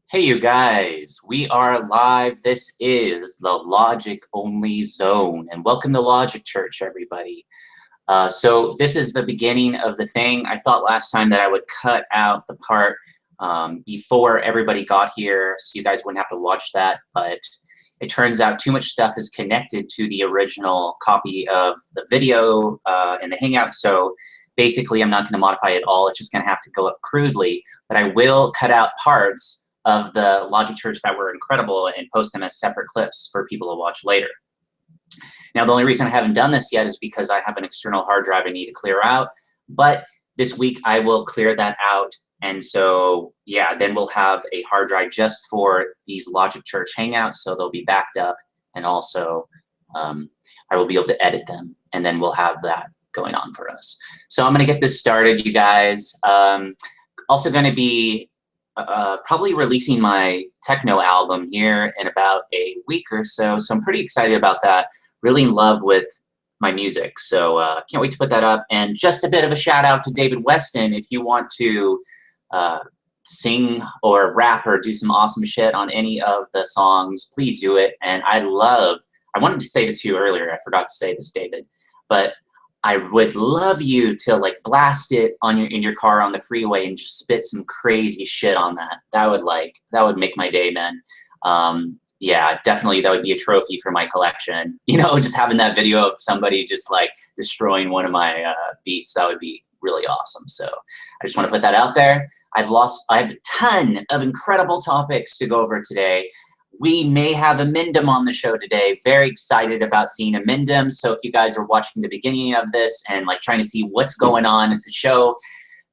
Hey, you guys, we are live. This is the Logic Only Zone, and welcome to Logic Church, everybody. So this is the beginning of the thing. I thought last time that I would cut out the part before everybody got here, so you guys wouldn't have to watch that, but it turns out too much stuff is connected to the original copy of the video in the Hangout, so basically I'm not going to modify it all. It's just going to have to go up crudely, but I will cut out parts of the Logic Church that were incredible and post them as separate clips for people to watch later. Now, the only reason I haven't done this yet is because I have an external hard drive I need to clear out, but this week I will clear that out. And so, yeah, then we'll have a hard drive just for these Logic Church Hangouts, so they'll be backed up, and also I will be able to edit them, and then we'll have that going on for us. So I'm gonna get this started, you guys. Also gonna be probably releasing my techno album here in about a week or so. So I'm pretty excited about that. Really in love with my music. So can't wait to put that up. And just a bit of a shout out to David Weston. If you want to sing or rap or do some awesome shit on any of the songs, please do it. And I wanted to say this to you earlier. I forgot to say this, David, but I would love you to like blast it on in your car on the freeway and just spit some crazy shit on that. That would make my day, man. Yeah, definitely that would be a trophy for my collection. You know, just having that video of somebody just like destroying one of my beats, that would be really awesome. So I just want to put that out there. I have a ton of incredible topics to go over today. We may have inmendham on the show today. Very excited about seeing inmendham. So if you guys are watching the beginning of this and like trying to see what's going on at the show,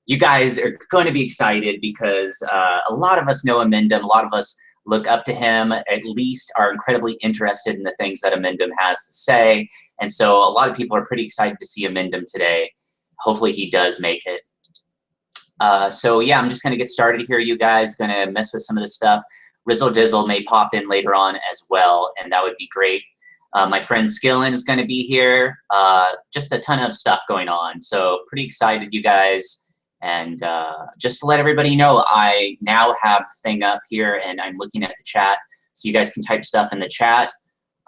you guys are going to be excited because a lot of us know inmendham. A lot of us look up to him, at least are incredibly interested in the things that inmendham has to say. And so a lot of people are pretty excited to see inmendham today. Hopefully he does make it. So yeah, I'm just going to get started here, you guys. Going to mess with some of this stuff. Rizzle Dizzle may pop in later on as well, and that would be great. My friend Skillen is going to be here. Just a ton of stuff going on. So pretty excited, you guys. And just to let everybody know, I now have the thing up here, and I'm looking at the chat. So you guys can type stuff in the chat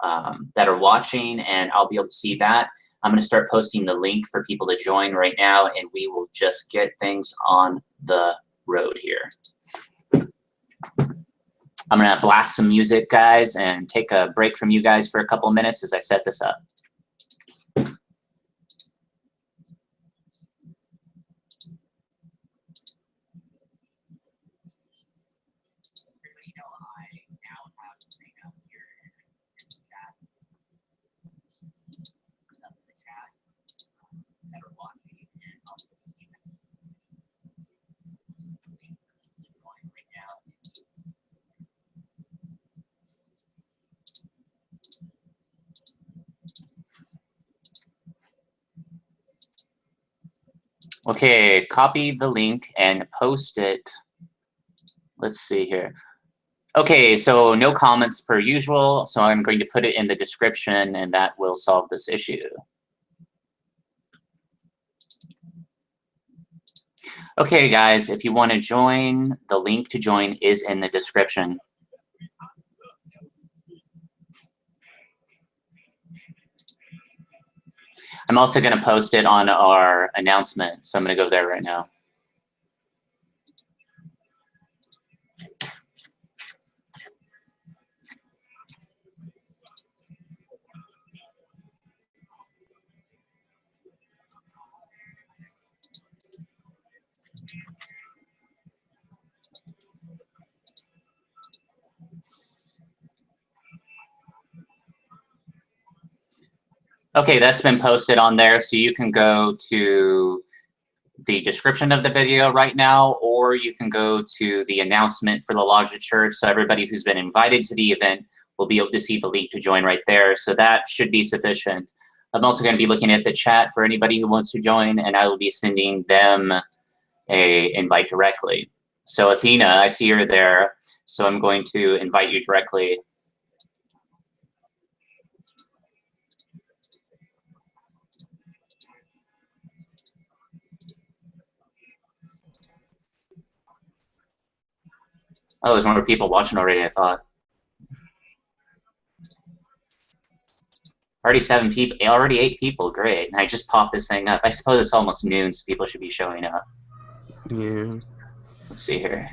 that are watching, and I'll be able to see that. I'm going to start posting the link for people to join right now, and we will just get things on the road here. I'm gonna blast some music, guys, and take a break from you guys for a couple minutes as I set this up. Okay, copy the link and post it. Let's see here. Okay, so no comments per usual, so I'm going to put it in the description, and that will solve this issue. Okay, guys, if you want to join, the link to join is in the description. I'm also going to post it on our announcement, so I'm going to go there right now. Okay, that's been posted on there, so you can go to the description of the video right now, or you can go to the announcement for the Logic Church, so everybody who's been invited to the event will be able to see the link to join right there, so that should be sufficient. I'm also going to be looking at the chat for anybody who wants to join, and I will be sending them a invite directly. So Athena, I see you're there, so I'm going to invite you directly. Oh, there's more people watching already, I thought. Already 7 people, already 8 people, great. And I just popped this thing up. I suppose it's almost noon, so people should be showing up. Yeah. Let's see here.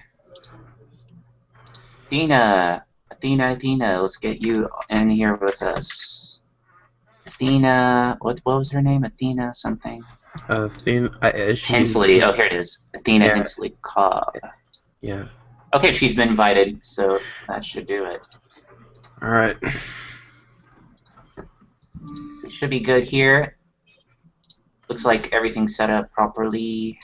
Athena, Athena, let's get you in here with us. Athena, what was her name? Athena something? Hensley, oh, here it is. Athena Yeah. Hensley Cobb. Yeah. Okay, she's been invited, so that should do it. Alright. Should be good here. Looks like everything's set up properly.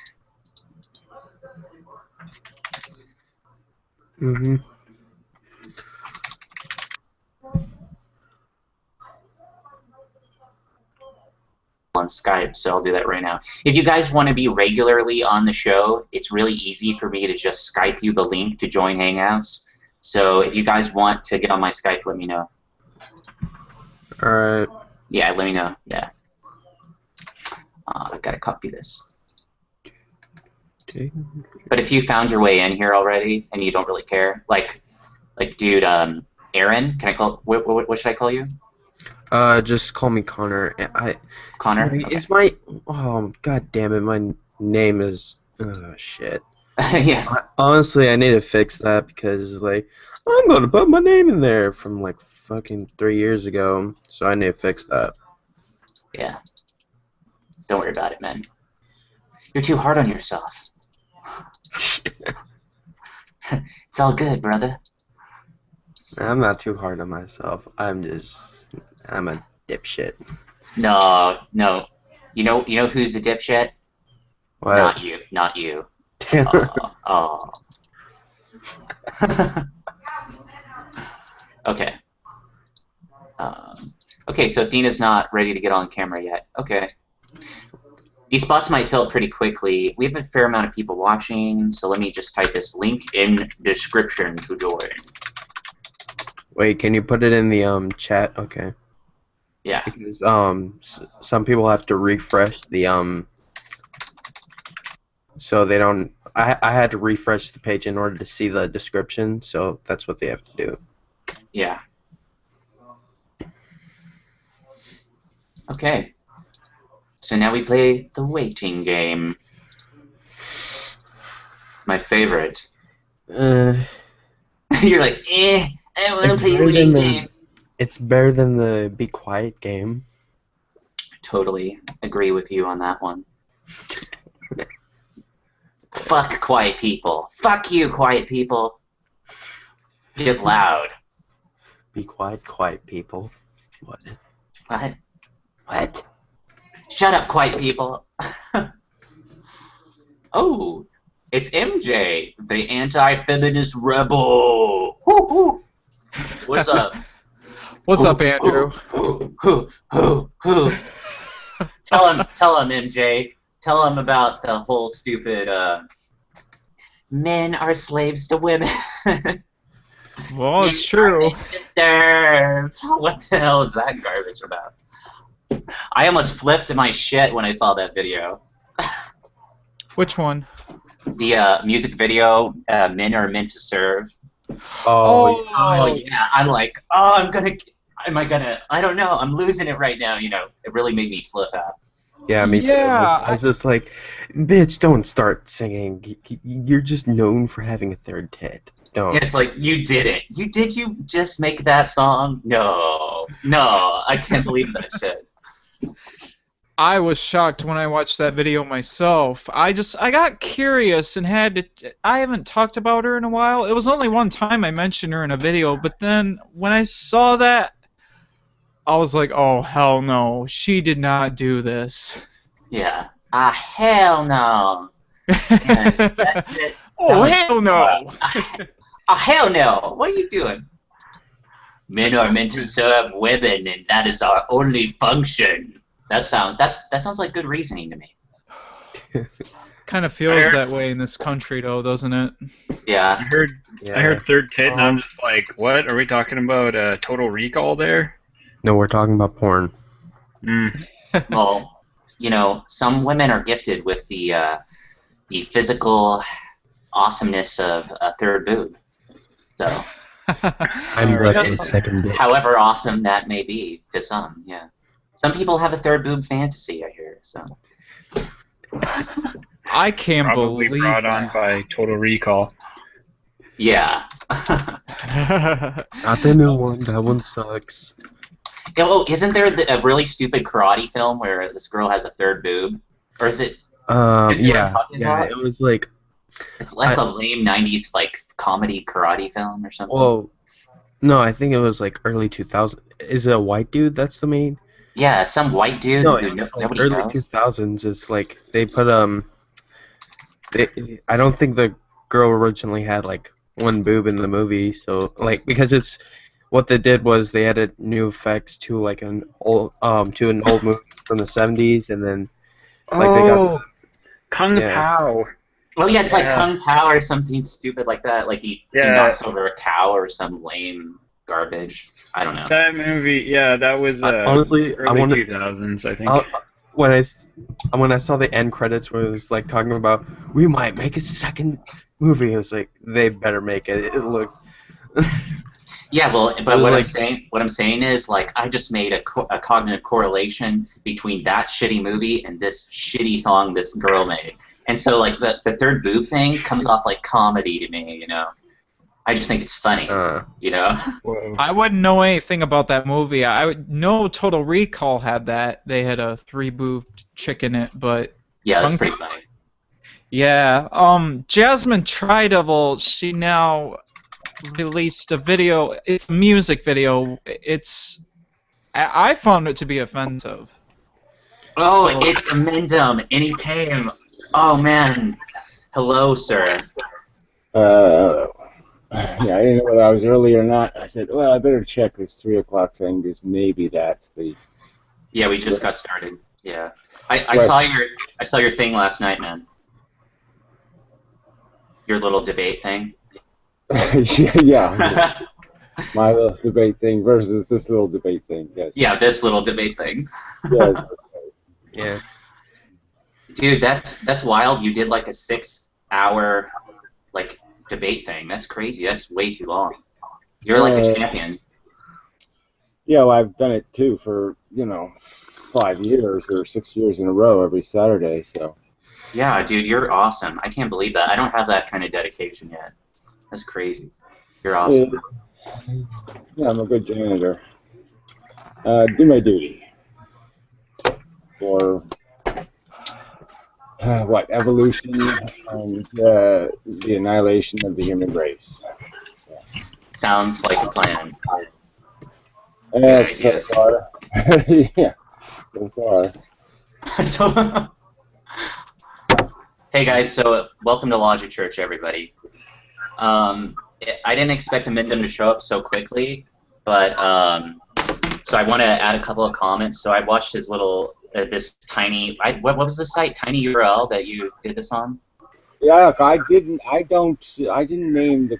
Mm-hmm. On Skype, so I'll do that right now. If you guys want to be regularly on the show, it's really easy for me to just Skype you the link to join Hangouts. So if you guys want to get on my Skype, let me know. Alright. Yeah, let me know. Yeah. I've got to copy this. But if you found your way in here already and you don't really care, like dude, Aaron, can I call? What should I call you? Just call me Connor. Connor. Okay. Is my god damn it, my name is shit. Yeah. Honestly, I need to fix that because like I'm gonna put my name in there from like fucking 3 years ago, so I need to fix that. Yeah. Don't worry about it, man. You're too hard on yourself. It's all good, brother. I'm not too hard on myself. I'm a dipshit. No. You know who's a dipshit? What? Not you. Oh. Okay. Okay, so Athena's not ready to get on camera yet. Okay. These spots might fill up pretty quickly. We have a fair amount of people watching, so let me just type this link in description to join. Wait, can you put it in the chat? Okay. Yeah. Because some people have to refresh the so they don't. I had to refresh the page in order to see the description, so that's what they have to do. Yeah. Okay. So now we play the waiting game. My favorite. You're like, I want to play a waiting game. It's better than the be quiet game. Totally agree with you on that one. Fuck quiet people. Fuck you, quiet people. Get loud. Be quiet, quiet people. What? What? What? Shut up, quiet people. Oh, it's MJ, the anti-feminist rebel. Woo-hoo. What's up? What's up, Andrew? Tell him, MJ. Tell him about the whole stupid men are slaves to women. Well, it's true. What the hell is that garbage about? I almost flipped my shit when I saw that video. Which one? The music video, Men Are Meant to Serve. Oh Yeah. I'm like, I don't know, I'm losing it right now, you know. It really made me flip out. Yeah, me too. I was just like, bitch, don't start singing. You're just known for having a third tit. Don't. It's like, you did it. Did you just make that song? No, I can't believe that shit. I was shocked when I watched that video myself. I got curious and I haven't talked about her in a while. It was only one time I mentioned her in a video, but then when I saw that, I was like, oh, hell no. She did not do this. Yeah. Hell no. Yeah, that's it. Oh, hell no. Hell no. What are you doing? Men are meant to serve women, and that is our only function. That sounds like good reasoning to me. Kind of feels that way in this country, though, doesn't it? Yeah. I heard third tit, and I'm just like, what? Are we talking about Total Recall there? No, we're talking about porn. Well, you know, some women are gifted with the physical awesomeness of a third boob. So, I'm blessed Alright. with second dick. however awesome that may be to some, yeah. Some people have a third boob fantasy, I hear. So. I can't Probably believe brought on that. by Total Recall. Yeah. Not the new one. That one sucks. Yeah, well, isn't there a really stupid karate film where this girl has a third boob? Or is it? You know what I'm Yeah, talking yeah. about? It was like, It's like a lame '90s like comedy karate film or something. well, no, I think it was like early 2000. Is it a white dude that's the main? Yeah, some white dude No, who it was like nobody early knows. 2000s. It's like they put I don't think the girl originally had like one boob in the movie, so like because it's what they did was they added new effects to like an old movie from the 70s, and then like they got Oh, Kung yeah. Pao. Oh yeah, it's like Yeah. Kung Pao or something stupid like that. Like he Yeah. knocks over a cow or some lame garbage. I don't know. That movie, yeah, that was Honestly, I early want 2000s, I think. when I saw the end credits where it was like talking about we might make a second movie, it was like they better make it. It looked Yeah, well, it but was what I'm saying is like I just made a cognitive correlation between that shitty movie and this shitty song this girl made, and so like the third boob thing comes off like comedy to me, you know. I just think it's funny, you know. Whoa. I wouldn't know anything about that movie. I would know Total Recall had that. They had a 3-boobed chick in it, but Yeah, that's Kung pretty Pao- funny. yeah. Jasmine Tridevil, she now released a video. It's a music video. I found it to be offensive. Oh, So- it's inmendham, and he came. Oh man, hello, sir. Yeah, I didn't know whether I was early or not. I said, well, I better check this 3 o'clock thing because maybe that's the. Yeah, we just got started. Yeah, I Right. saw your thing last night, man. Your little debate thing. Yeah, my little debate thing versus this little debate thing. Yes. Yeah, this little debate thing. Yes. yeah. Dude, that's wild. You did like a 6-hour like debate thing. That's crazy. That's way too long. You're like the champion. Yeah, well, I've done it too for 5 years or 6 years in a row every Saturday. So. Yeah, dude, you're awesome. I can't believe that. I don't have that kind of dedication yet. That's crazy. You're awesome. Yeah, I'm a good janitor. Do my duty. For what, evolution and the annihilation of the human race. Sounds like a plan. That's so ideas. far. Yeah, so far. So, hey guys, so welcome to Logic Church, everybody. I didn't expect Amendum to show up so quickly, but so I want to add a couple of comments. So I watched his little this tiny. What was the site? Tiny URL that you did this on? Yeah, look, I didn't name the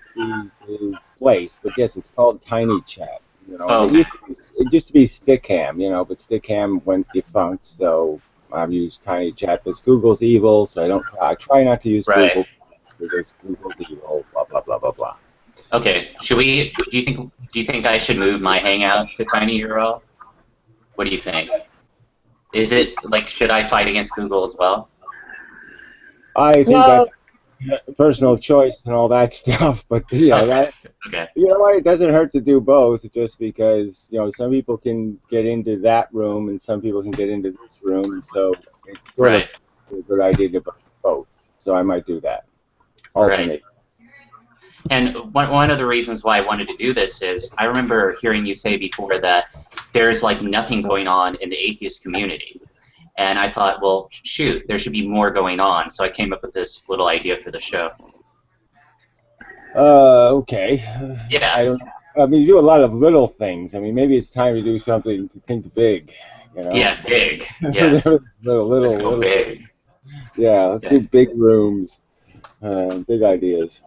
place, but yes, it's called Tiny Chat. Oh, it used to be Stickam, but Stickam went defunct, so I've used Tiny Chat. But Google's evil, so I try not to use Right. Google because Google's evil. Blah blah blah blah blah. Okay. Should we? Do you think I should move my Hangout to Tiny URL? What do you think? Is it like should I fight against Google as well? I think that's personal choice and all that stuff, but Okay. Okay. you know what? It doesn't hurt to do both, just because some people can get into that room and some people can get into this room, so it's sort Right. of a good idea to do both. So I might do that. Alternate. And one of the reasons why I wanted to do this is I remember hearing you say before that there's like nothing going on in the atheist community. And I thought, well, shoot, there should be more going on. So I came up with this little idea for the show. Okay. Yeah. I mean, you do a lot of little things. I mean, maybe it's time to do something to think big. Yeah, big. Yeah. Let's go big. Yeah, let's do big rooms, big ideas.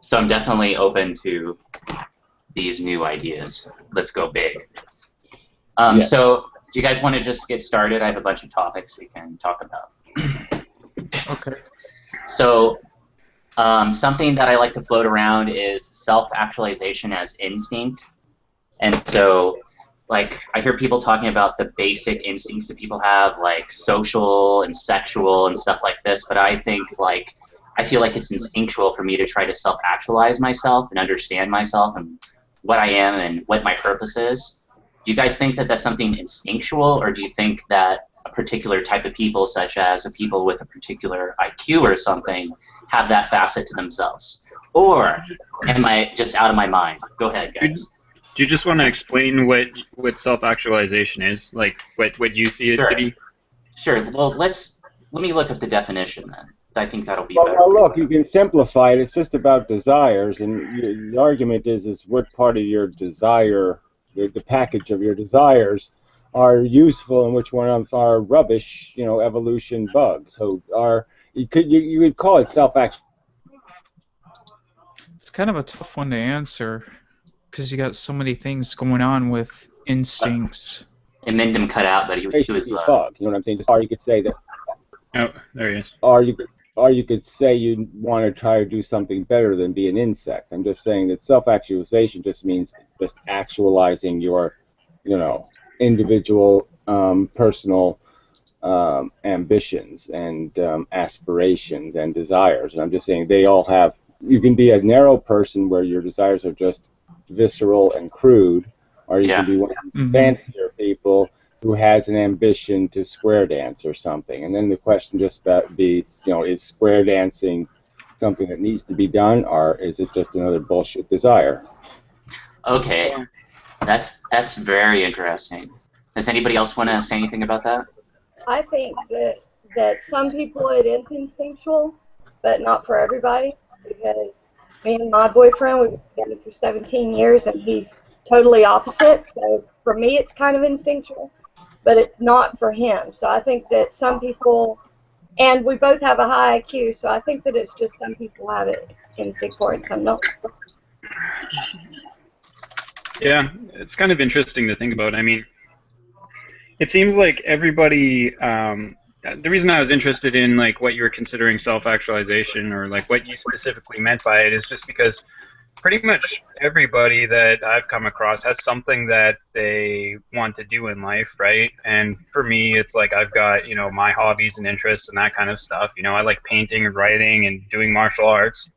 So I'm definitely open to these new ideas. Let's go big. Yes. So do you guys want to just get started? I have a bunch of topics we can talk about. Okay. So Something that I like to float around is self-actualization as instinct. And so, like, I hear people talking about the basic instincts that people have, like social and sexual and stuff like this, but I think, like, I feel like it's instinctual for me to try to self-actualize myself and understand myself and what I am and what my purpose is. Do you guys think that that's something instinctual, or do you think that a particular type of people, such as a people with a particular IQ or something, have that facet to themselves? Or am I just out of my mind? Go ahead, guys. Do you just want to explain what self-actualization is, like what you see it Sure. to be? Sure. Well, let me look up the definition then. I think that'll be Well, better. well, look, you can simplify it. It's just about desires, and the argument is what part of your desire, the package of your desires, are useful and which one of them are rubbish, evolution bugs. So you would call it self-actualization. It's kind of a tough one to answer because you got so many things going on with instincts. Inmendham cut out, but he was. Bug. You know what I'm saying? Or you could say that. Oh, there he is. Or you could say you want to try to do something better than be an insect. I'm just saying that self-actualization just means just actualizing your, individual, personal ambitions and aspirations and desires. And I'm just saying they all have. You can be a narrow person where your desires are just visceral and crude, or you can be one of these fancier people who has an ambition to square dance or something. And then the question just be, is square dancing something that needs to be done, or is it just another bullshit desire? Okay, that's very interesting. Does anybody else want to say anything about that? I think that some people it is instinctual, but not for everybody, because me and my boyfriend, we've been together for 17 years, and he's totally opposite. So for me, it's kind of instinctual, but it's not for him. So I think that some people, and we both have a high IQ, so I think that it's just some people have it instinctual and some don't. Yeah, it's kind of interesting to think about. I mean, it seems like everybody. The reason I was interested in like what you were considering self-actualization, or like what you specifically meant by it, is just because pretty much everybody that I've come across has something that they want to do in life, right? And for me, it's like I've got, my hobbies and interests and that kind of stuff. I like painting and writing and doing martial arts.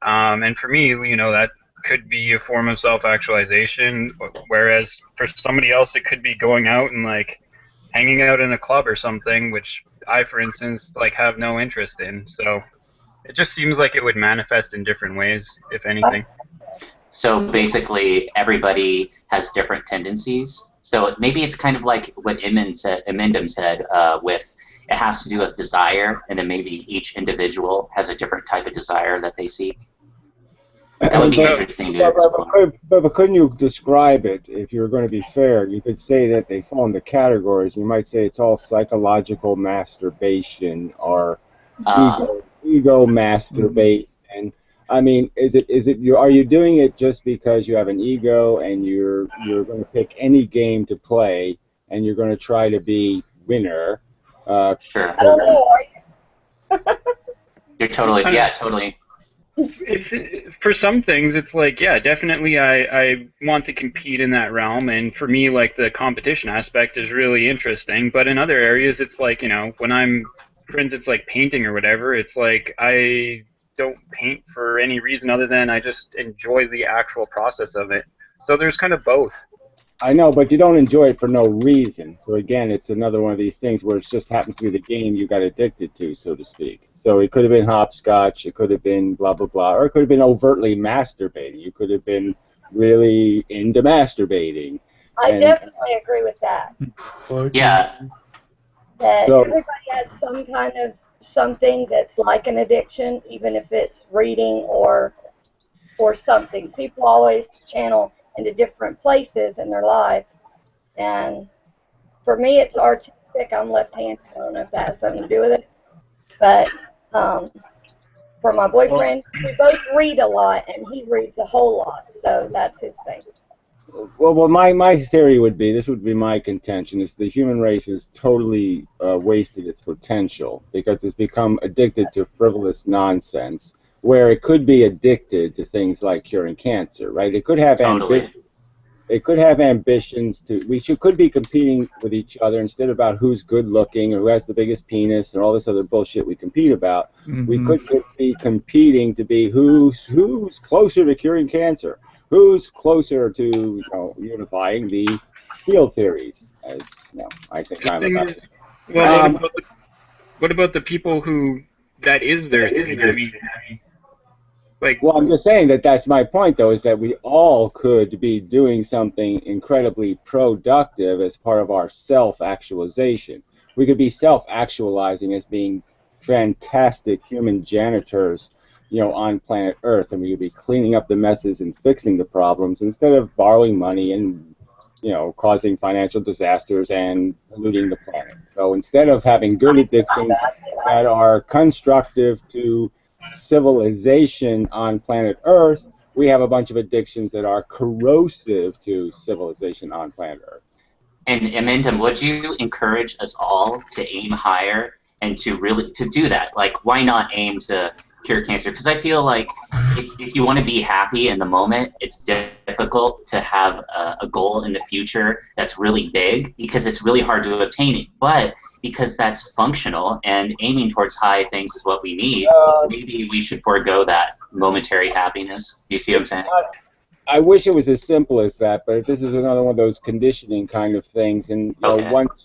And for me, that could be a form of self-actualization, whereas for somebody else, it could be going out and like hanging out in a club or something, which I, for instance, like have no interest in. So it just seems like it would manifest in different ways, if anything. So basically, everybody has different tendencies. So maybe it's kind of like what Inmendham said, with it has to do with desire, and then maybe each individual has a different type of desire that they seek. That would be interesting to explore. But couldn't you describe it, if you're going to be fair? You could say that they fall into categories. You might say it's all psychological masturbation or ego masturbation. I mean, are you doing it just because you have an ego and you're going to pick any game to play and you're going to try to be winner? Sure. I don't know. Are you? You're totally, yeah, totally. It's for some things, it's like, yeah, definitely I want to compete in that realm, and for me, like, the competition aspect is really interesting. But in other areas, it's like, when I'm, for instance, like painting or whatever, it's like I don't paint for any reason other than I just enjoy the actual process of it. So there's kind of both. I know, but you don't enjoy it for no reason. So again, it's another one of these things where it just happens to be the game you got addicted to, so to speak. So it could have been hopscotch, it could have been blah, blah, blah, or it could have been overtly masturbating. You could have been really into masturbating. I definitely agree with that. Yeah. That everybody has some kind of something that's like an addiction, even if it's reading or something. People always channel into different places in their life, and for me it's artistic. I'm left-handed. I don't know if that has something to do with it, but for my boyfriend, we both read a lot, and he reads a whole lot, so that's his thing. Well, my theory would be, this would be my contention, is the human race has totally wasted its potential because it's become addicted to frivolous nonsense, where it could be addicted to things like curing cancer, right? It could have Totally. It could have ambitions to. Could be competing with each other instead about who's good looking or who has the biggest penis and all this other bullshit we compete about. We could be competing to be who's closer to curing cancer, who's closer to unifying the field theories, as I think I'm about. Well, what about the people who that is their thing? I mean, well, I'm just saying that's my point, though, is that we all could be doing something incredibly productive as part of our self-actualization. We could be self-actualizing as being fantastic human janitors, on planet Earth, and we could be cleaning up the messes and fixing the problems instead of borrowing money and, causing financial disasters and polluting the planet. So instead of having good addictions that are constructive to civilization on planet Earth, we have a bunch of addictions that are corrosive to civilization on planet Earth. And inmendham, would you encourage us all to aim higher and to do that? Like, why not aim to cure cancer? Because I feel like if you want to be happy in the moment, it's difficult to have a goal in the future that's really big because it's really hard to obtain it. But because that's functional and aiming towards high things is what we need, maybe we should forego that momentary happiness. Do you see what I'm saying? I wish it was as simple as that, but this is another one of those conditioning kind of things. And once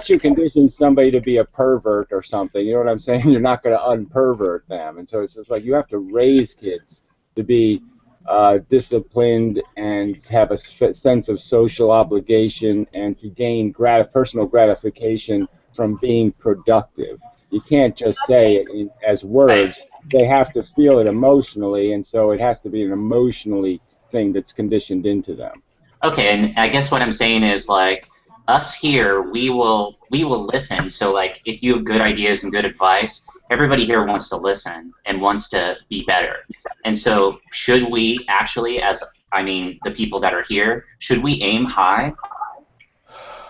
you condition somebody to be a pervert or something, you know what I'm saying? You're not going to unpervert them, and so it's just like you have to raise kids to be disciplined and have a sense of social obligation and to gain personal gratification from being productive. You can't just say it as words. They have to feel it emotionally, and so it has to be an emotionally thing that's conditioned into them. Okay, and I guess what I'm saying is, like, us here, we will listen. So, like, if you have good ideas and good advice, everybody here wants to listen and wants to be better. And so, should we actually, the people that are here, should we aim high?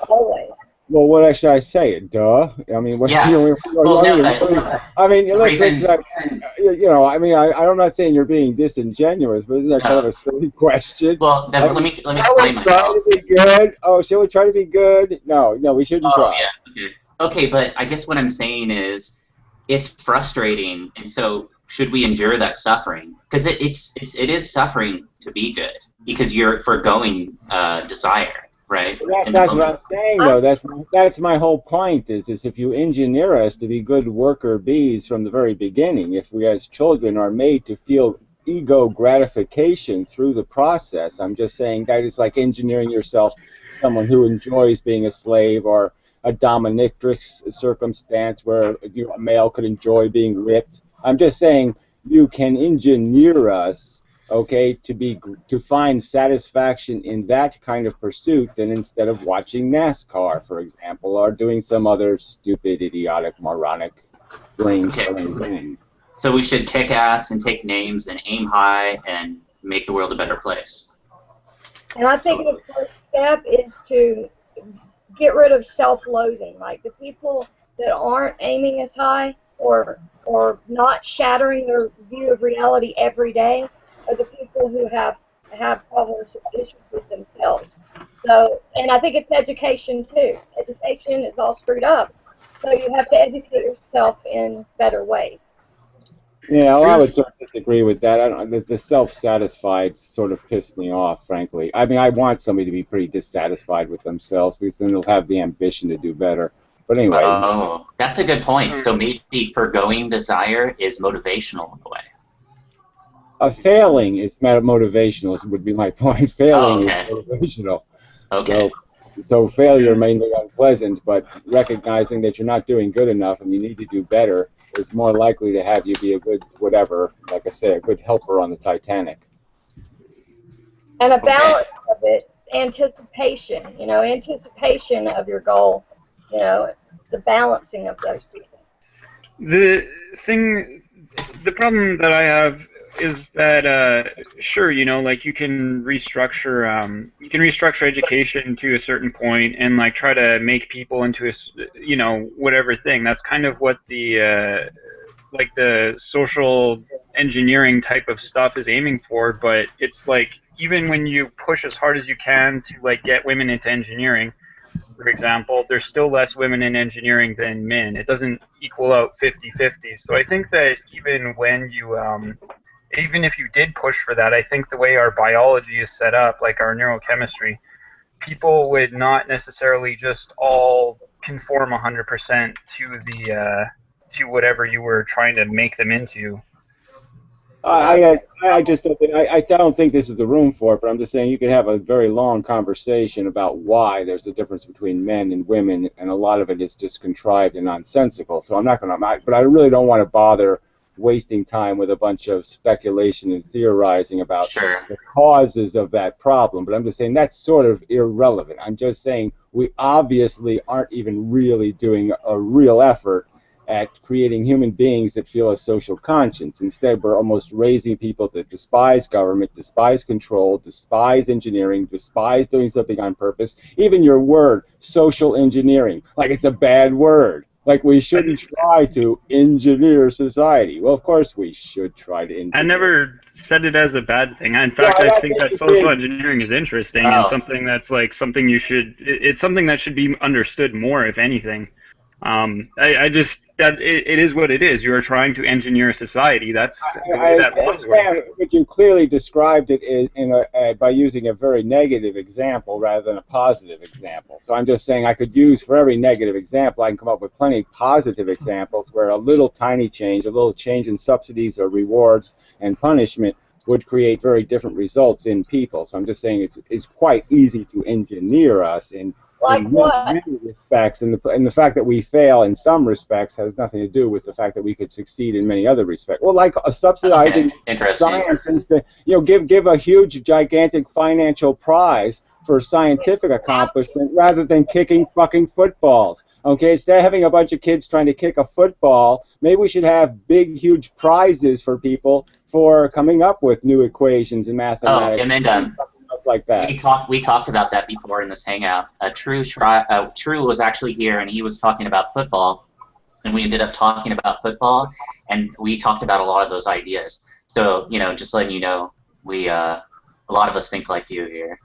Always. Well, what should I say? Duh. I mean, what? Yeah. I'm not saying you're being disingenuous, but isn't that kind of a silly question? Well, let me explain myself. Try to be good. Oh, shall we try to be good? No, we shouldn't try. Yeah. Okay, but I guess what I'm saying is, it's frustrating, and so should we endure that suffering? Because it is suffering to be good, because you're foregoing desire. Right. That's what I'm saying, though. That's my whole point. Is if you engineer us to be good worker bees from the very beginning, if we as children are made to feel ego gratification through the process, I'm just saying that is like engineering yourself someone who enjoys being a slave or a dominatrix circumstance where a male could enjoy being whipped. I'm just saying you can engineer us. Okay, to find satisfaction in that kind of pursuit than instead of watching NASCAR, for example, or doing some other stupid, idiotic, moronic brain-killing thing. So we should kick ass and take names and aim high and make the world a better place. And I think the first step is to get rid of self-loathing. Like the people that aren't aiming as high or not shattering their view of reality every day are the people who have problems, issues with themselves. So, and I think it's education too. Education is all screwed up. So you have to educate yourself in better ways. Yeah, well, I would sort of disagree with that. The self-satisfied sort of pissed me off, frankly. I mean, I want somebody to be pretty dissatisfied with themselves because then they'll have the ambition to do better. But anyway. Oh, that's a good point. So maybe foregoing desire is motivational in a way. Failing is motivational, would be my point. Failing is motivational. Okay. So failure may be unpleasant, but recognizing that you're not doing good enough and you need to do better is more likely to have you be a good whatever, like I say, a good helper on the Titanic. And a balance of it, anticipation of your goal, the balancing of those two things. The problem that I have is that sure, like you can restructure education to a certain point and like try to make people into a whatever thing. That's kind of what the like the social engineering type of stuff is aiming for, but it's like even when you push as hard as you can to like get women into engineering, for example, there's still less women in engineering than men. It doesn't equal out 50-50. So I think that even when you even if you did push for that, I think the way our biology is set up, like our neurochemistry, people would not necessarily just all conform 100% to the to whatever you were trying to make them into. I just don't think, I don't think this is the room for it, but I'm just saying you could have a very long conversation about why there's a difference between men and women, and a lot of it is just contrived and nonsensical. So I'm not going to, but I really don't want to bother wasting time with a bunch of speculation and theorizing about the causes of that problem. But I'm just saying that's sort of irrelevant. I'm just saying we obviously aren't even really doing a real effort at creating human beings that feel a social conscience. Instead, we're almost raising people that despise government, despise control, despise engineering, despise doing something on purpose. Even your word, social engineering, like it's a bad word. Like we shouldn't try to engineer society. Well, of course we should try to engineer. I never said it as a bad thing. In fact, I think that social engineering is interesting and something that's like something you should, it's something that should be understood more, if anything. I just, that it is what it is. You are trying to engineer a society. That's the way that laws work. But you clearly described it by using a very negative example rather than a positive example. So I'm just saying I could use, for every negative example, I can come up with plenty of positive examples where a little tiny change, a little change in subsidies or rewards and punishment would create very different results in people. So I'm just saying it's quite easy to engineer us in many respects, and the fact that we fail in some respects has nothing to do with the fact that we could succeed in many other respects. Well, like subsidizing science, instead, give a huge, gigantic financial prize for scientific accomplishment rather than kicking fucking footballs. Okay, instead of having a bunch of kids trying to kick a football, maybe we should have big, huge prizes for people for coming up with new equations in mathematics. Oh, and then like that. We talked about that before in this hangout. True was actually here, and he was talking about football, and we ended up talking about football, and we talked about a lot of those ideas. So just letting you know, we a lot of us think like you here.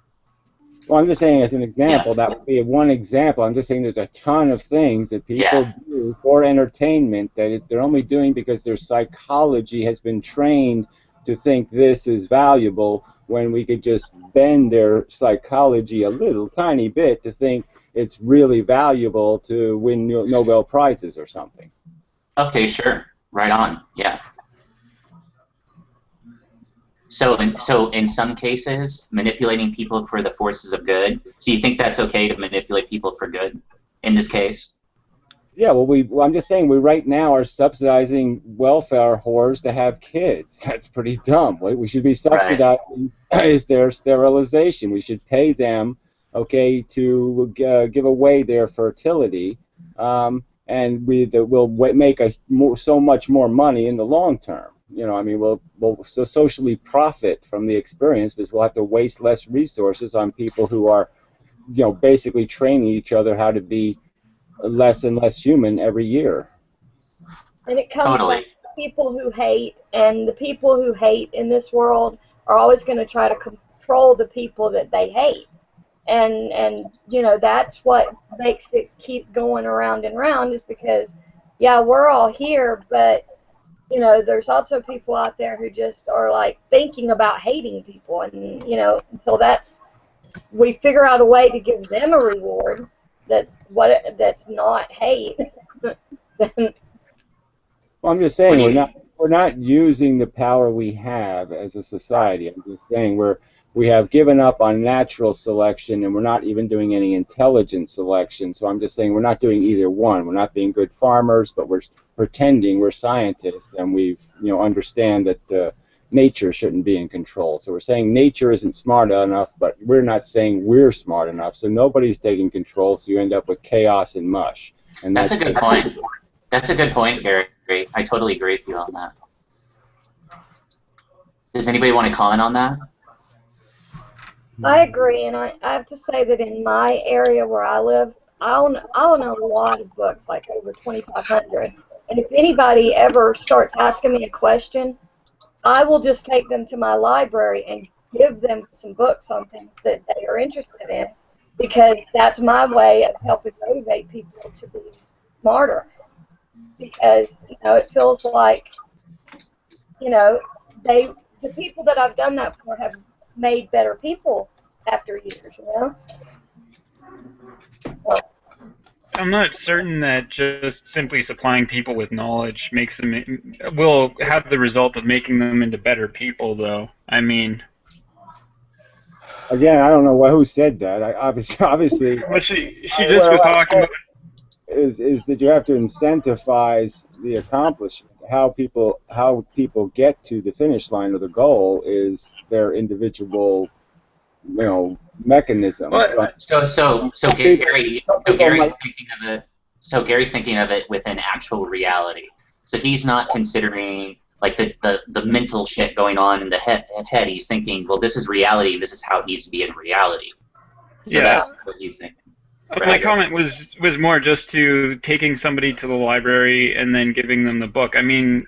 Well, I'm just saying as an example, that would be one example. I'm just saying there's a ton of things that people do for entertainment that they're only doing because their psychology has been trained to think this is valuable, when we could just bend their psychology a little tiny bit to think it's really valuable to win Nobel Prizes or something. Okay, sure. Right on. Yeah. So in some cases, manipulating people for the forces of good. So you think that's okay to manipulate people for good in this case? Yeah, well, I'm just saying we right now are subsidizing welfare whores to have kids. That's pretty dumb. What we should be subsidizing is their sterilization. We should pay them, okay, to give away their fertility, and we'll make so much more money in the long term. I mean, we'll socially profit from the experience because we'll have to waste less resources on people who are, basically training each other how to be less and less human every year. And it comes back to people who hate, and the people who hate in this world are always going to try to control the people that they hate. And that's what makes it keep going around and around, is because, we're all here, but, there's also people out there who just are, like, thinking about hating people. And, until we figure out a way to give them a reward that's not hate. Well, I'm just saying we're not using the power we have as a society. I'm just saying we have given up on natural selection, and we're not even doing any intelligent selection. So I'm just saying we're not doing either one. We're not being good farmers, but we're pretending we're scientists, and we understand that nature shouldn't be in control. So we're saying nature isn't smart enough, but we're not saying we're smart enough. So nobody's taking control, so you end up with chaos and mush. And that's a good point. That's a good point, Gary. I totally agree with you on that. Does anybody want to comment on that? I agree, and I have to say that in my area where I live, I own a lot of books, like over 2,500. And if anybody ever starts asking me a question, I will just take them to my library and give them some books on things that they are interested in, because that's my way of helping motivate people to be smarter. Because, you know, it feels like, you know, the people that I've done that for have made better people after years, you know? So, I'm not certain that just simply supplying people with knowledge makes them will have the result of making them into better people, though. I mean, again, I don't know who said that. Obviously, well, she just was talking about. Is that you have to incentivize the accomplishment. How people get to the finish line or the goal is their individual, you know, mechanism. Well, So Gary, Gary's thinking of it. So Gary's thinking of it within actual reality. So he's not considering like the mental shit going on in the head. He's thinking, well, this is reality. This is how it needs to be in reality. So yeah. that's what he's thinking. My comment was more just to taking somebody to the library and then giving them the book. I mean,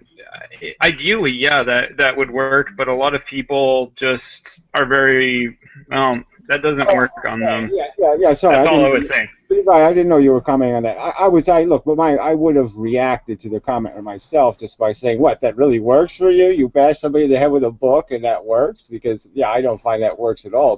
ideally, yeah, that would work, but a lot of people just are very, that doesn't work on them. Yeah. Sorry, that's all I was saying. Right, I didn't know you were commenting on that. I would have reacted to the comment myself just by saying, what, that really works for you? You bash somebody in the head with a book and that works? Because, yeah, I don't find that works at all.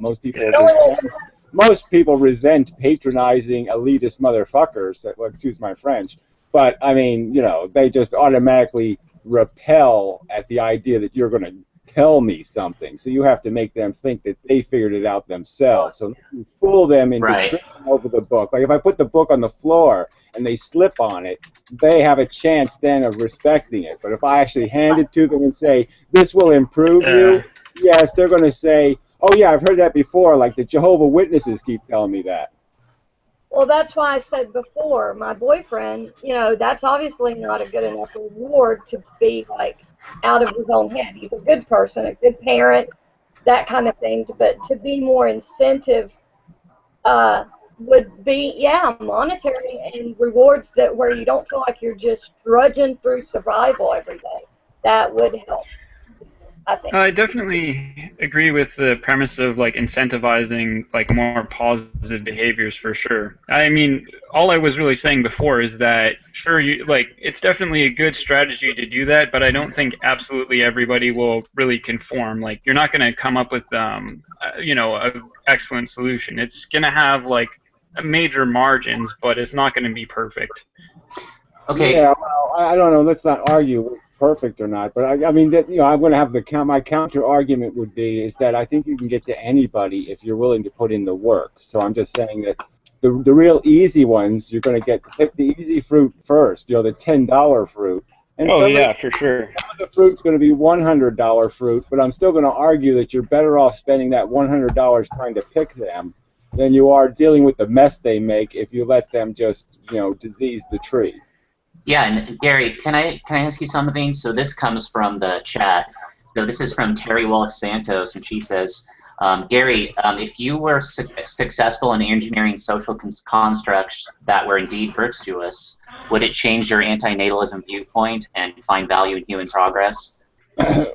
Most people resent patronizing elitist motherfuckers, well, excuse my French, but I mean, you know, they just automatically repel at the idea that you're going to tell me something. So you have to make them think that they figured it out themselves. So you fool them into tripping over the book. Like if I put the book on the floor and they slip on it, they have a chance then of respecting it. But if I actually hand it to them and say, this will improve you, yes, they're going to say, oh, yeah, I've heard that before, like the Jehovah's Witnesses keep telling me that. well, that's why I said before, my boyfriend, you know, that's obviously not a good enough reward to be, like, out of his own head. He's a good person, a good parent, that kind of thing. But to be more incentive would be, yeah, monetary and rewards that where you don't feel like you're just drudging through survival every day. That would help, I think. I definitely agree with the premise of like incentivizing like more positive behaviors for sure. I mean, all I was really saying before is that sure, it's definitely a good strategy to do that, but I don't think absolutely everybody will really conform. Like you're not going to come up with you know, an excellent solution. It's going to have like major margins, but it's not going to be perfect. Okay. Yeah, well, I don't know. Let's not argue perfect or not, but I mean that, you know, I'm going to have my counter argument would be is that I think you can get to anybody if you're willing to put in the work. So I'm just saying that the real easy ones, you're going to get pick the easy fruit first, you know, the $10 fruit. And for sure. Some of the fruit's going to be $100 fruit, but I'm still going to argue that you're better off spending that $100 trying to pick them than you are dealing with the mess they make if you let them just, you know, disease the tree. Yeah, and Gary, can I ask you something? So this comes from the chat. So this is from Terry Wallace Santos, and she says, Gary, if you were successful in engineering social constructs that were indeed virtuous, would it change your antinatalism viewpoint and find value in human progress?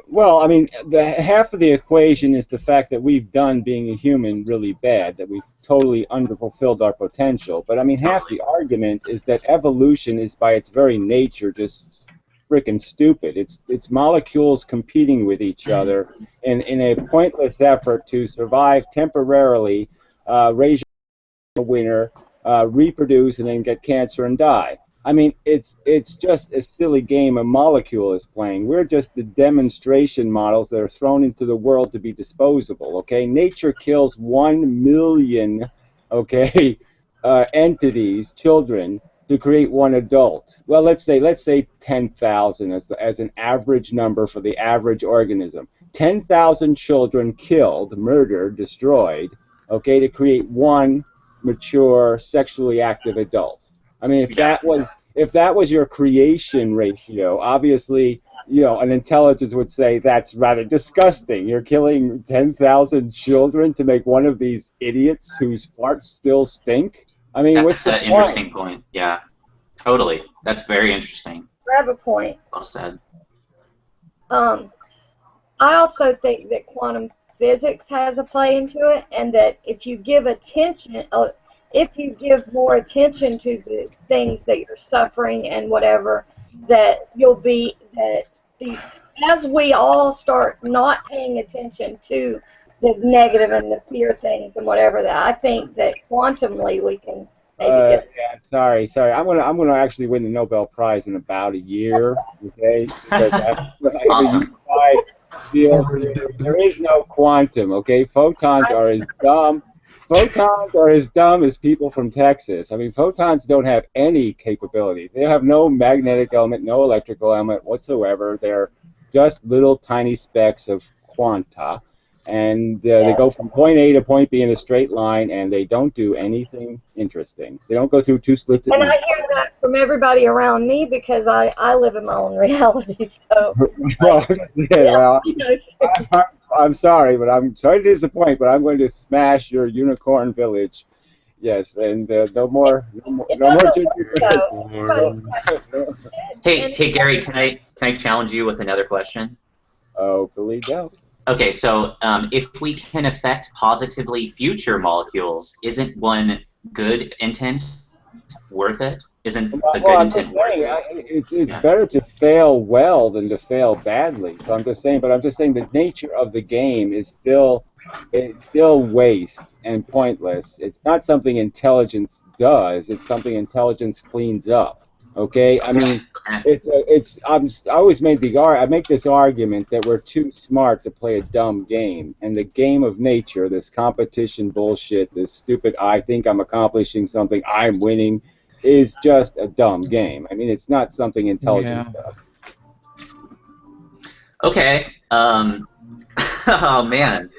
Well, I mean, the half of the equation is the fact that we've done being a human really bad, that we've totally underfulfilled our potential. But I mean, half the argument is that evolution is by its very nature just freaking stupid. It's molecules competing with each other in a pointless effort to survive temporarily, raise your winner, reproduce, and then get cancer and die. I mean, it's just a silly game a molecule is playing. We're just the demonstration models that are thrown into the world to be disposable, okay? Nature kills 1 million, okay, entities, children, to create one adult. Well, let's say 10,000 as an average number for the average organism. 10,000 children killed, murdered, destroyed, okay, to create one mature, sexually active adult. I mean, if that was your creation ratio, obviously, you know, an intelligence would say that's rather disgusting. You're killing 10,000 children to make one of these idiots whose farts still stink. I mean, what's the point? That's an interesting point. Yeah, totally. That's very interesting. grab a point. Well said. I also think that quantum physics has a play into it, and that if you give attention, if you give more attention to the things that you're suffering and whatever, that you'll be as we all start not paying attention to the negative and the fear things and whatever, that I think that quantumly we can maybe get. Yeah, sorry. I'm gonna actually win the Nobel Prize in about a year, okay? Because I have a Awesome. unified field. There is no quantum, okay? Photons are as dumb. Photons are as dumb as people from Texas. I mean, photons don't have any capabilities. They have no magnetic element, no electrical element whatsoever. They're just little tiny specks of quanta. And they go from point A to point B in a straight line, and they don't do anything interesting. They don't go through two slits at And once. I hear that from everybody around me because I live in my own reality. So, Well, I'm sorry, but I'm sorry to disappoint, but I'm going to smash your unicorn village. Yes, and no more Hey, Gary, can I challenge you with another question? Oh, Billy, go. Okay, so if we can affect positively future molecules, isn't one good intent worth it? Isn't the good intent worth it? It's better to fail well than to fail badly. So I'm just saying, but I'm just saying the nature of the game is still waste and pointless. It's not something intelligence does. It's something intelligence cleans up. Okay, I mean, I always make this argument that we're too smart to play a dumb game, and the game of nature, this competition bullshit, this stupid I think I'm accomplishing something, I'm winning, is just a dumb game. I mean, it's not something intelligence does. Okay. Oh man,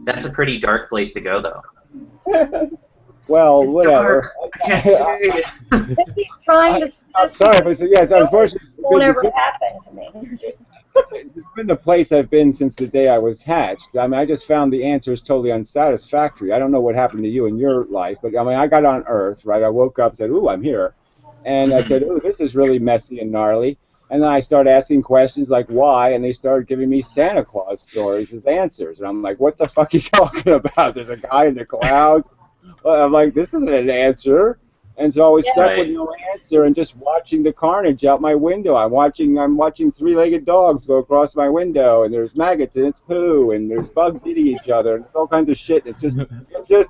that's a pretty dark place to go, though. Well, It's whatever. Trying to. I'm sorry, but yes, unfortunately, it won't ever happen to me. It's been the place I've been since the day I was hatched. I mean, I just found the answers totally unsatisfactory. I don't know what happened to you in your life, but I mean, I got on Earth, right? I woke up and said, ooh, I'm here. And I said, ooh, this is really messy and gnarly. And then I started asking questions like why, and they started giving me Santa Claus stories as answers. And I'm like, what the fuck are you talking about? There's a guy in the clouds. Well, I'm like, this isn't an answer. And so I was stuck with no answer and just watching the carnage out my window. I'm watching three-legged dogs go across my window, and there's maggots in its poo, and there's bugs eating each other, and all kinds of shit. It's just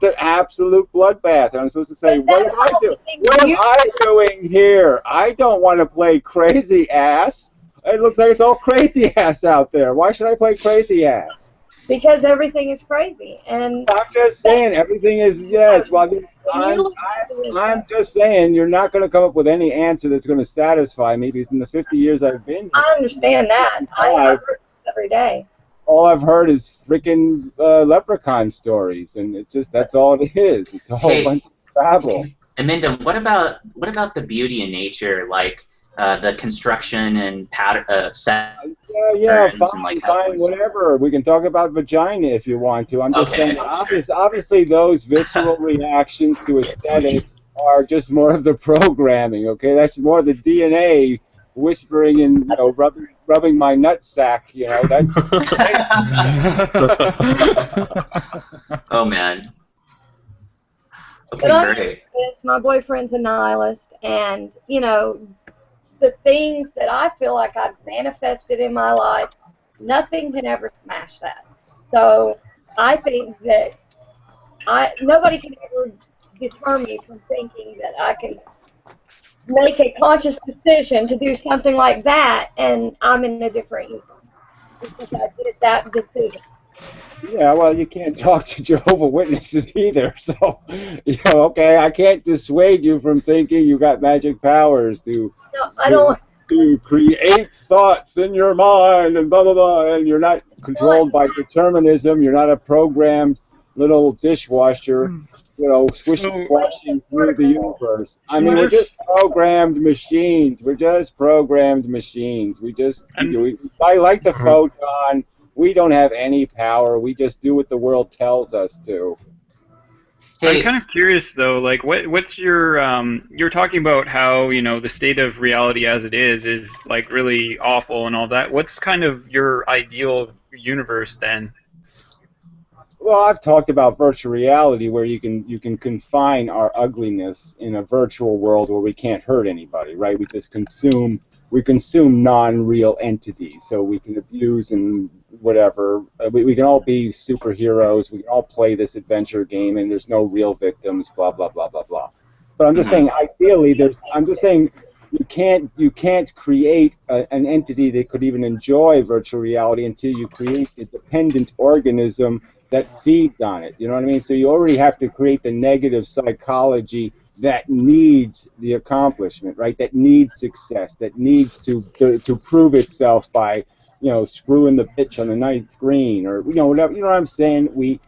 an absolute bloodbath. And I'm supposed to say, what am I doing? What am I doing here? I don't want to play crazy ass. It looks like it's all crazy ass out there. Why should I play crazy ass? Because everything is crazy, and I'm just saying everything is yes. Well, I'm just saying you're not going to come up with any answer that's going to satisfy me because in the 50 years I've been here, I understand that. I heard this every day. All I've heard is freaking leprechaun stories, and that's all it is. It's a whole bunch of babble. Inmendham, what about the beauty in nature, like the construction and pattern, Fine, whatever. We can talk about vagina if you want to. I'm just saying, obviously, those visceral reactions to aesthetics are just more of the programming. Okay, that's more the DNA whispering and rubbing my nutsack. That's. Oh man. Okay, great. My boyfriend's a nihilist, and the things that I feel like I've manifested in my life, nothing can ever smash that. So I think that nobody can ever deter me from thinking that I can make a conscious decision to do something like that, and I'm in a different universe because I did that decision. Yeah, well, you can't talk to Jehovah's Witnesses either, so, okay, I can't dissuade you from thinking you got magic powers to create thoughts in your mind and blah, blah, blah, and you're not controlled by determinism, you're not a programmed little dishwasher, swish-washing through the universe. I mean, we're just programmed machines. We're just programmed machines. I like the photon. We don't have any power. We just do what the world tells us to. Hey, I'm kind of curious though, like what's your you're talking about how, you know, the state of reality as it is like really awful and all that. What's kind of your ideal universe then? Well, I've talked about virtual reality where you can confine our ugliness in a virtual world where we can't hurt anybody, right? We consume non-real entities, so we can abuse and whatever. We can all be superheroes. We can all play this adventure game, and there's no real victims. Blah blah blah blah blah. But I'm just saying, ideally, I'm just saying you can't create an entity that could even enjoy virtual reality until you create a dependent organism that feeds on it. You know what I mean? So you already have to create the negative psychology that needs the accomplishment, right? That needs success, that needs to prove itself by, screwing the pitch on the ninth green, or whatever. You know what I'm saying? We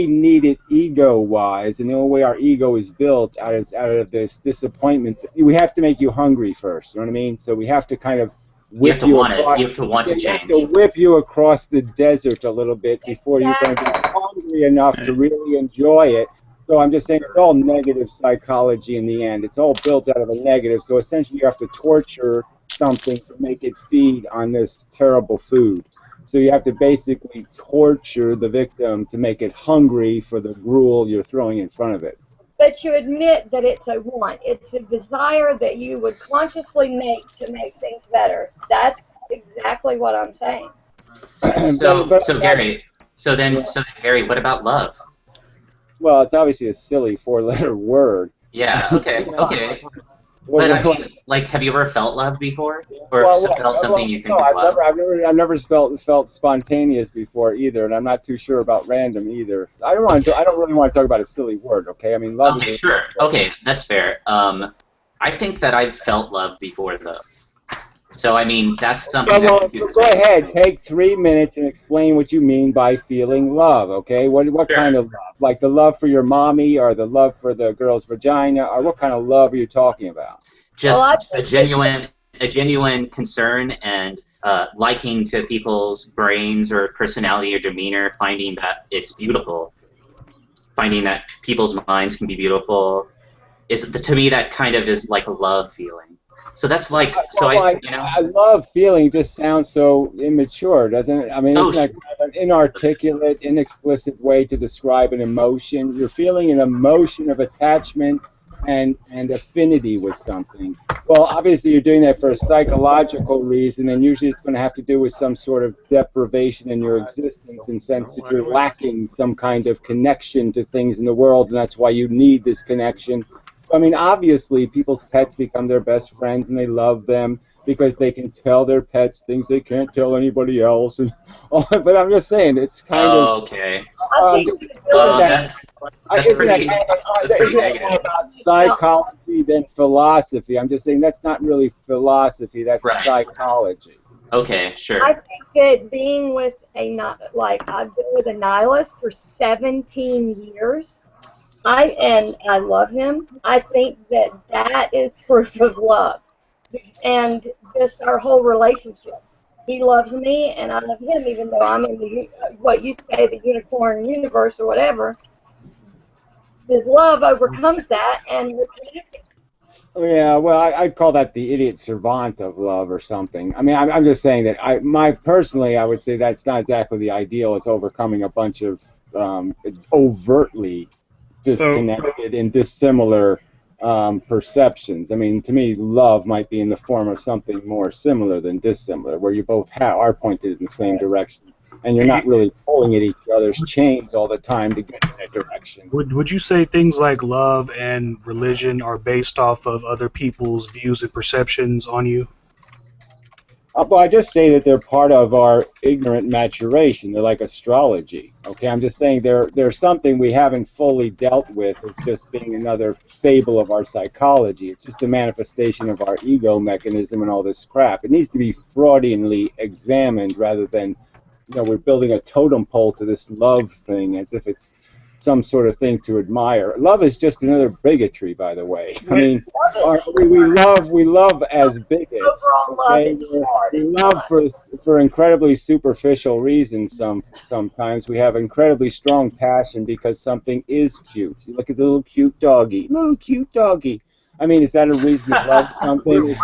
need it ego-wise, and the only way our ego is built out of this disappointment. We have to make you hungry first. You know what I mean? So we have to kind of you have whip to you want it. across. You have to want to We have change. to whip you across the desert a little bit before you're going to be hungry enough to really enjoy it. So I'm just saying it's all negative psychology in the end. It's all built out of a negative. So essentially you have to torture something to make it feed on this terrible food. So you have to basically torture the victim to make it hungry for the gruel you're throwing in front of it. But you admit that it's a want. It's a desire that you would consciously make to make things better. That's exactly what I'm saying. So Gary, Gary, what about love? Well, it's obviously a silly four-letter word. Yeah. Okay. Okay. But I mean, like, have you ever felt love before, or felt something you think is love? I've never felt spontaneous before either, and I'm not too sure about random either. I don't really want to talk about a silly word. Okay, I mean love. Okay, sure. Okay, that's fair. I think that I've felt love before, though. So I mean, that's something. Well, go ahead. Take 3 minutes and explain what you mean by feeling love. Okay, what kind of love? Like the love for your mommy, or the love for the girl's vagina, or what kind of love are you talking about? Just a genuine concern and liking to people's brains or personality or demeanor, finding that it's beautiful, finding that people's minds can be beautiful. To me, that kind of is like a love feeling. So that's like, I love feeling just sounds so immature, doesn't it? I mean, isn't that kind of an inarticulate, inexplicit way to describe an emotion? You're feeling an emotion of attachment and affinity with something. Well, obviously you're doing that for a psychological reason, and usually it's going to have to do with some sort of deprivation in your existence, in the sense that you're lacking some kind of connection to things in the world, and that's why you need this connection. I mean, obviously, people's pets become their best friends, and they love them because they can tell their pets things they can't tell anybody else. And but I'm just saying, it's kind of okay. That's pretty negative. More about psychology than philosophy. I'm just saying that's not really philosophy. That's psychology. Okay, sure. I think that being with I've been with a nihilist for 17 years. I love him. I think that is proof of love, and just our whole relationship. He loves me, and I love him, even though I'm in what you say, the unicorn universe or whatever. His love overcomes that, and we're connected. Yeah, well, I'd call that the idiot servant of love or something. I mean, I'm just saying that personally, I would say that's not exactly the ideal. It's overcoming a bunch of overtly disconnected and dissimilar perceptions. I mean, to me, love might be in the form of something more similar than dissimilar, where you both are pointed in the same direction, and you're not really pulling at each other's chains all the time to get in that direction. Would you say things like love and religion are based off of other people's views and perceptions on you? Well, I just say that they're part of our ignorant maturation. They're like astrology. Okay, I'm just saying they're something we haven't fully dealt with. It's just being another fable of our psychology. It's just a manifestation of our ego mechanism and all this crap. It needs to be Freudianly examined rather than, we're building a totem pole to this love thing as if it's, some sort of thing to admire. Love is just another bigotry, by the way. I mean, we love as bigots. Overall love is hard. We love for incredibly superficial reasons. Sometimes we have incredibly strong passion because something is cute. You look at the little cute doggy. I mean, is that a reason to love something?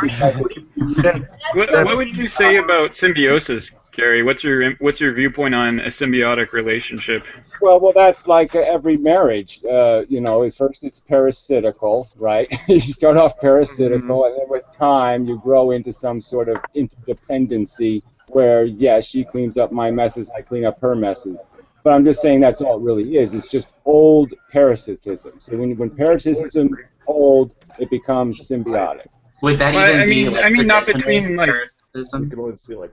What would you say about symbiosis, Gary? What's your viewpoint on a symbiotic relationship? Well, that's like every marriage. You know, at first it's parasitical, right? You start off parasitical, and then with time you grow into some sort of interdependency where, yes, she cleans up my messes, I clean up her messes. But I'm just saying that's all it really is. It's just old parasitism. So when parasitism is old, it becomes symbiotic. Would that even be like I mean, not between like. parasitism?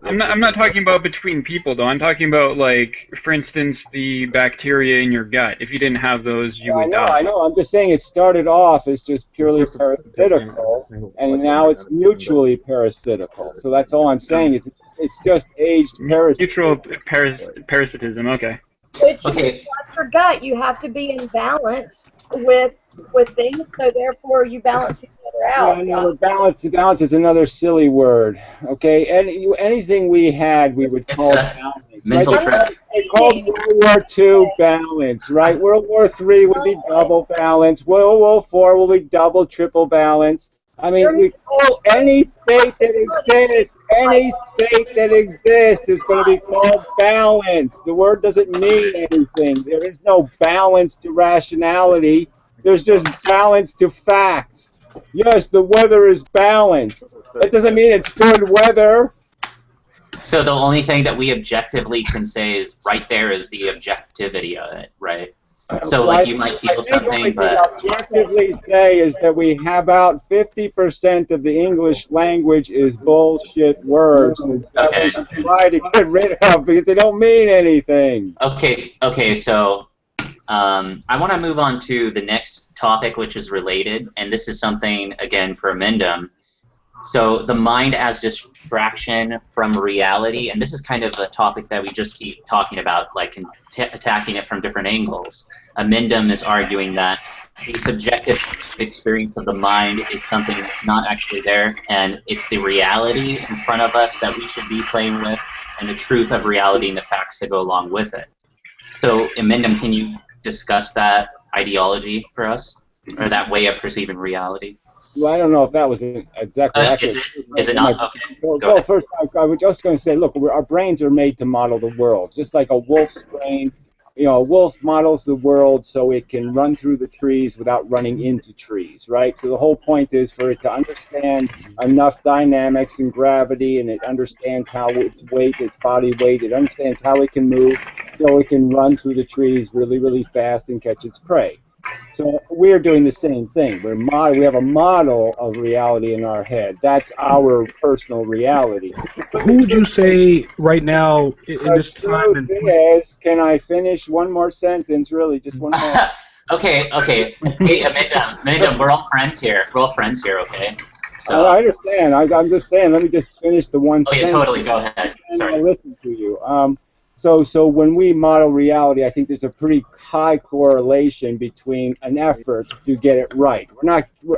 I'm not talking about between people though. I'm talking about like, for instance, the bacteria in your gut. If you didn't have those, you would die. I know. I'm just saying it started off as just purely parasitical, and now it's mutually parasitical. So that's all I'm saying. It's just aged parasitism. Mutual parasitism. Okay. Which is like your gut. You have to be in balance with things, so therefore you balance each other out. No, balance is another silly word. Okay, anything we had, we would call balance. Mental trick. They called World War II balance, right? World War III would be double balance. World War IV will be double, triple balance. I mean, we call any state that exists is going to be called balance. The word doesn't mean anything. There is no balance to rationality. There's just balance to facts. Yes, the weather is balanced. That doesn't mean it's good weather. So the only thing that we objectively can say is right there is the objectivity of it, right? So like you might feel something, but what we objectively say is that we have about 50% of the English language is bullshit words that we should try to get rid of because they don't mean anything. Okay. So I want to move on to the next topic, which is related, and this is something again for inmendham. So the mind as distraction from reality, and this is kind of a topic that we just keep talking about, like attacking it from different angles. Inmendham is arguing that the subjective experience of the mind is something that's not actually there, and it's the reality in front of us that we should be playing with, and the truth of reality and the facts that go along with it. So inmendham, can you discuss that ideology for us, or that way of perceiving reality? Well, I don't know if that was exactly accurate. Is it not? Okay. Well, first, I was just going to say, look, our brains are made to model the world, just like a wolf's brain. You know, a wolf models the world so it can run through the trees without running into trees, right? So the whole point is for it to understand enough dynamics and gravity, and it understands how its weight, its body weight, it understands how it can move so it can run through the trees really, really fast and catch its prey. So we're doing the same thing. We have a model of reality in our head. That's our personal reality. Who would you say right now in this time and place? Can I finish one more sentence? Really, just one more. Okay. Hey, Inmendham, we're all friends here. Okay. So. I understand. I'm just saying. Let me just finish the one sentence. Yeah, totally. Go ahead. Sorry. I'll listen to you. So when we model reality, I think there's a pretty high correlation between an effort to get it right.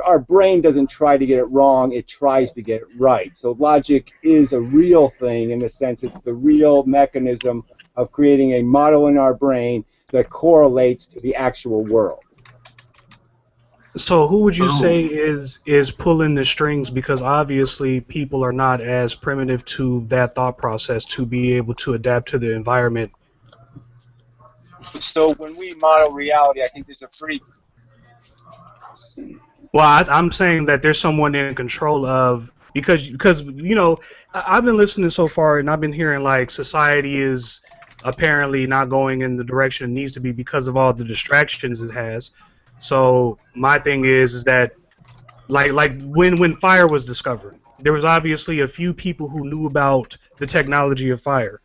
Our brain doesn't try to get it wrong, it tries to get it right. So logic is a real thing in the sense it's the real mechanism of creating a model in our brain that correlates to the actual world. So who would you say is pulling the strings, because obviously people are not as primitive to that thought process to be able to adapt to the environment? So when we model reality, I think there's a pretty... Well, I'm saying that there's someone in control of, because you know, I've been listening so far and I've been hearing like society is apparently not going in the direction it needs to be because of all the distractions it has. So my thing is that like when fire was discovered, there was obviously a few people who knew about the technology of fire,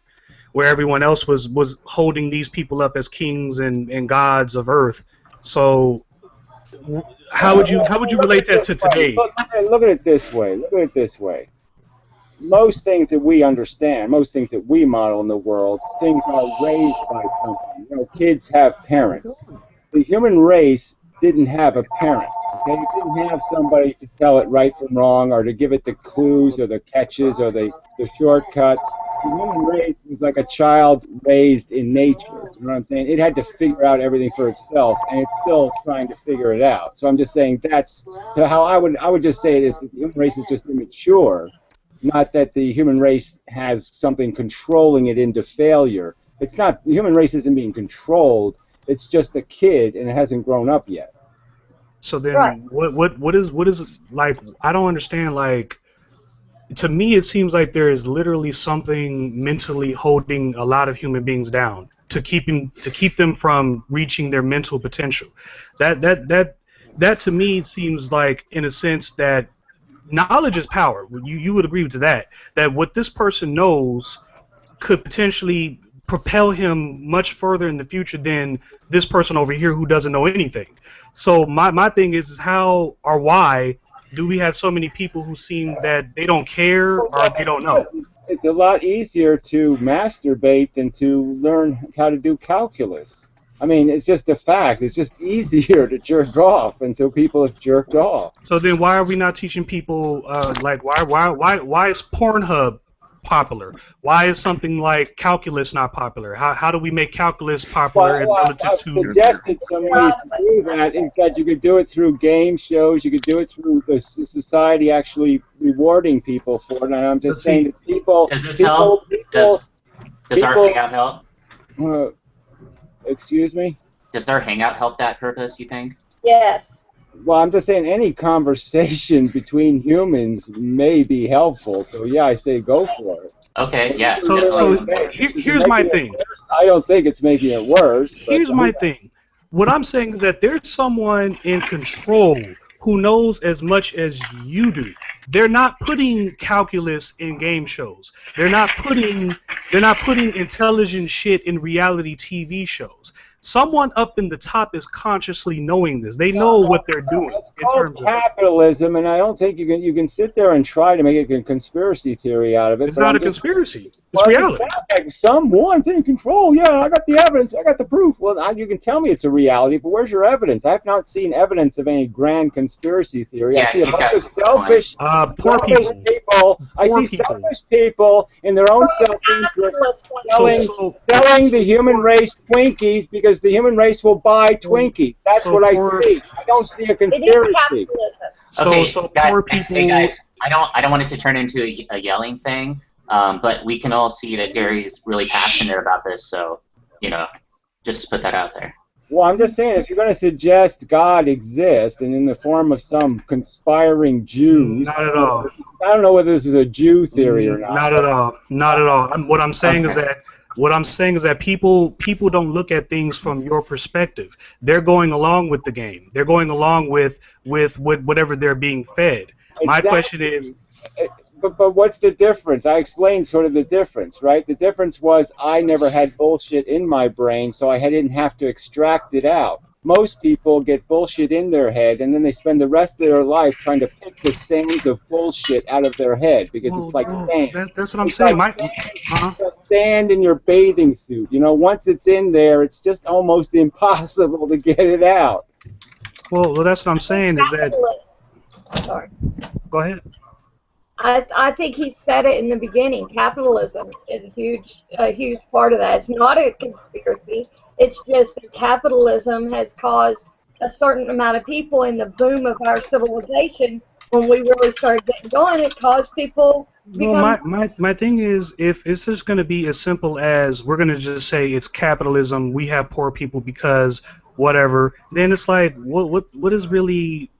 where everyone else was holding these people up as kings and gods of earth. So how would you relate that to today? Look at it this way. Most things that we understand, most things that we model in the world, things are raised by something. You know, kids have parents. the human race didn't have a parent. Okay? It didn't have somebody to tell it right from wrong, or to give it the clues or the catches or the shortcuts. The human race was like a child raised in nature. You know what I'm saying? It had to figure out everything for itself, and it's still trying to figure it out. So I'm just saying that's to how I would just say it is that the human race is just immature, not that the human race has something controlling it into failure. It's not, the human race isn't being controlled. It's just a kid, and it hasn't grown up yet. So then, what is like? I don't understand. Like, to me, it seems like there is literally something mentally holding a lot of human beings down to keep them from reaching their mental potential. That to me seems like, in a sense, that knowledge is power. You would agree to that? That what this person knows could potentially propel him much further in the future than this person over here who doesn't know anything. So my thing is how or why do we have so many people who seem that they don't care or they don't know? It's a lot easier to masturbate than to learn how to do calculus. I mean, it's just a fact. It's just easier to jerk off, and so people have jerked off. So then why are we not teaching people, like, why is Pornhub popular? Why is something like calculus not popular? How do we make calculus popular relative I've to... suggested some ways to do that. In fact, you could do it through game shows. You could do it through the society actually rewarding people for it. And I'm just saying that people... Does this help? Does our hangout help? Excuse me? Does our hangout help that purpose, you think? Yes. Well, I'm just saying any conversation between humans may be helpful. So, yeah, I say go for it. Okay, yeah. So here's my thing. I don't think it's making it worse. Here's my thing. What I'm saying is that there's someone in control who knows as much as you do. They're not putting calculus in game shows. They're not putting intelligent shit in reality TV shows. Someone up in the top is consciously knowing this. They know what they're doing. It's called capitalism, and I don't think you can sit there and try to make a conspiracy theory out of it. It's not a conspiracy. It's reality. It sounds like someone's in control. Yeah, I got the evidence. I got the proof. Well, you can tell me it's a reality, but where's your evidence? I've not seen evidence of any grand conspiracy theory. Yeah, I see a bunch of selfish, poor people. I see selfish people in their own self-interest selling the human race Twinkies because the human race will buy Twinkies. That's what I see. I don't see a conspiracy. Okay, so guys, poor people. hey guys, I don't want it to turn into a yelling thing, but we can all see that Gary's really passionate about this. So, just to put that out there. Well, I'm just saying, if you're going to suggest God exists and in the form of some conspiring Jews, not at all. I don't know whether this is a Jew theory or not. Not at all. Not at all. What I'm saying is that people don't look at things from your perspective. They're going along with the game. They're going along with whatever they're being fed. Exactly. My question is. But what's the difference? I explained sort of the difference, right? The difference was I never had bullshit in my brain, so I didn't have to extract it out. Most people get bullshit in their head, and then they spend the rest of their life trying to pick the sands of bullshit out of their head because it's like sand. That's what I'm saying. Like sand in your bathing suit. Once it's in there, it's just almost impossible to get it out. Well, that's what I'm saying is that... Sorry. Go ahead. I think he said it in the beginning. Capitalism is a huge part of that. It's not a conspiracy. It's just that capitalism has caused a certain amount of people in the boom of our civilization. When we really started getting going, it caused people. Well, my thing is, if it's just going to be as simple as we're going to just say it's capitalism, we have poor people because whatever, then it's like what is really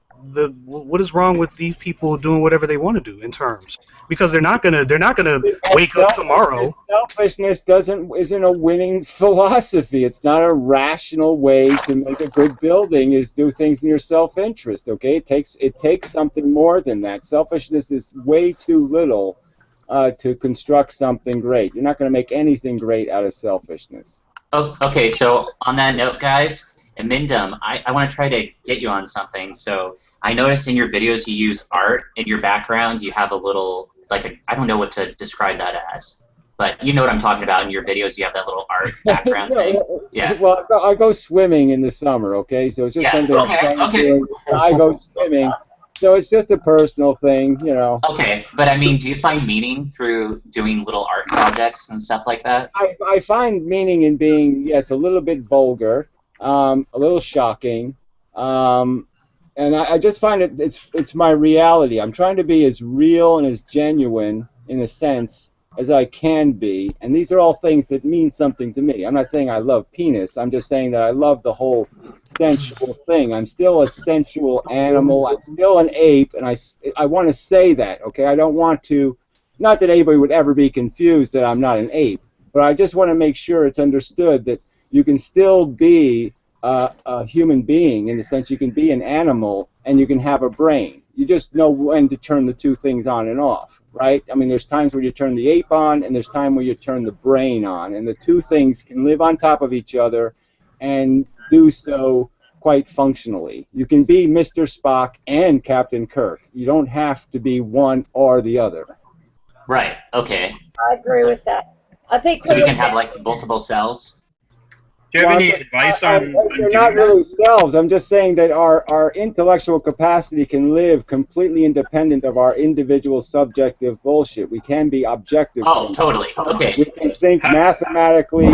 what is wrong with these people doing whatever they want to do in terms? Because they're not gonna wake up tomorrow. Selfishness isn't a winning philosophy. It's not a rational way to make a good building. Is do things in your self-interest. Okay, it takes something more than that. Selfishness is way too little to construct something great. You're not going to make anything great out of selfishness. Oh, okay, so on that note, guys. inmendham, I want to try to get you on something. So I noticed in your videos you use art in your background. You have a little, I don't know what to describe that as. But you know what I'm talking about in your videos. You have that little art background thing. Yeah. Well, I go swimming in the summer, okay? So it's just something I'm trying to do. I go swimming. So it's just a personal thing, you know. Okay, but I mean, do you find meaning through doing little art projects and stuff like that? I find meaning in being, yes, a little bit vulgar, a little shocking, and I just find it's my reality. I'm trying to be as real and as genuine in a sense as I can be, and these are all things that mean something to me. I'm not saying I love penis. I'm just saying that I love the whole sensual thing. I'm still a sensual animal. I'm still an ape, and I want to say that, okay? I don't want to, not that anybody would ever be confused that I'm not an ape, but I just want to make sure it's understood that you can still be a human being in the sense you can be an animal and you can have a brain. You just know when to turn the two things on and off, right? I mean, there's times where you turn the ape on and there's time where you turn the brain on, and the two things can live on top of each other and do so quite functionally. You can be Mr. Spock and Captain Kirk. You don't have to be one or the other. Right. Okay. I agree with that. I think so we can have like multiple cells. Do you have any advice on they're not really selves. I'm just saying that our intellectual capacity can live completely independent of our individual subjective bullshit. We can be objective. Oh, totally. Okay. We can think mathematically,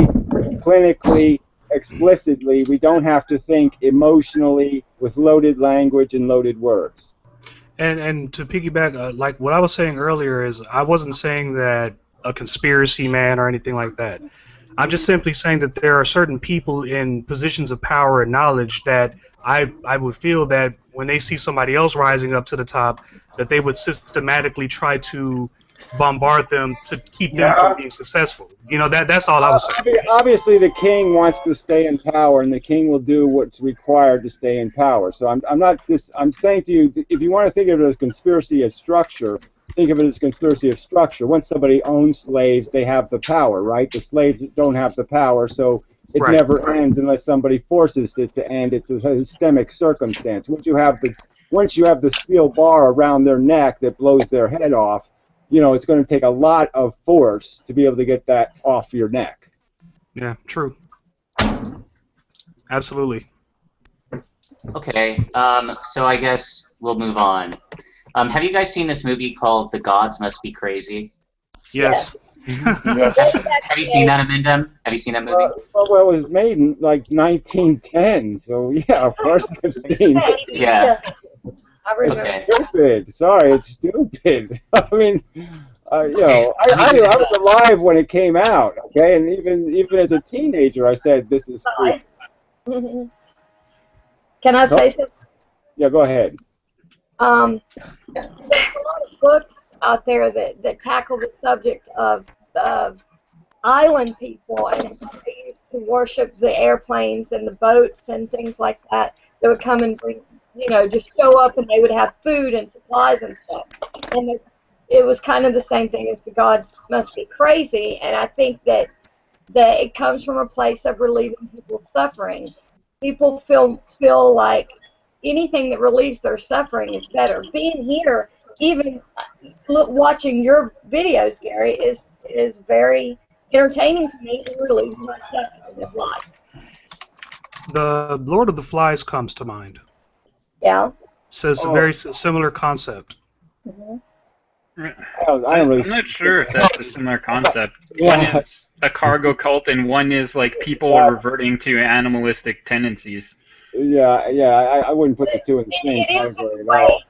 clinically, explicitly. We don't have to think emotionally with loaded language and loaded words. And to piggyback, like what I was saying earlier is I wasn't saying that a conspiracy man or anything like that. I'm just simply saying that there are certain people in positions of power and knowledge that I would feel that when they see somebody else rising up to the top, that they would systematically try to bombard them to keep them from being successful. You know, that's all I was saying. Obviously, the king wants to stay in power, and the king will do what's required to stay in power. So I'm saying to you, if you want to think of it as conspiracy as structure, think of it as conspiracy of structure. Once somebody owns slaves, they have the power, right? The slaves don't have the power, so it never ends unless somebody forces it to end. It's a systemic circumstance. Once you have the steel bar around their neck that blows their head off, you know, it's going to take a lot of force to be able to get that off your neck. Yeah, true. Absolutely. Okay, so I guess we'll move on. Have you guys seen this movie called The Gods Must Be Crazy? Yes. Yes. Have you seen that, Inmendham? Have you seen that movie? Well, it was made in like 1910, so yeah, of course I've seen it. Yeah. I remember. Okay. Stupid. Sorry, it's stupid. I mean, you know, I was alive when it came out, okay? And even as a teenager, I said, this is stupid. Can I say something? Yeah, go ahead. There's a lot of books out there that tackle the subject of island people and how they used to worship the airplanes and the boats and things like that would come and bring, you know, just show up, and they would have food and supplies and stuff. And it was kind of the same thing as the gods must be crazy, and I think that it comes from a place of relieving people's suffering. People feel like anything that relieves their suffering is better. Being here, even watching your videos, Gary, is very entertaining to me and relieves my suffering of life. The Lord of the Flies comes to mind. Yeah. So it's a very similar concept. Mm-hmm. I'm not sure if that's a similar concept. One is a cargo cult, and one is like people are reverting to animalistic tendencies. Yeah, I wouldn't put the two in the same category at all.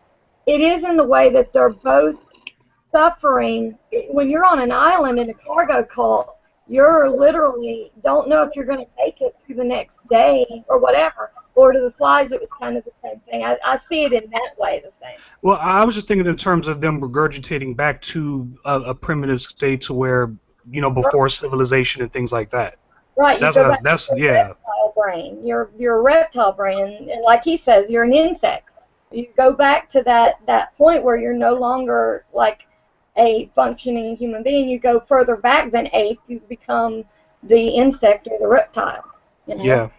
It is in the way that they're both suffering. When you're on an island in a cargo cult, you're literally don't know if you're going to make it through the next day or whatever. Lord of the Flies, it was kind of the same thing. I see it in that way the same. Well, I was just thinking in terms of them regurgitating back to a primitive state to where, you know, before civilization and things like that. Right. That's reptile brain. You're a reptile brain, and like he says, you're an insect. You go back to that point where you're no longer like a functioning human being. You go further back than ape. You become the insect or the reptile. You know? Yeah.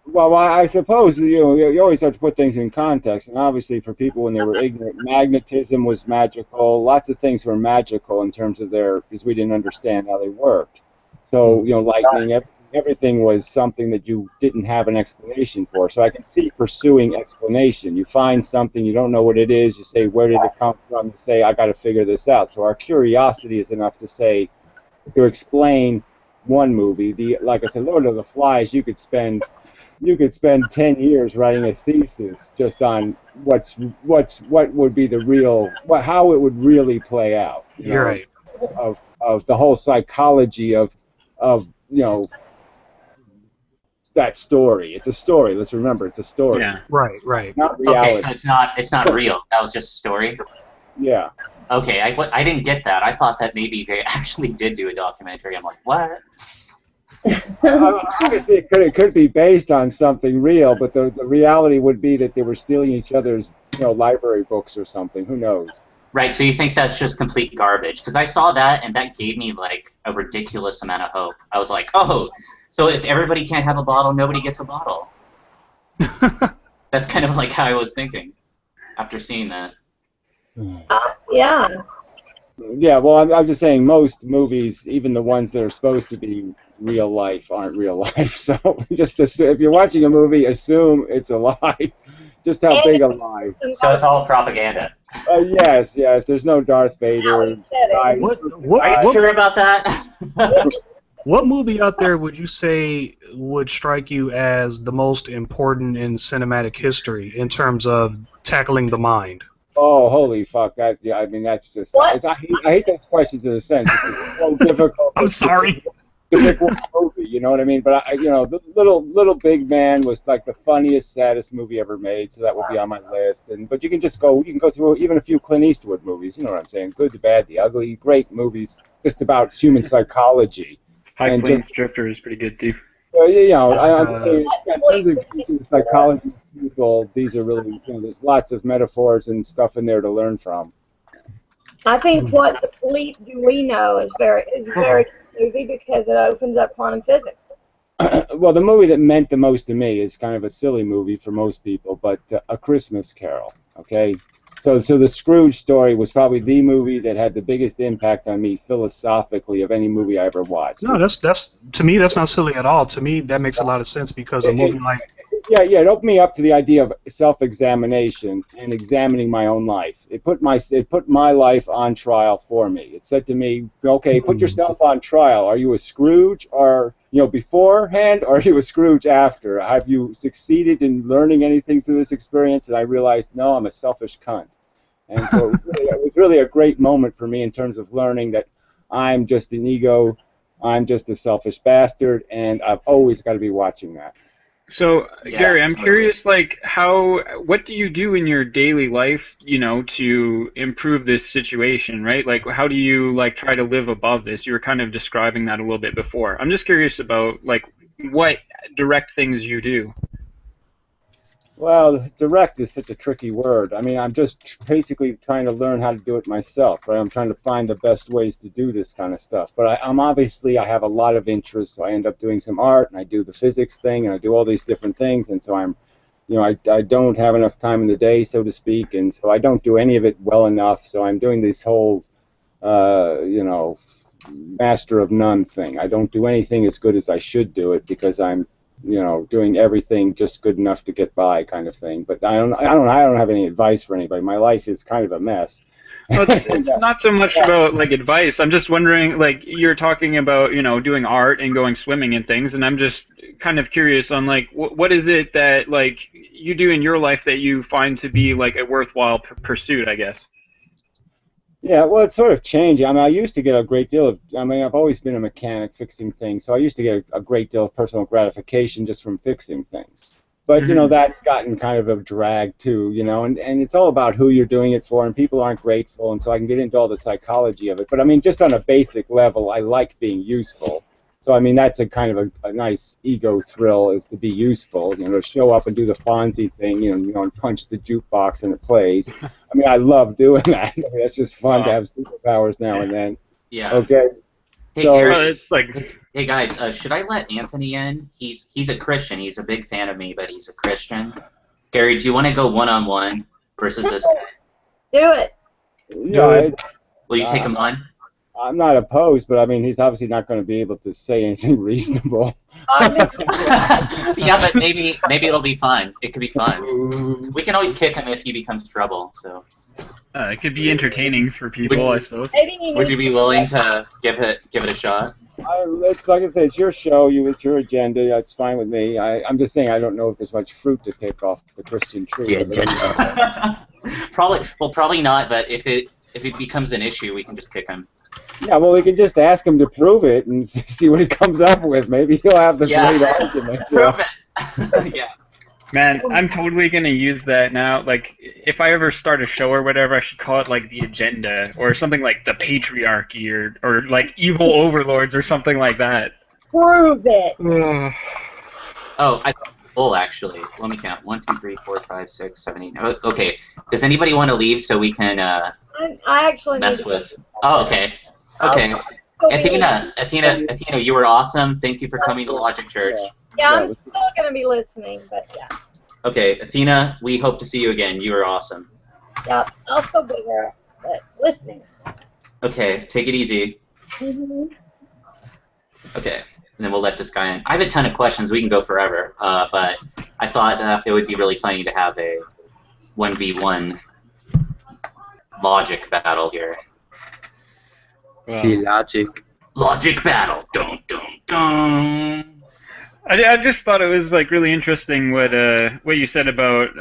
Well, I suppose you always have to put things in context, and obviously for people when they were ignorant, magnetism was magical. Lots of things were magical in terms of because we didn't understand how they worked. So lightning, everything was something that you didn't have an explanation for. So I can see pursuing explanation. You find something, you don't know what it is. You say, where did it come from? You say, I got to figure this out. So our curiosity is enough to explain one movie. Like I said, Lord of the Flies, you could spend 10 years writing a thesis just on what would be how it would really play out. You're right. Of the whole psychology of that story. It's a story. Let's remember, it's a story. Yeah. Right. Not reality. Okay, so it's not real. That was just a story. Yeah. Okay, I didn't get that. I thought that maybe they actually did do a documentary. I'm like, what? Obviously, it could be based on something real, but the reality would be that they were stealing each other's library books or something. Who knows? Right, so you think that's just complete garbage? Because I saw that, and that gave me, like, a ridiculous amount of hope. I was like, oh, so if everybody can't have a bottle, nobody gets a bottle. That's kind of like how I was thinking after seeing that. Yeah. Yeah, well, I'm just saying most movies, even the ones that are supposed to be real life, aren't real life. So just if you're watching a movie, assume it's a lie. Just how big a lie. So it's all propaganda. Yes. There's no Darth Vader. Are you sure about that? What movie out there would you say would strike you as the most important in cinematic history in terms of tackling the mind? Oh, holy fuck! I mean, that's just. I hate those questions in a sense. It's so difficult. I'm sorry. To pick one movie, you know what I mean? But the little Big Man was like the funniest, saddest movie ever made, so that would be on my list. But you can go through even a few Clint Eastwood movies. You know what I'm saying? Good, the Bad, the Ugly. Great movies, just about human psychology. High Plains Drifter is pretty good too. I'm saying, in terms of the psychology of people, these are really, there's lots of metaphors and stuff in there to learn from. I think What the Fleet Do We Know is very good movie because it opens up quantum physics. Well, the movie that meant the most to me is kind of a silly movie for most people, but A Christmas Carol. Okay, so the Scrooge story was probably the movie that had the biggest impact on me philosophically of any movie I ever watched. No, that's to me that's not silly at all. To me, that makes a lot of sense because a movie like it opened me up to the idea of self-examination and examining my own life. It put my life on trial for me. It said to me, okay, put yourself on trial. Are you a Scrooge or beforehand, or are you a Scrooge after? Have you succeeded in learning anything through this experience? And I realized, no, I'm a selfish cunt. And so it was really a great moment for me in terms of learning that I'm just an ego, I'm just a selfish bastard, and I've always got to be watching that. So, Gary, I'm curious, what do you do in your daily life, to improve this situation, right? Like, how do you, try to live above this? You were kind of describing that a little bit before. I'm just curious about, what direct things you do. Well, direct is such a tricky word. I mean, I'm just basically trying to learn how to do it myself, right? I'm trying to find the best ways to do this kind of stuff. But I have a lot of interests, so I end up doing some art, and I do the physics thing, and I do all these different things, and so I don't have enough time in the day, so to speak, and so I don't do any of it well enough, so I'm doing this whole, master of none thing. I don't do anything as good as I should do it because I'm doing everything just good enough to get by, kind of thing. But I don't have any advice for anybody. My life is kind of a mess. Well, it's not so much about advice. I'm just wondering, you're talking about doing art and going swimming and things, and I'm just kind of curious on what is it that you do in your life that you find to be a worthwhile pursuit, I guess. Yeah, well, it's sort of changing. I mean, I used to get a great deal of, I've always been a mechanic fixing things, so I used to get a great deal of personal gratification just from fixing things. But, that's gotten kind of a drag too, and it's all about who you're doing it for, and people aren't grateful, and so I can get into all the psychology of it. But, just on a basic level, I like being useful. So, that's a kind of a nice ego thrill, is to be useful, to show up and do the Fonzie thing, and punch the jukebox and it plays. I love doing that. That's just fun to have superpowers now and then. Yeah. Okay. Hey, So- Gary. Well, it's like, Hey guys, should I let Anthony in? He's a Christian. He's a big fan of me, but he's a Christian. Gary, do you want to go one-on-one versus this guy? Do it. Yeah, Will you take him on? I'm not opposed, but I mean, he's obviously not going to be able to say anything reasonable. Yeah, but maybe it'll be fun. It could be fun. We can always kick him if he becomes trouble. So. it could be entertaining for people, I suppose. Would you be willing to give it a shot? It's like I said, it's your show. It's your agenda. That's fine with me. I'm just saying I don't know if there's much fruit to pick off the Christian tree. Probably not. But if it becomes an issue, we can just kick him. Yeah, well, we can just ask him to prove it and see what he comes up with. Maybe he'll have the great argument. Prove it. Yeah. Man, I'm totally gonna use that now. Like, if I ever start a show or whatever, I should call it like the agenda or something like the patriarchy or like evil overlords or something like that. Prove it. Oh, actually. Let me count. 1, 2, 3, 4, 5, 6, 7, 8. Okay. Does anybody want to leave so we can I actually mess need to with? Oh, okay. Okay. Athena, you were awesome. Thank you for coming to Logic Church. Yeah, I'm still going to be listening, but yeah. Okay, Athena, we hope to see you again. You were awesome. Yeah, I'll still be there, but listening. Okay, take it easy. Mm-hmm. Okay, and then we'll let this guy in. I have a ton of questions. We can go forever, but I thought it would be really funny to have a 1v1 logic battle here. See logic. Logic battle. Dun dun dun. I just thought it was like really interesting what you said about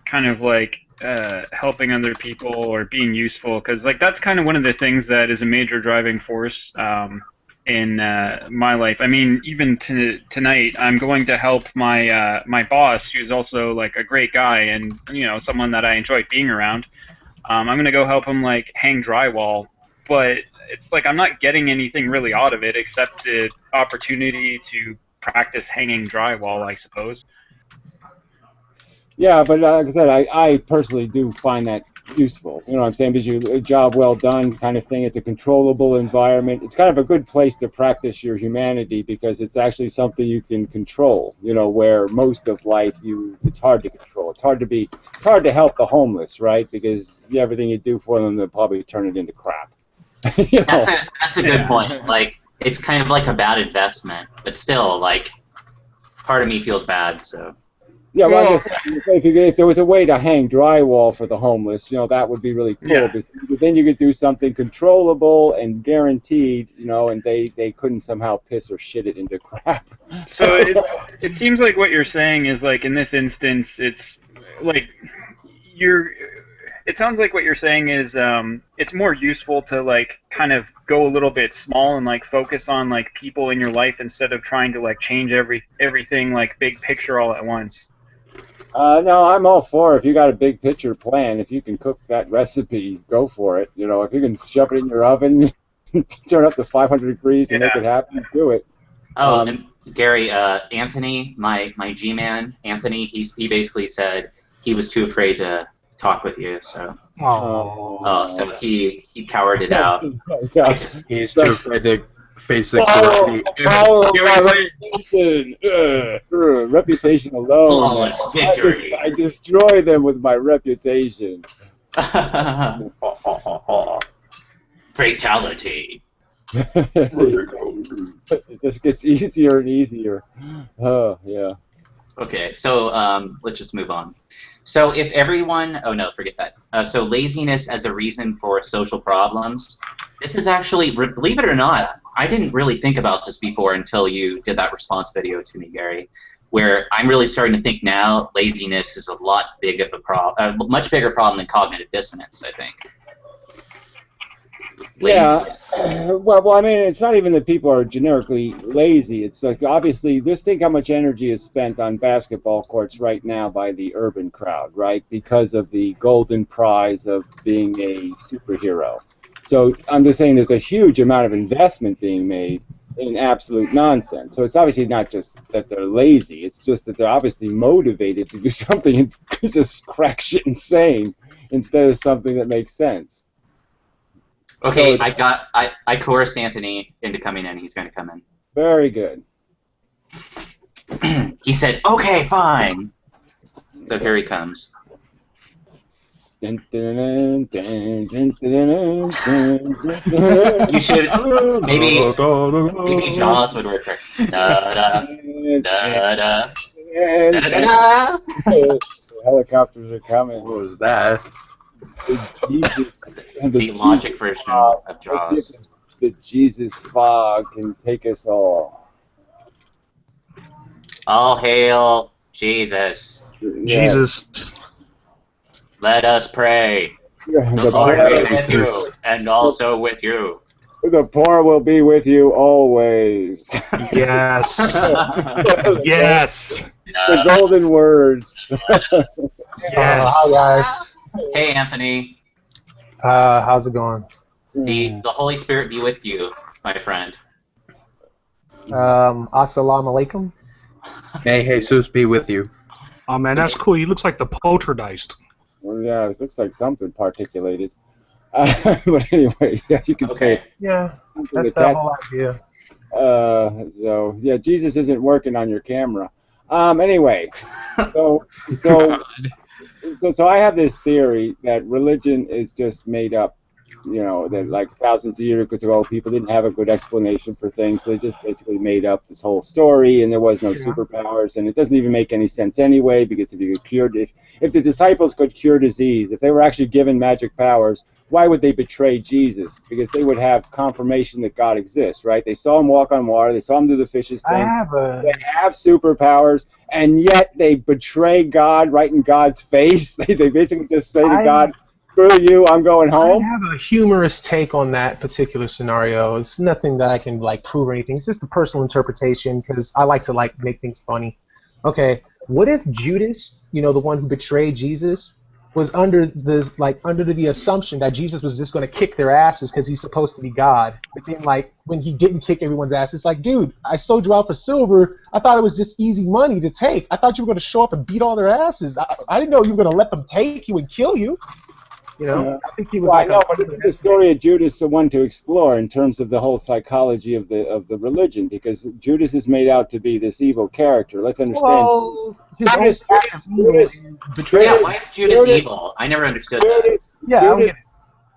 kind of like helping other people or being useful, because like that's kind of one of the things that is a major driving force in my life. I mean, even tonight, I'm going to help my my boss, who's also like a great guy and someone that I enjoy being around. I'm gonna go help him like hang drywall, but it's like I'm not getting anything really out of it except the opportunity to practice hanging drywall, I suppose. Yeah, but like I said, I personally do find that useful. You know what I'm saying? Because a job well done kind of thing. It's a controllable environment. It's kind of a good place to practice your humanity because it's actually something you can control. Where most of life it's hard to control. It's hard to help the homeless, right? Because everything you do for them, they'll probably turn it into crap. That's a good point. Like, it's kind of like a bad investment, but still, like, part of me feels bad. So. Yeah, well, I guess if there was a way to hang drywall for the homeless, that would be really cool. Yeah. Because then you could do something controllable and guaranteed, and they couldn't somehow piss or shit it into crap. So it seems like what you're saying is like in this instance, it's like it sounds like what you're saying is it's more useful to like kind of go a little bit small and like focus on like people in your life instead of trying to like change everything like big picture all at once. No, I'm all for it. If you got a big picture plan, if you can cook that recipe, go for it. If you can shove it in your oven, turn up to 500 degrees and make it happen, do it. Oh, and Gary, Anthony, my G-man, Anthony, he basically said he was too afraid to talk with you, so so he cowered it out. He's too afraid to face adversity. Reputation alone. Flawless victory. I destroy them with my reputation. Fatality. It just gets easier and easier. Oh, yeah. Okay, so let's just move on. So if everyone, oh no, forget that. So laziness as a reason for social problems. This is actually, believe it or not, I didn't really think about this before until you did that response video to me, Gary, where I'm really starting to think now laziness is a lot big of a problem, a much bigger problem than cognitive dissonance, I think. Laziness. Yeah, well, I mean, it's not even that people are generically lazy. It's like, obviously, just think how much energy is spent on basketball courts right now by the urban crowd, right? Because of the golden prize of being a superhero. So I'm just saying there's a huge amount of investment being made in absolute nonsense. So it's obviously not just that they're lazy. It's just that they're obviously motivated to do something and just crack shit insane instead of something that makes sense. Okay, So, I coerced Anthony into coming in. He's going to come in. very good. He said, "Okay, fine." So here he comes. Dun, dun, dun, dun, dun, dun, dun, You should maybe Jaws would work. Da da da da da da da. The helicopters are coming. What was that? Jesus, The logic version of Let's see if Jaws. the Jesus fog can take us all. All hail Jesus. Jesus. Let us pray. The Lord be with you, and also with you. The poor will be with you always. Yes. Yes. The golden words. Yes. Hi guys. Hey, Anthony. How's it going? The Holy Spirit be with you, my friend. Assalamu alaikum. May Jesus be with you. Oh man, that's cool. He looks like the poltergeist. Well, yeah, it looks like something particulated. But anyway, yeah, you can say it. Yeah, that's With the that. whole idea. So yeah, Jesus isn't working on your camera. Anyway, so I have this theory that religion is just made up. You know, that like thousands of years ago, people didn't have a good explanation for things. So they just basically made up this whole story, and there was no superpowers, and it doesn't even make any sense anyway. Because if you could cure, if the disciples could cure disease, if they were actually given magic powers, why would they betray Jesus? Because they would have confirmation that God exists, right? They saw him walk on water, they saw him do the fish's thing. They have superpowers, and yet they betray God right in God's face. They basically just say to God, "Screw you, I'm going home." I have a humorous take on that particular scenario. It's nothing that I can like prove or anything. It's just a personal interpretation because I like to like make things funny. Okay, what if Judas, you know, the one who betrayed Jesus, was under the assumption that Jesus was just going to kick their asses because he's supposed to be God. But then, like, when he didn't kick everyone's ass, it's like, dude, I sold you out for silver. I thought it was just easy money to take. I thought you were going to show up and beat all their asses. I didn't know you were going to let them take you and kill you. You know, I think he was I know, but the story of Judas is the one to explore in terms of the whole psychology of the religion, because Judas is made out to be this evil character. Let's understand. Well, Judas, Yeah, why is Judas evil? I never understood that. Yeah,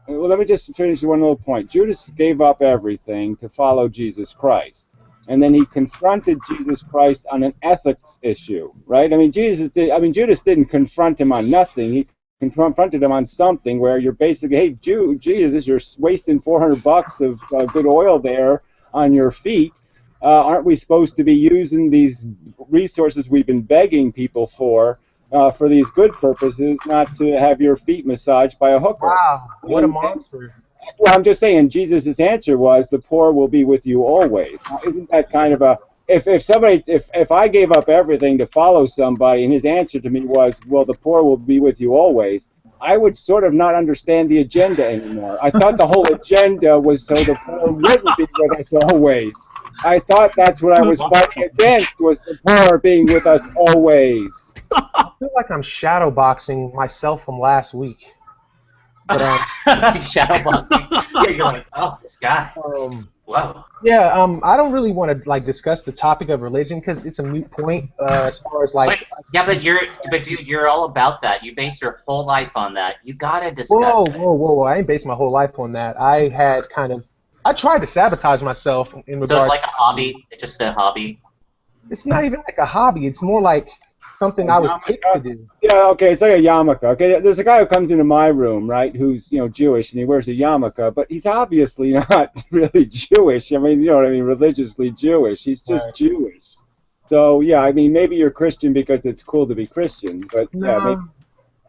well, let me just finish one little point. Judas gave up everything to follow Jesus Christ, and then he confronted Jesus Christ on an ethics issue, right? I mean, Judas didn't confront him on nothing. He confronted him on something where you're basically, hey, Jesus, you're wasting $400 of good oil there on your feet. Aren't we supposed to be using these resources we've been begging people for these good purposes, not to have your feet massaged by a hooker? Wow, what a monster. Well, I'm just saying, Jesus' answer was, the poor will be with you always. Now, isn't that kind of a, if I gave up everything to follow somebody and his answer to me was, well, the poor will be with you always, I would sort of not understand the agenda anymore. I thought the whole agenda was so the poor wouldn't be with us always. I thought that's what I was fighting against, was the poor being with us always. I feel like I'm shadowboxing myself from last week. But, Shadowboxing. Yeah, you're like, oh, this guy. Whoa. Yeah, I don't really want to like discuss the topic of religion because it's a moot point as far as like. Yeah, but dude, you're all about that. You base your whole life on that. You gotta discuss. Whoa! I ain't based my whole life on that. I tried to sabotage myself in regards. So it's like a hobby. It's just a hobby. It's not even like a hobby. It's more like something I was picked to do. Yeah, okay, it's like a yarmulke. Okay, there's a guy who comes into my room, right, who's, Jewish, and he wears a yarmulke, but he's obviously not really Jewish. I mean, you know what I mean, religiously Jewish. He's just Jewish. So, yeah, I mean, maybe you're Christian because it's cool to be Christian, but yeah, maybe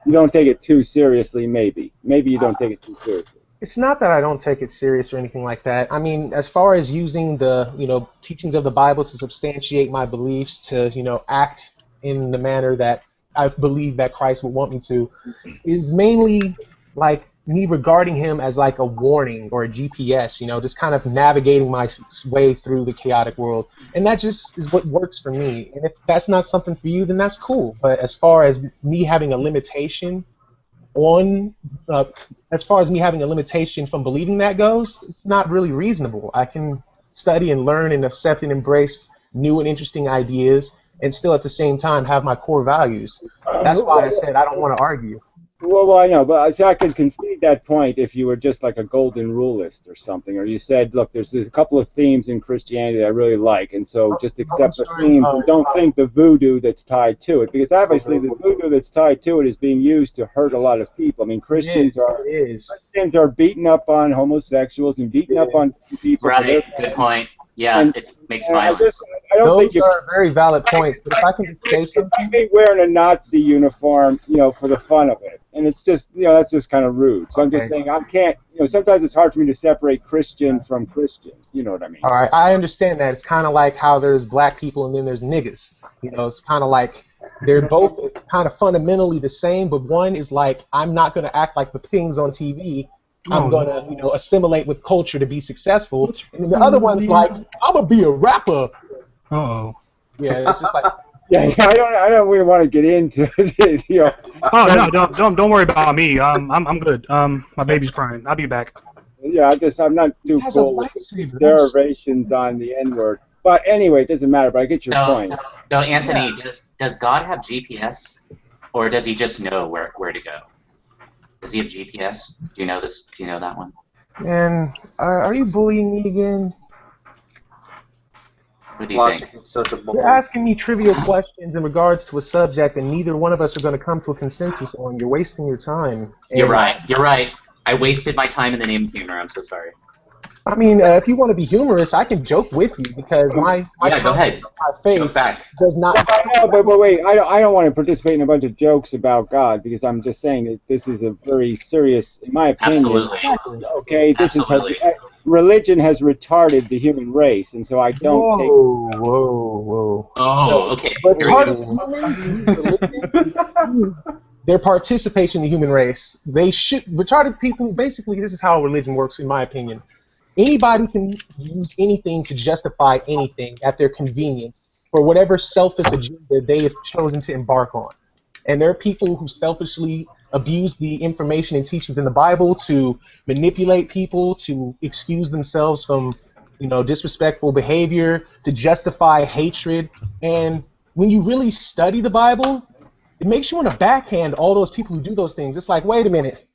you don't take it too seriously, maybe. Maybe you don't take it too seriously. It's not that I don't take it serious or anything like that. I mean, as far as using the, teachings of the Bible to substantiate my beliefs, to, act in the manner that I believe that Christ would want me to, is mainly like me regarding him as like a warning or a GPS, just kind of navigating my way through the chaotic world. And that just is what works for me. And if that's not something for you, then that's cool. But as far as me having a limitation on, as far as me having a limitation from believing that goes, it's not really reasonable. I can study and learn and accept and embrace new and interesting ideas and still at the same time have my core values. That's why I said I don't want to argue. Well, I know, but I could concede that point if you were just like a golden rulist or something, or you said, look, there's a couple of themes in Christianity that I really like, and so just accept the themes and don't think the voodoo that's tied to it, because obviously the voodoo that's tied to it is being used to hurt a lot of people. I mean, Christians are beating up on homosexuals and beating up on people. Right, good point. Yeah, and, it makes violence. I don't think those are very valid points, but if I can just say something. It's like wearing a Nazi uniform, for the fun of it. And it's just, that's just kind of rude. So I'm just saying, I can't, sometimes it's hard for me to separate Christian from Christian. You know what I mean? All right, I understand that. It's kind of like how there's black people and then there's niggas. It's kind of like they're both kind of fundamentally the same, but one is like, I'm not going to act like the things on TV. I'm going to, assimilate with culture to be successful. And then the other one's like, I'm going to be a rapper. Uh-oh. Yeah, it's just like... Yeah, I don't really want to get into it, Oh no, don't worry about me. I'm good. My baby's crying. I'll be back. Yeah, I'm not too cool with derivations on the N-word. But anyway, it doesn't matter. But I get your point. So Anthony, does God have GPS, or does he just know where to go? Does he have GPS? Do you know this? Do you know that one? And are you bullying me again? What do you think? You're asking me trivial questions in regards to a subject, and neither one of us are going to come to a consensus on. You're wasting your time. You're right. You're right. I wasted my time in the name of humor. I'm so sorry. I mean, if you want to be humorous, I can joke with you because my go ahead. My faith does not. But wait, I don't want to participate in a bunch of jokes about God because I'm just saying that this is a very serious, in my opinion. Absolutely. Okay, this Absolutely. is how religion has retarded the human race, and so I don't take. Whoa. Oh, okay. Their participation in the human race. Retarded people, basically, this is how religion works, in my opinion. Anybody can use anything to justify anything at their convenience for whatever selfish agenda they have chosen to embark on. And there are people who selfishly abuse the information and teachings in the Bible to manipulate people, to excuse themselves from, disrespectful behavior, to justify hatred. And when you really study the Bible, it makes you want to backhand all those people who do those things. It's like, wait a minute.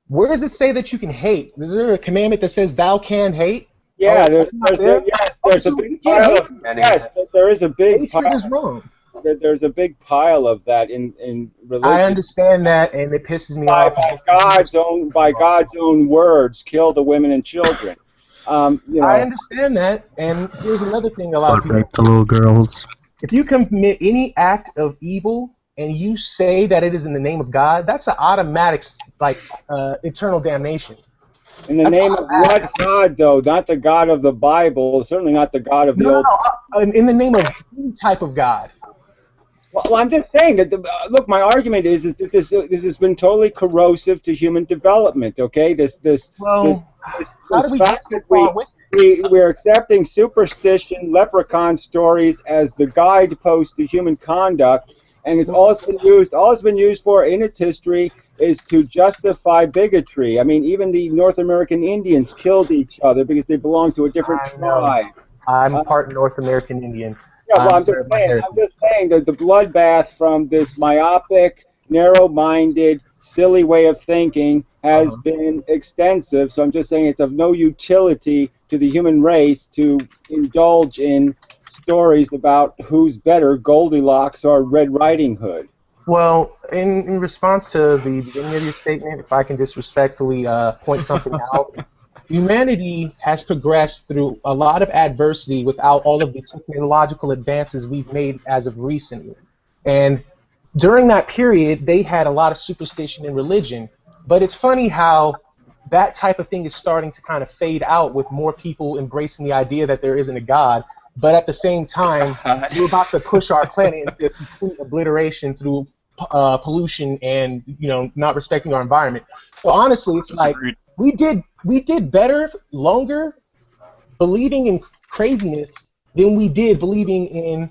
Where does it say that you can hate? Is there a commandment that says thou can hate? Yeah, there's a big pile of, yes, there is a big pile. Is wrong. There's a big pile of that in religion. I understand that, and it pisses me off. By God's own words, kill the women and children. I understand that, and here's another thing a lot of people. The little girls. If you commit any act of evil and you say that it is in the name of God, that's an automatic, eternal damnation. In the name of what God, though? Not the God of the Bible, certainly not the God of the Old Testament. In the name of any type of God. Well, I'm just saying that, look, my argument is that this has been totally corrosive to human development, okay? This fact that we're accepting superstition, leprechaun stories as the guidepost to human conduct, and all it's been used for in its history is to justify bigotry. I mean, even the North American Indians killed each other because they belonged to a different tribe. I'm part North American Indian. Yeah, well, I'm just saying that the bloodbath from this myopic, narrow-minded, silly way of thinking has been extensive. So I'm just saying it's of no utility to the human race to indulge in stories about who's better, Goldilocks or Red Riding Hood. Well, in response to the beginning of your statement, if I can just respectfully point something out, humanity has progressed through a lot of adversity without all of the technological advances we've made as of recently. And during that period, they had a lot of superstition and religion. But it's funny how that type of thing is starting to kind of fade out with more people embracing the idea that there isn't a God. But at the same time, we're about to push our planet into complete obliteration through pollution and not respecting our environment. So honestly, it's like we did better longer believing in craziness than we did believing in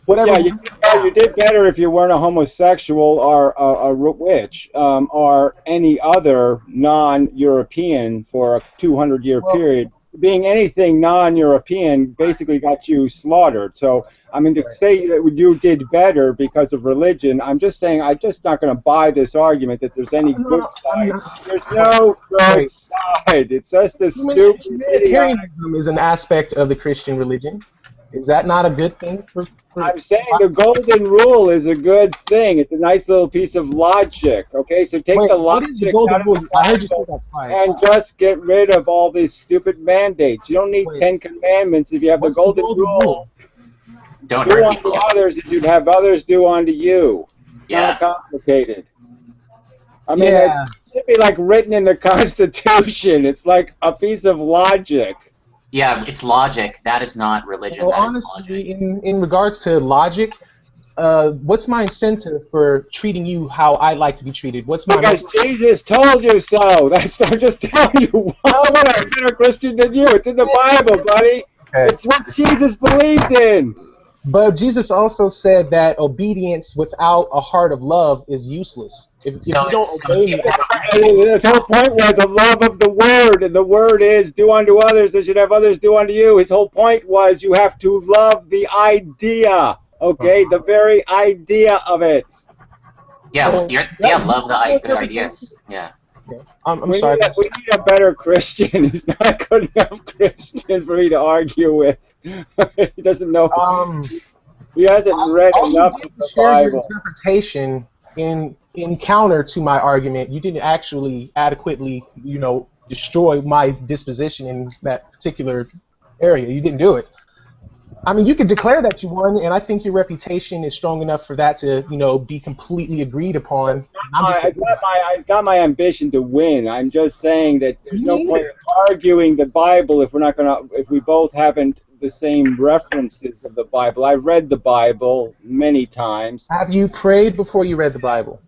Whatever. Yeah, you did better if you weren't a homosexual or a witch or any other non-European for a 200-year period. Being anything non-European basically got you slaughtered. So, I mean, to say that you did better because of religion, I'm just saying I'm just not going to buy this argument that there's any good side. There's no good side. It's just a stupid Humanitarianism is an aspect of the Christian religion. Is that not a good thing for I'm saying the golden rule is a good thing. It's a nice little piece of logic. Okay, so take the logic out of the I heard you say that twice. and just get rid of all these stupid mandates. You don't need 10 commandments if you have the golden rule. Don't do hurt unto people. others as you'd have others do unto you. Not complicated. I mean, it should be like written in the Constitution. It's like a piece of logic. Yeah, it's logic. That is not religion. Well, that honestly, in regards to logic, what's my incentive for treating you how I like to be treated? What's my Because Jesus told you so. That's I'm just telling you. I'm a better Christian than you. It's in the Bible, buddy. Okay. It's what Jesus believed in. But Jesus also said that obedience without a heart of love is useless. If you don't obey His whole point was a love of the word, and the word is do unto others as you'd have others do unto you. His whole point was you have to love the idea, okay? The very idea of it. Yeah, love the ideas. Yeah. I'm sorry. We need a better Christian. He's not a good enough Christian for me to argue with. He doesn't know. He hasn't read enough of the Bible. Your interpretation in counter to my argument. You didn't actually adequately, destroy my disposition in that particular area. You didn't do it. I mean, you could declare that you won, and I think your reputation is strong enough for that to, be completely agreed upon. It's not my ambition to win. I'm just saying that there's no point in arguing the Bible if we both haven't the same references of the Bible. I've read the Bible many times. Have you prayed before you read the Bible?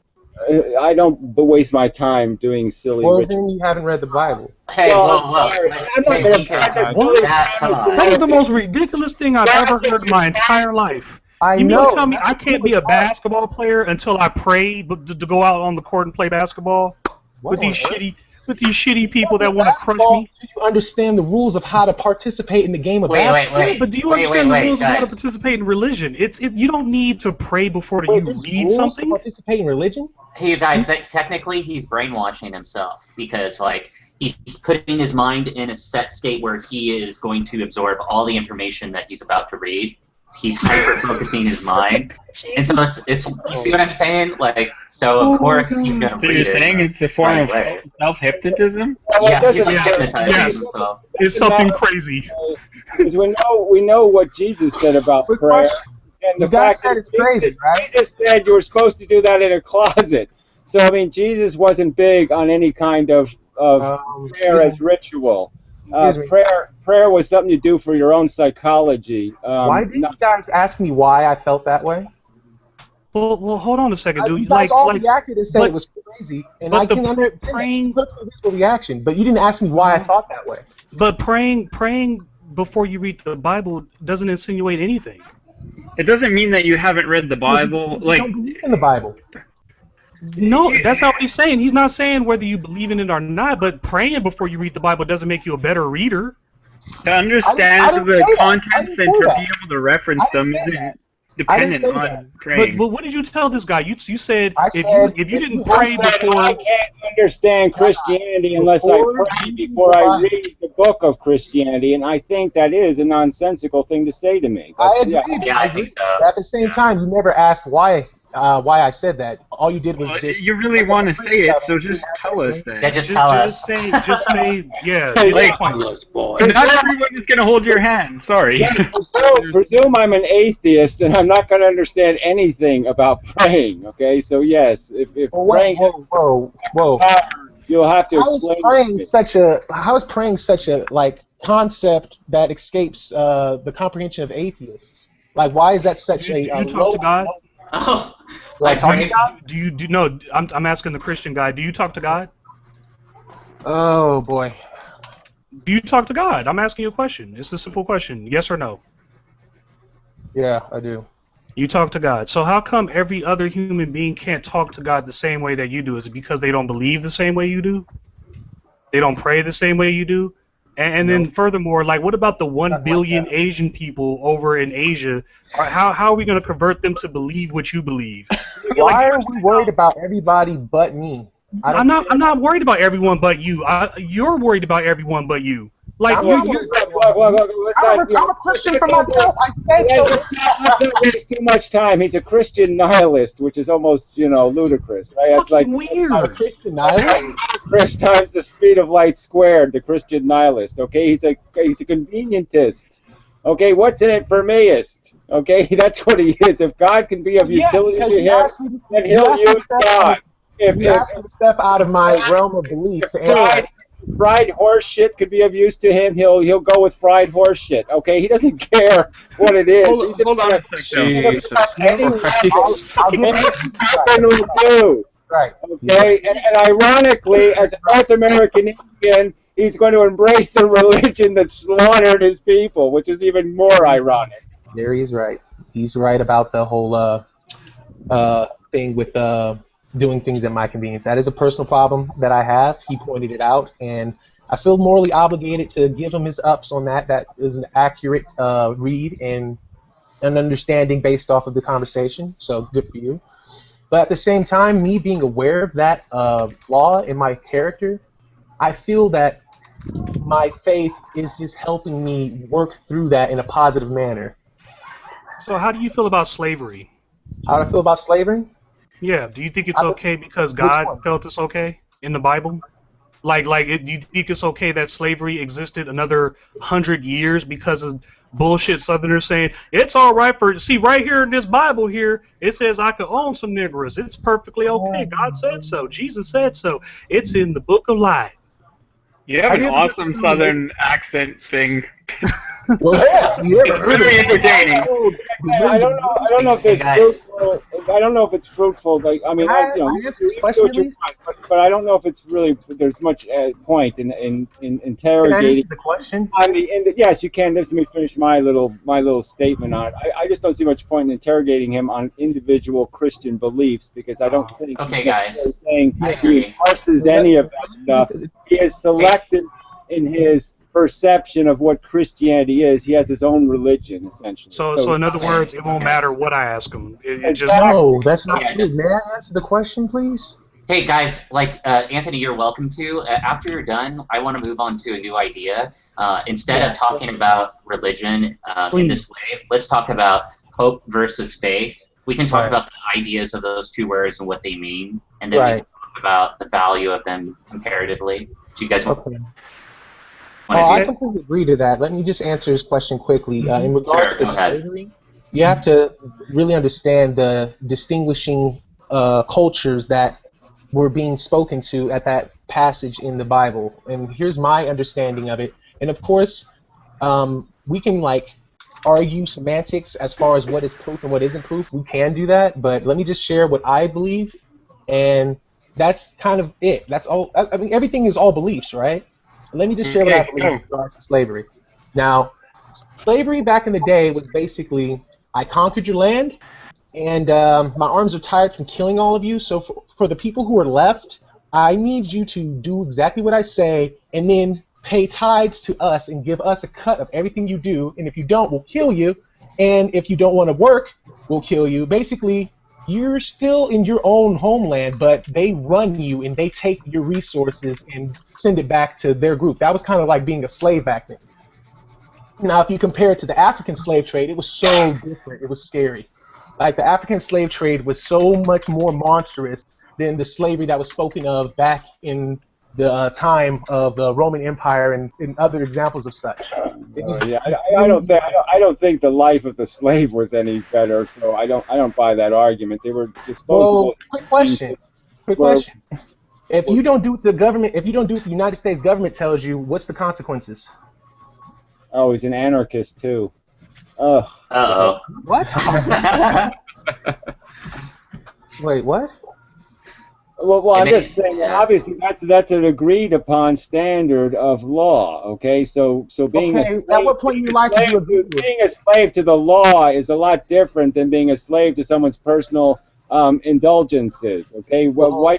I don't waste my time doing silly Well, rituals. then you haven't read the Bible. Hey, That is the most ridiculous thing I've ever heard in my entire life. You mean to tell me I can't be a basketball player until I pray to go out on the court and play basketball with these shitty people that want to crush me? Do you understand the rules of how to participate in the game of basketball? Yeah, but do you understand the rules of how to participate in religion? You don't need to pray before you read something. To participate in religion? Hey, you guys, technically he's brainwashing himself because, he's putting his mind in a set state where he is going to absorb all the information that he's about to read. He's hyper-focusing his mind. And so it's you see what I'm saying? So of course he's going to read it. So you're saying it's a form of self-hypnotism? Yeah, he's hypnotizing himself. It's something crazy. Because we know what Jesus said about prayer. And the fact that it's crazy, right? Jesus said you were supposed to do that in a closet. So, I mean, Jesus wasn't big on any kind of prayer as ritual. Prayer was something you do for your own psychology. Why didn't you guys ask me why I felt that way? Well, hold on a second, dude. You guys all reacted and said it was crazy, and I can understand praying the reaction, but you didn't ask me why I thought that way. But praying before you read the Bible doesn't insinuate anything. It doesn't mean that you haven't read the Bible. You don't believe in the Bible. No, that's not what he's saying. He's not saying whether you believe in it or not, but praying before you read the Bible doesn't make you a better reader. To understand the contents and to be able to reference them isn't dependent on praying. But what did you tell this guy? You said if you didn't pray before... I can't understand Christianity unless I pray before I read the book of Christianity, and I think that is a nonsensical thing to say to me. I agree. Yeah, I think so. At the same time, you never asked why I said that. All you did was just... You really want to say it, so just tell us that. Yeah, just tell us. Just say, yeah. Not everyone is going to hold your hand, sorry. Yeah, presume I'm an atheist and I'm not going to understand anything about praying, okay? So yes, if praying... Whoa. You'll have to explain. How is praying such a concept that escapes the comprehension of atheists? Why is that such do you talk to God? Oh, do you no? I'm asking the Christian guy. Do you talk to God? Oh boy. Do you talk to God? I'm asking you a question. It's a simple question. Yes or no? Yeah, I do. You talk to God. So how come every other human being can't talk to God the same way that you do? Is it because they don't believe the same way you do? They don't pray the same way you do? And No, then furthermore, like, what about the 1 nothing like billion that. Asian people over in Asia? How are we going to convert them to believe what you believe? Why are we worried about everybody but me? I don't I'm not worried about everyone but you. You're worried about everyone but you. Like I'm you not you're I'm a Christian for myself. I said so. Let's not waste too much time. He's a Christian nihilist, which is almost, ludicrous, right? That's like fucking I'm a weird. Christian nihilist. Chris times the speed of light squared, the Christian nihilist. Okay, he's a convenientist. Okay, what's in it for meist? Okay, that's what he is. If God can be of Yeah, utility because to you him, asked me to, then you he'll asked me to use step God. you asked me to step out of my realm of belief to answer. Fried horse shit could be of use to him, he'll go with fried horse shit. Okay, he doesn't care what it is. He's just Hold on gonna, a sec, though. Jesus any Christ. I'll give you American will do. right. Okay, and ironically, as a North American Indian, he's going to embrace the religion that slaughtered his people, which is even more ironic. There he is right. He's right about the whole thing with doing things at my convenience. That is a personal problem that I have. He pointed it out, and I feel morally obligated to give him his ups on that. That is an accurate read and an understanding based off of the conversation. So good for you. But at the same time, me being aware of that flaw in my character, I feel that my faith is just helping me work through that in a positive manner. So how do you feel about slavery? How do I feel about slavery? Yeah, do you think it's okay because Which God one? felt it's okay in the Bible? Do you think it's okay that slavery existed another 100 years because of bullshit Southerners saying it's all right for see right here in this Bible here it says I could own some niggers. It's perfectly okay. God said so. Jesus said so. It's in the Book of Life. You have Have an you ever heard awesome someone make- Southern accent thing. Well, yeah, you ever It's heard very of entertaining. I don't know if Hey, it's guys. fruitful. I don't know if it's fruitful. Like, I mean, Can I you answer this do question what at you least? want, but I don't know if it's really there's much point in Can I interrogating. answer the question? Yes, you can. Just let me finish my little statement on it. I just don't see much point in interrogating him on individual Christian beliefs because I don't think Okay, he's guys. necessarily saying I he agree. parses any of that stuff. He is selective in his perception of what Christianity is. He has his own religion essentially. So in other Okay, words, it won't okay. matter what I ask him. It just No, that's not Yeah, true. May I answer the question, please? Hey guys, Anthony, you're welcome to. After you're done, I want to move on to a new idea. Instead of talking about religion in this way, let's talk about hope versus faith. We can talk Right. about the ideas of those two words and what they mean, and then we Right. can talk about the value of them comparatively. Do you guys want Okay. to I do? completely agree to that. Let me just answer his question quickly. In regards Sure, to go ahead. slavery, you have to really understand the distinguishing cultures that were being spoken to at that passage in the Bible. And here's my understanding of it. And of course, we can argue semantics as far as what is proof and what isn't proof. We can do that, but let me just share what I believe, and that's kind of it. That's all. I mean, everything is all beliefs, right? Let me just share what I believe in regards to slavery. Now, slavery back in the day was basically I conquered your land, and my arms are tired from killing all of you. So for the people who are left, I need you to do exactly what I say, and then pay tithes to us and give us a cut of everything you do. And if you don't, we'll kill you. And if you don't want to work, we'll kill you. Basically, you're still in your own homeland, but they run you and they take your resources and send it back to their group. That was kind of like being a slave back then. Now, if you compare it to the African slave trade, it was so different. It was scary. Like the African slave trade was so much more monstrous than the slavery that was spoken of back in the time of the Roman Empire and other examples of such. I don't think the life of the slave was any better. So I don't buy that argument. They were disposable. Well, quick question. If you don't do what the government, if you don't do what the United States government tells you, what's the consequences? Oh, he's an anarchist too. Ugh. Uh-oh. What? Wait, what? Well, I'm just saying. Yeah. Obviously, that's an agreed upon standard of law. Okay, so being a slave, at what point in your life did you agree with? Being a slave to the law is a lot different than being a slave to someone's personal indulgences. Okay, well,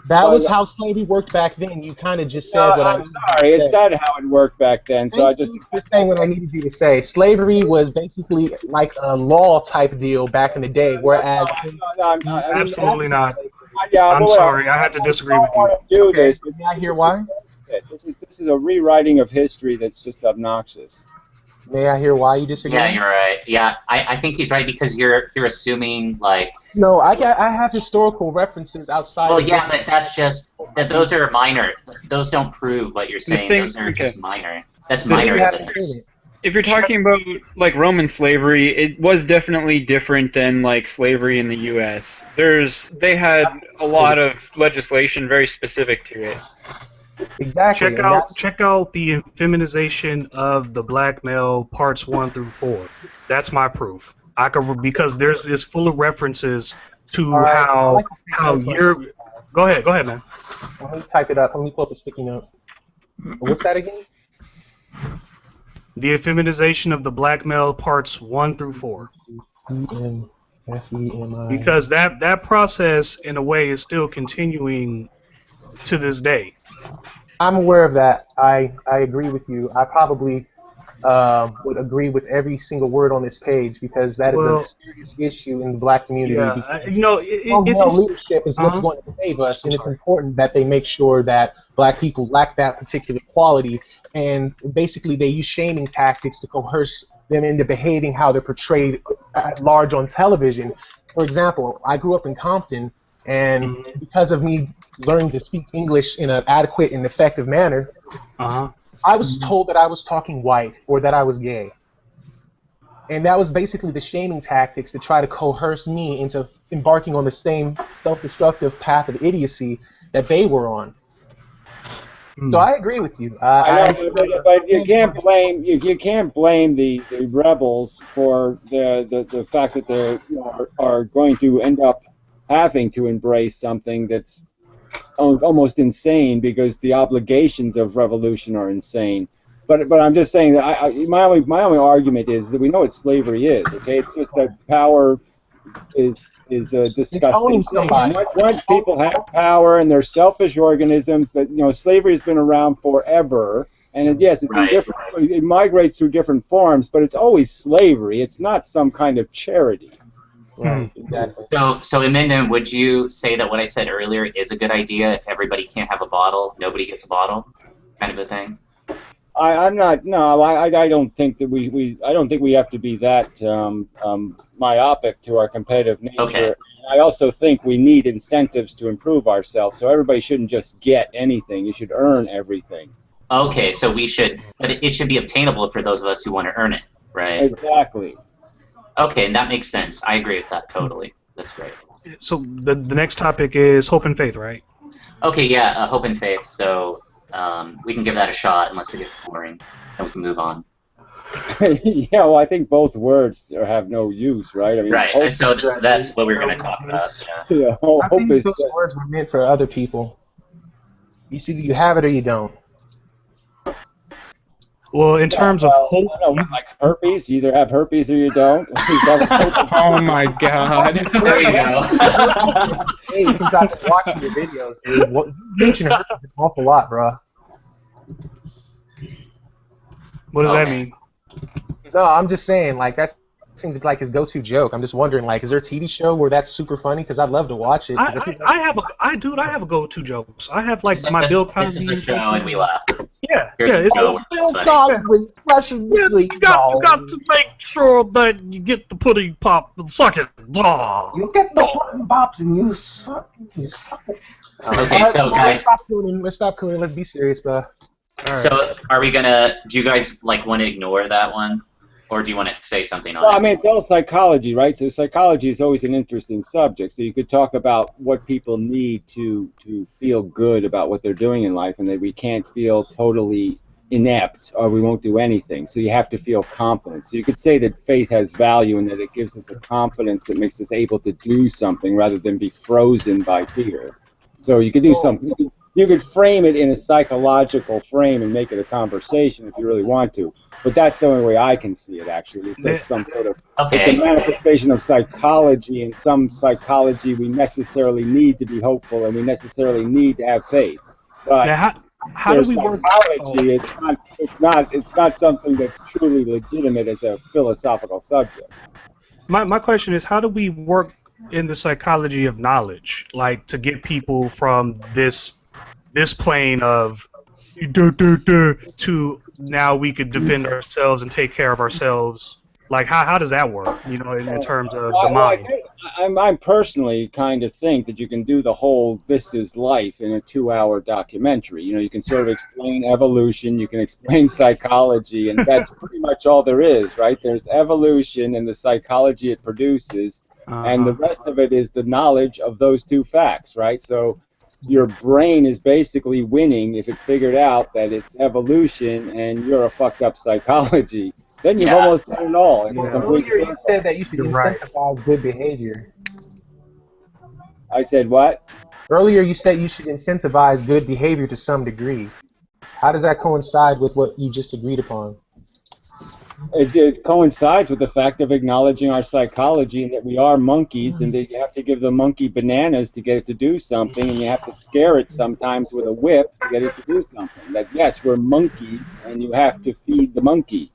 that was how slavery worked back then. You kind of just said what I'm sorry. It's not how it worked back then. So I just you're saying what I needed you to say. Slavery was basically like a law type deal back in the day, whereas absolutely not. Yeah, I'm sorry. I have to disagree with you. Okay. May I hear why? This is a rewriting of history that's just obnoxious. May I hear why you disagree? Yeah, you're right. Yeah, I think he's right because you're assuming like. No, I have historical references outside. Well, yeah, but that's just that. Those are minor. Those don't prove what you're saying. Those are just minor. That's minor evidence. If you're talking about like Roman slavery, it was definitely different than like slavery in the U.S. They had a lot of legislation very specific to it. Exactly. Check out the feminization of the black male parts 1 through 4. That's my proof. Because it's full of references to how you're. Go ahead, man. Let me type it up. Let me pull up a sticky note. What's that again? The feminization of the black male parts 1 through 4. Because that process, in a way, is still continuing to this day. I'm aware of that. I agree with you. I probably would agree with every single word on this page because that is a serious issue in the black community. Yeah, leadership is what's going to save us, and it's important that they make sure that black people lack that particular quality. And basically, they use shaming tactics to coerce them into behaving how they're portrayed at large on television. For example, I grew up in Compton, and because of me learning to speak English in an adequate and effective manner, I was told that I was talking white or that I was gay. And that was basically the shaming tactics to try to coerce me into embarking on the same self-destructive path of idiocy that they were on. So I agree with you. I know, but you can't blame the rebels for the fact that they are going to end up having to embrace something that's almost insane because the obligations of revolution are insane. But I'm just saying that my only argument is that we know what slavery is. Okay, it's just that power is a disgusting thing. Once people have power and they're selfish organisms, that slavery has been around forever, and it's in different. It migrates through different forms, but it's always slavery. It's not some kind of charity. Right, exactly. So inmendham, would you say that what I said earlier is a good idea? If everybody can't have a bottle, nobody gets a bottle, kind of a thing. I don't think that I don't think we have to be that myopic to our competitive nature. Okay. I also think we need incentives to improve ourselves. So everybody shouldn't just get anything. You should earn everything. Okay, so but it should be obtainable for those of us who want to earn it, right? Exactly. Okay, and that makes sense. I agree with that totally. That's great. So the next topic is hope and faith, right? Okay, yeah, hope and faith. So we can give that a shot unless it gets boring, and we can move on. Yeah, well, I think both words have no use, right? I mean, right. So that's what we're going to talk about. Yeah, I think those words were meant for other people. You see, you have it or you don't. Well, in terms of hope, like herpes, you either have herpes or you don't. Oh my God! There you go. Hey, since I've been watching your videos, dude, you mention herpes an awful lot, bro. What does that mean? No, I'm just saying, like, that seems like his go-to joke. I'm just wondering, like, is there a TV show where that's super funny? Because I'd love to watch it. I have a go-to jokes. I have like my Bill Cosby. This is a show, and we laugh. Yeah, it's Bill Cosby. You got to make sure that you get the pudding pop and suck it. You get the pudding pops and you suck it. Okay, so guys, let's stop cooning. Let's be serious, bro. Right. So are we gonna? Do you guys want to ignore that one, or do you want to say something on it? Well, I mean, it's all psychology, right? So psychology is always an interesting subject. So you could talk about what people need to feel good about what they're doing in life, and that we can't feel totally inept or we won't do anything. So you have to feel confident. So you could say that faith has value and that it gives us a confidence that makes us able to do something rather than be frozen by fear. So you could do something. You could frame it in a psychological frame and make it a conversation if you really want to. But that's the only way I can see it. Actually, it's just some sort of. Okay. It's a manifestation of psychology, and some psychology we necessarily need to be hopeful, and we necessarily need to have faith. But Now, how do we work? Psychology, it's not something that's truly legitimate as a philosophical subject. My question is, how do we work in the psychology of knowledge, like to get people from this plane of to now we could defend ourselves and take care of ourselves? Like, how does that work? You know, in terms of the mind. I personally kind of think that you can do the whole "This Is Life" in a 2-hour documentary. You know, you can sort of explain evolution, you can explain psychology, and that's pretty much all there is, right? There's evolution and the psychology it produces, and the rest of it is the knowledge of those two facts, right? So your brain is basically winning if it figured out that it's evolution and you're a fucked up psychology. Then you've almost done it all. It's a complete Earlier you said that you should Right. incentivize good behavior. I said what? Earlier you said you should incentivize good behavior to some degree. How does that coincide with what you just agreed upon? It coincides with the fact of acknowledging our psychology and that we are monkeys and that you have to give the monkey bananas to get it to do something, and you have to scare it sometimes with a whip to get it to do something. That yes, we're monkeys and you have to feed the monkey.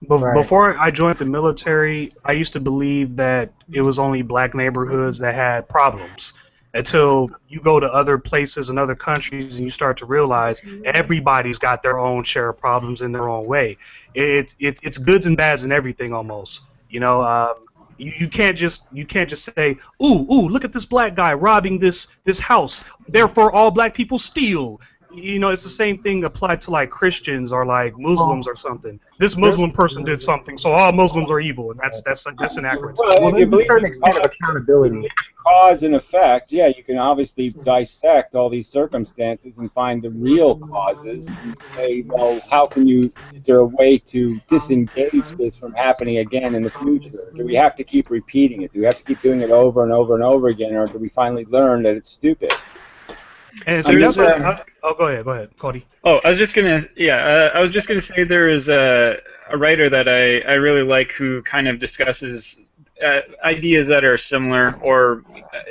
Before I joined the military, I used to believe that it was only black neighborhoods that had problems. Until you go to other places and other countries and you start to realize everybody's got their own share of problems in their own way. It's goods and bads and everything almost. You know, you can't just say, ooh, look at this black guy robbing this house. Therefore, all black people steal. You know, it's the same thing applied to like Christians or like Muslims or something. This Muslim person did something, so all Muslims are evil, and that's inaccurate. Well, if you believe an extent of accountability. Cause and effect, yeah, you can obviously dissect all these circumstances and find the real causes and say, well, is there a way to disengage this from happening again in the future? Do we have to keep repeating it? Do we have to keep doing it over and over and over again, or do we finally learn that it's stupid? And so go ahead, Cody. Oh, I was just gonna say there is a writer that I really like who kind of discusses ideas that are similar or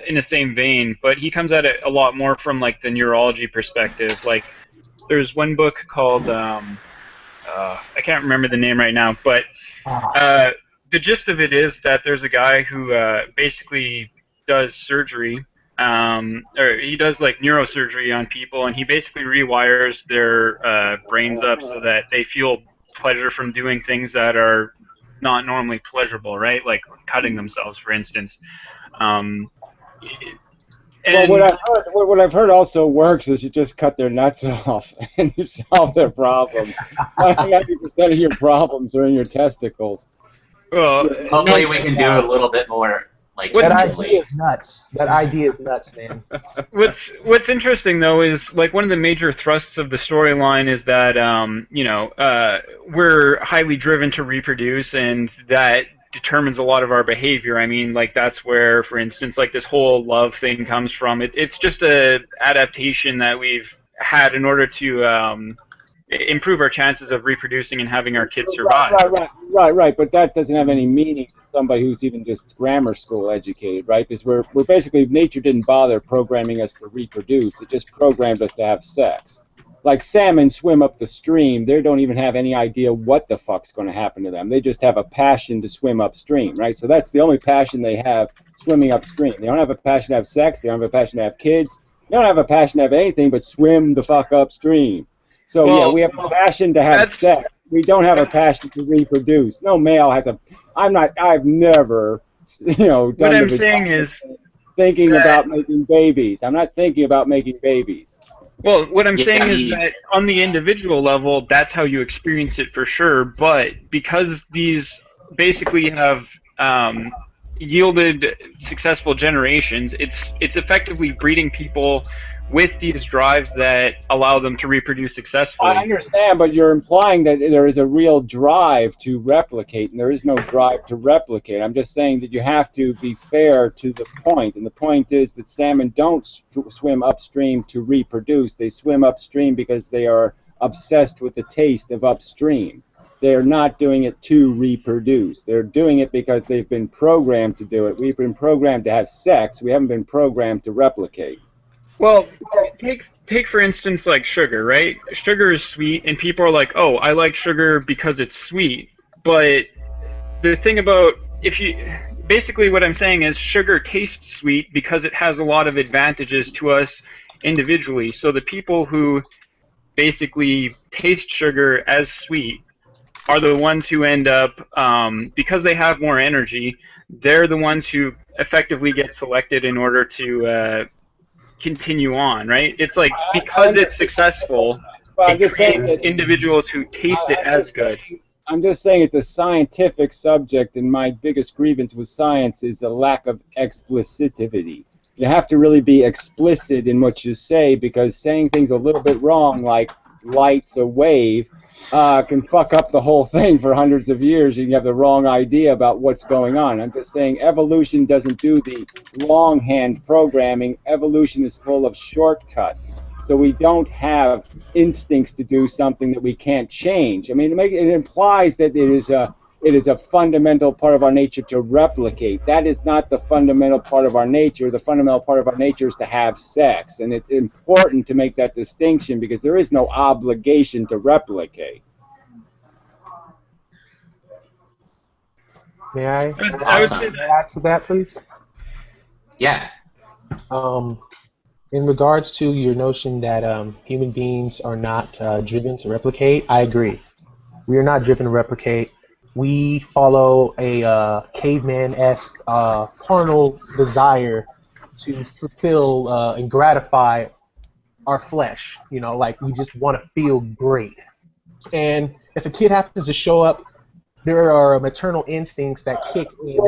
in the same vein, but he comes at it a lot more from like the neurology perspective. Like, there's one book called I can't remember the name right now, but the gist of it is that there's a guy who basically does surgery. Or he does like neurosurgery on people, and he basically rewires their brains up so that they feel pleasure from doing things that are not normally pleasurable, right? Like cutting themselves, for instance. Well, what I've heard also works is you just cut their nuts off and you solve their problems. 90% of your problems are in your testicles. Well, hopefully we can do a little bit more. Like, that idea is nuts. That idea is nuts, man. What's interesting though is like one of the major thrusts of the storyline is that we're highly driven to reproduce, and that determines a lot of our behavior. I mean, like that's where, for instance, like this whole love thing comes from. It's just a adaptation that we've had in order to improve our chances of reproducing and having our kids survive. Right. But that doesn't have any meaning to somebody who's even just grammar school educated, right? Because we're basically, nature didn't bother programming us to reproduce. It just programmed us to have sex. Like salmon swim up the stream, they don't even have any idea what the fuck's going to happen to them. They just have a passion to swim upstream, right? So that's the only passion they have, swimming upstream. They don't have a passion to have sex. They don't have a passion to have kids. They don't have a passion to have anything but swim the fuck upstream. So yeah, we have a passion to have sex. We don't have a passion to reproduce. No male has a. I've never, done. What I'm saying is thinking about making babies. I'm not thinking about making babies. Well, what I'm saying is that on the individual level, that's how you experience it for sure. But because these basically have yielded successful generations. It's effectively breeding people with these drives that allow them to reproduce successfully. I understand, but you're implying that there is a real drive to replicate, and there is no drive to replicate. I'm just saying that you have to be fair to the point, and the point is that salmon don't swim upstream to reproduce. They swim upstream because they are obsessed with the taste of upstream. They're not doing it to reproduce. They're doing it because they've been programmed to do it. We've been programmed to have sex. We haven't been programmed to replicate. Well, take for instance like sugar, right? Sugar is sweet, and people are like, oh, I like sugar because it's sweet. But the thing about, basically what I'm saying is sugar tastes sweet because it has a lot of advantages to us individually. So the people who basically taste sugar as sweet are the ones who end up, because they have more energy, they're the ones who effectively get selected in order to continue on, right? It's like because it's successful, it creates individuals who taste it as good. I'm just saying it's a scientific subject, and my biggest grievance with science is a lack of explicitity. You have to really be explicit in what you say, because saying things a little bit wrong, like light's a wave, can fuck up the whole thing for hundreds of years. You can have the wrong idea about what's going on. I'm just saying evolution doesn't do the longhand programming. Evolution is full of shortcuts. So we don't have instincts to do something that we can't change. I mean, it implies that it is a fundamental part of our nature to replicate. That is not the fundamental part of our nature. The fundamental part of our nature is to have sex. And it's important to make that distinction, because there is no obligation to replicate. May I Awesome. add to that, please? Yeah. In regards to your notion that human beings are not driven to replicate, I agree. We are not driven to replicate. We follow a caveman-esque carnal desire to fulfill and gratify our flesh. You know, like we just want to feel great. And if a kid happens to show up, there are maternal instincts that kick in.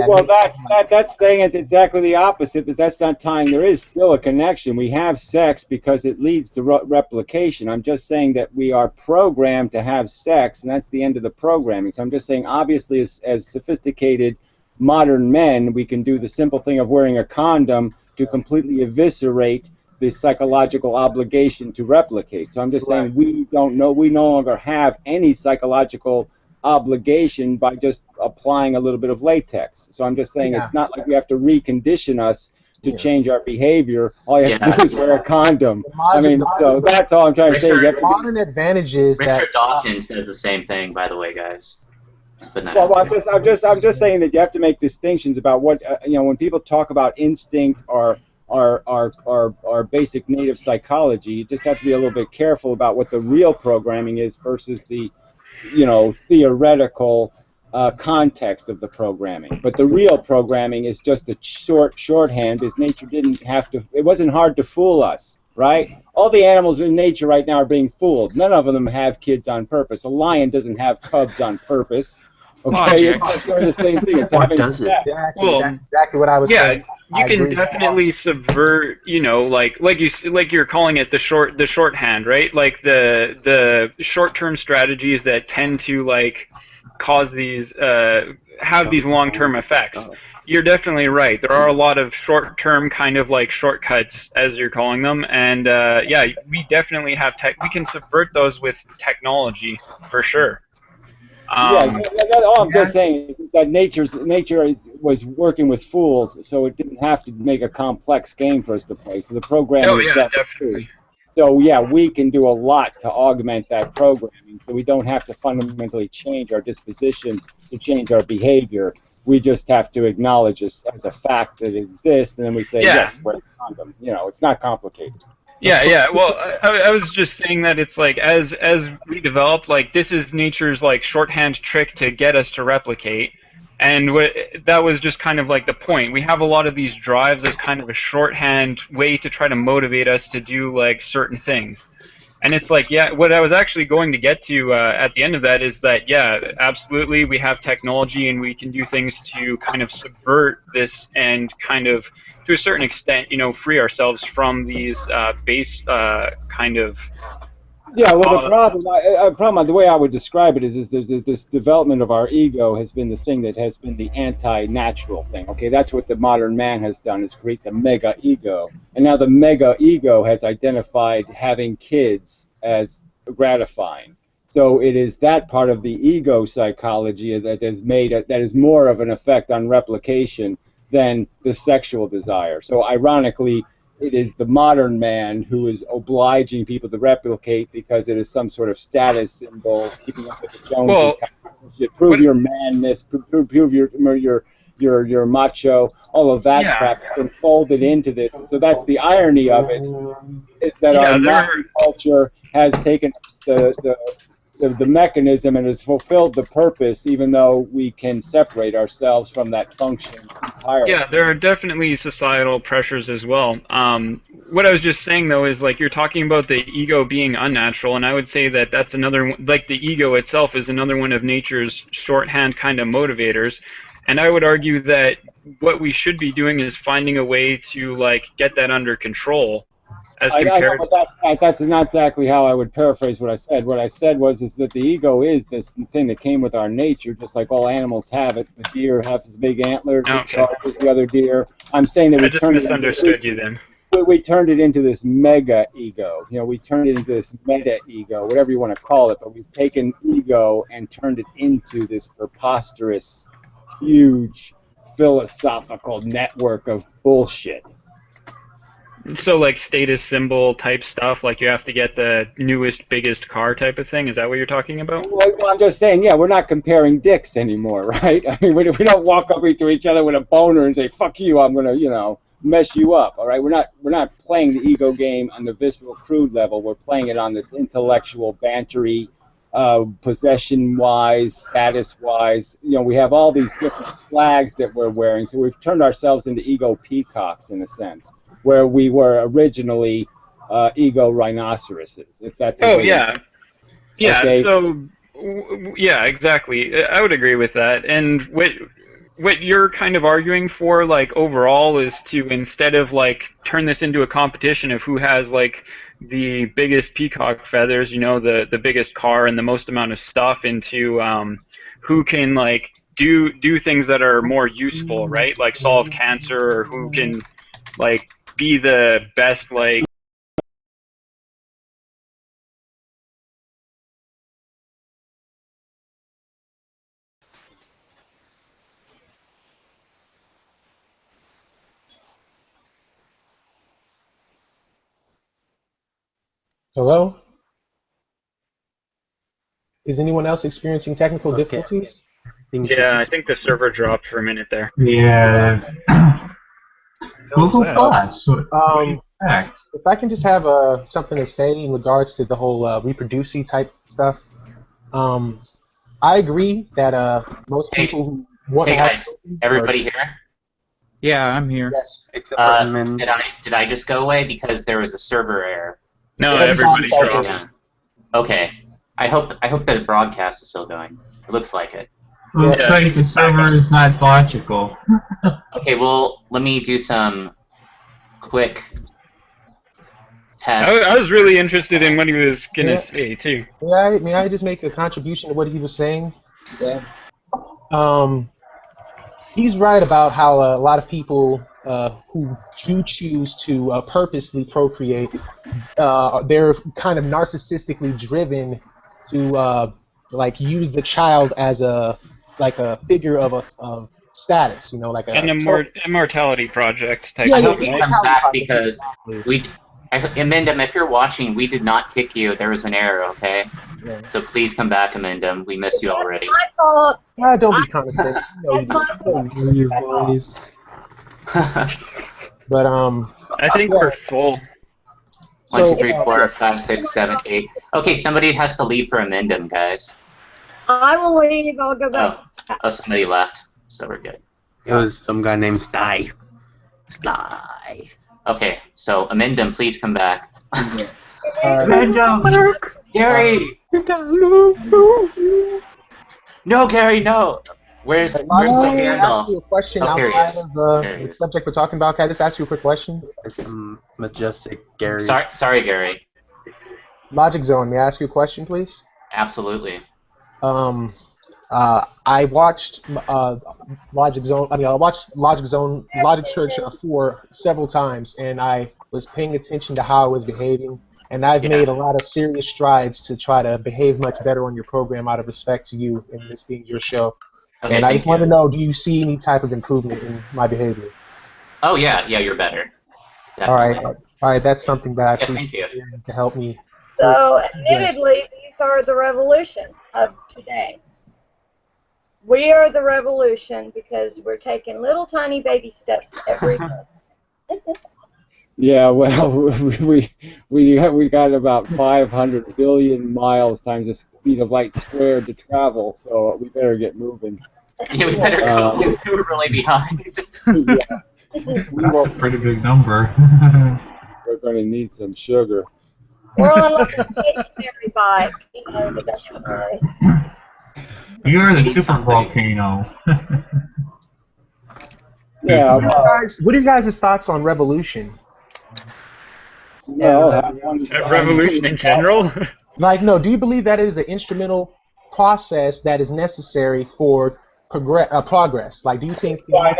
That's saying it exactly the opposite, because that's not tying. There is still a connection. We have sex because it leads to replication. I'm just saying that we are programmed to have sex, and that's the end of the programming. So I'm just saying, obviously, as sophisticated modern men, we can do the simple thing of wearing a condom to completely eviscerate the psychological obligation to replicate. So I'm just saying we no longer have any psychological obligation by just applying a little bit of latex. So I'm just saying it's not like we have to recondition us to change our behavior. All you have to do is wear a condom. So that's all I'm trying to say. Modern advantages. Richard Dawkins says the same thing, by the way, guys. Well, I'm just saying that you have to make distinctions about what when people talk about instinct or our basic native psychology. You just have to be a little bit careful about what the real programming is versus the theoretical context of the programming. But the real programming is just a shorthand, as nature didn't have to. It wasn't hard to fool us, right? All the animals in nature right now are being fooled. None of them have kids on purpose. A lion doesn't have cubs on purpose. Okay, it's just doing the same thing. It's having sex. Exactly. That's exactly what I was saying. You can definitely subvert, like you're calling it the shorthand, right? Like the short-term strategies that tend to cause these have these long-term effects. You're definitely right. There are a lot of short-term kind of shortcuts, as you're calling them, and we definitely have we can subvert those with technology for sure. All I'm just saying is that nature was working with fools, so it didn't have to make a complex game for us to play. So the programming definitely. So we can do a lot to augment that programming. So we don't have to fundamentally change our disposition to change our behavior. We just have to acknowledge as a fact that it exists, and then we say yes, wear a condom. It's not complicated. Yeah. Well, I was just saying that it's as we develop, this is nature's shorthand trick to get us to replicate, and that was just kind of the point. We have a lot of these drives as kind of a shorthand way to try to motivate us to do certain things, And it's like, yeah, what I was actually going to get to at the end of that is that, yeah, absolutely, we have technology and we can do things to kind of subvert this and kind of, to a certain extent, you know, free ourselves from these base kind of. Yeah, well, the problem, the way I would describe it is there's this development of our ego has been the thing that has been the anti-natural thing. Okay, that's what the modern man has done, is create the mega ego. And now the mega ego has identified having kids as gratifying. So it is that part of the ego psychology that has made it, that is more of an effect on replication than the sexual desire. So ironically, it is the modern man who is obliging people to replicate because it is some sort of status symbol, keeping up with the Joneses. Well, prove your manness, prove your macho, all of that crap has been folded into this. And so that's the irony of it, is that our modern culture has taken the mechanism and has fulfilled the purpose, even though we can separate ourselves from that function entirely. Yeah, there are definitely societal pressures as well. What I was just saying, though, is like you're talking about the ego being unnatural, and I would say that that's another one, like the ego itself is another one of nature's shorthand kind of motivators. And I would argue that what we should be doing is finding a way to like get that under control. I know, but that's not exactly how I would paraphrase what I said. What I said was that the ego is this thing that came with our nature, just like all animals have it. The deer has its big antlers, it charges the other deer. I'm saying that we just misunderstood you then. We turned it into this mega ego. You know, we turned it into this meta ego, whatever you want to call it. But we've taken ego and turned it into this preposterous, huge, philosophical network of bullshit. So like status symbol type stuff, like you have to get the newest, biggest car type of thing. Is that what you're talking about? Well, I'm just saying, yeah, we're not comparing dicks anymore, right? I mean, we don't walk up to each other with a boner and say, "Fuck you, I'm gonna, you know, mess you up." All right, we're not playing the ego game on the visceral, crude level. We're playing it on this intellectual, bantery, possession-wise, status-wise. You know, we have all these different flags that we're wearing, so we've turned ourselves into ego peacocks in a sense, where we were originally ego rhinoceroses, if that's yeah. Okay. So yeah, exactly. I would agree with that. And what you're kind of arguing for, like, overall, is to, instead of like turn this into a competition of who has like the biggest peacock feathers, you know, the biggest car and the most amount of stuff, into who can like do things that are more useful, right? Like solve cancer, or who can like be the best, like. Hello? Is anyone else experiencing technical difficulties? Yeah, I think the server dropped for a minute there. Yeah. Google Plus. What do you expect? If I can just have something to say in regards to the whole reproducing type stuff. I agree that most people who want to have... Hey guys, everybody here? Yeah, I'm here. Yes. Except for Edmund. Did I just go away because there was a server error? No, everybody's dropped. Yeah. Okay. I hope the broadcast is still going. It looks like it. Looks like the server is not logical. Okay, well, let me do some quick tests. I was really interested in what he was going to say, too. May I just make a contribution to what he was saying? Yeah. He's right about how a lot of people who do choose to purposely procreate, they're kind of narcissistically driven to like use the child as a figure of status, you know, like an immortality project type. I hope he comes back, because Inmendham, if you're watching, we did not kick you. There was an error, okay? Yeah. So please come back, Inmendham. We miss you already. My fault. Don't be condescending. Your voice. But I think we're full. 1, 2, 3, 4, 5, 6, 7, 8. Okay, somebody has to leave for Inmendham, guys. I will leave. I'll go back. Oh, somebody left, so we're good. It was some guy named Sty. Sty. Okay, so Inmendham, please come back. Random! Gary! No, Gary, no! Where's Can I ask Gandalf? you a question Oh, here he outside is. of Here he the is. subject we're talking about? Can I just ask you a quick question? It's majestic Gary. Sorry, Gary. Logic Zone, may I ask you a question, please? Absolutely. I watched Logic Zone. I mean, I watched Logic Zone, Logic Church 4 several times, and I was paying attention to how I was behaving. And I've made a lot of serious strides to try to behave much better on your program out of respect to you and this being your show. Okay, and I just thank want to you. know, do you see any type of improvement in my behavior? Oh, yeah, you're better. Definitely. All right, that's something that I Yeah, thank appreciate you. to help me. So, admittedly, these are the revolution of today. We are the revolution because we're taking little tiny baby steps every day. Yeah, well, we got about 500 billion miles times the speed of light squared to travel, so we better get moving. Yeah, we better go. We're really behind. Yeah. That's a pretty big number. We're going to need some sugar. We're on like a stationary bike, you know, but that's right. You are the super volcano. Yeah. What are you guys' thoughts on revolution? No, revolution in general? Like, no, do you believe that is an instrumental process that is necessary for progress? Like, do you think progress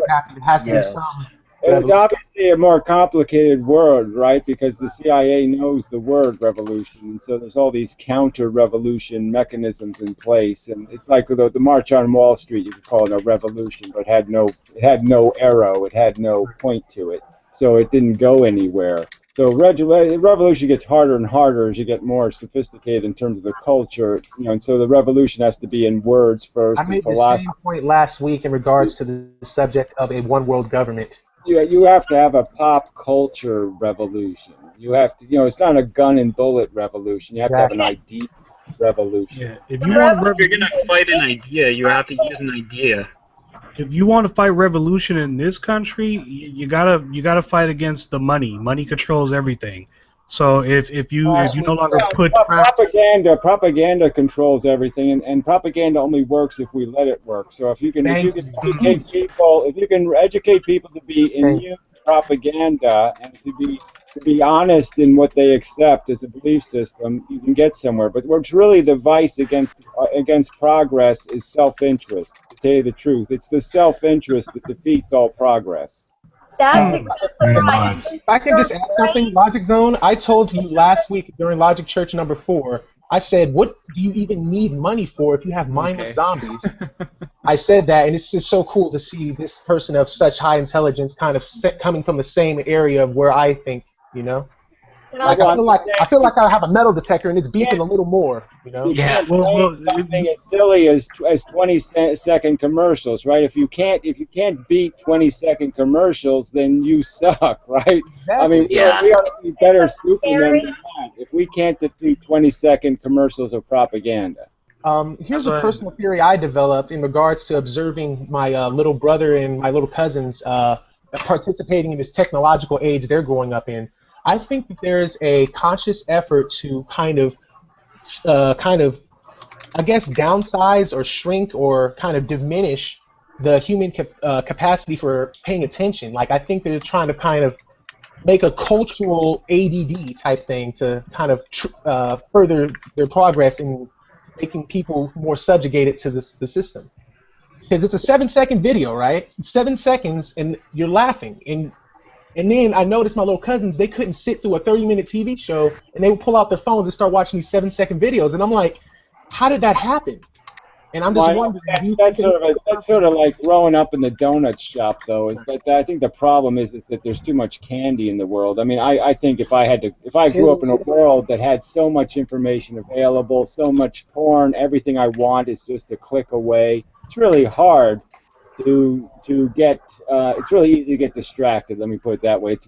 happen, it has to be some It's obviously a more complicated word, right? Because the CIA knows the word revolution, and so there's all these counter-revolution mechanisms in place. And it's like the March on Wall Street, you could call it a revolution, but it had no arrow, it had no point to it, so it didn't go anywhere. So revolution gets harder and harder as you get more sophisticated in terms of the culture, you know. And so the revolution has to be in words first. I made the same point last week in regards to the subject of a one-world government. You have to have a pop culture revolution. You have to, it's not a gun and bullet revolution. You have to have an idea revolution. Yeah, if you want, if you're gonna fight an idea, you have to use an idea. If you want to fight revolution in this country, you gotta fight against the money. Money controls everything. So if you no longer put propaganda controls everything, and propaganda only works if we let it work. So if you can educate people to be immune to propaganda and to be honest in what they accept as a belief system, you can get somewhere. But what's really the vice against progress is self-interest. To tell you the truth, it's the self-interest that defeats all progress. That's exactly right. If I can just add something, Logic Zone, I told you last week during Logic Church number 4, I said, what do you even need money for if you have mindless zombies? I said that, and it's just so cool to see this person of such high intelligence kind of coming from the same area of where I think, you know? Like, I feel like I have a metal detector and it's beeping a little more, you know? Yeah. Well, something as silly as 20-second commercials, right? If you can't beat 20-second commercials, then you suck, right? Exactly. I mean, we ought to be better Supermen than that if we can't defeat 20-second commercials of propaganda. Here's a personal theory I developed in regards to observing my little brother and my little cousins participating in this technological age they're growing up in. I think that there is a conscious effort to kind of, I guess, downsize or shrink or kind of diminish the human capacity for paying attention. Like, I think they're trying to kind of make a cultural ADD type thing to kind of further their progress in making people more subjugated to the system. Because it's a 7-second video, right? It's 7 seconds, and you're laughing. And then I noticed my little cousins, they couldn't sit through a 30-minute TV show, and they would pull out their phones and start watching these 7-second videos. And I'm like, how did that happen? And I'm just wondering. That's sort of like growing up in the donut shop, though. Is that I think the problem is that there's too much candy in the world. I mean, I think if I grew up in a world that had so much information available, so much porn, everything I want is just a click away. It's really hard to get it's really easy to get distracted. Let me put it that way. It's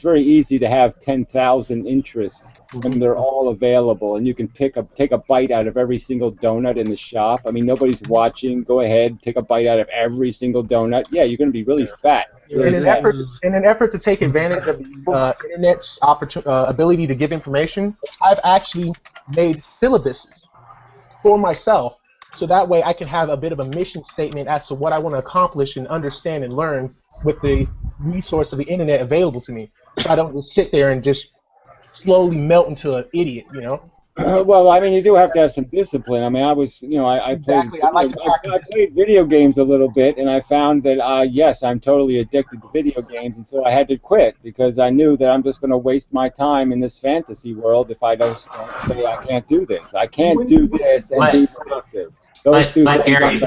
very easy to have 10,000 interests when they're all available, and you can take a bite out of every single donut in the shop. I mean, nobody's watching. Go ahead, take a bite out of every single donut. Yeah, you're going to be really fat. In an effort to take advantage of the internet's ability to give information, I've actually made syllabuses for myself, so that way I can have a bit of a mission statement as to what I want to accomplish and understand and learn with the resource of the internet available to me. So I don't just sit there and just slowly melt into an idiot, you know? Well, I mean, you do have to have some discipline. I mean, I was, you know, I played video games a little bit, and I found that, yes, I'm totally addicted to video games, and so I had to quit because I knew that I'm just going to waste my time in this fantasy world if I don't say I can't do this. I can't do this and be productive. But Gary,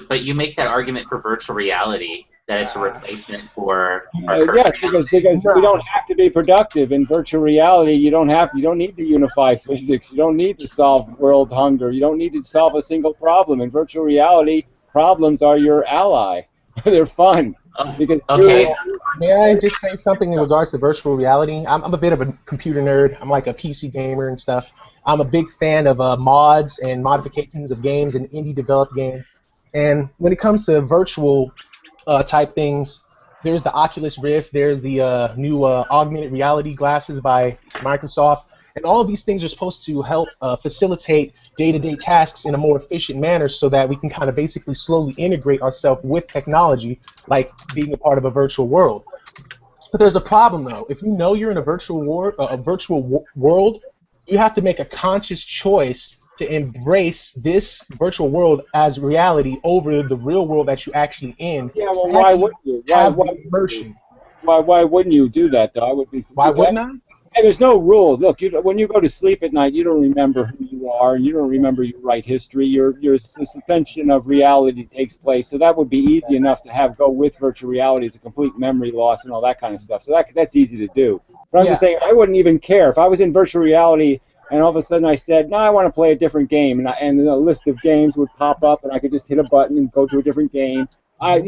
but you make that argument for virtual reality, that it's a replacement for yes, because we don't have to be productive in virtual reality. You don't need to unify physics. You don't need to solve world hunger. You don't need to solve a single problem. In virtual reality, problems are your ally. They're fun. Because May I just say something in regards to virtual reality? I'm a bit of a computer nerd. I'm like a PC gamer and stuff. I'm a big fan of mods and modifications of games and indie developed games. And when it comes to virtual type things, there's the Oculus Rift, there's the new augmented reality glasses by Microsoft, and all of these things are supposed to help facilitate day-to-day tasks in a more efficient manner so that we can kind of basically slowly integrate ourselves with technology, like being a part of a virtual world. But there's a problem though. If you know you're in a virtual world, you have to make a conscious choice to embrace this virtual world as reality over the real world that you're actually in. Yeah, well, why wouldn't you? Why wouldn't you do that, though? Why wouldn't I? Hey, there's no rule. Look, when you go to sleep at night, you don't remember who you are, and you don't remember your right history. Your suspension of reality takes place, so that would be easy enough to go with virtual reality as a complete memory loss and all that kind of stuff. So that's easy to do. But I'm just saying, I wouldn't even care if I was in virtual reality and all of a sudden I said, no, I want to play a different game, and a list of games would pop up, and I could just hit a button and go to a different game. I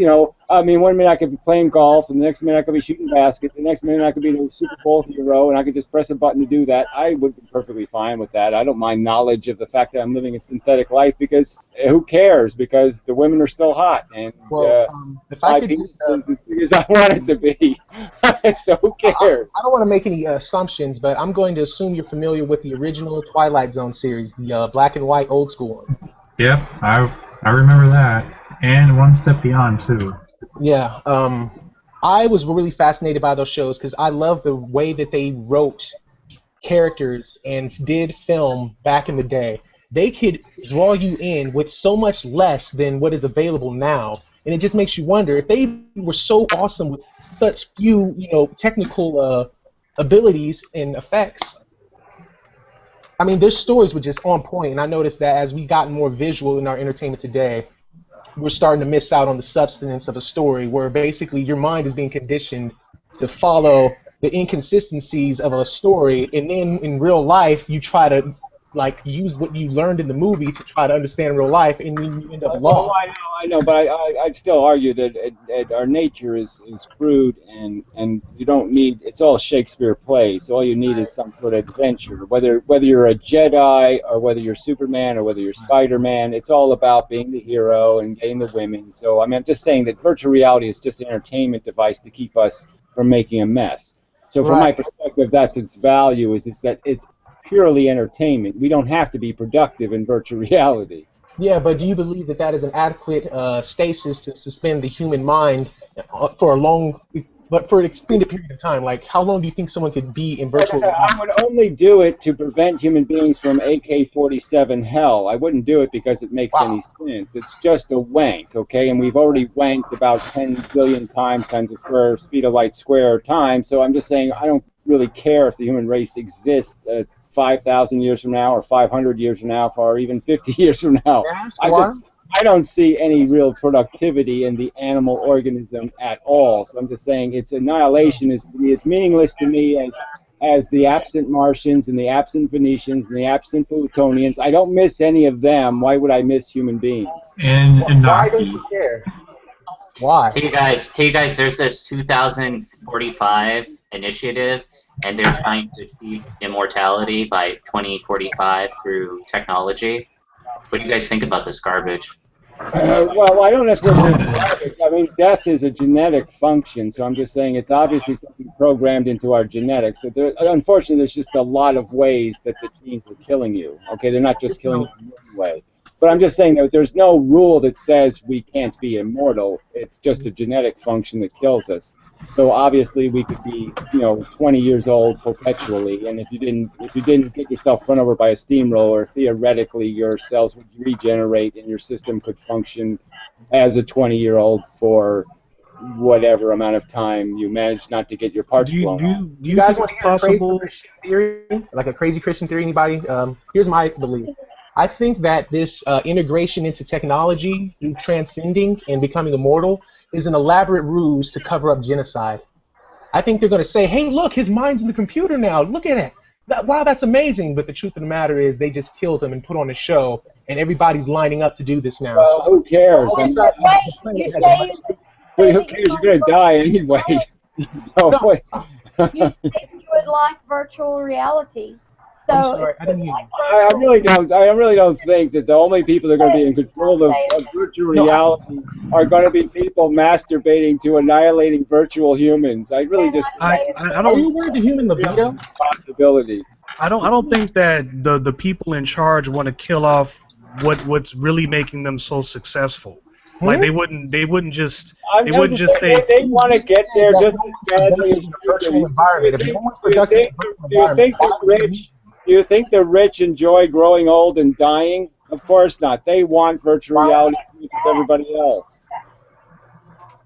mean, 1 minute I could be playing golf, and the next minute I could be shooting baskets, the next minute I could be the Super Bowl hero, and I could just press a button to do that. I would be perfectly fine with that. I don't mind knowledge of the fact that I'm living a synthetic life, because who cares? Because the women are still hot, and if I could just, as big as I want it to be. So who cares? I don't want to make any assumptions, but I'm going to assume you're familiar with the original Twilight Zone series, the black and white old school one. Yep, I remember that. And One Step Beyond, too. Yeah, I was really fascinated by those shows because I love the way that they wrote characters and did film back in the day. They could draw you in with so much less than what is available now, and it just makes you wonder if they were so awesome with such few, technical abilities and effects. I mean, their stories were just on point, and I noticed that as we got more visual in our entertainment today, we're starting to miss out on the substance of a story, where basically your mind is being conditioned to follow the inconsistencies of a story, and then in real life you try to use what you learned in the movie to try to understand real life, and then you end up lost. I know, but I'd still argue that our nature is crude, and you don't need. It's all Shakespeare plays. So all you need is some sort of adventure. Whether you're a Jedi or whether you're Superman or whether you're Spider-Man, it's all about being the hero and getting the women. So I mean, I'm just saying that virtual reality is just an entertainment device to keep us from making a mess. So from my perspective, that's its value. Is that it's purely entertainment. We don't have to be productive in virtual reality. Yeah, but do you believe that that is an adequate stasis to suspend the human mind for an extended period of time? Like, how long do you think someone could be in virtual reality? I would only do it to prevent human beings from AK-47 hell. I wouldn't do it because it makes any sense. It's just a wank, okay? And we've already wanked about 10 billion times the square speed of light square time. So I'm just saying I don't really care if the human race exists 5,000 years from now, or 500 years from now, or even 50 years from now. I don't see any real productivity in the animal organism at all. So I'm just saying its annihilation is as meaningless to me as the absent Martians and the absent Venetians and the absent Plutonians. I don't miss any of them. Why would I miss human beings? And Why don't you care? Why? Hey guys, there's this 2045 initiative, and they're trying to achieve immortality by 2045 through technology. What do you guys think about this garbage? Well, I don't necessarily think it's garbage. I mean, death is a genetic function, so I'm just saying it's obviously something programmed into our genetics. So unfortunately, there's just a lot of ways that the genes are killing you. Okay, they're not just killing you in one way. But I'm just saying that there's no rule that says we can't be immortal. It's just a genetic function that kills us. So obviously we could be, 20 years old perpetually, and if you didn't get yourself run over by a steamroller, theoretically your cells would regenerate and your system could function as a 20-year-old for whatever amount of time you manage not to get your parts blown off. Do you guys want to hear a crazy Christian theory? Like a crazy Christian theory? Anybody? Here's my belief. I think that this integration into technology through transcending and becoming immortal is an elaborate ruse to cover up genocide. I think they're going to say, hey, look, his mind's in the computer now. Look at it. Wow, that's amazing. But the truth of the matter is they just killed him and put on a show, and everybo's lining up to do this now. Well, who cares? Who cares? You're going to die anyway. So, you would like virtual reality. So I'm sorry, I didn't hear you. I really don't think that the only people that are going to be in control of virtual reality are going to be people masturbating to annihilating virtual humans. I really just I don't. Are you aware of the human libido? Possibility. I don't think that the people in charge want to kill off what's really making them so successful. Like they wouldn't just say they want to get there just as badly as virtual environment. If you want productive do you think the rich enjoy growing old and dying? Of course not. They want virtual reality with everybody else.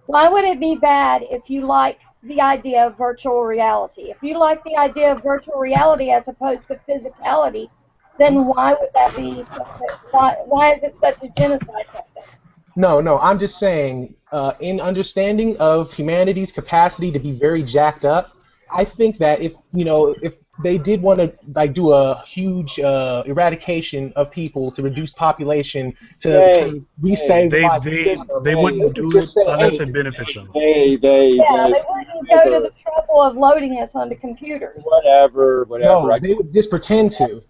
Why would it be bad if you like the idea of virtual reality? If you like the idea of virtual reality as opposed to physicality, then why would that be? Why is it such a genocide tactic? No, I'm just saying, in understanding of humanity's capacity to be very jacked up, I think that if they did want to do a huge eradication of people to reduce population to restabilize the system, they wouldn't do it unless it benefits them. They wouldn't go to the trouble of loading us onto computers. Whatever. No, they would just pretend to.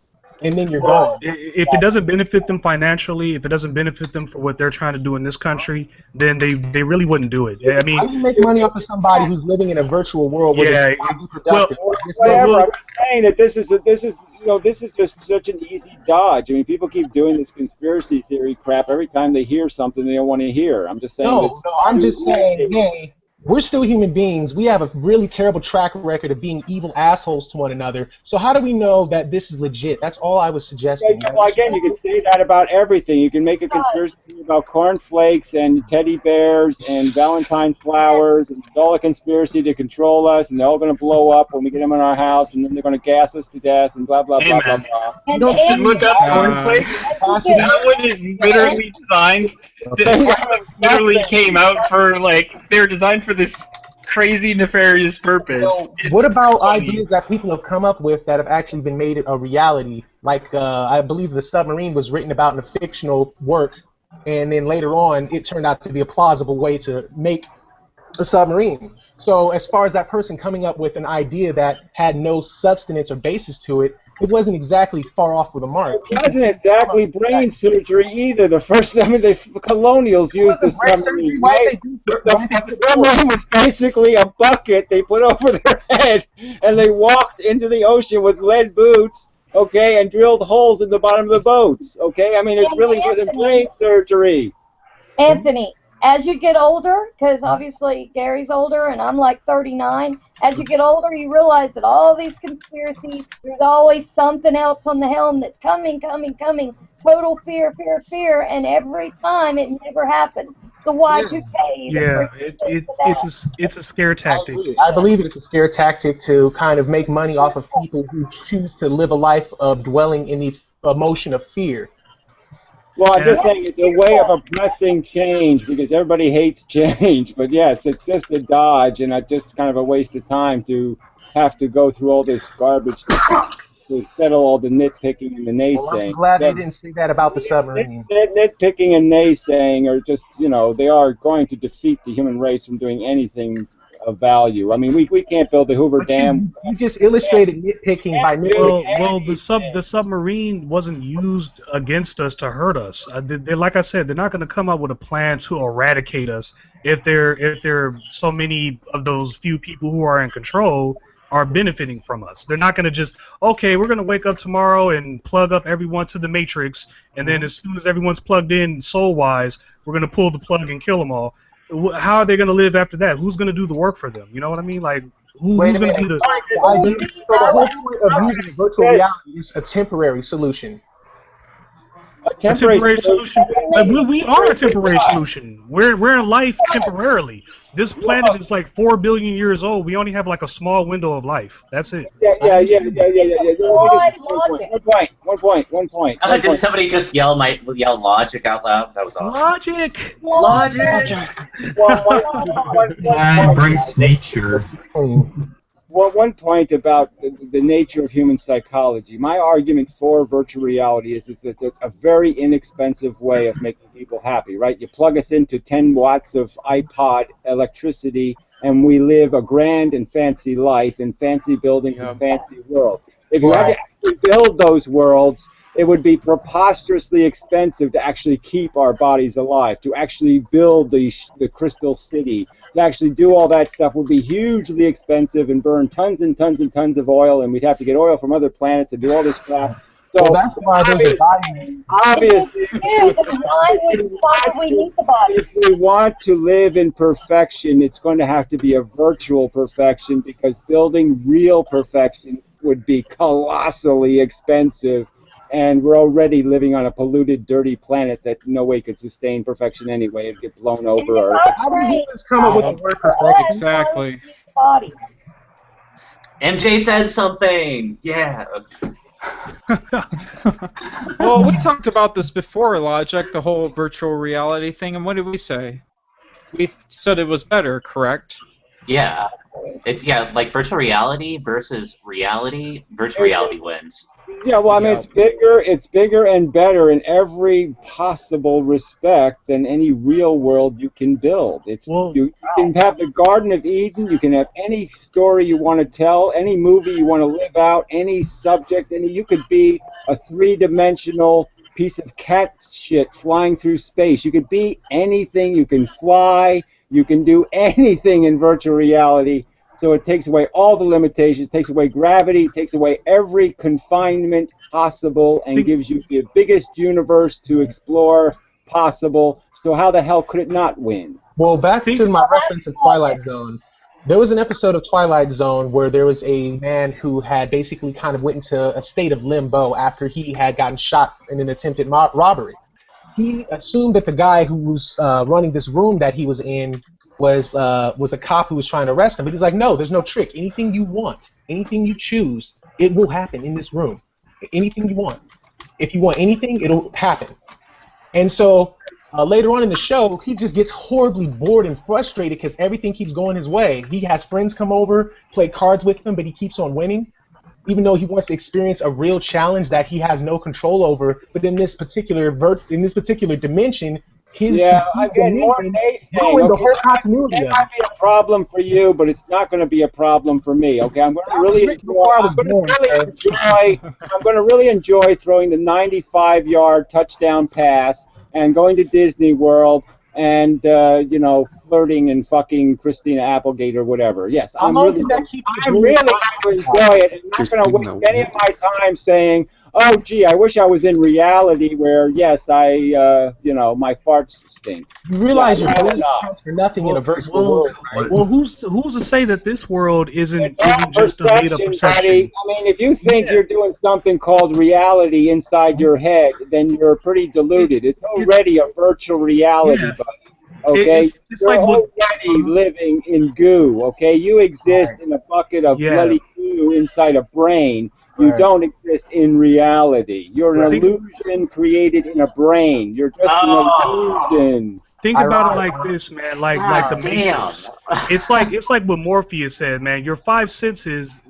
And then you're gone. If it doesn't benefit them financially, if it doesn't benefit them for what they're trying to do in this country, then they really wouldn't do it. I mean, how do you make money off of somebody who's living in a virtual world where productive? Whatever. I'm saying that this is just such an easy dodge. I mean, people keep doing this conspiracy theory crap every time they hear something they don't want to hear. I'm just saying. No, I'm just saying, hey, we're still human beings. We have a really terrible track record of being evil assholes to one another. So how do we know that this is legit? That's all I was suggesting. Well, again, you can say that about everything. You can make a conspiracy theory about cornflakes and teddy bears and Valentine flowers, and it's all a conspiracy to control us, and they're all going to blow up when we get them in our house, and then they're going to gas us to death, and blah, blah, blah, blah, blah. You don't should look up cornflakes. That one is literally designed. Literally came out for they're designed for this crazy nefarious purpose. So what about ideas that people have come up with that have actually been made a reality? Like I believe the submarine was written about in a fictional work, and then later on it turned out to be a plausible way to make a submarine. So as far as that person coming up with an idea that had no substance or basis to it, it wasn't exactly far off with a mark. It wasn't exactly brain surgery either. The colonials used the submarine. The submarine was basically a bucket they put over their head, and they walked into the ocean with lead boots, okay, and drilled holes in the bottom of the boats, okay? I mean, it really wasn't brain surgery. Anthony, as you get older, because obviously Gary's older and I'm like 39, as you get older you realize that all these conspiracies, there's always something else on the helm that's coming. Total fear, and every time it never happens. The Y2K. Yeah, it's a scare tactic. I believe it's a scare tactic to kind of make money off of people who choose to live a life of dwelling in the emotion of fear. Well, I'm just saying it's a way of oppressing change because everybody hates change. But yes, it's just a dodge and just kind of a waste of time to have to go through all this garbage to settle all the nitpicking and the Well, I'm naysaying. glad they didn't say that about the submarine. Nitpicking and naysaying are just, they are going to defeat the human race from doing anything of value. I mean, we can't build the Hoover But Dam. you just illustrated nitpicking by nitpicking. Well, the submarine wasn't used against us to hurt us. Like I said, they're not going to come up with a plan to eradicate us if there so many of those few people who are in control are benefiting from us. They're not going to just, okay, we're going to wake up tomorrow and plug up everyone to the Matrix, and then as soon as everyone's plugged in soul-wise, we're going to pull the plug and kill them all. How are they going to live after that? Who's going to do the work for them? You know what I mean? Like, who's going to do the... So the whole point of using virtual reality is a temporary solution. A temporary solution. Like, we are a temporary solution. We're in life temporarily. This planet is like 4 billion years old. We only have like a small window of life. That's it. Yeah. One point. Did somebody just yell logic out loud? That was awesome. Logic. Embrace nature. Well, one point about the nature of human psychology. My argument for virtual reality is it's a very inexpensive way of making people happy, right? You plug us into 10 watts of iPod electricity, and we live a grand and fancy life in fancy buildings and fancy worlds. If you had to actually build those worlds, it would be preposterously expensive to actually keep our bodies alive, to actually build the crystal city, to actually do all that stuff would be hugely expensive and burn tons and tons and tons of oil, and we'd have to get oil from other planets and do all this crap. So well, that's why there's a body. Obviously, if we want to live in perfection, it's going to have to be a virtual perfection because building real perfection would be colossally expensive. And we're already living on a polluted, dirty planet that no way could sustain perfection anyway. It'd get blown over. Or how do humans come up with the word perfection? Exactly. MJ said something. Yeah. Well, we talked about this before, Logic, the whole virtual reality thing, and what did we say? We said it was better, correct? Yeah. Like virtual reality versus reality. Virtual reality wins. Yeah, well, I mean, it's bigger and better in every possible respect than any real world you can build. You can have the Garden of Eden, you can have any story you want to tell, any movie you want to live out, any subject, you could be a three-dimensional piece of cat shit flying through space. You could be anything, you can fly, you can do anything in virtual reality. So it takes away all the limitations, takes away gravity, takes away every confinement possible, and gives you the biggest universe to explore possible. So how the hell could it not win? Well, back to my reference to Twilight Zone. There was an episode of Twilight Zone where there was a man who had basically kind of went into a state of limbo after he had gotten shot in an attempted robbery. He assumed that the guy who was running this room that he was in was a cop who was trying to arrest him. But he's like, no, there's no trick. Anything you want, anything you choose, it will happen in this room. Anything you want. If you want anything, it'll happen. And so later on in the show, he just gets horribly bored and frustrated because everything keeps going his way. He has friends come over, play cards with him, but he keeps on winning, even though he wants to experience a real challenge that he has no control over. But in this particular dimension, his ruined the whole continuity. It might be a problem for you, but it's not going to be a problem for me. Okay, I'm going to really enjoy throwing the 95-yard touchdown pass and going to Disney World and flirting and fucking Christina Applegate or whatever. Yes, I'm really going to enjoy it. I'm not going to waste any of my time saying, oh, gee, I wish I was in reality where, yes, my farts stink. You realize your body counts for nothing in a virtual world, right? Well, who's to say that this world isn't just a made-up perception? I mean, if you think you're doing something called reality inside your head, then you're pretty deluded. It's already a virtual reality, buddy. Okay, you're already living in goo. Okay, you exist in a bucket of bloody goo inside a brain. You Right. don't exist in reality. You're an illusion created in a brain. You're just an illusion. Think about it like this, man. Like the Matrix. It's like what Morpheus said, man. Your five senses.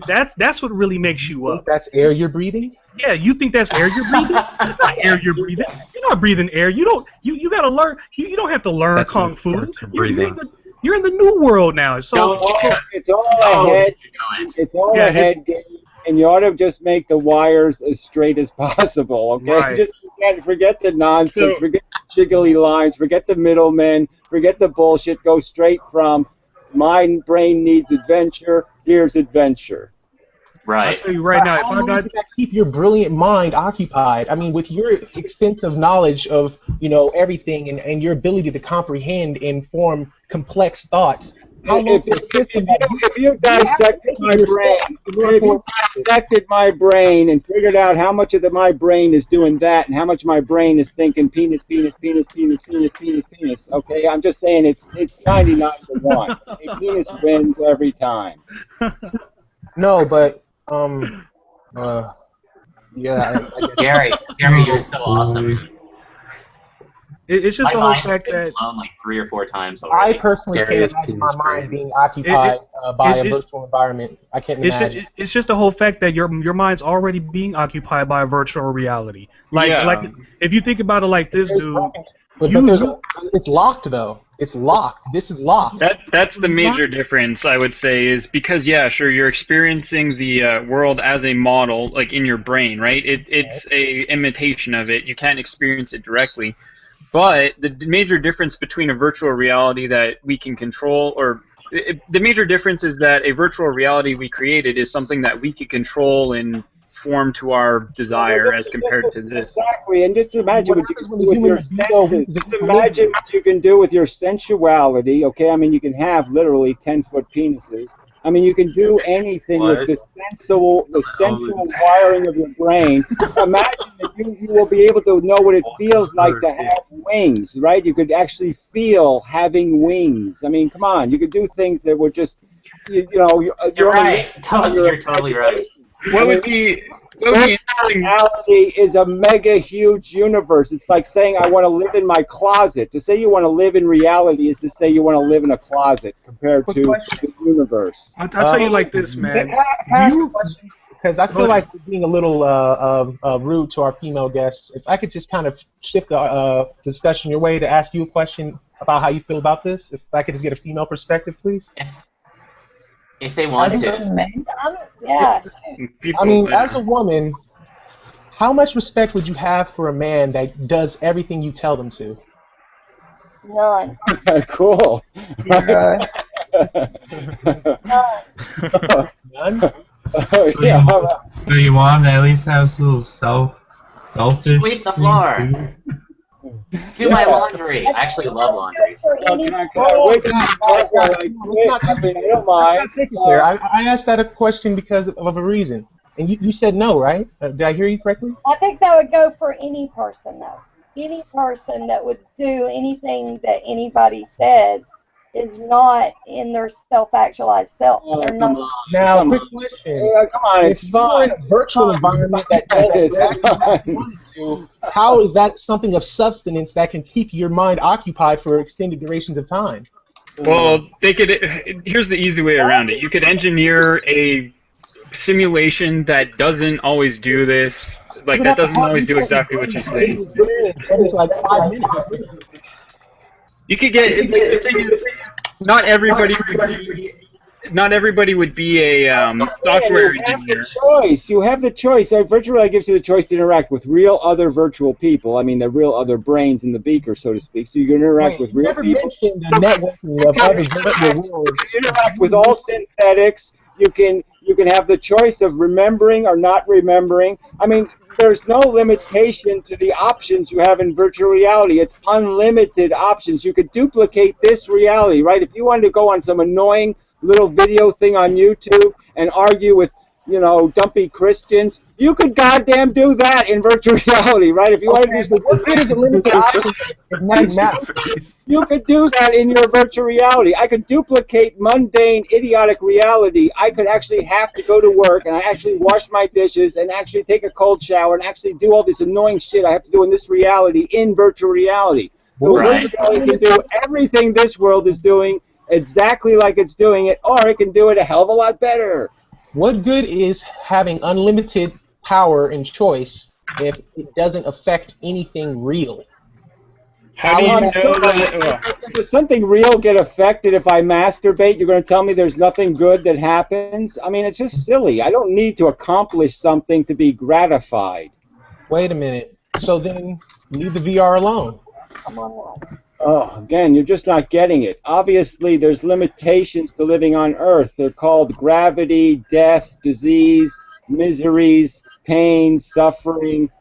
That's what really makes you up. That's air you're breathing. Yeah, you think that's air you're breathing? That's not air you're breathing. You're not breathing air. You don't. You gotta learn. You don't have to learn kung fu. You're in the new world now. So it's all a head. It's all a head game, and you ought to just make the wires as straight as possible. Okay, Right. Just forget the nonsense. Forget the jiggly lines. Forget the middlemen. Forget the bullshit. Go straight from my brain needs adventure. Here's adventure. Right. I'll tell you right now, if How I long got does that keep your brilliant mind occupied? I mean, with your extensive knowledge of, everything and your ability to comprehend and form complex thoughts, how long If you dissected my brain and figured out how much of my brain is doing that and how much my brain is thinking penis, penis, penis, penis, penis, penis, penis, okay? I'm just saying it's 99 to 1. Okay? Penis wins every time. No, but yeah. I guess. Gary, you're so awesome. it's just My the whole mind's fact been that blown like 3 or 4 times already. I personally Gary can't is imagine my penis mind brain. being occupied by a it's- virtual environment. I can't imagine. it's just the whole fact that your mind's already being occupied by a virtual reality. Like if you think about it like this, dude. But it's locked though. It's locked. This is locked. That's the major difference, I would say, is because sure, you're experiencing the world as a model, like in your brain, right? It's a imitation of it. You can't experience it directly. But the major difference between a virtual reality that we can control, the major difference is that a virtual reality we created is something that we can control and form to our desire as compared to this. Exactly, and just imagine what you can do with your senses. Just imagine what you can do with your sensuality, okay? I mean, you can have literally 10-foot penises. I mean, you can do anything with the sensual wiring of your brain. Imagine that you will be able to know what it feels like to have wings, right? You could actually feel having wings. I mean, come on, you could do things that were just, You're right. You're totally right. What would be reality is a mega huge universe. It's like saying I want to live in my closet. To say you want to live in reality is to say you want to live in a closet compared to the universe. I'll tell you like this, man. Because I feel like we're being a little rude to our female guests. If I could just kind of shift the discussion your way to ask you a question about how you feel about this. If I could just get a female perspective, please. If they want to. Yeah. I mean, as a woman, how much respect would you have for a man that does everything you tell them to? None. Cool. None. None? Yeah. Do you want to at least have some selfish? Sweep the floor. Do my laundry. I actually love laundry. I asked that a question because of a reason. And you said no, right? Did I hear you correctly? I think that would go for any person, though. Any person that would do anything that anybody says is not in their self-actualized self. They're not. Now, quick question. Come on, it's fun. In a virtual environment that does that, how is that something of substance that can keep your mind occupied for extended durations of time? Well, here's the easy way around it. You could engineer a simulation that doesn't always do this, that doesn't always do exactly what you say. It's like 5 minutes. You could get, the thing is, not everybody would be a software engineer. You have the choice. Virtual reality gives you the choice to interact with real other virtual people. I mean, the real other brains in the beaker, so to speak. So you can interact with real people. Never mentioned the networking of other virtual worlds. You can interact with all synthetics. You can have the choice of remembering or not remembering. I mean, there's no limitation to the options you have in virtual reality. It's unlimited options. You could duplicate this reality, right? If you wanted to go on some annoying little video thing on YouTube and argue with dumpy Christians. You could goddamn do that in virtual reality, right? If you wanted to do something. What good is a limited option if nothing matters? You could do that in your virtual reality. I could duplicate mundane, idiotic reality. I could actually have to go to work and I actually wash my dishes and actually take a cold shower and actually do all this annoying shit I have to do in this reality in virtual reality. So virtual reality can do everything this world is doing exactly like it's doing it, or it can do it a hell of a lot better. What good is having unlimited power and choice if it doesn't affect anything real? How do you know that? Does something real get affected if I masturbate? You're going to tell me there's nothing good that happens? I mean, it's just silly. I don't need to accomplish something to be gratified. Wait a minute. So then leave the VR alone. Oh, again, you're just not getting it. Obviously, there's limitations to living on Earth. They're called gravity, death, disease, miseries, pain, suffering,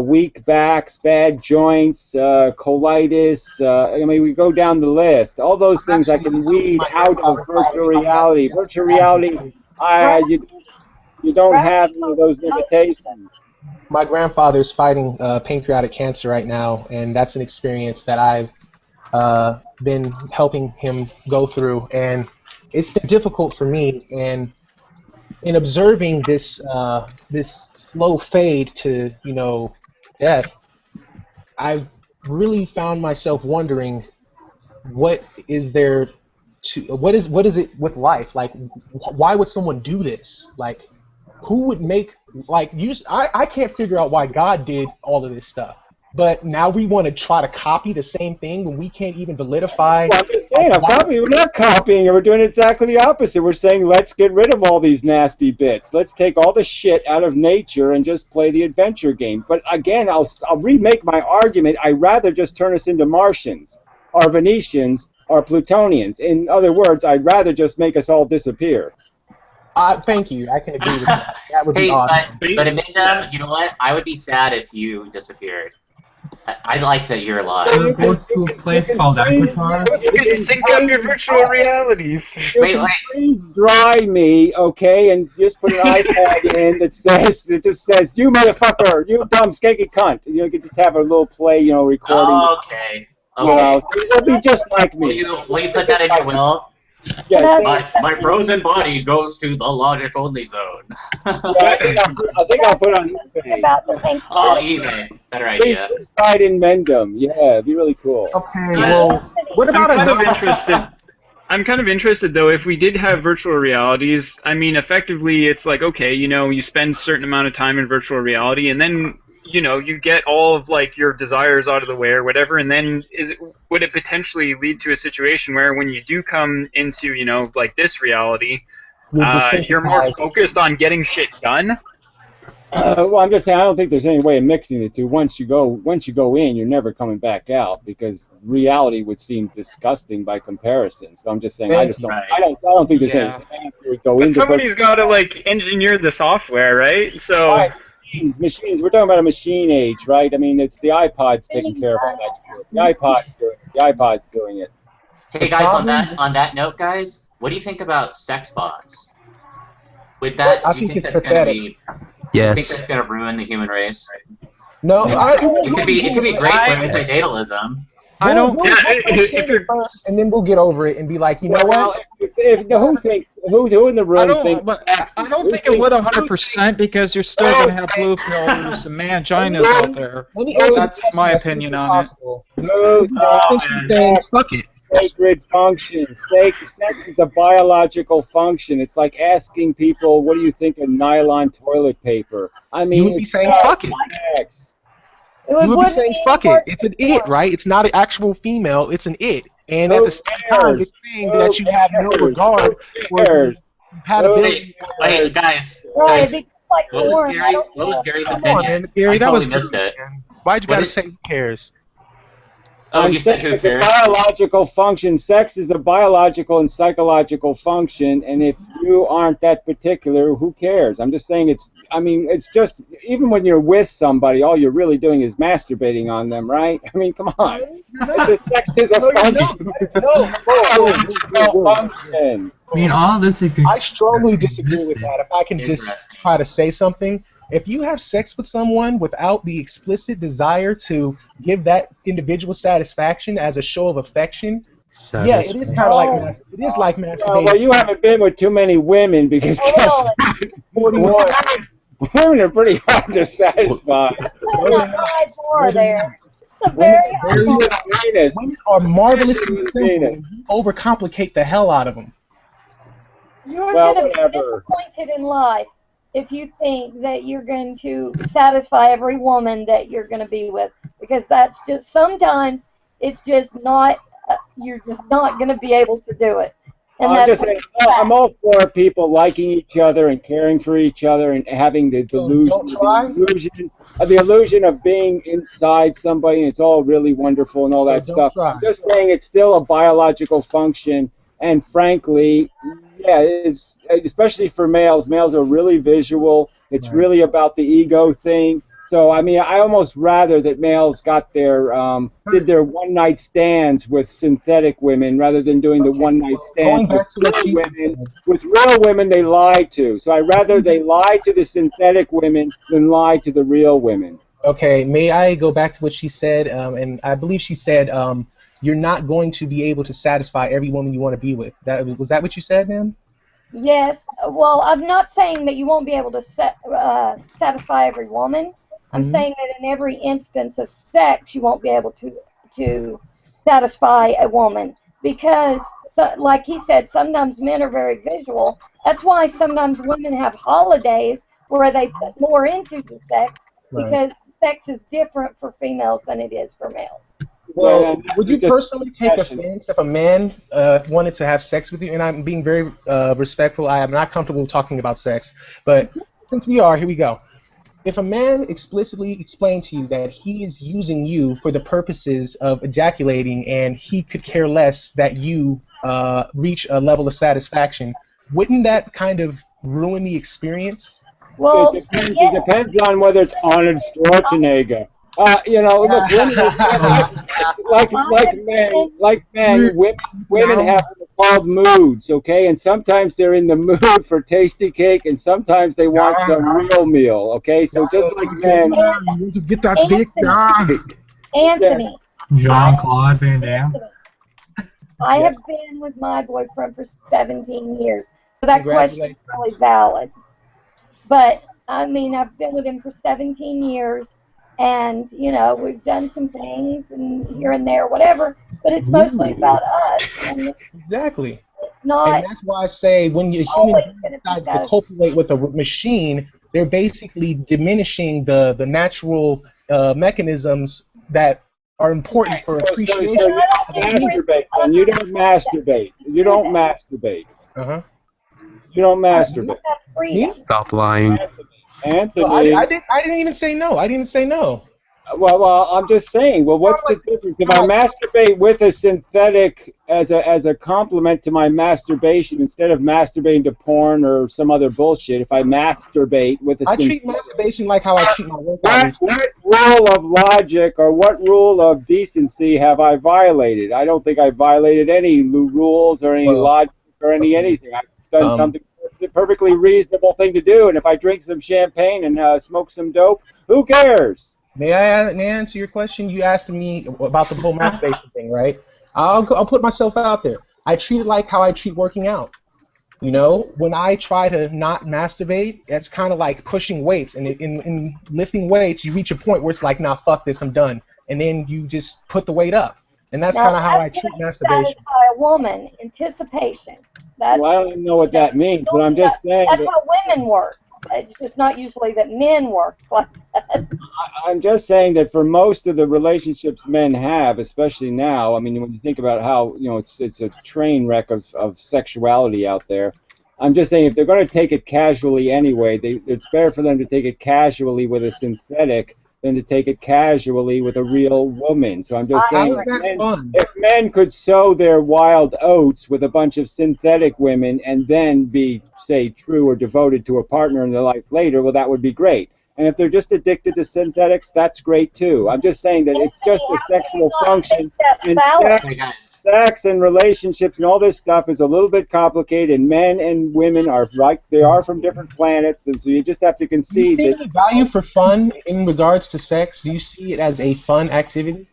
weak backs, bad joints, colitis. I mean, we go down the list. All those things I can weed out of virtual reality. Virtual reality, you don't have any of those limitations. My grandfather's fighting pancreatic cancer right now, and that's an experience that I've been helping him go through, and it's been difficult for me. And in observing this this slow fade to death, I've really found myself wondering what is there to what is it with life? Like, why would someone do this? Like, who would make I can't figure out why God did all of this stuff. But now we want to try to copy the same thing when we can't even validify. Well, I'm just saying, we're not copying it. We're doing exactly the opposite. We're saying, let's get rid of all these nasty bits. Let's take all the shit out of nature and just play the adventure game. But again, I'll remake my argument. I'd rather just turn us into Martians, or Venetians, or Plutonians. In other words, I'd rather just make us all disappear. Thank you. I can agree with that. That would be awesome. But inmendham, you know what? I would be sad if you disappeared. I like that you're alive. Go to a place called Avatar. You can sync up your virtual realities. Wait. Please dry me, okay, and just put an iPad in that just says, "You motherfucker, you dumb skanky cunt." You can just have a little play, recording. Oh, okay. So it'll be just like me. Will you put that in your will? Yes. My frozen body goes to the logic only zone. I think I'll put on eBay. Oh, eBay. Better idea. Please try it in Mendham. Yeah, it'd be really cool. Okay, well, what about I'm kind of interested, though, if we did have virtual realities. I mean, effectively, it's like, okay, you spend a certain amount of time in virtual reality, and then you get all of your desires out of the way or whatever, and then would it potentially lead to a situation where when you do come into this reality, you're more focused on getting shit done? Well, I'm just saying I don't think there's any way of mixing the two. Once you go in, you're never coming back out because reality would seem disgusting by comparison. So I'm just saying I don't think there's any. But somebody's got to engineer the software, right? So. Right. Machines. We're talking about a machine age, right? I mean, it's the iPod's taking care of all that. The iPod's doing it. Hey guys, on that note, guys, what do you think about sexbots? Do you think that's going to be? Yes. Do you think that's going to ruin the human race? No, it could be great for anti-natalism. I don't. First, and then we'll get over it and be like, you know what? Who in the room thinks? I don't think it would 100% because you're still going to have blue pills and manginas out there. That's my opinion on it. Fuck it. Sacred function. Sex is a biological function. It's like asking people, "What do you think of nylon toilet paper?" I mean, you would be saying, "Fuck it." You would be saying, "Fuck it." It's an it, right? It's not an actual female. It's an it. And at the same time, it's saying that you have no regard for the compatibility. Wait, guys. What was Gary's opinion? Come on, man. Gary, I totally missed it. Why'd you gotta say who cares? Oh, I'm you said saying who it's a cares? biological function. Sex is a biological and psychological function, and if you aren't that particular, who cares? I'm just saying it's just, even when you're with somebody, all you're really doing is masturbating on them, right? I mean, come on. It's just sex is a function. No, Biological function. I mean, all this I strongly disagree with existed. that. If I can just Interesting. try to say something, if you have sex with someone without the explicit desire to give that individual satisfaction as a show of affection, yeah, it is kind of like Oh, it is like Well, masturbating. you haven't been with too many women, because guess oh, what? 41. Women are pretty hard to satisfy. putting a high bar there. It's a Women very are high very, bar. Venus. women are marvelously Venus. simple, and you overcomplicate the hell out of them. You're Well, going to be whatever. disappointed in life if you think that you're going to satisfy every woman that you're going to be with, because that's just, sometimes it's just not, you're just not going to be able to do it. And I'm that's just saying, I'm all for people liking each other and caring for each other and having the So delusion, don't try. the illusion of being inside somebody, and it's all really wonderful and all that So don't stuff. try. I'm just saying it's still a biological function, and frankly, yeah, it's, especially for males. Males are really visual. It's Right. really about the ego thing. So I mean, I almost rather that males got their did their one night stands with synthetic women rather than doing the Okay, one night well, stands going back to what with she real women. said, With real women, they lie to. So I rather they lie to the synthetic women than lie to the real women. okay, may I go back to what she said? And I believe she said you're not going to be able to satisfy every woman you want to be with. Was that what you said, ma'am? Yes, well, I'm not saying that you won't be able to satisfy every woman. I'm Mhm. saying that in every instance of sex, you won't be able to satisfy a woman because, so, like he said, sometimes men are very visual. That's why sometimes women have holidays where they put more into the sex, Right. because sex is different for females than it is for males. Well, Yeah, would this you is just personally take passion. offense if a man wanted to have sex with you? And I'm being very respectful. I am not comfortable talking about sex, but since we are, here we go. If a man explicitly explained to you that he is using you for the purposes of ejaculating and he could care less that you reach a level of satisfaction, wouldn't that kind of ruin the experience? Well, It depends. yeah, It depends on whether it's Arnold Schwarzenegger. Look, women, like men, women have what are called moods, okay? And sometimes they're in the mood for tasty cake, and sometimes they want some real meal, okay? So just like men, Get that dick. Anthony, Jean-Claude Van Damme. I have been with my boyfriend for 17 years, so that question is Congratulations. really valid. But I mean, I've been with him for 17 years, and we've done some things and here and there, whatever. But it's mostly about us, and Exactly. it's not And that's why I say when a human always being going to be decides to satisfied. copulate with a machine, they're basically diminishing the natural mechanisms that are important for so appreciation. you don't masturbate, then. You don't masturbate. You don't masturbate. Uh-huh. You don't masturbate. Me? Stop lying. No, Anthony. I didn't even say no. I didn't even say no. Well, I'm just saying. Well, what's the difference if I masturbate with a synthetic as a complement to my masturbation instead of masturbating to porn or some other bullshit? If I masturbate with a I synthetic, treat masturbation like how I treat my workout routine. what rule of logic or what rule of decency have I violated? I don't think I violated any rules or any Well, logic or anything. I've done something. It's a perfectly reasonable thing to do. And if I drink some champagne and smoke some dope, who cares? May I answer your question? You asked me about the whole masturbation thing, right? I'll put myself out there. I treat it like how I treat working out. When I try to not masturbate, it's kind of like pushing weights. And in lifting weights, you reach a point where it's like, nah, fuck this, I'm done. And then you just put the weight up. And that's kind of how I treat masturbation. Satisfy a woman, anticipation. Well, I don't even know what that means, but I'm just saying. That's how women work. It's just not usually that men work like that. I'm just saying that for most of the relationships men have, especially now, I mean, when you think about how, it's a train wreck of sexuality out there, I'm just saying if they're going to take it casually anyway, it's better for them to take it casually with a synthetic than to take it casually with a real woman. So I'm just saying, if men could sow their wild oats with a bunch of synthetic women and then be, say, true or devoted to a partner in their life later, well, that would be great. And if they're just addicted to synthetics, that's great too. I'm just saying that it's just a sexual function. And sex and relationships and all this stuff is a little bit complicated. And men and women are they are from different planets, and so you just have to concede. Do you see any value for fun in regards to sex? Do you see it as a fun activity?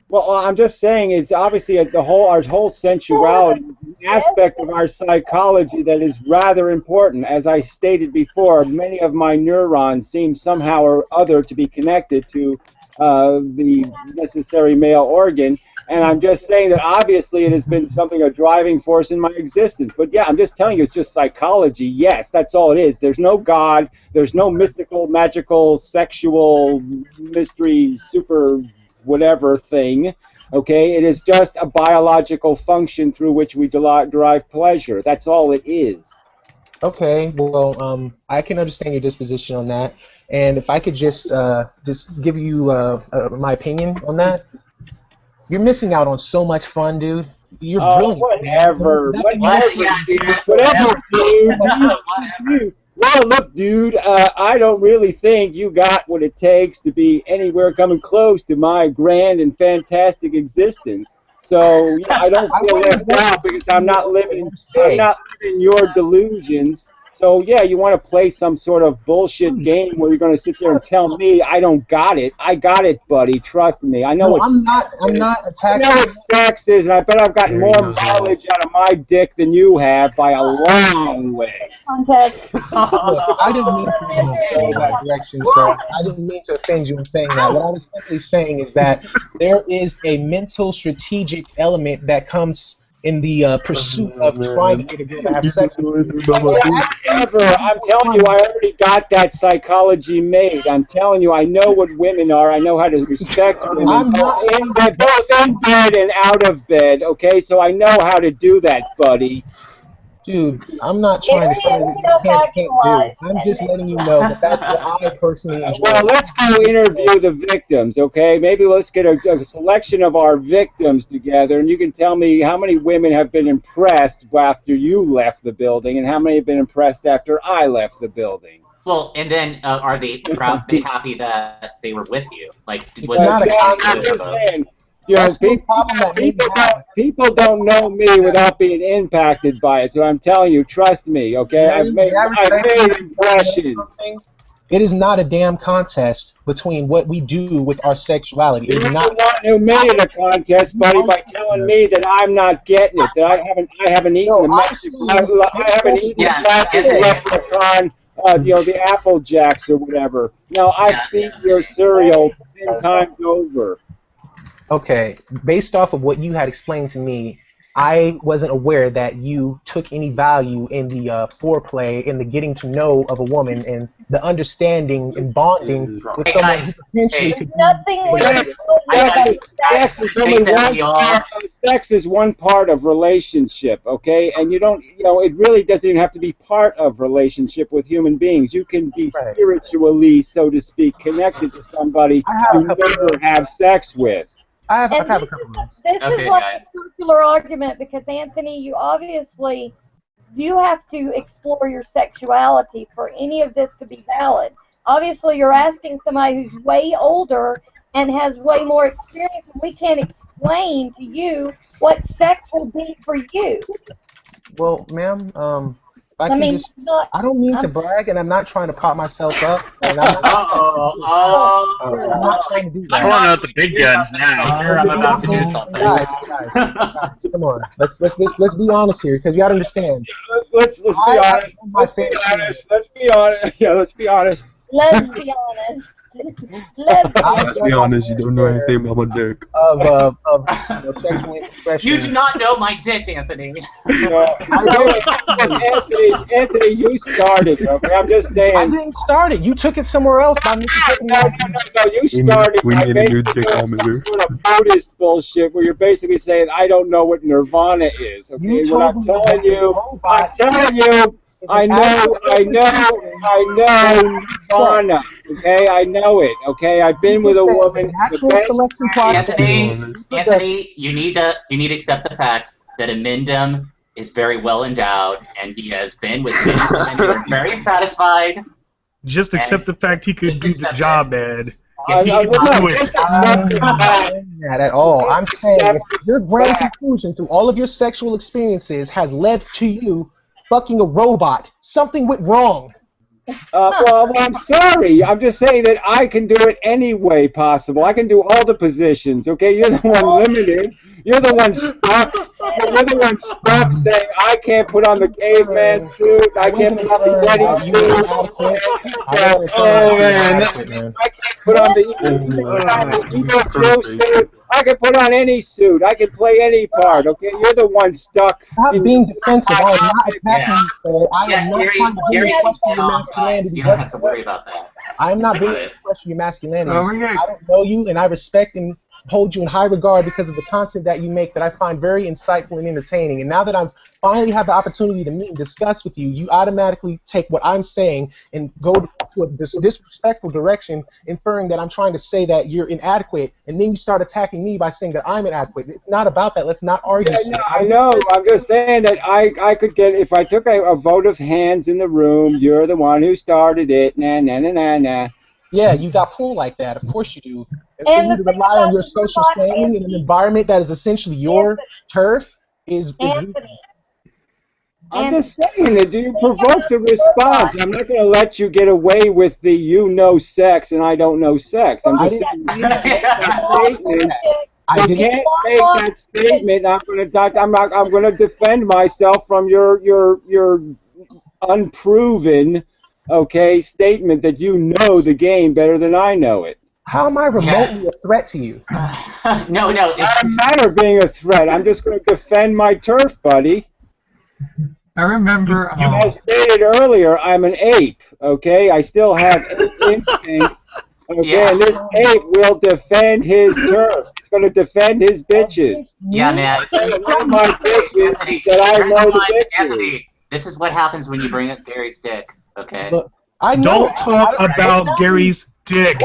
Well, I'm just saying it's obviously our whole sensuality, an aspect of our psychology that is rather important. As I stated before, many of my neurons seem somehow or other to be connected to the necessary male organ. And I'm just saying that obviously it has been a driving force in my existence. But yeah, I'm just telling you, it's just psychology. Yes, that's all it is. There's no God. There's no mystical, magical, sexual, mystery, super whatever thing. Okay, it is just a biological function through which we derive pleasure. That's all it is. Okay, well, I can understand your disposition on that. And if I could just give you my opinion on that. You're missing out on so much fun, dude. You're brilliant. Whatever, dude. Well, look, dude, I don't really think you got what it takes to be anywhere coming close to my grand and fantastic existence. So yeah, I don't feel left out because I'm not living your delusions. So yeah, you want to play some sort of bullshit game where you're going to sit there and tell me I don't got it. I got it, buddy. Trust me. I know what I'm not attacking. I know what sex is, and I bet I've gotten more mileage out of my dick than you have by a long way. Look, I didn't mean to go that direction, sir. I didn't mean to offend you in saying that. What I was simply saying is that there is a mental strategic element that comes in the pursuit of trying to get a girl to have sex with you. I'm telling you, I already got that psychology made. I'm telling you, I know what women are. I know how to respect women, both in bed and out of bed, okay? So I know how to do that, buddy. Dude, I'm not trying to say that you can't do. I'm just letting you know that that's what I personally enjoy. Well, let's go interview the victims, okay? Maybe let's get a selection of our victims together, and you can tell me how many women have been impressed after you left the building, and how many have been impressed after I left the building. Well, and then are they happy that they were with you? Like, was it? You know, people don't know me without being impacted by it. So I'm telling you, trust me, okay? I've made impressions. It is not a damn contest between what we do with our sexuality. It is not. You made it a contest, buddy, by telling me that I'm not getting it. That I haven't eaten the magic leprechaun, the Apple Jacks or whatever. No, I've eaten your cereal 10 times over. Okay, based off of what you had explained to me, I wasn't aware that you took any value in the foreplay, in the getting to know of a woman, and the understanding and bonding with someone who potentially could Sex is one part of relationship, okay? And it really doesn't even have to be part of relationship with human beings. You can be spiritually, so to speak, connected to somebody you never have sex with. I have a couple of minutes. This is like a circular argument because, Anthony, you have to explore your sexuality for any of this to be valid. Obviously, you're asking somebody who's way older and has way more experience, and we can't explain to you what sex will be for you. Well, ma'am, I don't mean to brag, and I'm not trying to pop myself up. And I'm not trying to do that. I'm pulling out the big guns now. I'm about to do something. Guys, come on. Let's be honest here, because you gotta understand. Let's be honest. Let's be honest. Let's be honest. Yeah, let's be honest. Let's be honest. Let's be honest, you don't know anything about my dick. Of sexual expression. You do not know my dick, Anthony. Anthony, you started, okay? I'm just saying. I didn't start it. You took it somewhere else by me. No, you started. We need a new dickmometer. Sort of Buddhist bullshit where you're basically saying, I don't know what nirvana is, okay? What I'm telling you, I know nirvana. Okay, I know it. Okay, I've been with a woman. Natural selection process. Anthony, you need to accept the fact that inmendham is very well endowed, and he has been with many women who are very satisfied. Just accept the fact he could do the job, Ed. Yeah, he I'm not saying that at all. I'm saying if your grand conclusion through all of your sexual experiences has led to you fucking a robot, something went wrong. Well, I'm sorry. I'm just saying that I can do it any way possible. I can do all the positions. Okay, you're the one limited. You're the one stuck. You're the one stuck saying I can't put on the caveman suit. I can't put on the wedding suit. Oh man, I can't put on the Joe suit. I can put on any suit. I can play any part. Okay, you're the one stuck. Stop being defensive. I am not attacking you, sir. I am not trying to bring into question your masculinity. You don't have to worry about that. I am not bringing into question your masculinity. I don't know you, and I respect and hold you in high regard because of the content that you make that I find very insightful and entertaining. And now that I've finally had the opportunity to meet and discuss with you, you automatically take what I'm saying and go to a disrespectful direction, inferring that I'm trying to say that you're inadequate, and then you start attacking me by saying that I'm inadequate. It's not about that. Let's not argue. Yeah, no, I know. I'm just saying that I could get, if I took a vote of hands in the room, you're the one who started it, nah, nah, nah, nah, nah. Yeah, you got pulled like that. Of course you do. And you to rely on your social standing in an environment that is essentially your turf is Anthony. I'm just saying that you provoke the response. I'm not going to let you get away with the you know sex and I don't know sex. I'm just saying you can't make that statement. I'm going to defend myself from your unproven statement that you know the game better than I know it. How am I remotely a threat to you? No. It doesn't matter being a threat. I'm just going to defend my turf, buddy. I remember. As stated earlier, I'm an ape. Okay, I still have ape instincts. Okay, and this ape will defend his turf. It's going to defend his bitches. Yeah, man. My bitches that I know the bitches. Anthony, this is what happens when you bring up Gary's dick. Okay. Look, don't talk about Gary's dick.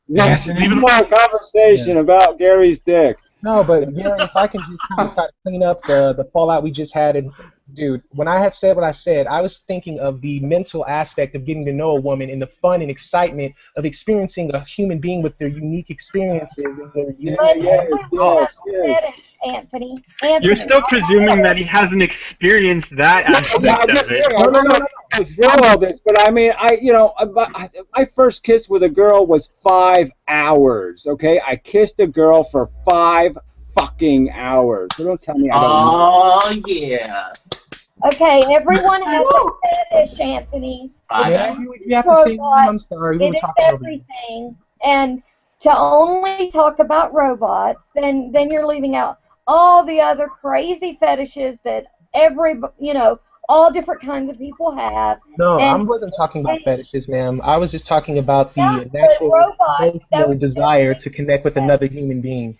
Yes, leave more conversation about Gary's dick. No, but Gary, if I can just kind of try to clean up the fallout we just had, and dude, when I had said what I said, I was thinking of the mental aspect of getting to know a woman and the fun and excitement of experiencing a human being with their unique experiences and their unique yes. Anthony. You're still presuming that he hasn't experienced that aspect of it. I through all this, but I mean, my first kiss with a girl was 5 hours. Okay, I kissed a girl for 5 fucking hours. So don't tell me I don't know. Oh yeah. Okay, everyone has a fetish, Anthony. You have to say, I'm sorry, we were talking over everything, and to only talk about robots, then you're leaving out all the other crazy fetishes that all different kinds of people have. No, I wasn't talking about fetishes, ma'am. I was just talking about the natural desire to connect with another human being.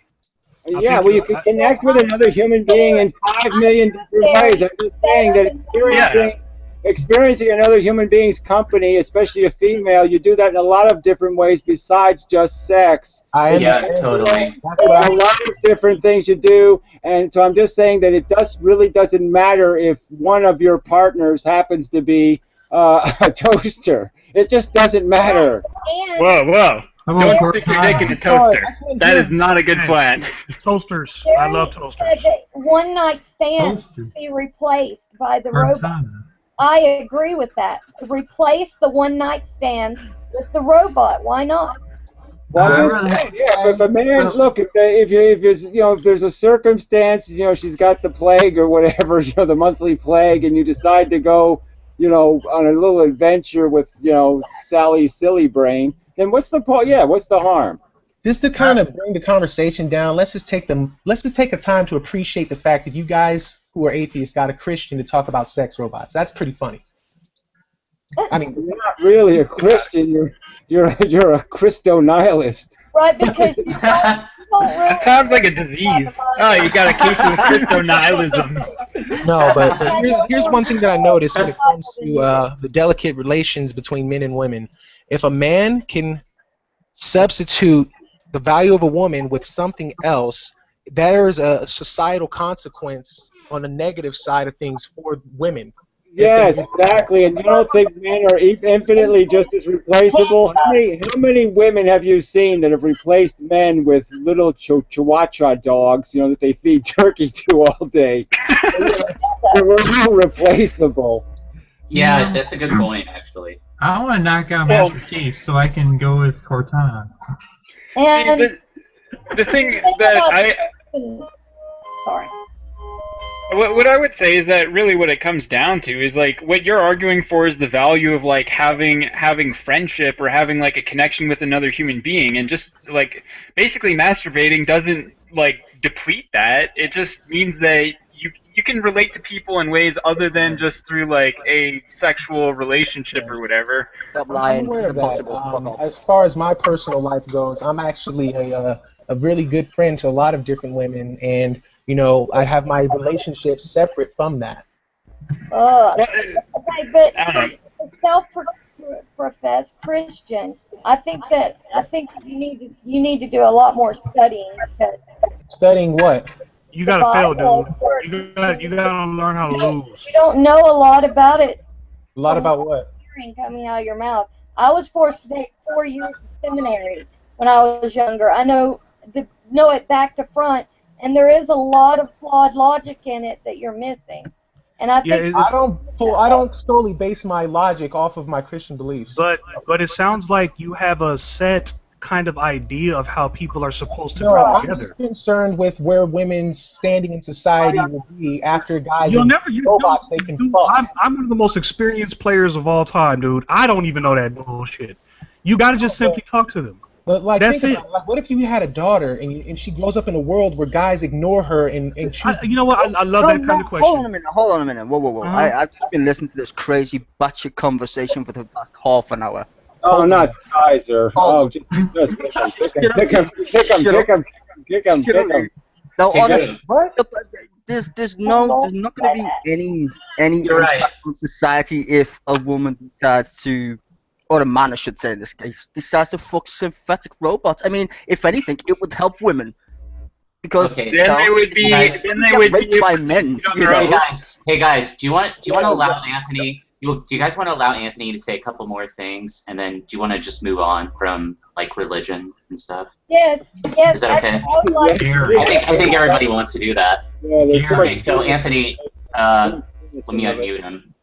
Yeah, well, you can connect with another human being in 5 million different ways. I'm just saying that experiencing another human being's company, especially a female, you do that in a lot of different ways besides just sex. Yeah, totally. There's a lot of different things you do, and so I'm just saying that it really doesn't matter if one of your partners happens to be a toaster. It just doesn't matter. Whoa. Don't stick your dick in a toaster. That is not a good plan. Toasters. I love toasters. One night stands be replaced by the robot. I agree with that. Replace the one night stand with the robot. Why not? Well, I'm just saying, if a man, look, if there's a circumstance, she's got the plague or whatever, the monthly plague, and you decide to go, on a little adventure with, Sally Silly Brain, then what's the point? Yeah, what's the harm? Just to kind of bring the conversation down, let's just take a time to appreciate the fact that you guys who are atheists got a Christian to talk about sex robots. That's pretty funny. I mean, you're not really a Christian. You're a Christo-nihilist. Right, because you don't That sounds like a disease. Oh, you got a case of Christo-nihilism. No, but here's one thing that I noticed when it comes to the delicate relations between men and women. If a man can substitute the value of a woman with something else, there's a societal consequence on the negative side of things for women. Yes, exactly. And you don't think men are infinitely just as replaceable? How many women have you seen that have replaced men with little chihuahua dogs, you know, that they feed turkey to all day? We're all replaceable. Yeah, that's a good point, actually. I want to knock out Master Chief so I can go with Cortana. And See, the thing that sorry. What I would say is that really what it comes down to is like what you're arguing for is the value of like having friendship or having like a connection with another human being, and just like basically masturbating doesn't like deplete that. It just means that you can relate to people in ways other than just through like a sexual relationship or whatever. I'm aware of that. As far as my personal life goes, I'm actually a really good friend to a lot of different women, and you know, I have my relationships separate from that. Okay, but for self-professed Christian, I think that you need to do a lot more studying. Studying what? You gotta fail, dude. You gotta learn how to lose. You don't know a lot about it. A lot about what? Hearing coming out of your mouth. I was forced to take 4 years of seminary when I was younger. I know it back to front, and there is a lot of flawed logic in it that you're missing. And I think I don't solely base my logic off of my Christian beliefs. But it sounds like you have a set kind of idea of how people are supposed to no, come I'm together. just concerned with where women's standing in society will be after guys robots they can fuck. I'm one of the most experienced players of all time, dude. I don't even know that bullshit. You gotta just simply talk to them. But like, that's think about it. Like, what if you had a daughter and she grows up in a world where guys ignore her and choose? You know what? I love that kind of question. Hold on a minute. Whoa. I've just been listening to this crazy batshit conversation for the past half an hour. Oh, not Kaiser. Oh, just kick him. No, honestly, there's not going to be any impact on society if a woman decides to, or a man, I should say in this case, decides to fuck synthetic robots. I mean, if anything, it would help women. Because then they would be raped by men. Hey guys, do you want to allow Anthony? Do you guys want to allow Anthony to say a couple more things, and then do you want to just move on from like religion and stuff? Yes. Is that okay? I think everybody wants to do that. Okay, so Anthony, let me unmute him.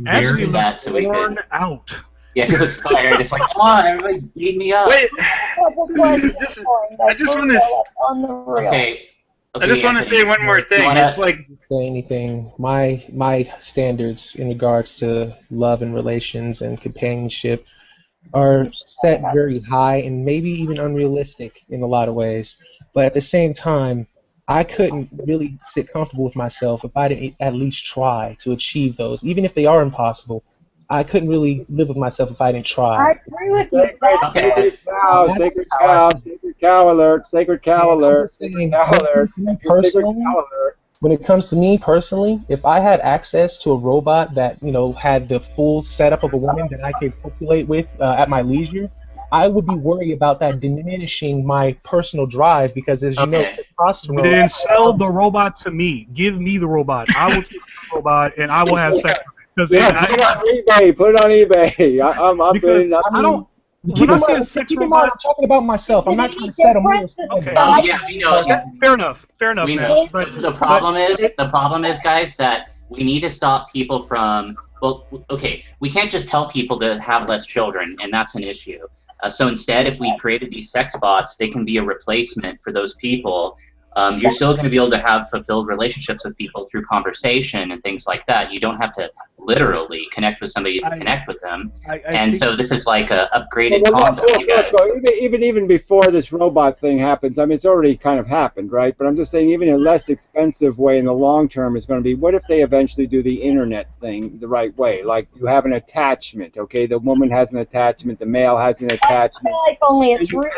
Actually, that so we worn could. Out. Yeah, he looks tired. It's like, come on, everybody's beating me up. Wait, I just want to. Okay. I just want to say one more thing. It's like say anything. My standards in regards to love and relations and companionship are set very high and maybe even unrealistic in a lot of ways. But at the same time, I couldn't really sit comfortable with myself if I didn't at least try to achieve those, even if they are impossible. I couldn't really live with myself if I didn't try. I agree with you. Sacred cow alert. Sacred cow alert. When it comes to me personally, if I had access to a robot that, you know, had the full setup of a woman that I could populate with at my leisure, I would be worried about that diminishing my personal drive because, as you know, testosterone. Then sell the robot to me. Give me the robot. I will take the robot and I will have sex with it. Put it on eBay. I don't. When I say a sex robot, I'm talking about myself. I'm not trying to set a moral standard. Okay. Yeah, we know. Fair enough. We know. The problem is, guys, that we need to stop people from. Well, okay, we can't just tell people to have less children, and that's an issue. So instead, if we created these sex bots, they can be a replacement for those people. You're still going to be able to have fulfilled relationships with people through conversation and things like that. You don't have to literally connect with somebody to connect with them. So this is like a upgraded condom, you guys. Even before this robot thing happens, I mean, it's already kind of happened, right? But I'm just saying, even a less expensive way in the long term is going to be, what if they eventually do the internet thing the right way? Like, you have an attachment, okay? The woman has an attachment, the male has an attachment. Like only it's real.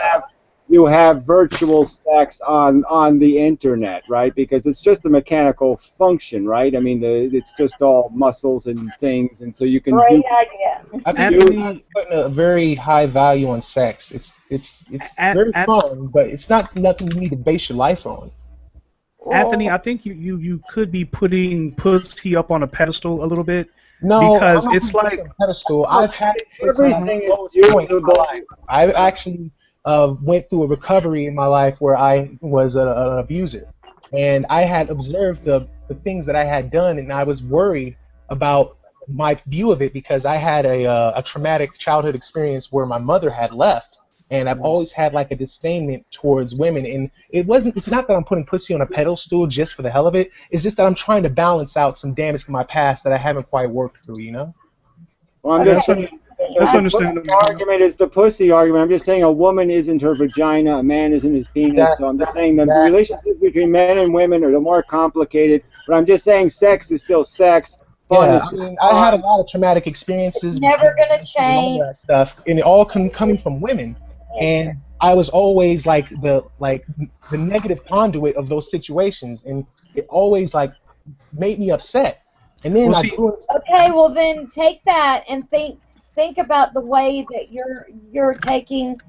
you have virtual sex on the internet, right? Because it's just a mechanical function, right? I mean, it's just all muscles and things, and so you can. Great idea. I think you're putting a very high value on sex. It's very fun, but it's not nothing you need to base your life on. Anthony, I think you could be putting pussy up on a pedestal a little bit. No, because I'm not it's like on a pedestal. I've had everything is usable. I actually went through a recovery in my life where I was an abuser, and I had observed the things that I had done, and I was worried about my view of it because I had a traumatic childhood experience where my mother had left, and I've always had like a disdain towards women, and it's not that I'm putting pussy on a pedestal just for the hell of it. It's just that I'm trying to balance out some damage from my past that I haven't quite worked through, you know? Well, I'm just saying, that's understandable. The argument is the pussy argument. I'm just saying a woman isn't her vagina, a man isn't his penis. So I'm just saying the relationships between men and women are more complicated. But I'm just saying sex is still sex. Fun is I mean, I had a lot of traumatic experiences. Never gonna change. All that stuff, and it all coming from women. And I was always like the negative conduit of those situations, and it always like made me upset. And then okay, well then take that and think about the way that you're taking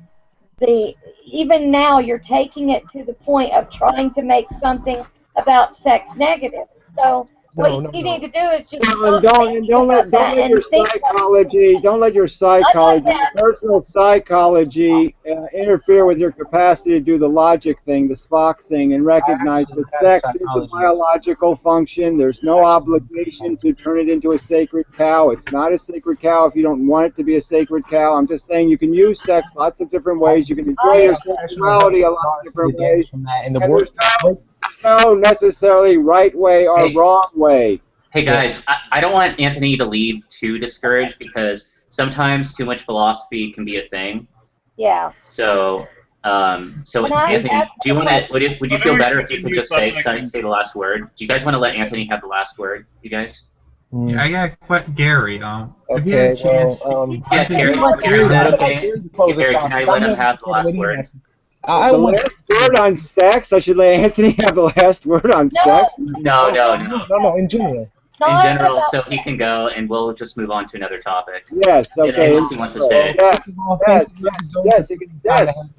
even now you're taking it to the point of trying to make something about sex negative. So what you need to do is just don't let your psychology, personal psychology, interfere with your capacity to do the logic thing, the Spock thing, and recognize that sex is a biological function. There's no obligation to turn it into a sacred cow. It's not a sacred cow if you don't want it to be a sacred cow. I'm just saying you can use sex lots of different ways. You can enjoy your sexuality a lot of different ways. And there's no necessarily right way or wrong way. Hey guys, I don't want Anthony to leave too discouraged because sometimes too much philosophy can be a thing. Yeah. So Anthony, do you want to? Would you feel better if you could just say the last word? Do you guys want to let Anthony have the last word? You guys? Yeah, I got quite Gary. Okay. Yeah, Gary. Gary's not okay. Gary, can I let him have the last word? The last word on sex? I should let Anthony have the last word on sex? No, in general. In general, so he can go, and we'll just move on to another topic. Yes, okay. Unless he wants to stay. Yes.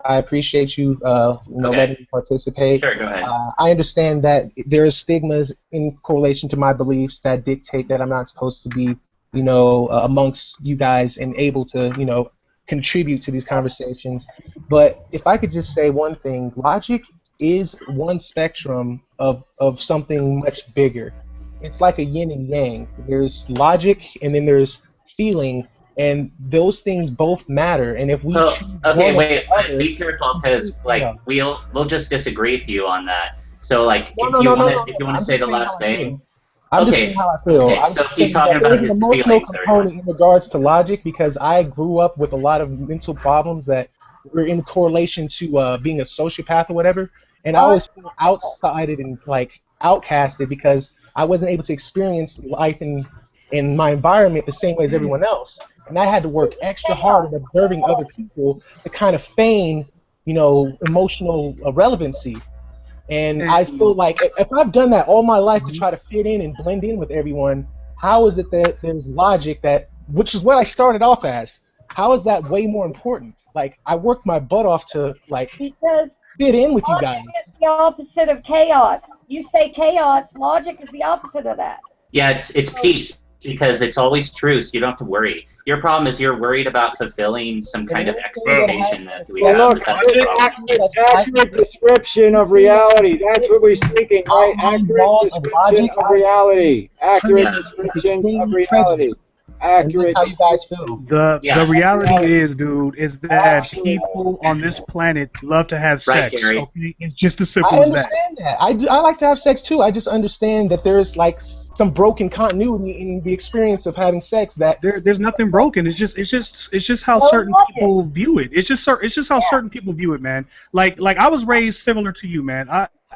I appreciate you, letting me participate. Sure, go ahead. I understand that there are stigmas in correlation to my beliefs that dictate that I'm not supposed to be, amongst you guys and able to, contribute to these conversations. But if I could just say one thing, logic is one spectrum of something much bigger. It's like a yin and yang. There's logic and then there's feeling, and those things both matter. And if we be careful because we'll just disagree with you on that. So if you want to say the last thing. I'm just saying how I feel. Okay, so he's talking about his emotional feelings. Component in regards to logic because I grew up with a lot of mental problems that were in correlation to being a sociopath or whatever, and I was outsideed and outcasted because I wasn't able to experience life in my environment the same way as everyone else, and I had to work extra hard at observing other people to kind of feign, emotional relevancy. And I feel like if I've done that all my life to try to fit in and blend in with everyone, how is it that there's logic which is what I started off as? How is that way more important? I worked my butt off to because fit in with you guys. It's the opposite of chaos. You say chaos, logic is the opposite of that. Yeah, it's peace. Because it's always true, so you don't have to worry. Your problem is you're worried about fulfilling some kind of expectation that we have. Look, accurate description of reality. That's what we're speaking, right? Accurate description of reality. Accurate description of reality. Accurate. How you guys feel? The reality is that people on this planet love to have sex. Gary. Okay? It's just as simple as that. I understand that. I like to have sex too. I just understand that there's some broken continuity in the experience of having sex. That there's nothing broken. It's just how certain people view it. It's just how certain people view it, man. Like I was raised similar to you, man.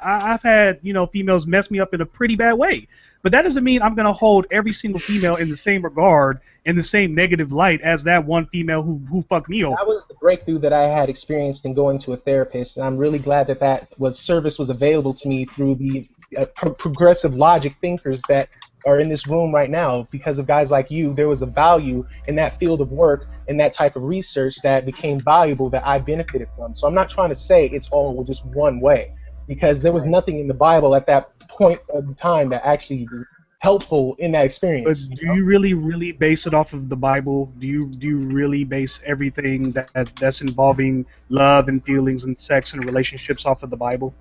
I've had, you know, females mess me up in a pretty bad way. But that doesn't mean I'm going to hold every single female in the same regard, in the same negative light as that one female who fucked me over. That was the breakthrough that I had experienced in going to a therapist, and I'm really glad that service was available to me through the progressive logic thinkers that are in this room right now. Because of guys like you, there was a value in that field of work and that type of research that became valuable that I benefited from. So I'm not trying to say it's all just one way, because there was nothing in the Bible at that point of time that actually was helpful in that experience. But do you really base it off of the Bible? Do you really base everything that's involving love and feelings and sex and relationships off of the Bible?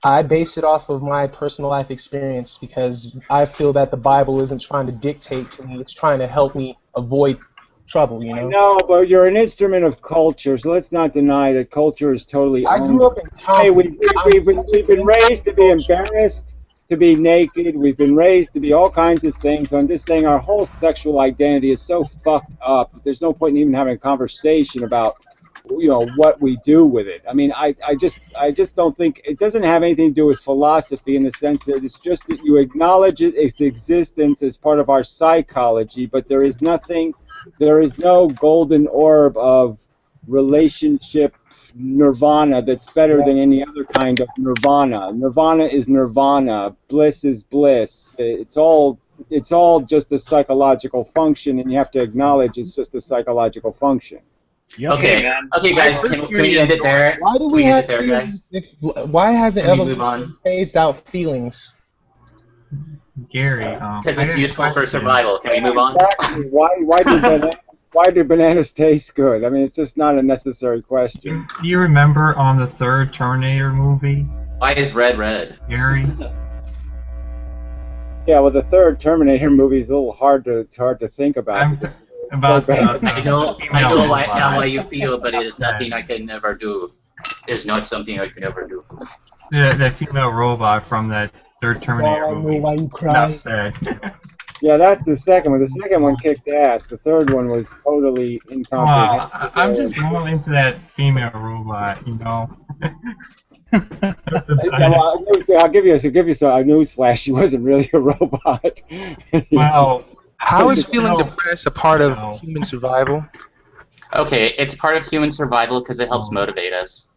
I base it off of my personal life experience, because I feel that the Bible isn't trying to dictate to me, it's trying to help me avoid trouble, you know? No, but you're an instrument of culture, so let's not deny that culture is totally I grew up in Hey, we've been raised to be embarrassed, to be naked, we've been raised to be all kinds of things. So I'm just saying our whole sexual identity is so fucked up that there's no point in even having a conversation about, you know, what we do with it. I mean, I just don't think it doesn't have anything to do with philosophy in the sense that it's just that you acknowledge its existence as part of our psychology, but there is no golden orb of relationship nirvana that's better than any other kind of nirvana. Nirvana is nirvana. Bliss is bliss. It's all just a psychological function, and you have to acknowledge it's just a psychological function. Yep. Okay, guys, can we end it there? Why do we have feelings? Why hasn't evolution phased out feelings? Gary, because it's useful for survival. Can we move on? Exactly. Why do bananas taste good? I mean, it's just not a necessary question. Do you remember on the third Terminator movie? Why is red red? Gary? Yeah, well, the third Terminator movie is a little hard to think about. I know why you feel, but it is nothing I can never do. It's not something I can ever do. The female robot from that third Terminator movie. Why you cry? Yeah, that's the second one. The second one kicked ass. The third one was totally incomprehensible. I'm just more into that female robot, you know. I'll give you a newsflash. She wasn't really a robot. Well, how is feeling depressed a part of human survival? Okay, it's part of human survival because it helps motivate us.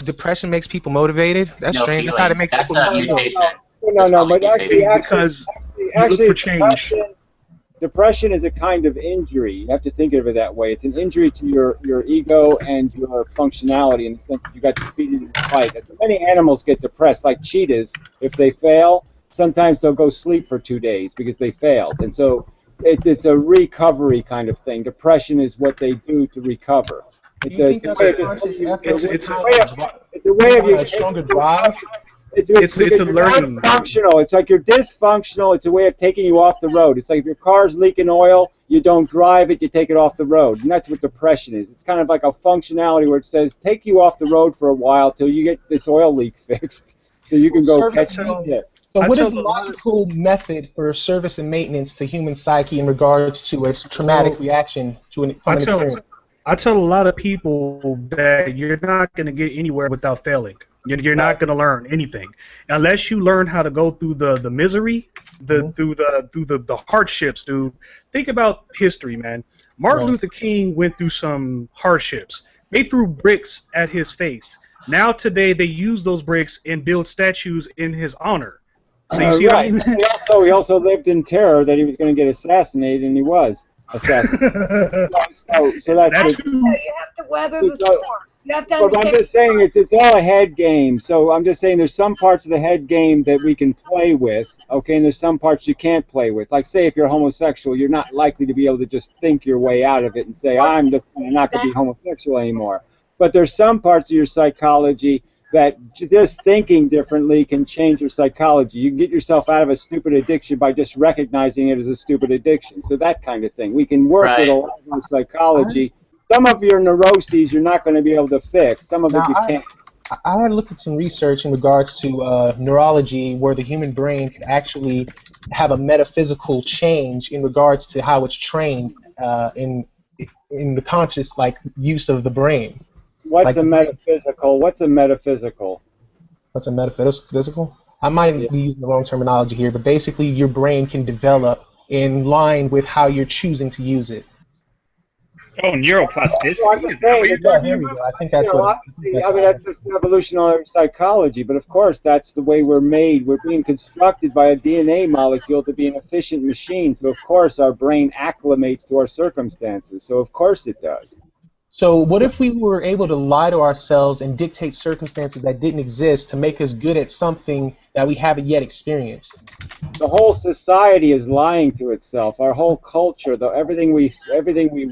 Depression makes people motivated? That's strange. I thought it makes That's people a mutation. No, but actually, because you look for change. Depression is a kind of injury. You have to think of it that way. It's an injury to your ego and your functionality in the sense that you got defeated in the fight. So many animals get depressed, like cheetahs. If they fail, sometimes they'll go sleep for 2 days because they failed. And so it's a recovery kind of thing. Depression is what they do to recover. It's a way of your stronger drive. It's a learning. Functional. It's like you're dysfunctional. It's a way of taking you off the road. It's like if your car's leaking oil, you don't drive it, you take it off the road. And that's what depression is. It's kind of like a functionality where it says take you off the road for a while till you get this oil leak fixed, so you can go catch it. So what is the logical method for service and maintenance to human psyche in regards to a traumatic reaction to an experience? I tell a lot of people that you're not going to get anywhere without failing. You're not going to learn anything unless you learn how to go through the misery, through the hardships, dude. Think about history, man. Martin Luther King went through some hardships. They threw bricks at his face. Now today they use those bricks and build statues in his honor. So you see what I mean? He also lived in terror that he was going to get assassinated, and he was assassinated. so that's you have to weather the storm. But I'm just saying it's all a head game. So I'm just saying there's some parts of the head game that we can play with, okay, and there's some parts you can't play with. Like, say, if you're homosexual, you're not likely to be able to just think your way out of it and say, I'm just not going to be homosexual anymore. But there's some parts of your psychology that just thinking differently can change your psychology. You can get yourself out of a stupid addiction by just recognizing it as a stupid addiction. So that kind of thing. We can work with a lot of psychology. Some of your neuroses you're not going to be able to fix. Some of it you can't. I had looked at some research in regards to neurology where the human brain can actually have a metaphysical change in regards to how it's trained in the conscious use of the brain. What's a metaphysical? What's a metaphysical? I might be using the wrong terminology here, but basically your brain can develop in line with how you're choosing to use it. Oh, neuroplasticity. Well, I'm just saying that, Yeah, there we go. I think that's what. That's just evolutionary psychology. But of course, that's the way we're made. We're being constructed by a DNA molecule to be an efficient machine. So of course, our brain acclimates to our circumstances. So of course, it does. So what if we were able to lie to ourselves and dictate circumstances that didn't exist to make us good at something that we haven't yet experienced? The whole society is lying to itself. Our whole culture, everything we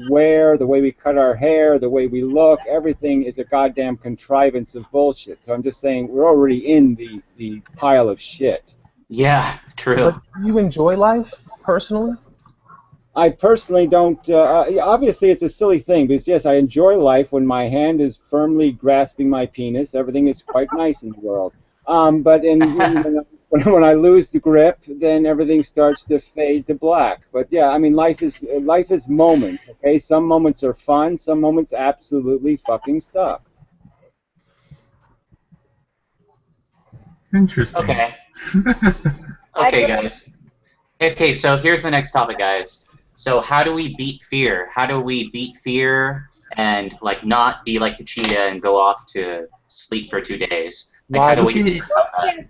wear, the way we cut our hair, the way we look, everything is a goddamn contrivance of bullshit. So I'm just saying we're already in the pile of shit. Yeah, true. But do you enjoy life personally? I personally don't. Obviously, it's a silly thing because yes, I enjoy life when my hand is firmly grasping my penis. Everything is quite nice in the world. But when I lose the grip, then everything starts to fade to black. But yeah, I mean, life is moments. Okay, some moments are fun. Some moments absolutely fucking suck. Interesting. Okay. Okay, guys. Okay, so here's the next topic, guys. So how do we beat fear? How do we beat fear and like not be like the cheetah and go off to sleep for 2 days? Like, how do we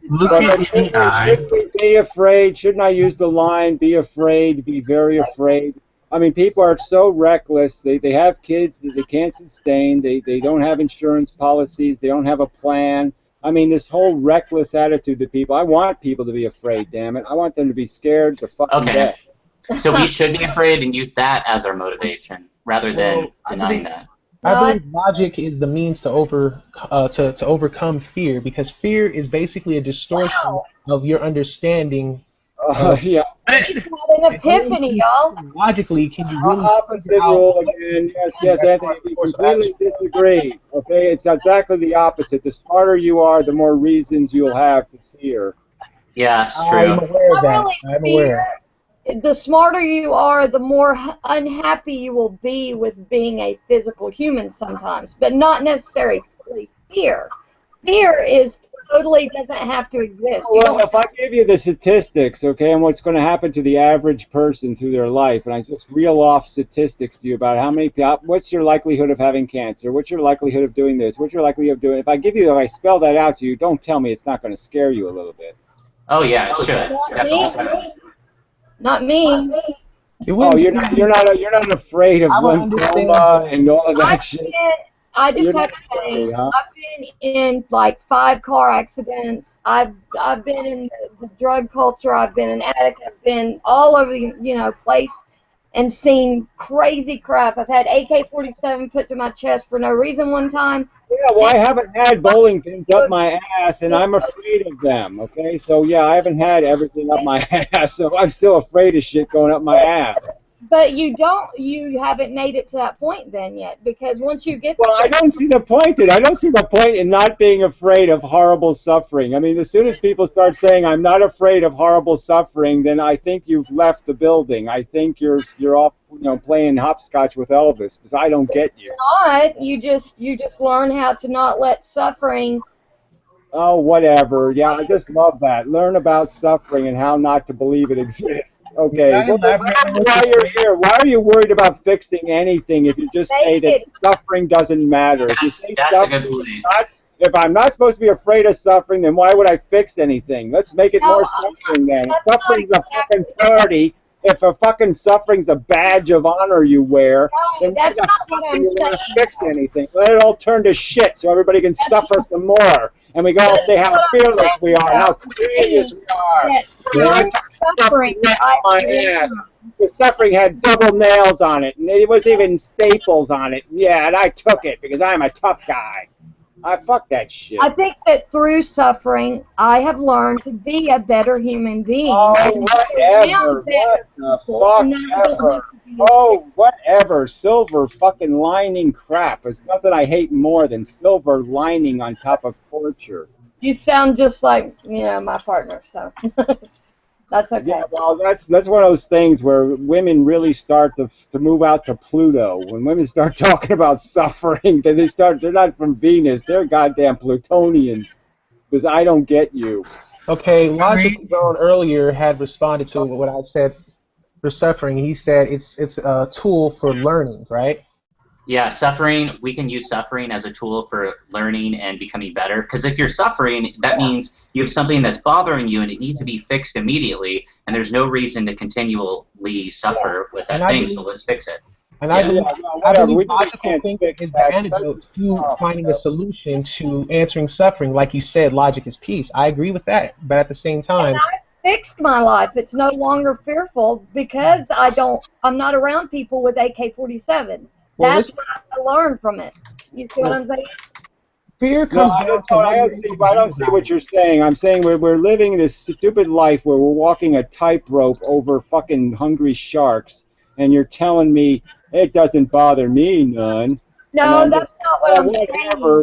Look at AI. Should we be afraid? Shouldn't I use the line, be afraid, be very afraid? I mean, people are so reckless. They have kids that they can't sustain. They don't have insurance policies. They don't have a plan. I mean, this whole reckless attitude that people, I want people to be afraid, damn it. I want them to be scared to fucking death. So we should be afraid and use that as our motivation rather than denying that. I believe logic is the means to overcome fear, because fear is basically a distortion of your understanding. Yeah. An epiphany, y'all. Logically, can you really? Opposite rule again. Yes, Anthony. We completely disagree. Okay, it's exactly the opposite. The smarter you are, the more reasons you'll have to fear. Yeah, it's true. I'm aware of that. I'm aware. The smarter you are, the more unhappy you will be with being a physical human sometimes, but not necessarily fear. Fear is totally doesn't have to exist. Well, if I give you the statistics, okay, and what's going to happen to the average person through their life, and I just reel off statistics to you about how many people, what's your likelihood of having cancer, what's your likelihood of doing this, what's your likelihood of doing, if I spell that out to you, don't tell me it's not going to scare you a little bit. Oh yeah, it should. Not me. Oh, you're not afraid of lymphoma and all of that shit. I just have to say, I've been in like 5 car accidents. I've been in the drug culture. I've been an addict. I've been all over the place and seen crazy crap. I've had AK-47 put to my chest for no reason one time. Yeah, well, I haven't had bowling pins up my ass, and I'm afraid of them, okay? So, yeah, I haven't had everything up my ass, so I'm still afraid of shit going up my ass. But you haven't made it to that point then yet, because once you get Well, I don't see the point in it. I don't see the point in not being afraid of horrible suffering. I mean, as soon as people start saying, I'm not afraid of horrible suffering, then I think you've left the building. I think you're off, playing hopscotch with Elvis, because I don't get you. Not. You just learn how to not let suffering. Oh, whatever. Yeah, I just love that. Learn about suffering and how not to believe it exists. Okay, why you're here? Why are you worried about fixing anything if you just say that suffering doesn't matter? If you say if I'm not supposed to be afraid of suffering, then why would I fix anything? Let's make it more suffering then. If suffering's a fucking party, if a fucking suffering's a badge of honor you wear, then why the fuck are you going to fix anything? Let it all turn to shit so everybody can suffer some more. And we can all say how fearless we are, how courageous we are. Suffering the suffering had double nails on it, and it was even staples on it. Yeah, and I took it because I'm a tough guy. I fuck that shit. I think that through suffering, I have learned to be a better human being. Oh, whatever. What the fuck ever. Oh, whatever. Silver fucking lining crap. There's nothing I hate more than silver lining on top of torture. You sound just like, my partner, so that's okay. Yeah, well, that's one of those things where women really start to move out to Pluto. When women start talking about suffering, then they're not from Venus. They're goddamn Plutonians. because I don't get you. Okay, Logic Zone earlier had responded to what I said for suffering. He said it's a tool for learning, right? Yeah, suffering, we can use suffering as a tool for learning and becoming better. Because if you're suffering, that means you have something that's bothering you and it needs to be fixed immediately, and there's no reason to continually suffer with that thing, so let's fix it. And I believe logical thinking is the antidote to finding a solution to answering suffering. Like you said, logic is peace. I agree with that. But at the same time, and I fixed my life. It's no longer fearful because I'm not around people with AK-47s. That's what I learned from it. You see what I'm saying? Fear comes down to I don't see what you're saying. I'm saying we're living this stupid life where we're walking a tightrope over fucking hungry sharks, and you're telling me it doesn't bother me none. No, that's not what I'm saying.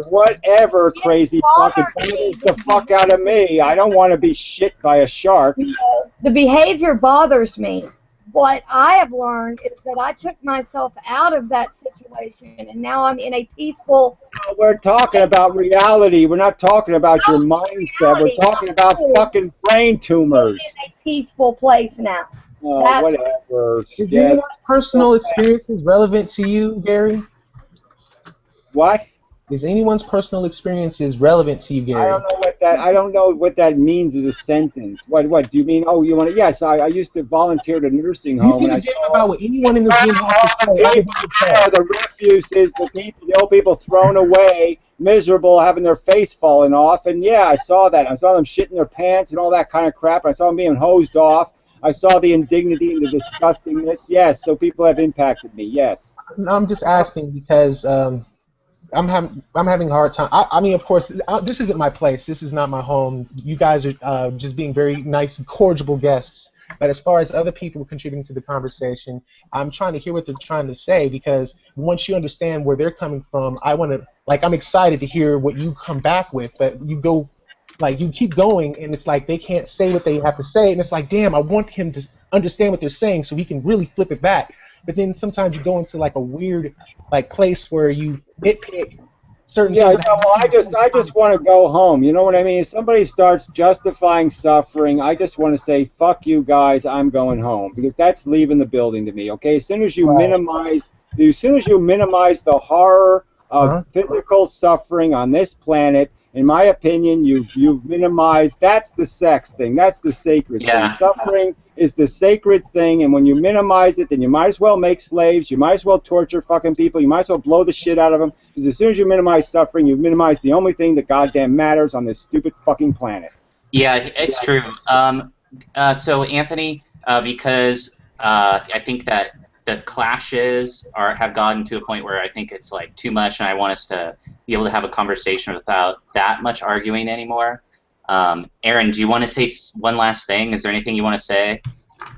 Whatever, crazy fucking bothers the fuck out of me. I don't want to be shit by a shark. No, the behavior bothers me. What I have learned is that I took myself out of that situation, and now I'm in a peaceful... We're talking about reality. We're not talking about your mindset. We're talking about fucking brain tumors. I'm in a peaceful place now. Whatever. Is anyone's personal experiences relevant to you, Gary? What? Is anyone's personal experiences relevant to you, Gary? I don't know what that means as a sentence. What do you mean? Oh, you want to? Yes, I used to volunteer at a nursing home. You can damn about what anyone in this room has to say. The refuse is the old people thrown away, miserable, having their face falling off. And yeah, I saw that. I saw them shitting their pants and all that kind of crap. I saw them being hosed off. I saw the indignity and the disgustingness. Yes, so people have impacted me. Yes. I'm just asking because I'm having a hard time. I mean, of course, this isn't my place. This is not my home. You guys are just being very nice and cordial guests. But as far as other people contributing to the conversation, I'm trying to hear what they're trying to say, because once you understand where they're coming from, I'm excited to hear what you come back with. But you keep going, and it's like they can't say what they have to say, and it's like, damn, I want him to understand what they're saying so he can really flip it back. But then sometimes you go into like a weird place where you nitpick certain things. Yeah, well, I just want to go home. You know what I mean? If somebody starts justifying suffering, I just want to say, fuck you guys, I'm going home, because that's leaving the building to me. Okay, as soon as you minimize the horror of physical suffering on this planet, in my opinion, you've minimized. That's the sex thing. That's the sacred thing. Suffering is the sacred thing, and when you minimize it, then you might as well make slaves. You might as well torture fucking people. You might as well blow the shit out of them. Because as soon as you minimize suffering, you've minimized the only thing that goddamn matters on this stupid fucking planet. Yeah, it's true. So Anthony, because I think that the clashes have gotten to a point where I think it's like too much, and I want us to be able to have a conversation without that much arguing anymore. Aaron, do you want to say one last thing? Is there anything you want to say?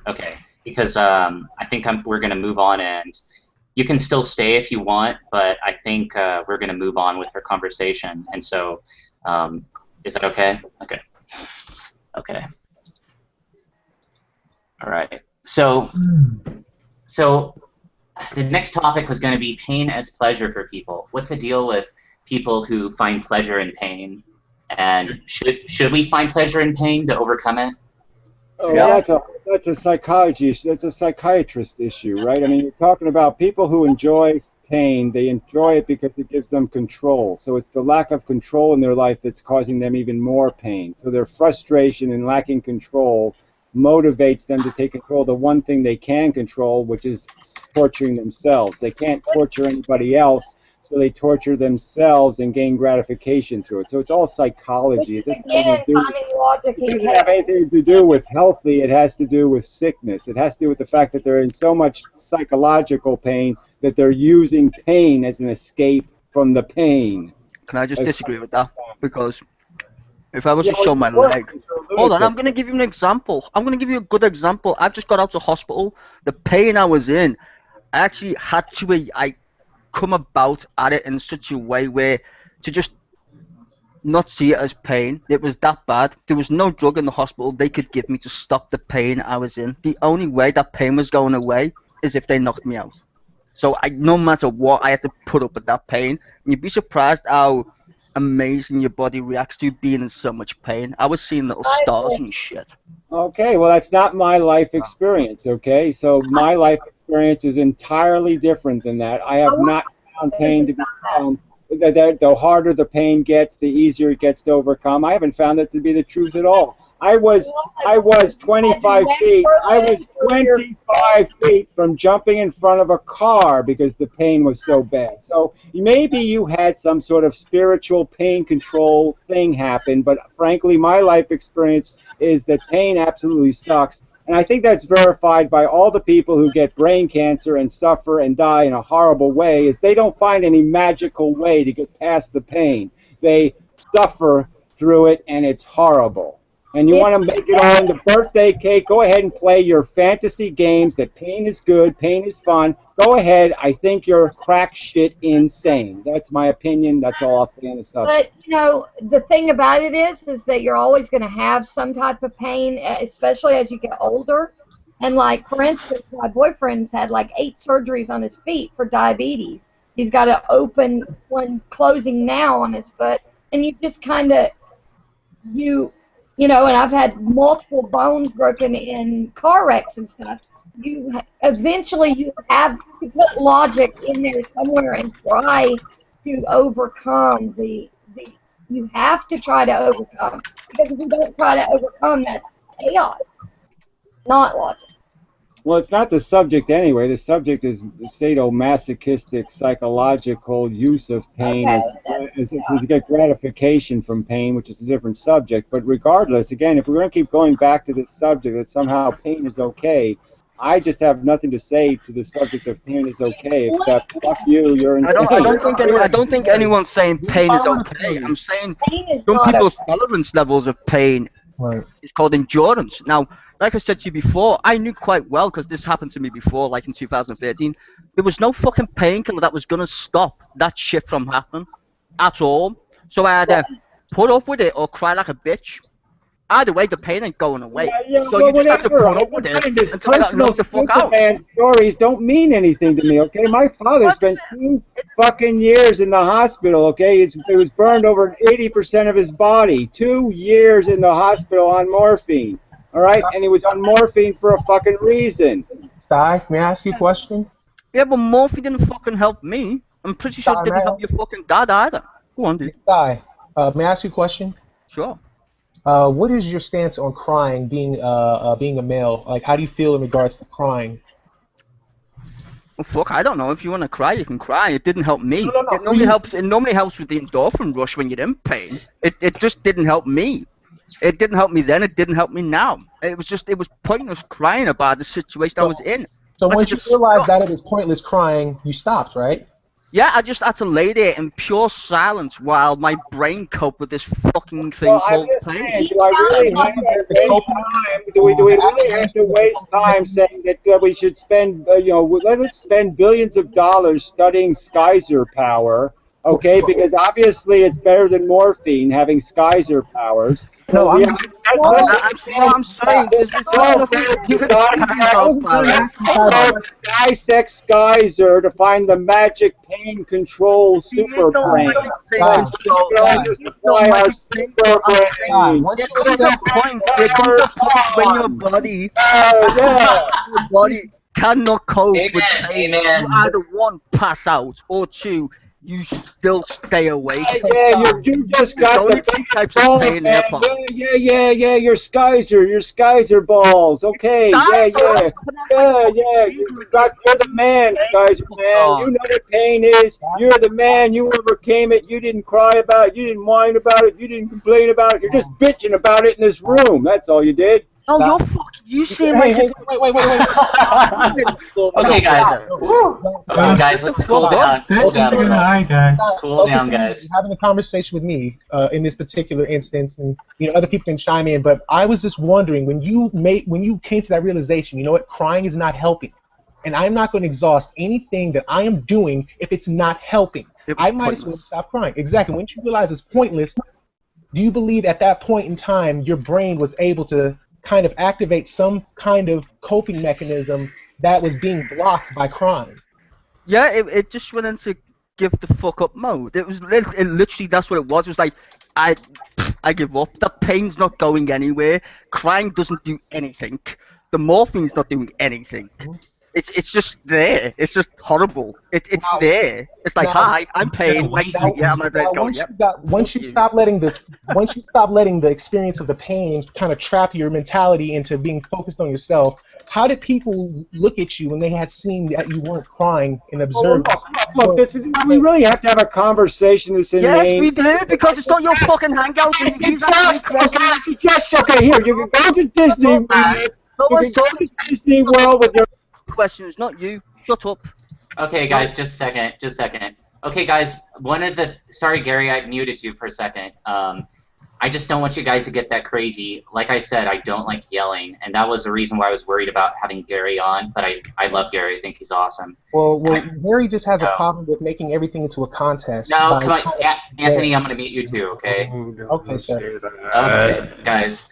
Okay, because I think we're going to move on, and you can still stay if you want, but I think we're going to move on with our conversation. And so, is that okay? Okay. Okay. All right. So the next topic was going to be pain as pleasure for people. What's the deal with people who find pleasure in pain? And should we find pleasure in pain to overcome it? Oh, yeah. That's a psychology issue. That's a psychiatrist issue, right? I mean, you're talking about people who enjoy pain. They enjoy it because it gives them control. So it's the lack of control in their life that's causing them even more pain. So their frustration and lacking control motivates them to take control of the one thing they can control, which is torturing themselves. They can't torture anybody else, so they torture themselves and gain gratification through it. So it's all psychology. It doesn't have anything to do with healthy. It has to do with sickness. It has to do with the fact that they're in so much psychological pain that they're using pain as an escape from the pain. Can I just disagree with that? Because if I was to show my leg... Hold on, I'm going to give you an example. I'm going to give you a good example. I've just got out of hospital. The pain I was in, I actually had to... I come about at it in such a way where to just not see it as pain. It was that bad. There was no drug in the hospital they could give me to stop the pain I was in. The only way that pain was going away is if they knocked me out. So no matter what, I had to put up with that pain. And you'd be surprised how amazing your body reacts to being in so much pain. I was seeing little stars and shit. Okay, well, that's not my life experience, okay? So my life experience is entirely different than that. I have not found pain to be the harder the pain gets, the easier it gets to overcome. I haven't found that to be the truth at all. I was 25 feet. I was 25 feet from jumping in front of a car because the pain was so bad. So maybe you had some sort of spiritual pain control thing happen, but frankly, my life experience is that pain absolutely sucks. And I think that's verified by all the people who get brain cancer and suffer and die in a horrible way, is they don't find any magical way to get past the pain. They suffer through it, and it's horrible. And you want to make it on the birthday cake, go ahead and play your fantasy games that pain is good, pain is fun. Go ahead. I think you're crack shit insane. That's my opinion. That's all I'll say on the subject. But, you know, the thing about it is that you're always going to have some type of pain, especially as you get older. And, like, for instance, my boyfriend's had, like, 8 surgeries on his feet for diabetes. He's got an open one closing now on his foot. And you just kind of, you know, and I've had multiple bones broken in car wrecks and stuff. Eventually you have to put logic in there somewhere and try to overcome you have to try to overcome, because if you don't try to overcome, that's chaos, not logic. Well, it's not the subject anyway. The subject is sadomasochistic psychological use of pain to get gratification from pain, which is a different subject. But regardless, again, if we're going to keep going back to this subject that somehow pain is okay, I just have nothing to say to the subject of pain is okay, except fuck you, you're insane. I don't think anyone's saying pain is okay. I'm saying some people's tolerance levels of pain is called endurance. Now, like I said to you before, I knew quite well, because this happened to me before, like in 2013, there was no fucking painkiller that was going to stop that shit from happening at all. So I either put up with it or cry like a bitch. Either way, the pain ain't going away. So you just have to put up with it until I got knocked the fuck out. Stories don't mean anything to me, okay? My father spent 2 fucking years in the hospital, okay? He was burned over 80% of his body. 2 years in the hospital on morphine, all right? And he was on morphine for a fucking reason. Sty, may I ask you a question? Yeah, but morphine didn't fucking help me. I'm pretty sure it didn't help your fucking dad either. Go on, dude. Sty, may I ask you a question? Sure. What is your stance on crying, being a male? Like, how do you feel in regards to crying? Well, fuck, I don't know. If you want to cry, you can cry. It didn't help me. No. It normally helps. It normally helps with the endorphin rush when you're in pain. It just didn't help me. It didn't help me then. It didn't help me now. It was pointless crying about the situation I was in. So once you realized that it was pointless crying, you stopped, right? Yeah, I just had to lay there in pure silence while my brain coped with this fucking thing called pain. Do we really have to waste time saying that we should spend, let's spend billions of dollars studying Skyzer power, okay? Because obviously it's better than morphine, having Skyzer powers. No, I'm saying this is all dissect Skyzer to find the magic pain control super brain. There comes a point when your body cannot cope with pain. You either one, pass out, or 2, you still stay awake. You just got the types of pain there, your Skyzer balls. Okay, you're the man, Skyzer man. You know what pain is. You're the man. You overcame it. You didn't cry about it. You didn't whine about it. You didn't complain about it. You're just bitching about it in this room. That's all you did. No, you're fucking. You seem like. Wait. Okay, guys. Guys, let's cool down. Cool down, guys. You're having a conversation with me in this particular instance, and other people can chime in. But I was just wondering, when you came to that realization, you know what, crying is not helping, and I'm not going to exhaust anything that I am doing if it's not helping. I might as well stop crying. Exactly. Once you realize it's pointless, do you believe at that point in time your brain was able to kind of activate some kind of coping mechanism that was being blocked by crime? Yeah, it just went into give the fuck up mode. It literally that's what it was. It was like I give up. The pain's not going anywhere. Crying doesn't do anything. The morphine's not doing anything. It's just there. It's just horrible. It's there. It's like, hi, I'm pain. Nice to meet you. I'm gonna go. Yep. Once you stop letting the experience of the pain kind of trap your mentality into being focused on yourself, how did people look at you when they had seen that you weren't crying and observed? Look, we really have to have a conversation. This Yes, we do, because it's not your fucking hangout. Just okay. Here, you can go to Disney World. No one's talking Disney World with your questions, not you. Shut up. Okay, guys, just a second. Just a second. Okay, guys, sorry, Gary, I muted you for a second. I just don't want you guys to get that crazy. Like I said, I don't like yelling, and that was the reason why I was worried about having Gary on, but I love Gary. I think he's awesome. Well, Gary just has a problem with making everything into a contest. No, come on, Anthony, I'm going to mute you too, okay? Okay, sir. Okay, guys.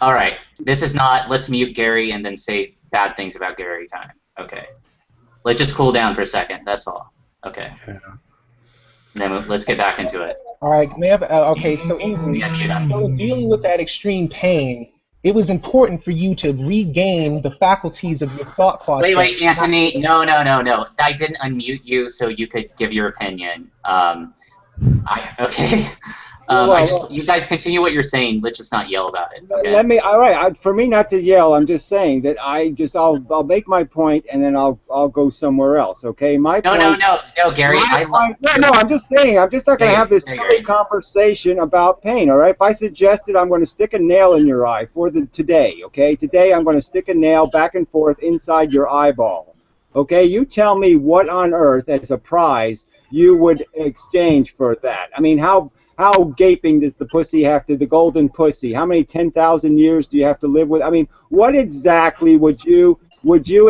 All right, this is not let's mute Gary and then say bad things about Gary time. Okay. Let's just cool down for a second, that's all. Okay. And then let's get back into it. All right, okay, so anyway, dealing with that extreme pain, it was important for you to regain the faculties of your thought process. Wait, Anthony, no. I didn't unmute you so you could give your opinion. Okay. You guys continue what you're saying. Let's just not yell about it. Okay? All right. For me not to yell, I'm just saying that I'll make my point and then I'll go somewhere else. Okay, my point. No, Gary. I'm just saying. I'm just not going to have this silly conversation about pain. All right. If I suggested I'm going to stick a nail in your eye for today. Okay. Today I'm going to stick a nail back and forth inside your eyeball. Okay. You tell me what on earth as a prize you would exchange for that. I mean, how gaping does the pussy have to, the golden pussy? How many 10,000 years do you have to live with? I mean, what exactly would you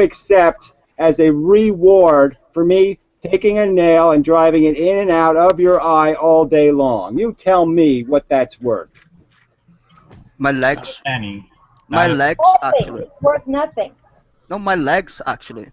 accept as a reward for me taking a nail and driving it in and out of your eye all day long? You tell me what that's worth. My legs. My legs, actually. It's worth nothing. No, my legs, actually.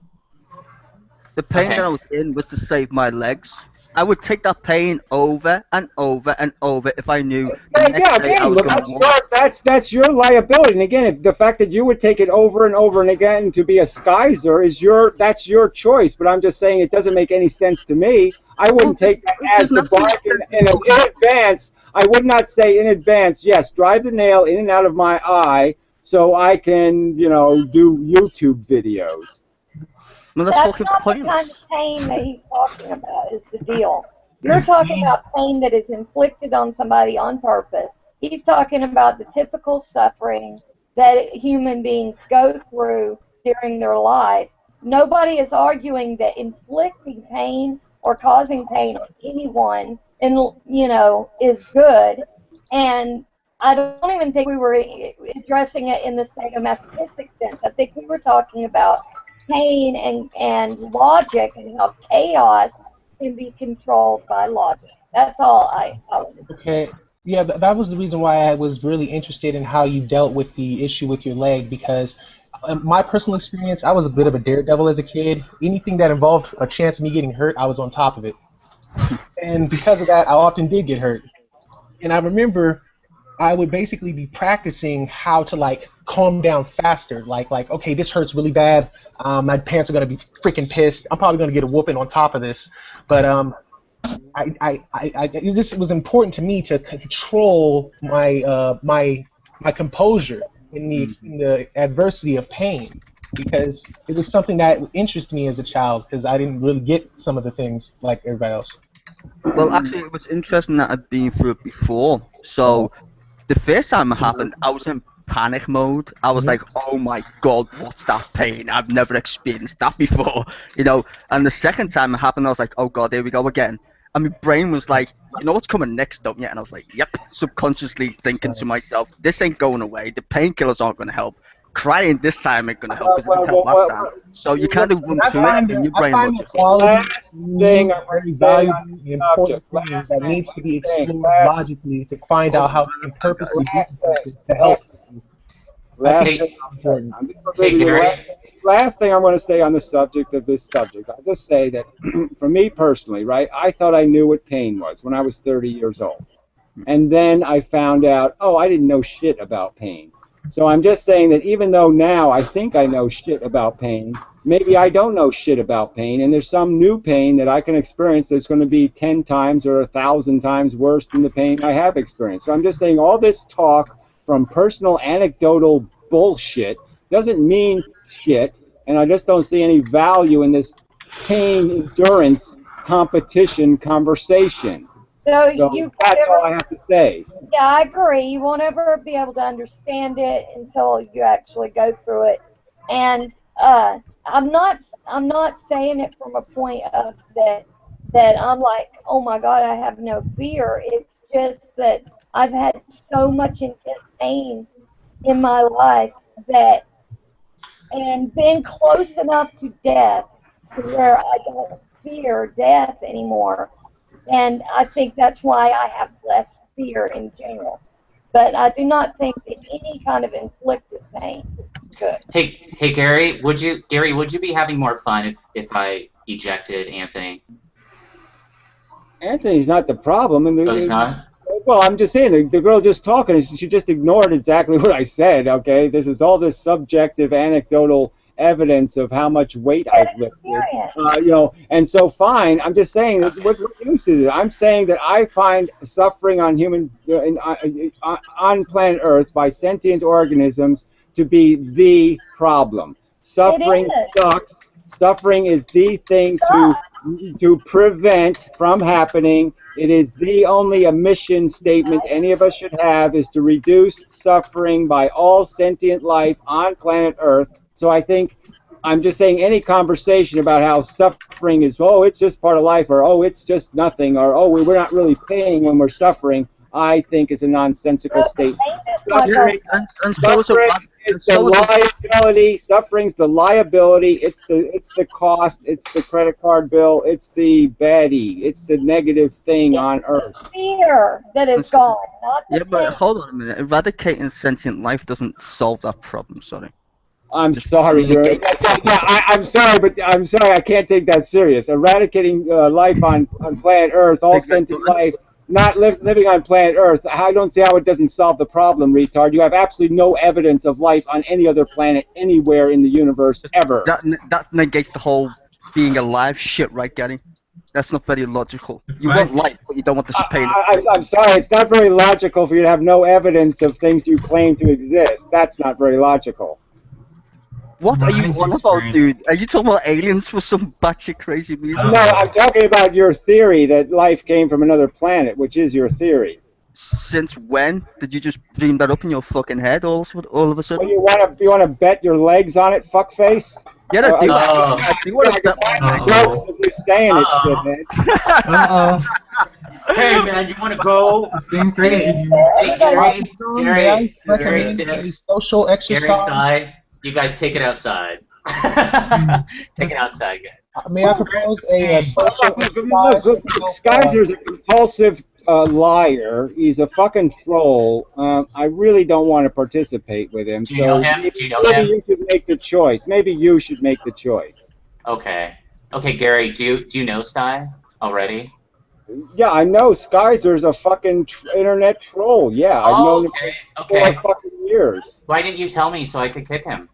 The pain that I was in was to save my legs. I would take that pain over and over and over if I knew the next day I was going to walk. That's your liability. And again, if the fact that you would take it over and over and again to be a skyzer that's your choice. But I'm just saying it doesn't make any sense to me. I wouldn't take that as the bargain in advance. I would not say in advance, yes, drive the nail in and out of my eye so I can, do YouTube videos. No, that's not the kind of pain that he's talking about is the deal. You're talking about pain that is inflicted on somebody on purpose. He's talking about the typical suffering that human beings go through during their life. Nobody is arguing that inflicting pain or causing pain on anyone, is good. And I don't even think we were addressing it in the sadomasochistic sense. I think we were talking about pain and logic and how chaos can be controlled by logic. That's all I would say. Okay. Yeah, that was the reason why I was really interested in how you dealt with the issue with your leg, because my personal experience, I was a bit of a daredevil as a kid. Anything that involved a chance of me getting hurt, I was on top of it. And because of that, I often did get hurt. And I remember I would basically be practicing how to calm down faster. Like okay, this hurts really bad. My parents are gonna be freaking pissed. I'm probably gonna get a whooping on top of this. But this was important to me to control my composure in the adversity of pain, because it was something that interested me as a child, because I didn't really get some of the things like everybody else. Well, actually, it was interesting that I'd been through it before. So the first time it happened, I was in panic mode. I was like, oh my god, what's that pain? I've never experienced that before, And the second time it happened, I was like, oh god, here we go again. And my brain was like, you know what's coming next, don't you? And I was like, yep, subconsciously thinking to myself, this ain't going away. The painkillers aren't going to help. Crying this time ain't going to help because it didn't help last time. So you kind of run through it and your brain looks at last thing important things that needs to be explored logically to find out how we can purposely do something to help. Hey, last thing I'm going to say on the subject of this subject, I'll just say that for me personally, right, I thought I knew what pain was when I was 30 years old. And then I found out, oh, I didn't know shit about pain. So I'm just saying that even though now I think I know shit about pain, maybe I don't know shit about pain, and there's some new pain that I can experience that's going to be 10 times or 1,000 times worse than the pain I have experienced. So I'm just saying all this talk from personal anecdotal bullshit doesn't mean shit, and I just don't see any value in this pain endurance competition conversation. So that's all I have to say. Yeah, I agree. You won't ever be able to understand it until you actually go through it. And I'm not saying it from a point of that I'm like, oh my God, I have no fear. It's just that I've had so much intense pain in my life that, and been close enough to death to where I don't fear death anymore. And I think that's why I have less fear in general. But I do not think that any kind of inflicted pain is good. Hey, Gary, would you be having more fun if I ejected Anthony? Anthony's not the problem. And he's not? Well, I'm just saying, the girl just talking, she just ignored exactly what I said, okay? This is all this subjective, anecdotal evidence of how much weight I've lifted. And so fine, I'm just saying that what use is it? I'm saying that I find suffering on on planet Earth by sentient organisms to be the problem. Suffering sucks. Suffering is the thing to prevent from happening. It is the only mission statement any of us should have, is to reduce suffering by all sentient life on planet Earth. So I think, I'm just saying, any conversation about how suffering is, oh, it's just part of life, or oh, it's just nothing, or oh, we're not really paying when we're suffering, I think is a nonsensical statement. Suffering is the liability. Suffering's the liability. It's the cost. It's the credit card bill. It's the baddie. It's the negative thing on Earth. Fear that is gone. Yeah, but hold on a minute. Eradicating sentient life doesn't solve that problem. Sorry. I'm sorry. I'm sorry, but I'm sorry. I can't take that serious. Eradicating life on planet Earth, all sentient life, not living on planet Earth. I don't see how it doesn't solve the problem, retard. You have absolutely no evidence of life on any other planet anywhere in the universe ever. That negates the whole being alive shit, right, Gary? That's not very logical. You want life, but you don't want the pain. I'm sorry. It's not very logical for you to have no evidence of things you claim to exist. That's not very logical. What are you on about, dude? Are you talking about aliens for some batshit crazy reason? No, I'm talking about your theory that life came from another planet, which is your theory. Since when did you just dream that up in your fucking head all of a sudden? Well, you wanna bet your legs on it, fuckface? Yeah, I do. I do want to bet my legs. If you're saying it, shithead. Hey man, you wanna go? Being crazy. Hey, Gary Sticks, social exercise. Gary Sky. You guys take it outside. Take it outside, guys. May I propose a social exercise? Skyzer's a compulsive liar. He's a fucking troll. I really don't want to participate with him. Do you know him? Maybe you should make the choice. Maybe you should make the choice. Okay. Okay, Gary, do you know Sky already? Yeah, I know Skyzer's a fucking internet troll. Yeah, I've known him for 4 fucking years. Why didn't you tell me so I could kick him?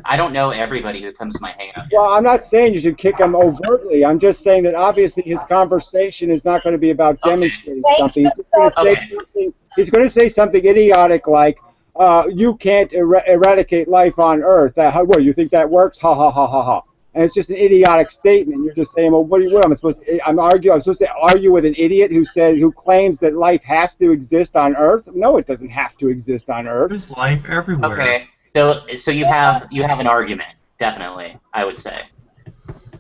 I don't know everybody who comes to my hangout. Well, I'm not saying you should kick him overtly. I'm just saying that obviously his conversation is not going to be about demonstrating something. He's going to say something idiotic like, you can't eradicate life on Earth. What, you think that works? Ha ha ha ha ha. And it's just an idiotic statement. You're just saying, well, what am I supposed to? I'm supposed to argue with an idiot who claims that life has to exist on Earth? No, it doesn't have to exist on Earth. There's life everywhere. Okay. So you have an argument, definitely, I would say.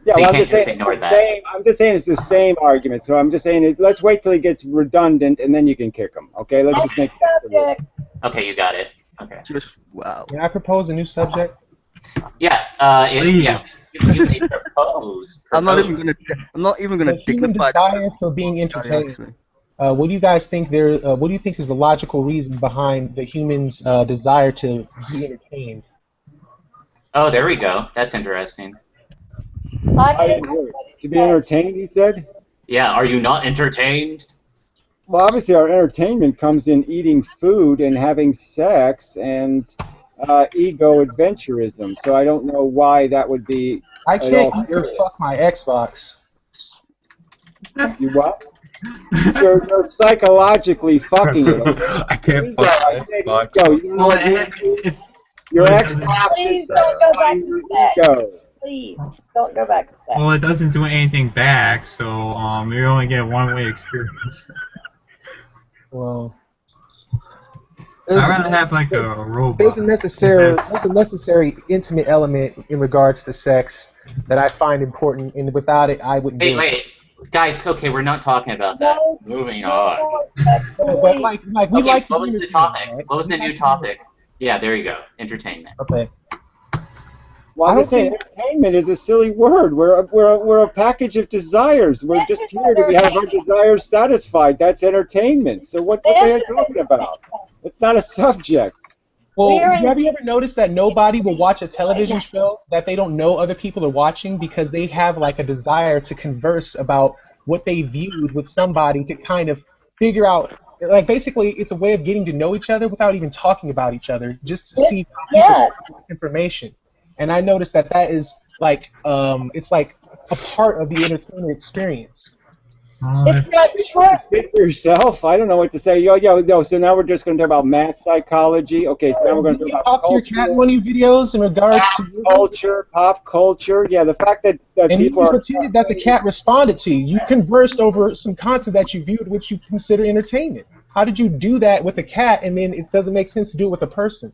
Yeah, so well, I'm just saying it's the same argument. So I'm just saying let's wait till he gets redundant and then you can kick him. Okay, let's just make it. Okay, you got it. Okay. Just wow. Can I propose a new subject? Yeah. You may propose. I'm not even gonna dignify the desire for being entertained. What do you guys think what do you think is the logical reason behind the human's desire to be entertained? Oh, there we go. That's interesting. To be entertained, he said? Yeah, are you not entertained? Well, obviously our entertainment comes in eating food and having sex and ego adventurism. So I don't know why that would be I at can't all eat or serious. fuck my Xbox. You what? You're psychologically fucking it. Okay? I can't Ego, fuck I my said Xbox. ego. You know what It's your well, it Xbox Please is don't go back satisfying to your sex. ego. Please don't go back to sex. well, it doesn't do anything back, so you only get one-way experience. Well, I'd rather have like a robot. there's a necessary intimate element in regards to sex that I find important, and without it, I wouldn't do it. Wait. Guys, okay, we're not talking about that. Moving on. But like we Okay, like to what was the entertain, topic? right? What was the new topic? Yeah, there you go. Entertainment. Okay. Well, I'm just saying, entertainment is a silly word. We're a package of desires. We're just here to have our desires satisfied. That's entertainment. So what the hell are you talking about? It's not a subject. Well, have you ever noticed that nobody will watch a television show that they don't know other people are watching because they have like a desire to converse about what they viewed with somebody to kind of figure out, like basically it's a way of getting to know each other without even talking about each other, just to see information. And I noticed that is like it's like a part of the entertainment experience. It's not true. Speak for yourself. I don't know what to say. No. So now we're just going to talk about mass psychology. Okay, so now we're going to talk about talk to your cat in one of your videos in regards to pop culture. Yeah, the fact that people you are pretended that the cat responded to you. You conversed over some content that you viewed, which you consider entertainment. How did you do that with a cat, and then it doesn't make sense to do it with a person?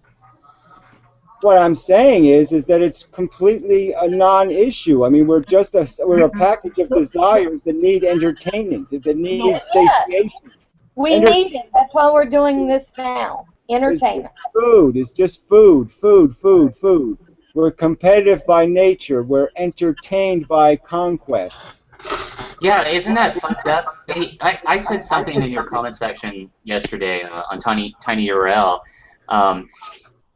What I'm saying is that it's completely a non-issue. I mean, we're a package of desires that need entertainment, that need satiation. We need it. That's why we're doing this now. Entertainment. It's just food. We're competitive by nature. We're entertained by conquest. Yeah, isn't that fucked up? I said something in your comment section yesterday on Tiny URL.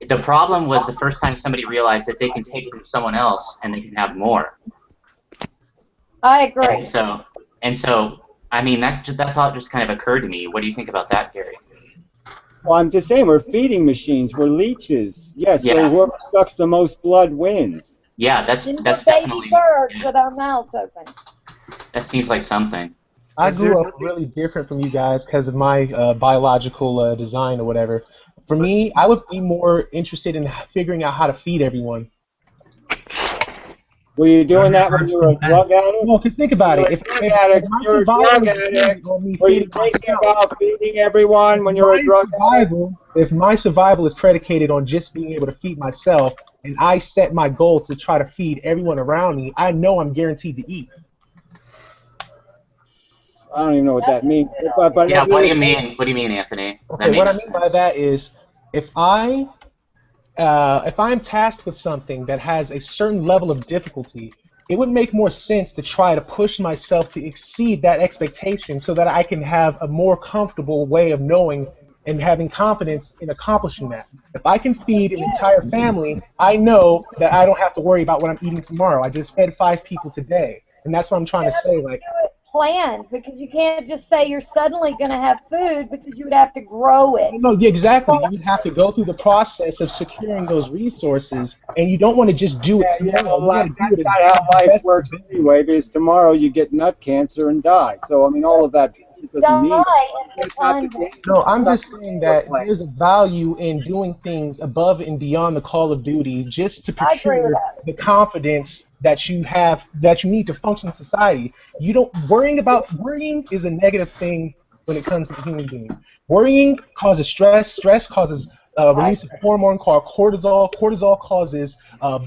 The problem was the first time somebody realized that they can take from someone else and they can have more. I agree. And so, I mean, that thought just kind of occurred to me. What do you think about that, Gary? Well, I'm just saying, we're feeding machines. We're leeches. Yes. Yeah. So whoever sucks the most blood wins. Yeah, that's definitely. Birds with our mouths open. That seems like something. I grew up really different from you guys because of my biological design or whatever. For me, I would be more interested in figuring out how to feed everyone. Were you doing that when you were a drug addict? No, because think about it. If my survival is dependent on me feeding myself, about feeding everyone when you're a drug addict? If my survival is predicated on just being able to feed myself, and I set my goal to try to feed everyone around me, I know I'm guaranteed to eat. I don't even know what that means. But yeah, what do you mean? What do you mean, Anthony? Okay, what I mean by that is, if I'm tasked with something that has a certain level of difficulty, it would make more sense to try to push myself to exceed that expectation so that I can have a more comfortable way of knowing and having confidence in accomplishing that. If I can feed an entire family, I know that I don't have to worry about what I'm eating tomorrow. I just fed 5 people today. And that's what I'm trying to say. Like, planned, because you can't just say you're suddenly going to have food, because you would have to grow it. No, exactly. You would have to go through the process of securing those resources, and you don't want to just do it tomorrow. That's not how life works anyway, because tomorrow you get nut cancer and die. So, I mean, all of that doesn't mean... No, I'm just saying that there's a value in doing things above and beyond the call of duty just to procure the confidence that you have, that you need to function in society. Worrying is a negative thing when it comes to the human being. Worrying causes stress. Stress causes release of hormone called cortisol. Cortisol causes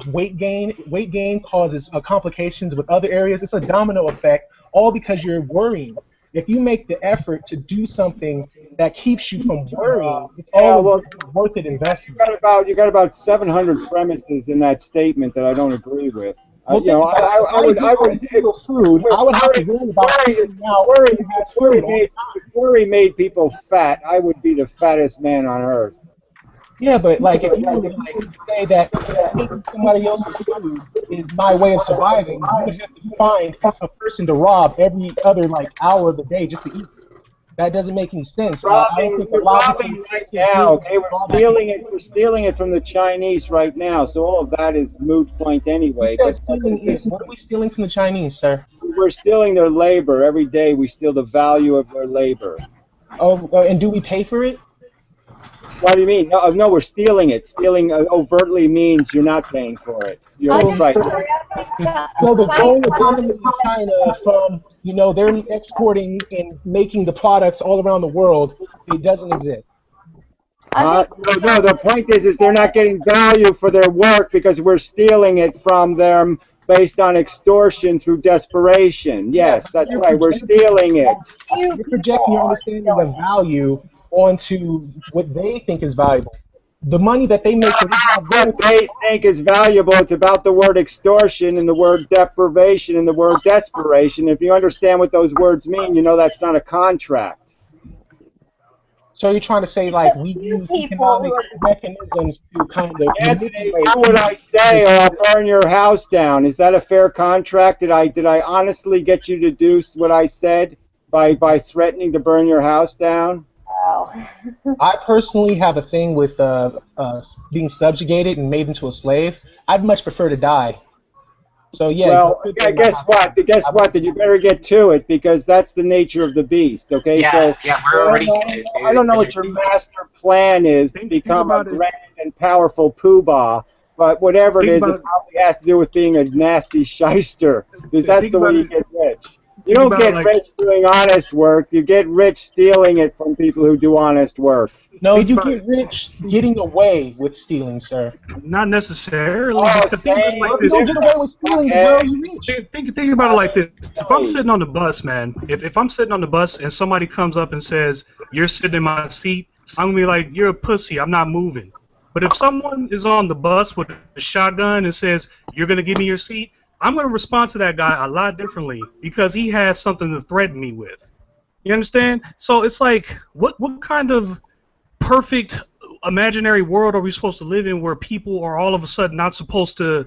weight gain. Weight gain causes complications with other areas. It's a domino effect, all because you're worrying. If you make the effort to do something that keeps you from worrying, it's all worth it investment. You got about 700 premises in that statement that I don't agree with. Well, I would have to worry about figuring out who has food. If worry made people fat, I would be the fattest man on earth. Yeah, but like if you were to like say that taking somebody else's food is my way of surviving, you would have to find a person to rob every other like hour of the day just to eat. That doesn't make any sense. I don't think a We're logical robbing right thinking now. would Okay, we're draw that stealing it. We're stealing it from the Chinese right now. So all of that is moot point You anyway. said But stealing is what are we stealing from the Chinese, sir? we're stealing their labor every day. We steal the value of their labor. Oh, and do we pay for it? What do you mean? No, no, we're stealing it. Stealing overtly means you're not paying for it. You're right. So the growing economy of China from, they're exporting and making the products all around the world, it doesn't exist. No, the point is they're not getting value for their work because we're stealing it from them based on extortion through desperation. Yes, that's right. We're stealing it. You're projecting your understanding of value onto what they think is valuable. The money that they make, what they think is valuable. It's about the word extortion and the word deprivation and the word desperation. If you understand what those words mean, you know that's not a contract. So you're trying to say like we use economic mechanisms to kind of Anthony, do what I say or I'll burn your house down. Is that a fair contract? Did I honestly get you to do what I said by threatening to burn your house down? I personally have a thing with being subjugated and made into a slave. I'd much prefer to die. So yeah. Well, guess what? Then you better get to it because that's the nature of the beast. Okay. Yeah, we're already. I don't know what your master plan is to become a grand and powerful poobah, but whatever it is, it probably has to do with being a nasty shyster because that's the way you get rich. You don't get rich doing honest work. You get rich stealing it from people who do honest work. No, you get rich getting away with stealing, sir. Not necessarily. If you don't get away with stealing, how are you rich? Think about it like this. If I'm sitting on the bus, man, if I'm sitting on the bus and somebody comes up and says, "You're sitting in my seat," I'm going to be like, "You're a pussy. I'm not moving." But if someone is on the bus with a shotgun and says, "You're going to give me your seat," I'm going to respond to that guy a lot differently because he has something to threaten me with. You understand? So it's like, what kind of perfect imaginary world are we supposed to live in where people are all of a sudden not supposed to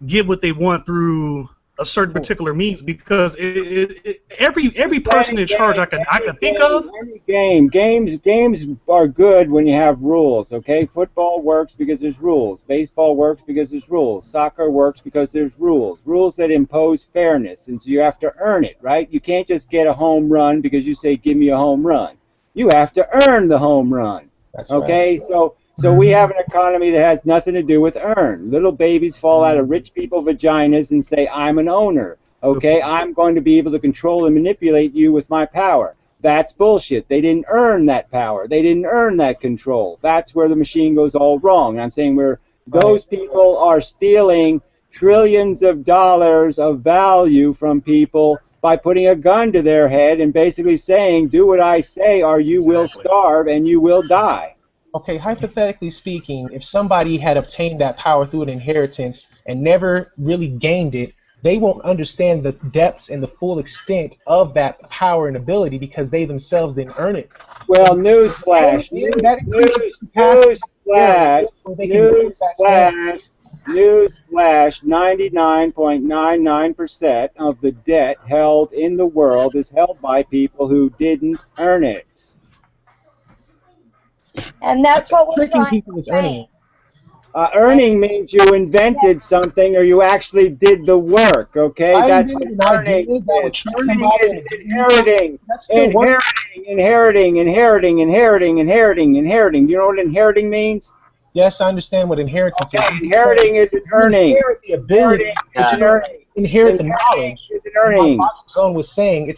get what they want through a certain particular means? Because every person in charge I can think of. Games are good when you have rules. Okay, football works because there's rules. Baseball works because there's rules. Soccer works because there's rules. Rules that impose fairness, and so you have to earn it, right? You can't just get a home run because you say, "Give me a home run." You have to earn the home run. That's okay, right. So we have an economy that has nothing to do with earn. Little babies fall out of rich people's vaginas and say, "I'm an owner." Okay, I'm going to be able to control and manipulate you with my power. That's bullshit. They didn't earn that power. They didn't earn that control. That's where the machine goes all wrong. And I'm saying those people are stealing trillions of dollars of value from people by putting a gun to their head and basically saying, "Do what I say or you will starve and you will die." Okay, hypothetically speaking, if somebody had obtained that power through an inheritance and never really gained it, they won't understand the depths and the full extent of that power and ability because they themselves didn't earn it. Well, newsflash, newsflash, 99.99% of the debt held in the world is held by people who didn't earn it. And that's what we're tricking trying people to is earning it. Earning means you invented something or you actually did the work, okay? That's what earning is. Earning is inheriting. Inheriting. You know what inheriting means? Yes, I understand what inheritance is. Inheriting is an earning. Inherit the ability, inherit the knowledge. What Logic Zone was saying,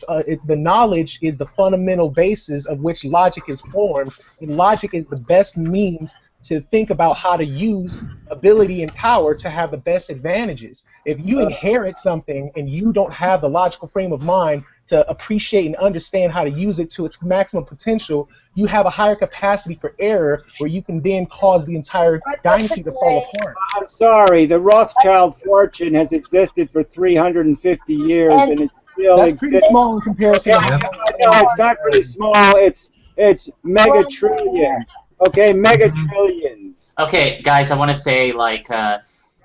the knowledge is the fundamental basis of which logic is formed, and logic is the best means to think about how to use ability and power to have the best advantages. If you inherit something and you don't have the logical frame of mind to appreciate and understand how to use it to its maximum potential, you have a higher capacity for error where you can then cause the entire dynasty to fall apart. I'm sorry, the Rothschild fortune has existed for 350 years and it still exists. That's pretty small in comparison. No, it's not pretty small. It's mega trillion. Okay, mega trillions. Okay, guys, I want to say, like,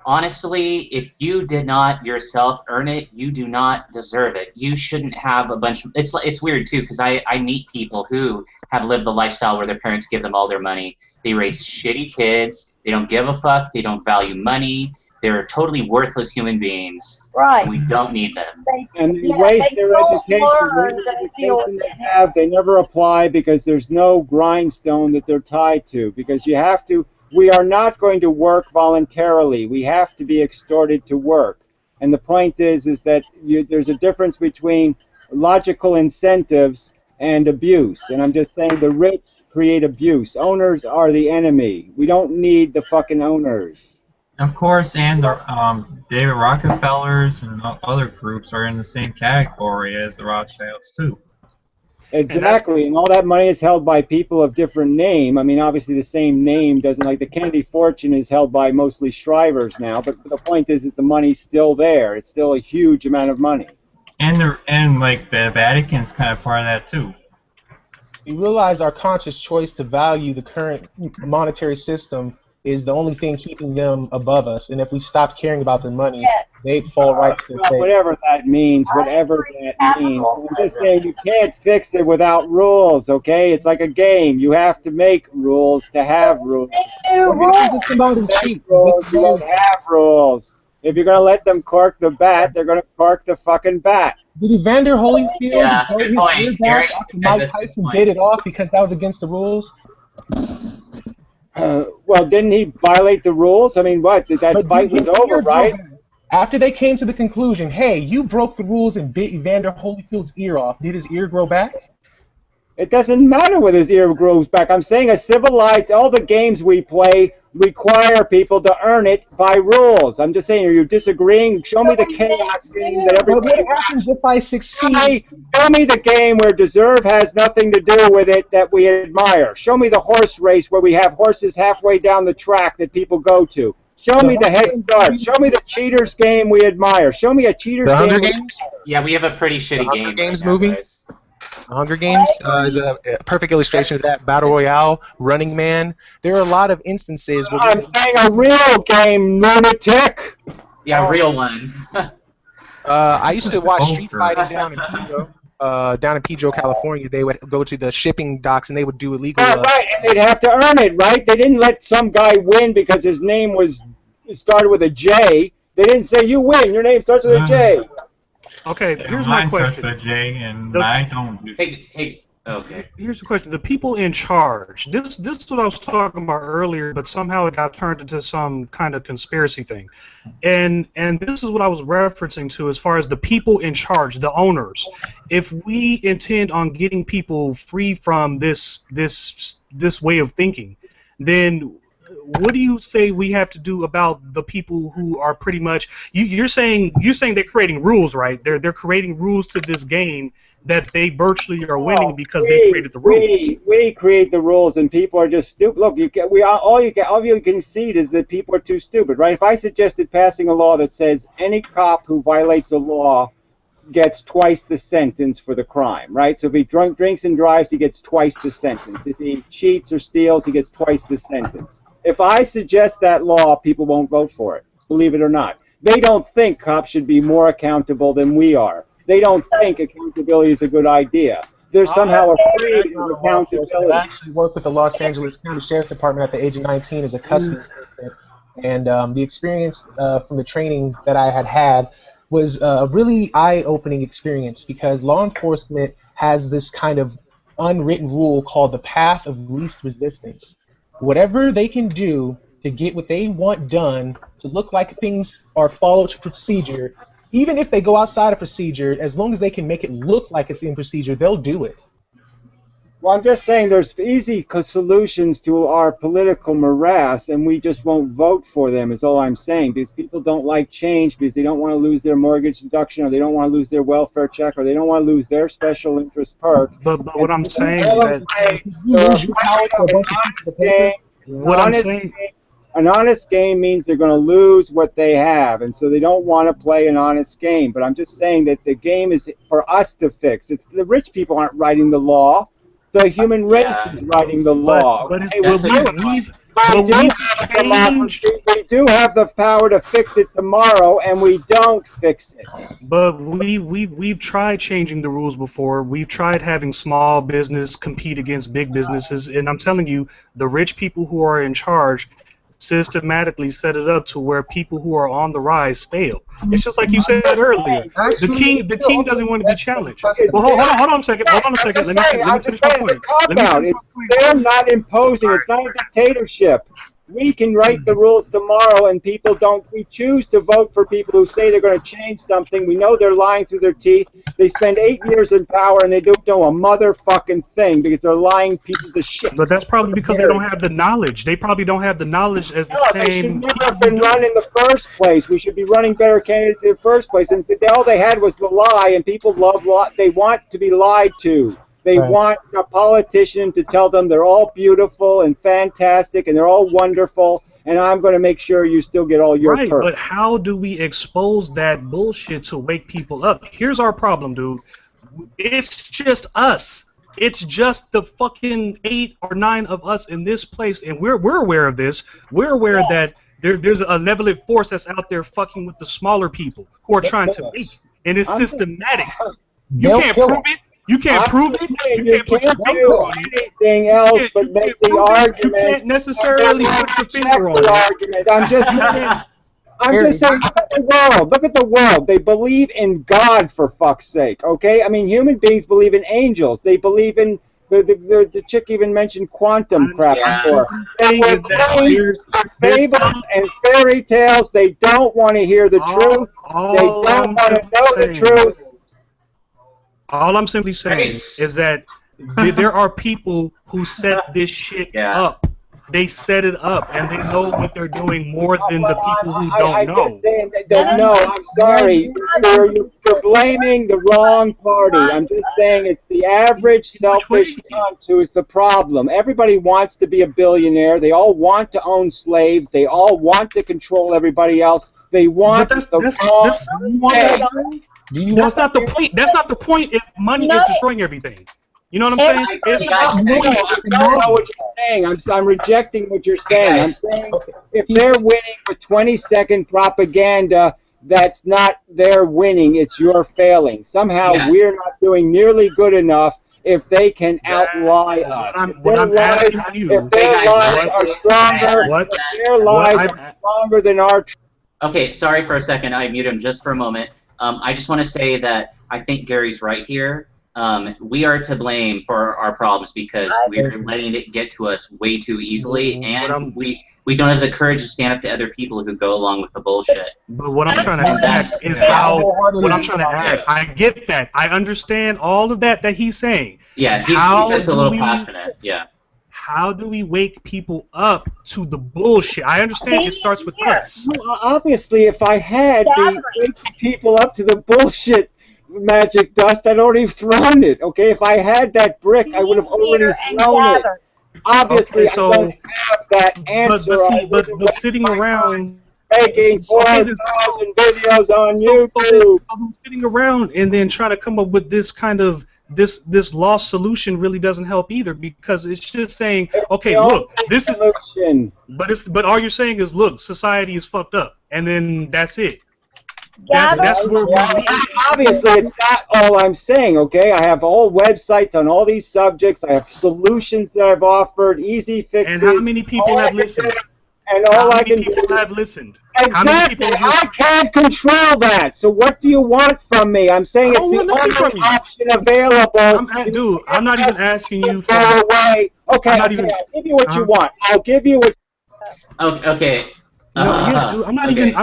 honestly, if you did not yourself earn it, you do not deserve it. You shouldn't have a bunch of... It's weird, too, because I meet people who have lived the lifestyle where their parents give them all their money. They raise shitty kids. They don't give a fuck. They don't value money. They're totally worthless human beings. Right. And we don't need them. And they waste their education. Whatever education they have, they never apply because there's no grindstone that they're tied to. Because you have to... We are not going to work voluntarily. We have to be extorted to work. And the point is that there's a difference between logical incentives and abuse. And I'm just saying the rich create abuse. Owners are the enemy. We don't need the fucking owners. Of course, and the David Rockefellers and other groups are in the same category as the Rothschilds too. Exactly, and all that money is held by people of different name. I mean, obviously the same name doesn't, like the Kennedy fortune is held by mostly Shrivers now, but the point is that the money's still there. It's still a huge amount of money. And like the Vatican's kind of part of that too. We realize our conscious choice to value the current monetary system is the only thing keeping them above us, and if we stopped caring about their money, they'd fall right to their face. Whatever that means, whatever that means. I'm just saying you can't fix it without rules, okay? It's like a game. You have to make rules to have rules. Rules, you don't have rules. If you're going to let them cork the bat, they're going to cork the fucking bat. Did Evander Holyfield good his point. ear back after Mike Tyson bit it off because that was against the rules? Well, didn't he violate the rules? I mean, what? That fight was over, right? After they came to the conclusion, hey, you broke the rules and bit Evander Holyfield's ear off, did his ear grow back? It doesn't matter whether his ear grows back. I'm saying a civilized, all the games we play require people to earn it by rules. I'm just saying, are you disagreeing? Show me the chaos game that everybody... What happens if I succeed? Show me the game where deserve has nothing to do with it that we admire. Show me the horse race where we have horses halfway down the track that people go to. Show me the head start. Show me the cheaters game we admire. Show me a cheaters game. The Hunger Games? Yeah, we have a pretty shitty game. Hunger Games right now, movie? guys. The Hunger Games is a perfect illustration of that. Battle Royale, Running Man. There are a lot of instances where... I'm saying a real game, lunatic! Yeah, a real one. I used to watch Street Fighting down in Pedro, California. They would go to the shipping docks and they would do illegal... right, and they'd have to earn it, right? They didn't let some guy win because his name started with a J. They didn't say, you win, your name starts with a J. Okay, here's my question. Mine starts with a J, and I don't do... Okay. Here's the question. The people in charge. This is what I was talking about earlier, but somehow it got turned into some kind of conspiracy thing. And this is what I was referencing to as far as the people in charge, the owners. If we intend on getting people free from this way of thinking, then what do you say we have to do about the people who are pretty much you're saying they're creating rules, right? They're creating rules to this game that they virtually are winning because they created the rules. We create the rules, and people are just stupid. Look, all you concede is that people are too stupid, right? If I suggested passing a law that says any cop who violates a law gets twice the sentence for the crime, right? So if he drinks and drives, he gets twice the sentence. If he cheats or steals, he gets twice the sentence. If I suggest that law, people won't vote for it, believe it or not. They don't think cops should be more accountable than we are. They don't think accountability is a good idea. They're somehow afraid of accountability. I actually worked with the Los Angeles County Sheriff's Department at the age of 19 as a custody assistant, and the experience from the training that I had was a really eye-opening experience because law enforcement has this kind of unwritten rule called the path of least resistance. Whatever they can do to get what they want done, to look like things are followed to procedure, even if they go outside of procedure, as long as they can make it look like it's in procedure, they'll do it. Well, I'm just saying there's easy solutions to our political morass, and we just won't vote for them, is all I'm saying, because people don't like change because they don't want to lose their mortgage deduction, or they don't want to lose their welfare check, or they don't want to lose their special interest perk. But what I'm saying is that... An honest game means they're going to lose what they have, and so they don't want to play an honest game. But I'm just saying that the game is for us to fix. It's the rich people aren't writing the law. The human race is writing the law. But okay? we've changed. We do have the power to fix it tomorrow, and we don't fix it. But we've tried changing the rules before. We've tried having small business compete against big businesses, and I'm telling you, the rich people who are in charge systematically set it up to where people who are on the rise fail. It's just like you said earlier. The king doesn't want to be challenged. Well, hold on a second. Let me finish my point. They're not imposing. It's not a dictatorship. We can write the rules tomorrow, and people don't. We choose to vote for people who say they're going to change something. We know they're lying through their teeth. They spend 8 years in power, and they don't know a motherfucking thing because they're lying pieces of shit. But that's probably because they don't have the knowledge. They probably don't have the knowledge as the same. They should never have been run in the first place. We should be running better candidates in the first place. And all they had was the lie, and people love lie. They want to be lied to. They want a politician to tell them they're all beautiful and fantastic and they're all wonderful, and I'm going to make sure you still get all your perks. But how do we expose that bullshit to wake people up? Here's our problem, dude. It's just us. It's just the fucking 8 or 9 of us in this place, and we're aware of this. We're aware that there's a leveling force that's out there fucking with the smaller people who are trying to make it, and it's systematic. You can't prove it. You can't prove it. You can't put your finger on it. Anything else but make the argument. You can't necessarily put your finger on it. I'm just saying. Look at the world. Look at the world. They believe in God, for fuck's sake. Okay. I mean, human beings believe in angels. They believe in the chick even mentioned quantum crap before. And we're playing fables and fairy tales. They don't want to hear the truth. They don't want to know the truth. All I'm simply saying is that there are people who set this shit up. They set it up, and they know what they're doing more than the people who don't know. No, I'm sorry. You're blaming the wrong party. I'm just saying it's the average selfish cunt who is the problem. Everybody wants to be a billionaire. They all want to own slaves. They all want to control everybody else. They want That's not the point. That's not the point if money is destroying everything. You know what I'm saying? It's not I don't know what you're saying. I'm rejecting what you're saying. I'm saying if they're winning with 20-second propaganda, that's not their winning. It's your failing. Somehow we're not doing nearly good enough if they can outlie us. If their lies are stronger than our truth. Okay, sorry for a second. I muted him just for a moment. I just want to say that I think Gary's right here. We are to blame for our problems because we're letting it get to us way too easily, and we don't have the courage to stand up to other people who go along with the bullshit. But what I'm trying to ask is how. What I'm trying to ask, I get that. I understand all of that he's saying. Yeah, he's just a little passionate. Yeah. How do we wake people up to the bullshit? I understand it starts with us. Well, obviously, if I had the wake people up to the bullshit magic dust, I'd already thrown it. Okay, if I had that brick, I would have already thrown it. Obviously, I don't have that answer. But sitting around making 4,000 videos on YouTube, sitting around and then trying to come up with this kind of this lost solution really doesn't help either, because it's just saying, okay, look, this is solution. But all you're saying is, look, society is fucked up, and then that's it. That's where obviously it's not all I'm saying. Okay, I have all websites on all these subjects. I have solutions that I've offered, easy fixes. And how many people have listened? And all I can do have listened. Exactly. I can't control that. So what do you want from me? I'm saying it's the only option available. Dude, I'm not even asking you for away. Okay, I'll give you what you want. I'll give you what. Okay. No, dude, I'm not even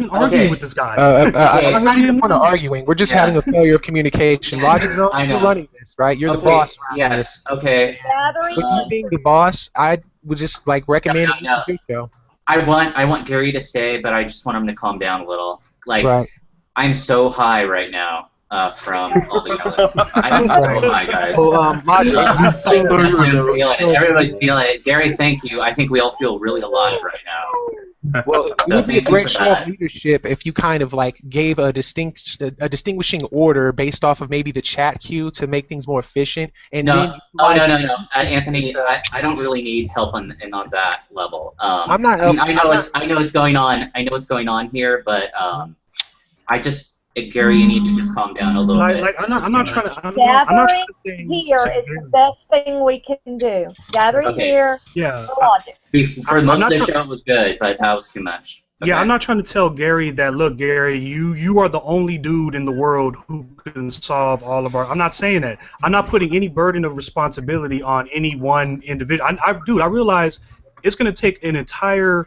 arguing with this guy. It's not even point of arguing. We're just having a failure of communication. Logic Zone, you're running this, right? You're the boss. Yes. Okay. With you being the boss, I would just recommend you do. I want Gary to stay, but I just want him to calm down a little. I'm so high right now. from all the yelling. I'm so high, guys. Well, Logic, Everybody's feeling it. Gary, thank you. I think we all feel really alive right now. well, it So would be a thank you great for show that. of leadership if you kind of like gave a distinguishing order based off of maybe the chat queue to make things more efficient, and No, then oh utilize no, Anthony, I don't really need help on that level. I'm not. I mean, I know what's going on. I know what's going on here, but Gary, you need to just calm down a little bit. I'm not trying to. Gathering here is the best thing we can do. Gathering here. Yeah. Logic. For most of the show, it was good, but that was too much. Yeah, I'm not trying to tell Gary that, look, Gary, you are the only dude in the world who can solve all of our... I'm not saying that. I'm not putting any burden of responsibility on any one individual. Dude, I realize it's going to take an entire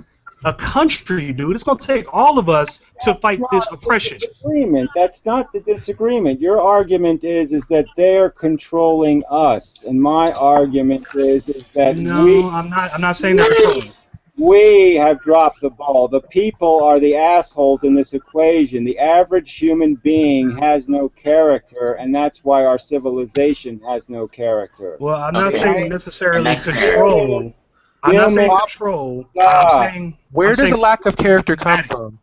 country, dude. It's going to take all of us to fight this oppression. Disagreement. That's not the disagreement. Your argument is that they're controlling us, and my argument is that I'm not saying they're controlling. We have dropped the ball. The people are the assholes in this equation. The average human being has no character, and that's why our civilization has no character. Well, I'm not saying necessarily control. I'm not saying control. I'm saying... Where does a lack of character come from?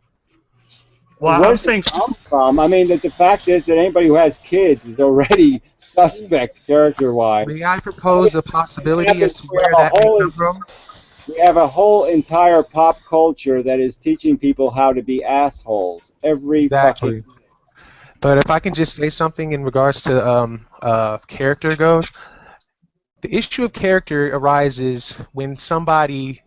Well, where does it come from? I mean, the fact is that anybody who has kids is already suspect character-wise. May I propose a possibility as to where that may come from? We have a whole entire pop culture that is teaching people how to be assholes. Fucking... But if I can just say something in regards to character goes, the issue of character arises when somebody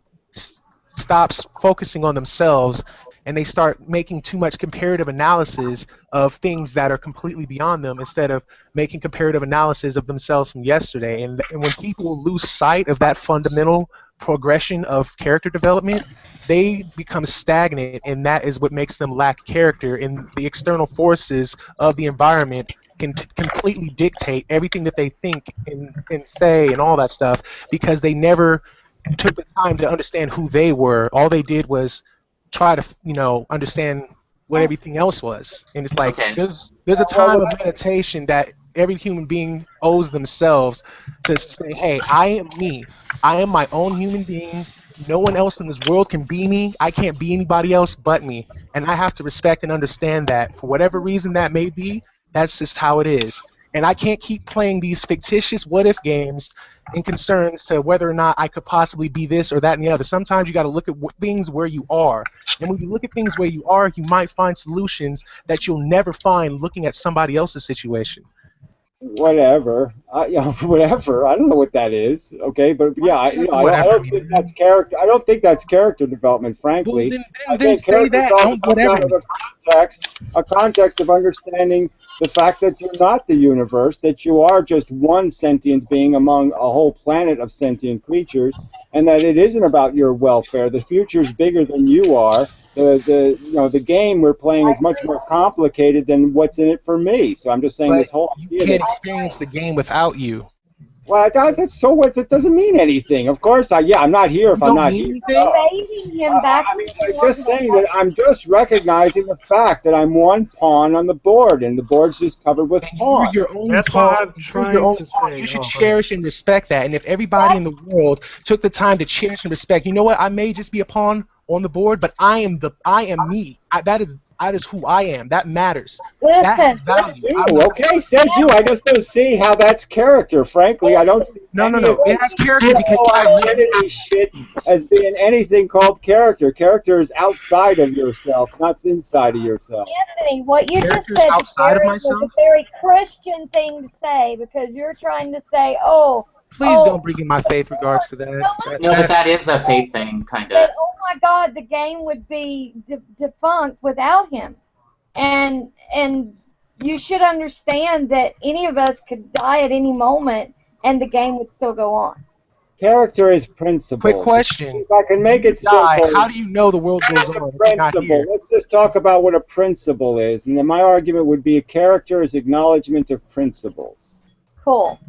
stops focusing on themselves and they start making too much comparative analysis of things that are completely beyond them instead of making comparative analysis of themselves from yesterday. And when people lose sight of that fundamental progression of character development, they become stagnant, and that is what makes them lack character. And the external forces of the environment can completely dictate everything that they think and say and all that stuff, because they never took the time to understand who they were. All they did was try to understand what everything else was. And it's like there's a time of meditation that every human being owes themselves to say, hey, I am me. I am my own human being. No one else in this world can be me. I can't be anybody else but me. And I have to respect and understand that. For whatever reason that may be, that's just how it is. And I can't keep playing these fictitious what-if games in concerns to whether or not I could possibly be this or that and the other. Sometimes you got to look at things where you are. And when you look at things where you are, you might find solutions that you'll never find looking at somebody else's situation. Whatever, whatever. I don't know what that is. Okay, but yeah, I don't think that's character. I don't think that's character development, frankly. Well, then say that. Don't whatever. A context of understanding the fact that you're not the universe, that you are just one sentient being among a whole planet of sentient creatures, and that it isn't about your welfare. The future's bigger than you are. The game we're playing is much more complicated than what's in it for me. So I'm just saying but this whole you can't experience the game without you. Well, that's so what? It doesn't mean anything. Of course, I'm not here if I'm not here. I'm just saying that I'm just recognizing the fact that I'm one pawn on the board, and the board's just covered with pawns. You're your own pawn. You should cherish and respect that. And if everybody in the world took the time to cherish and respect, you know what? I may just be a pawn on the board, but I am me. That is who I am. That matters. That has value. Okay, says you. I just don't see how that's character. Frankly, I don't see. No. It has character because identity shit as being anything called character. Character is outside of yourself, not inside of yourself. Anthony, what you just said outside of myself was a very Christian thing to say, because you're trying to say, please don't bring in my faith regards to that. No, but that is a faith thing, kind of. Oh my God, the game would be defunct without him, and you should understand that any of us could die at any moment, and the game would still go on. Character is principle. Quick question. If I can make it simple. How do you know the world goes on? Principle. Let's just talk about what a principle is, and then my argument would be a character is acknowledgement of principles. Cool.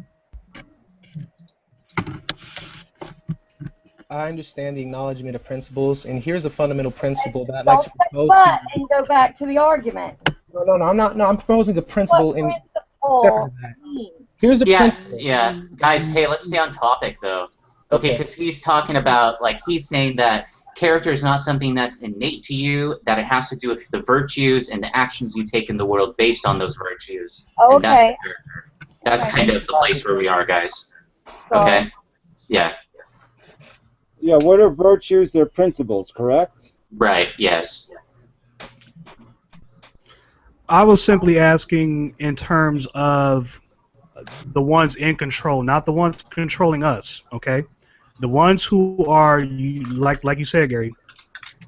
I understand the acknowledgement of principles, and here's a fundamental principle that I'd like to propose. And go back to the argument. No, I'm not. No, I'm proposing the principle in separate of that. Here's the principle. Yeah, guys, hey, let's stay on topic, though. Okay, because he's talking about, like, he's saying that character is not something that's innate to you, that it has to do with the virtues and the actions you take in the world based on those virtues. Oh, and okay. That's kind of the place where we are, guys. Okay? Yeah. Yeah, what are virtues? They're principles, correct? Right, yes. I was simply asking in terms of the ones in control, not the ones controlling us, okay? The ones who are, like you said, Gary,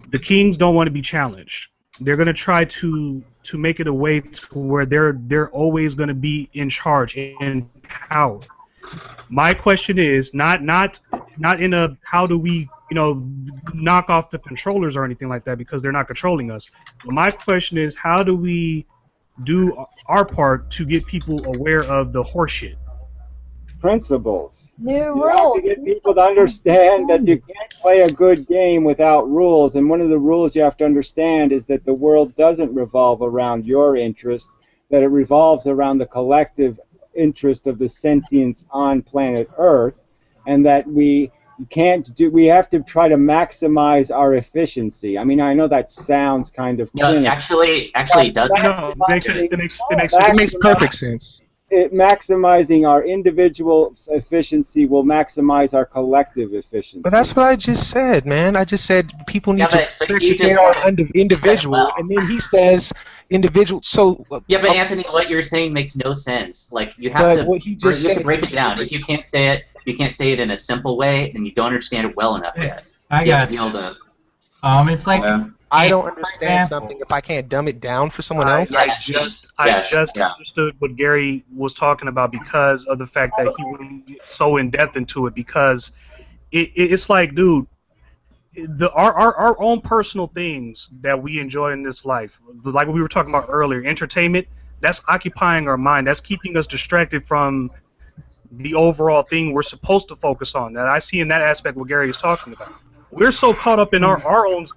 the kings don't want to be challenged. They're going to try to make it a way to where they're always going to be in charge, in power. My question is not in a how do we knock off the controllers or anything like that, because they're not controlling us. But my question is, how do we do our part to get people aware of the horseshit? Principles. New You have to get people to understand that you can't play a good game without rules. And one of the rules you have to understand is that the world doesn't revolve around your interest, that it revolves around the collective interest of the sentience on planet Earth, and that we have to try to maximize our efficiency. I mean, I know that sounds kind of clinical. Actually it doesn't. No, it makes perfect sense. Maximizing our individual efficiency will maximize our collective efficiency. But that's what I just said, man. I just said people need to respect that they are individual, and then he says individual. So yeah, but Anthony, what you're saying makes no sense. Like you have to break it down. If you can't say it in a simple way, then you don't understand it well enough yet. You have to be able to. It's like. I don't understand something if I can't dumb it down for someone else. I just understood what Gary was talking about because of the fact that he went so in depth into it. Because it's like, dude, our own personal things that we enjoy in this life, like what we were talking about earlier, entertainment. That's occupying our mind. That's keeping us distracted from the overall thing we're supposed to focus on. And I see in that aspect what Gary is talking about. We're so caught up in our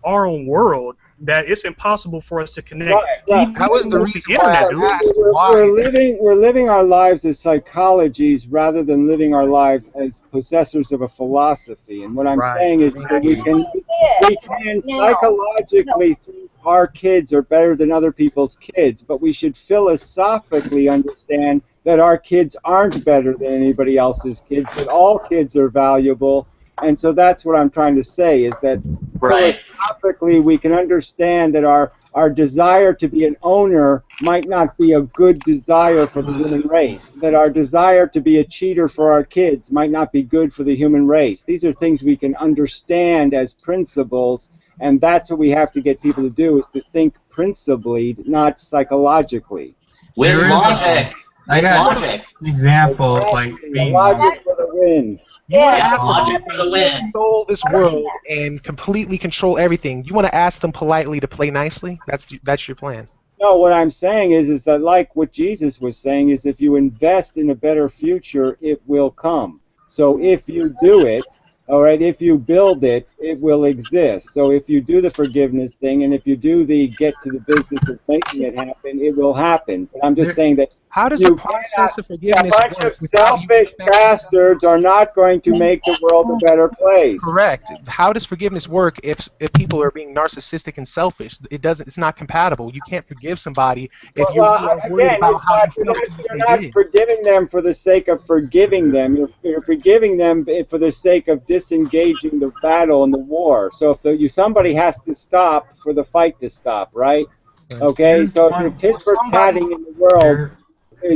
own world that it's impossible for us to connect. Right. That was the reason why we're living our lives as psychologies rather than living our lives as possessors of a philosophy. And what I'm saying is that we can psychologically think our kids are better than other people's kids, but we should philosophically understand that our kids aren't better than anybody else's kids, that all kids are valuable. And so that's what I'm trying to say, is that philosophically we can understand that our desire to be an owner might not be a good desire for the human race, that our desire to be a cheater for our kids might not be good for the human race. These are things we can understand as principles, and that's what we have to get people to do, is to think principally, not psychologically. With logic. I got an example, like being logic for the win. You want to ask them to control this world and completely control everything. You want to ask them politely to play nicely? That's your plan. No, what I'm saying is that, like what Jesus was saying, is if you invest in a better future, it will come. So if you do it, all right, if you build it, it will exist. So if you do the forgiveness thing, and if you do the get to the business of making it happen, it will happen. But I'm just saying that how does the process of forgiveness work? A bunch of selfish bastards are not going to make the world a better place. Correct. How does forgiveness work if people are being narcissistic and selfish? It doesn't. It's not compatible. You can't forgive somebody if you're worried about how you felt. You're not forgiving them for the sake of forgiving them. You're forgiving them for the sake of disengaging the battle and the war. So if somebody has to stop for the fight to stop, right? Okay. So if you're tit for tatting in the world,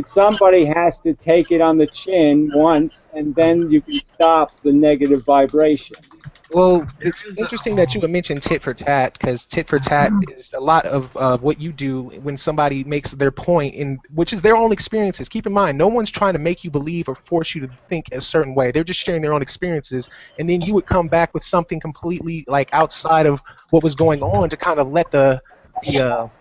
somebody has to take it on the chin once, and then you can stop the negative vibration. Well, it's interesting that you mentioned tit for tat, because tit for tat is a lot of what you do when somebody makes their point, which is their own experiences. Keep in mind, no one's trying to make you believe or force you to think a certain way. They're just sharing their own experiences, and then you would come back with something completely like outside of what was going on to kind of let the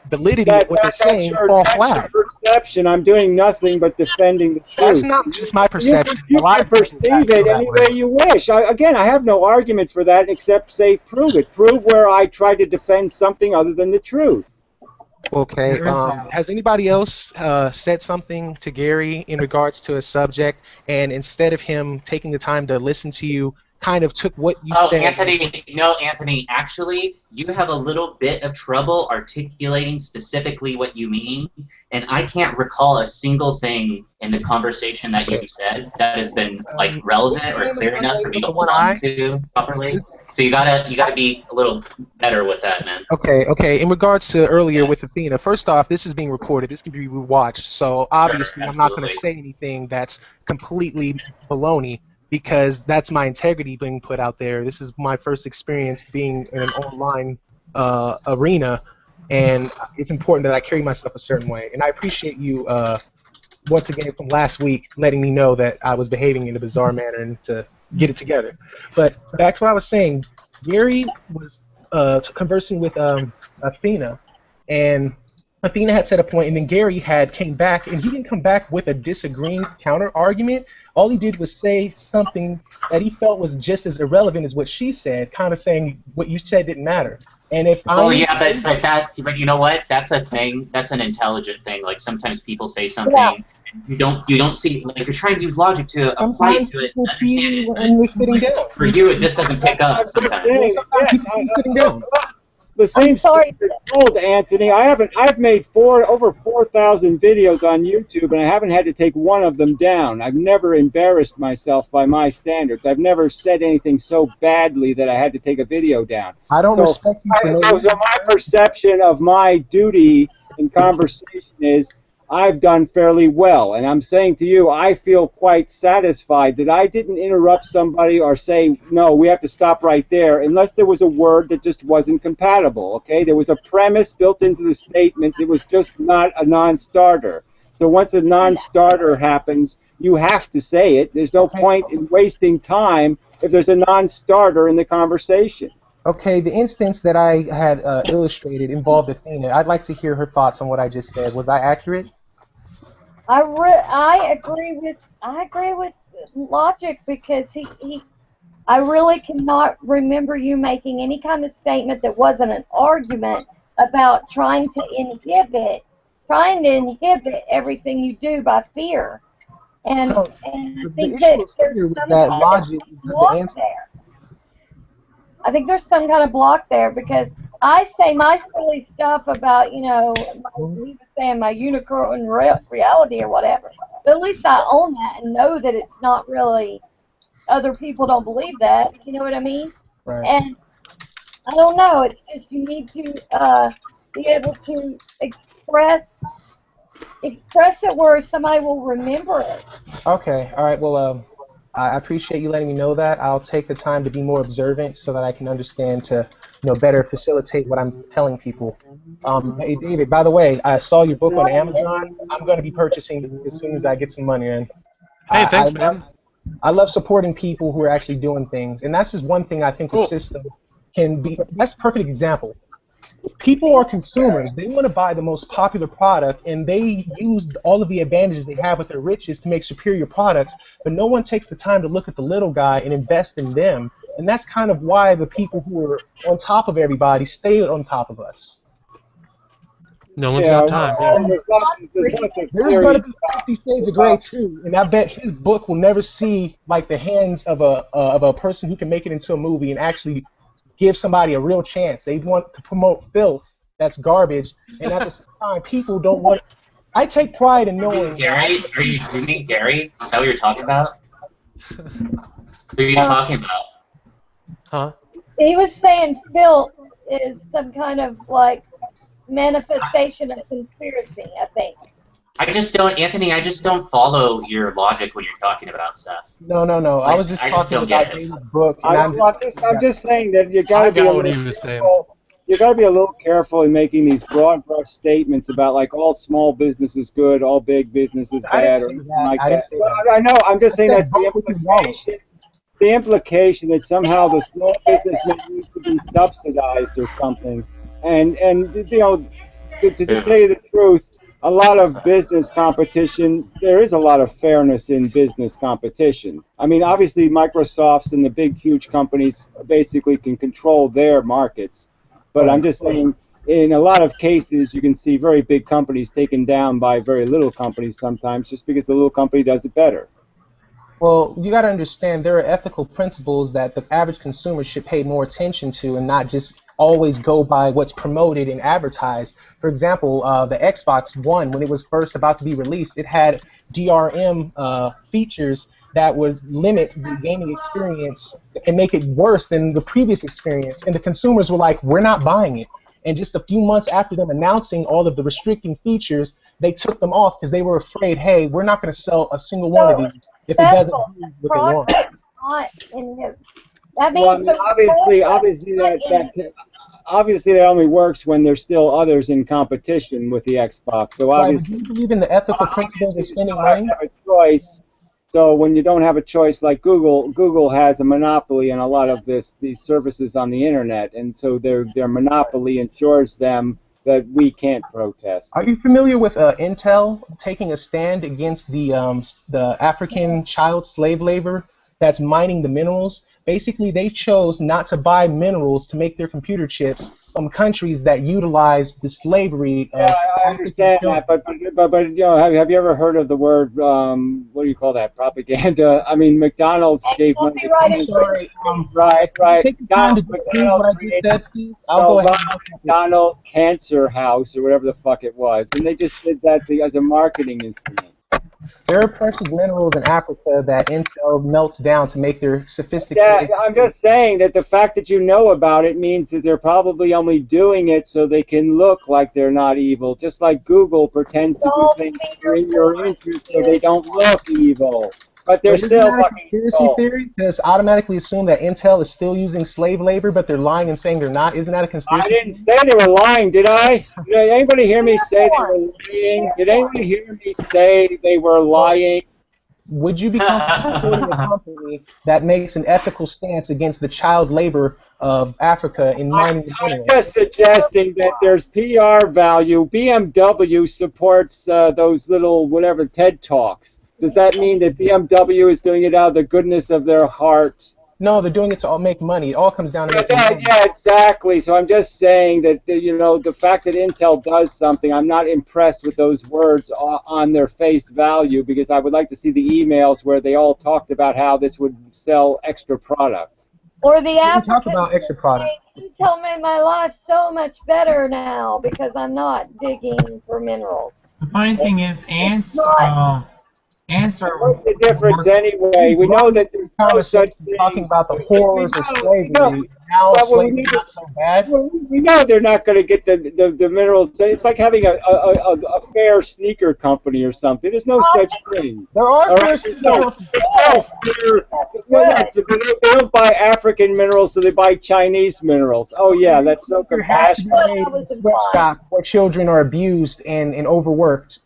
validity of what they're saying fall flat. Perception. I'm doing nothing but defending the truth. That's not just my perception. You can perceive it any way you wish. I have no argument for that except say prove it. Prove where I try to defend something other than the truth. Okay. Has anybody else said something to Gary in regards to a subject, and instead of him taking the time to listen to you, kind of took what you said? Anthony, actually, you have a little bit of trouble articulating specifically what you mean, and I can't recall a single thing in the conversation that you said that has been like relevant or clear enough for me to hold on to properly. So you gotta be a little better with that, man. Okay. In regards to earlier with Athena, first off, this is being recorded. This can be rewatched. So obviously, I'm not going to say anything that's completely baloney because that's my integrity being put out there. This is my first experience being in an online arena, and it's important that I carry myself a certain way. And I appreciate you once again from last week letting me know that I was behaving in a bizarre manner and to get it together. But back to what I was saying, Gary was conversing with Athena, and Athena had said a point, and then Gary came back, and he didn't come back with a disagreeing counter argument. All he did was say something that he felt was just as irrelevant as what she said, kind of saying what you said didn't matter. And if but you know what? That's a thing. That's an intelligent thing. Like sometimes people say something, you don't see, like you're trying to use logic to apply to it, understand it. And they're sitting down. For you, it just doesn't pick up sometimes. Sitting down. The same story is told, Anthony. I've made over 4,000 videos on YouTube, and I haven't had to take one of them down. I've never embarrassed myself by my standards. I've never said anything so badly that I had to take a video down. I don't respect you for so my perception of my duty in conversation is I've done fairly well, and I'm saying to you, I feel quite satisfied that I didn't interrupt somebody or say, no, we have to stop right there, unless there was a word that just wasn't compatible, okay? There was a premise built into the statement that was just not a non-starter. So once a non-starter happens, you have to say it. There's no point in wasting time if there's a non-starter in the conversation. Okay, the instance that I had illustrated involved Athena. I'd like to hear her thoughts on what I just said. Was I accurate? I agree with Logic because I really cannot remember you making any kind of statement that wasn't an argument about trying to inhibit everything you do by fear. And I think that there's some kind of block there. I think there's some kind of block there because I say my silly stuff about, he was saying my unicorn reality or whatever. But at least I own that and know that it's not really, other people don't believe that. You know what I mean? Right. And I don't know. It's just you need to be able to express it where somebody will remember it. Okay. All right. Well, I appreciate you letting me know that. I'll take the time to be more observant so that I can understand to better facilitate what I'm telling people. Hey, David, by the way, I saw your book on Amazon. I'm going to be purchasing it as soon as I get some money in. Hey, thanks, man. I love supporting people who are actually doing things. And that's just one thing I think the system can be. That's a perfect example. People are consumers. They want to buy the most popular product, and they use all of the advantages they have with their riches to make superior products, but no one takes the time to look at the little guy and invest in them. And that's kind of why the people who are on top of everybody stay on top of us. No one's got time. There's going to be 50 Shades of Grey too, and I bet his book will never see like the hands of a person who can make it into a movie and actually give somebody a real chance. They want to promote filth that's garbage, and at the same time, people don't want. I take pride in knowing. Gary, you mean Gary? Is that what you're talking about? Who are you talking about? Huh? He was saying filth is some kind of like manifestation of conspiracy, I think. Anthony, I just don't follow your logic when you're talking about stuff. No. I was just talking about David's book. I'm just saying that you got to be you got to be a little careful in making these broad brush statements about like all small business is good, all big business is bad, or anything like that. I know. I'm just saying that's the implication that somehow the small business may need to be subsidized or something. And to tell you the truth, a lot of business competition, there is a lot of fairness in business competition. I mean, obviously Microsoft's and the big, huge companies basically can control their markets. But I'm just saying in a lot of cases, you can see very big companies taken down by very little companies sometimes, just because the little company does it better. Well, you got to understand there are ethical principles that the average consumer should pay more attention to and not just always go by what's promoted and advertised. For example, the Xbox One, when it was first about to be released, it had DRM features that would limit the gaming experience and make it worse than the previous experience. And the consumers were like, we're not buying it. And just a few months after them announcing all of the restricting features, they took them off because they were afraid, hey, we're not going to sell a single one of these if it doesn't do what they want. That means well, I mean, obviously that only works when there's still others in competition with the Xbox. So obviously, do you believe in the ethical principles of spending money? Have a choice. So when you don't have a choice, like Google has a monopoly on a lot of these services on the internet, and so their monopoly ensures them that we can't protest. Are you familiar with Intel taking a stand against the African child slave labor that's mining the minerals? Basically, they chose not to buy minerals to make their computer chips from countries that utilize the slavery. Yeah, I understand that, but you know, have you ever heard of the word what do you call that? Propaganda. I mean, McDonald's gave money. I'm sorry. Right. Take the time to prove what I just said, please. I'll go ahead. McDonald's Cancer House or whatever the fuck it was, and they just did that as a marketing instrument. There are precious minerals in Africa that Intel melts down to make their sophisticated... Yeah, I'm just saying that the fact that you know about it means that they're probably only doing it so they can look like they're not evil, just like Google pretends to do things that are in your interest so they don't look evil. But they're still fucking conspiracy theory? Because automatically assume that Intel is still using slave labor, but they're lying and saying they're not. Isn't that a conspiracy? I didn't say they were lying, did I? Did anybody hear me say they were lying? Did anybody hear me say they were lying? Would you be comfortable supporting a company that makes an ethical stance against the child labor of Africa in mining the minerals? I'm just suggesting that there's PR value. BMW supports those little whatever TED Talks. Does that mean that BMW is doing it out of the goodness of their heart? No, they're doing it to all make money. It all comes down to making money. Yeah, exactly. So I'm just saying that, you know, the fact that Intel does something, I'm not impressed with those words on their face value, because I would like to see the emails where they all talked about how this would sell extra product. Or the African talk about extra product. Intel made my life so much better now because I'm not digging for minerals. The funny thing is, ants are... What's the difference anyway? We know that there's no such thing. Talking about the horrors of slavery. Now slavery is not so bad. We know they're not going to get the minerals. It's like having a fair sneaker company or something. There's no such thing. There are fair sneaker companies. They don't buy African minerals, so they buy Chinese minerals. Oh yeah, that's so compassionate. Sweatshop where children are abused and overworked.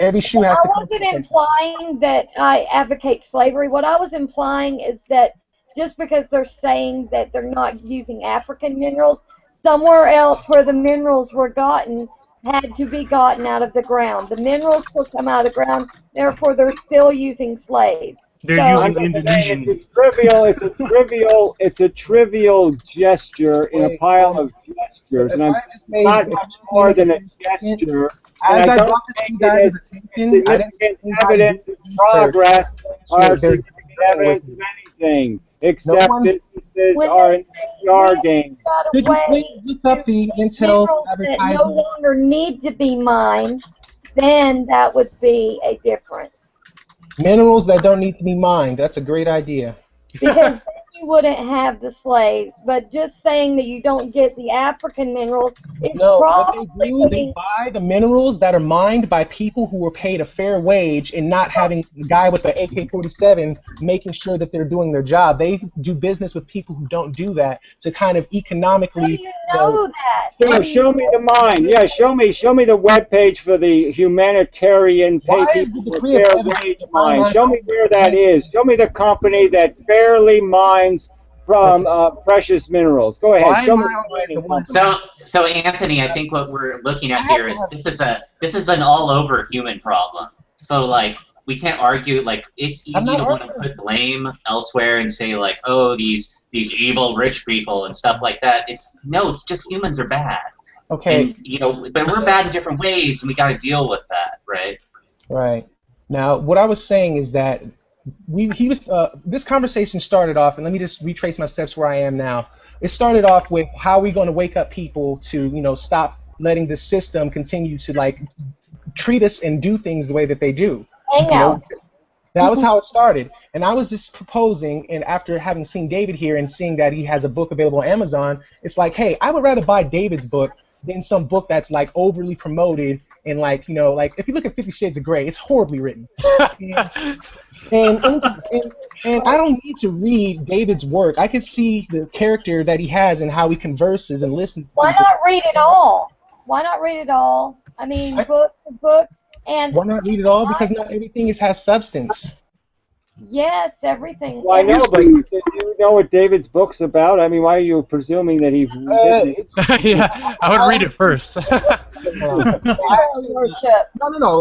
Every shoe has to come. I wasn't implying that I advocate slavery. What I was implying is that just because they're saying that they're not using African minerals, somewhere else where the minerals were gotten had to be gotten out of the ground. The minerals will come out of the ground, therefore they're still using slaves. They're using Indonesian. It's a trivial gesture in a pile of gestures, and I'm not much more than a gesture. As I brought this to you guys' attention, significant evidence of progress or significant evidence of anything, except instances are in the PR game. Could you please look up the Intel advertising? That no longer need to be mined, then that would be a difference. Minerals that don't need to be mined. That's a great idea. Because then you wouldn't have the slaves. But just saying that you don't get the African minerals is what they do, they buy the minerals that are mined by people who are paid a fair wage and not having the guy with the AK-47 making sure that they're doing their job. They do business with people who don't do that to kind of economically... How do you know that? Show me the mine. Yeah, show me the webpage for the humanitarian pay people for fair wage mine. Show me where that is. Show me the company that fairly mines from precious minerals. Go ahead. Show me So Anthony, I think what we're looking at here is this is an all over human problem. So like we can't argue. Like, it's easy to want to put blame elsewhere and say like, oh, these evil rich people and stuff like that. No, it's just humans are bad. Okay. And but we're bad in different ways, and we got to deal with that, right? Right. Now, what I was saying is that this conversation started off, and let me just retrace my steps where I am now. It started off with how are we going to wake up people to, stop letting the system continue to like treat us and do things the way that they do. Hangout. That was how it started. And I was just proposing, and after having seen David here and seeing that he has a book available on Amazon, it's like, hey, I would rather buy David's book than some book that's like overly promoted and like, like if you look at 50 Shades of Grey, it's horribly written. and I don't need to read David's work. I can see the character that he has and how he converses and listens to Why people. not read it all? Why not read it all? I mean, books, and... Why not read it all? Because not everything has substance. Yes, everything. Well, I know, but do you know what David's book's about? I mean, why are you presuming that he... Yeah, I would read it first. No.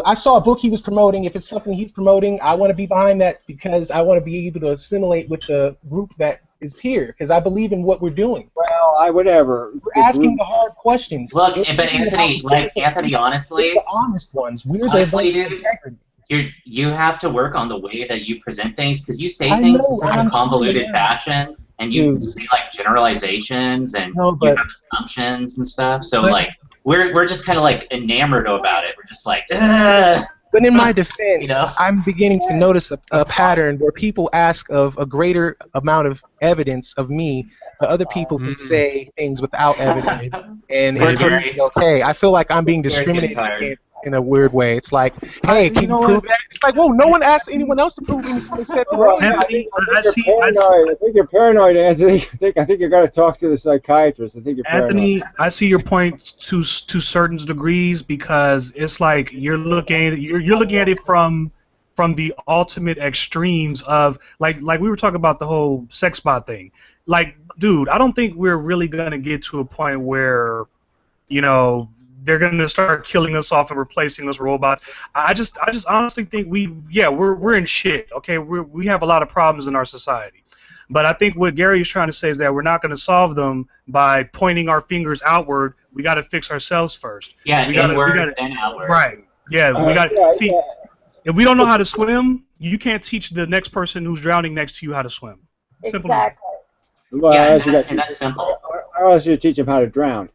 I saw a book he was promoting. If it's something he's promoting, I want to be behind that because I want to be able to assimilate with the group that is here because I believe in what we're doing. Well, whatever. We're asking the hard questions. Look, but Anthony, honestly... the honest ones. We're honestly, the dude, you have to work on the way that you present things because you say things in such a convoluted fashion, and you say like generalizations and you have assumptions and stuff. So like we're just kind of like enamored about it. We're just like. Ugh. But in my defense, I'm beginning to notice a pattern where people ask of a greater amount of evidence of me, but other people can say things without evidence, and it's perfectly okay. I feel like I'm being discriminated against in a weird way. It's like, hey, can you prove that? It's like, whoa, no one asked anyone else to prove anything except Anthony, I think you're paranoid, Anthony. I think you got to talk to the psychiatrist. I think you're paranoid. Anthony, I see your point to certain degrees because it's like you're looking at it from the ultimate extremes of like we were talking about the whole sexbot thing. Like, dude, I don't think we're really gonna get to a point where, they're gonna start killing us off and replacing us with robots. I just honestly think we're in shit. Okay, we have a lot of problems in our society, but I think what Gary is trying to say is that we're not gonna solve them by pointing our fingers outward. We got to fix ourselves first. Yeah, inward and outward. Right. Yeah, we got see. If we don't know how to swim, you can't teach the next person who's drowning next to you how to swim. Simple. Exactly. Well, yeah, that's simple. Or else you teach him how to drown.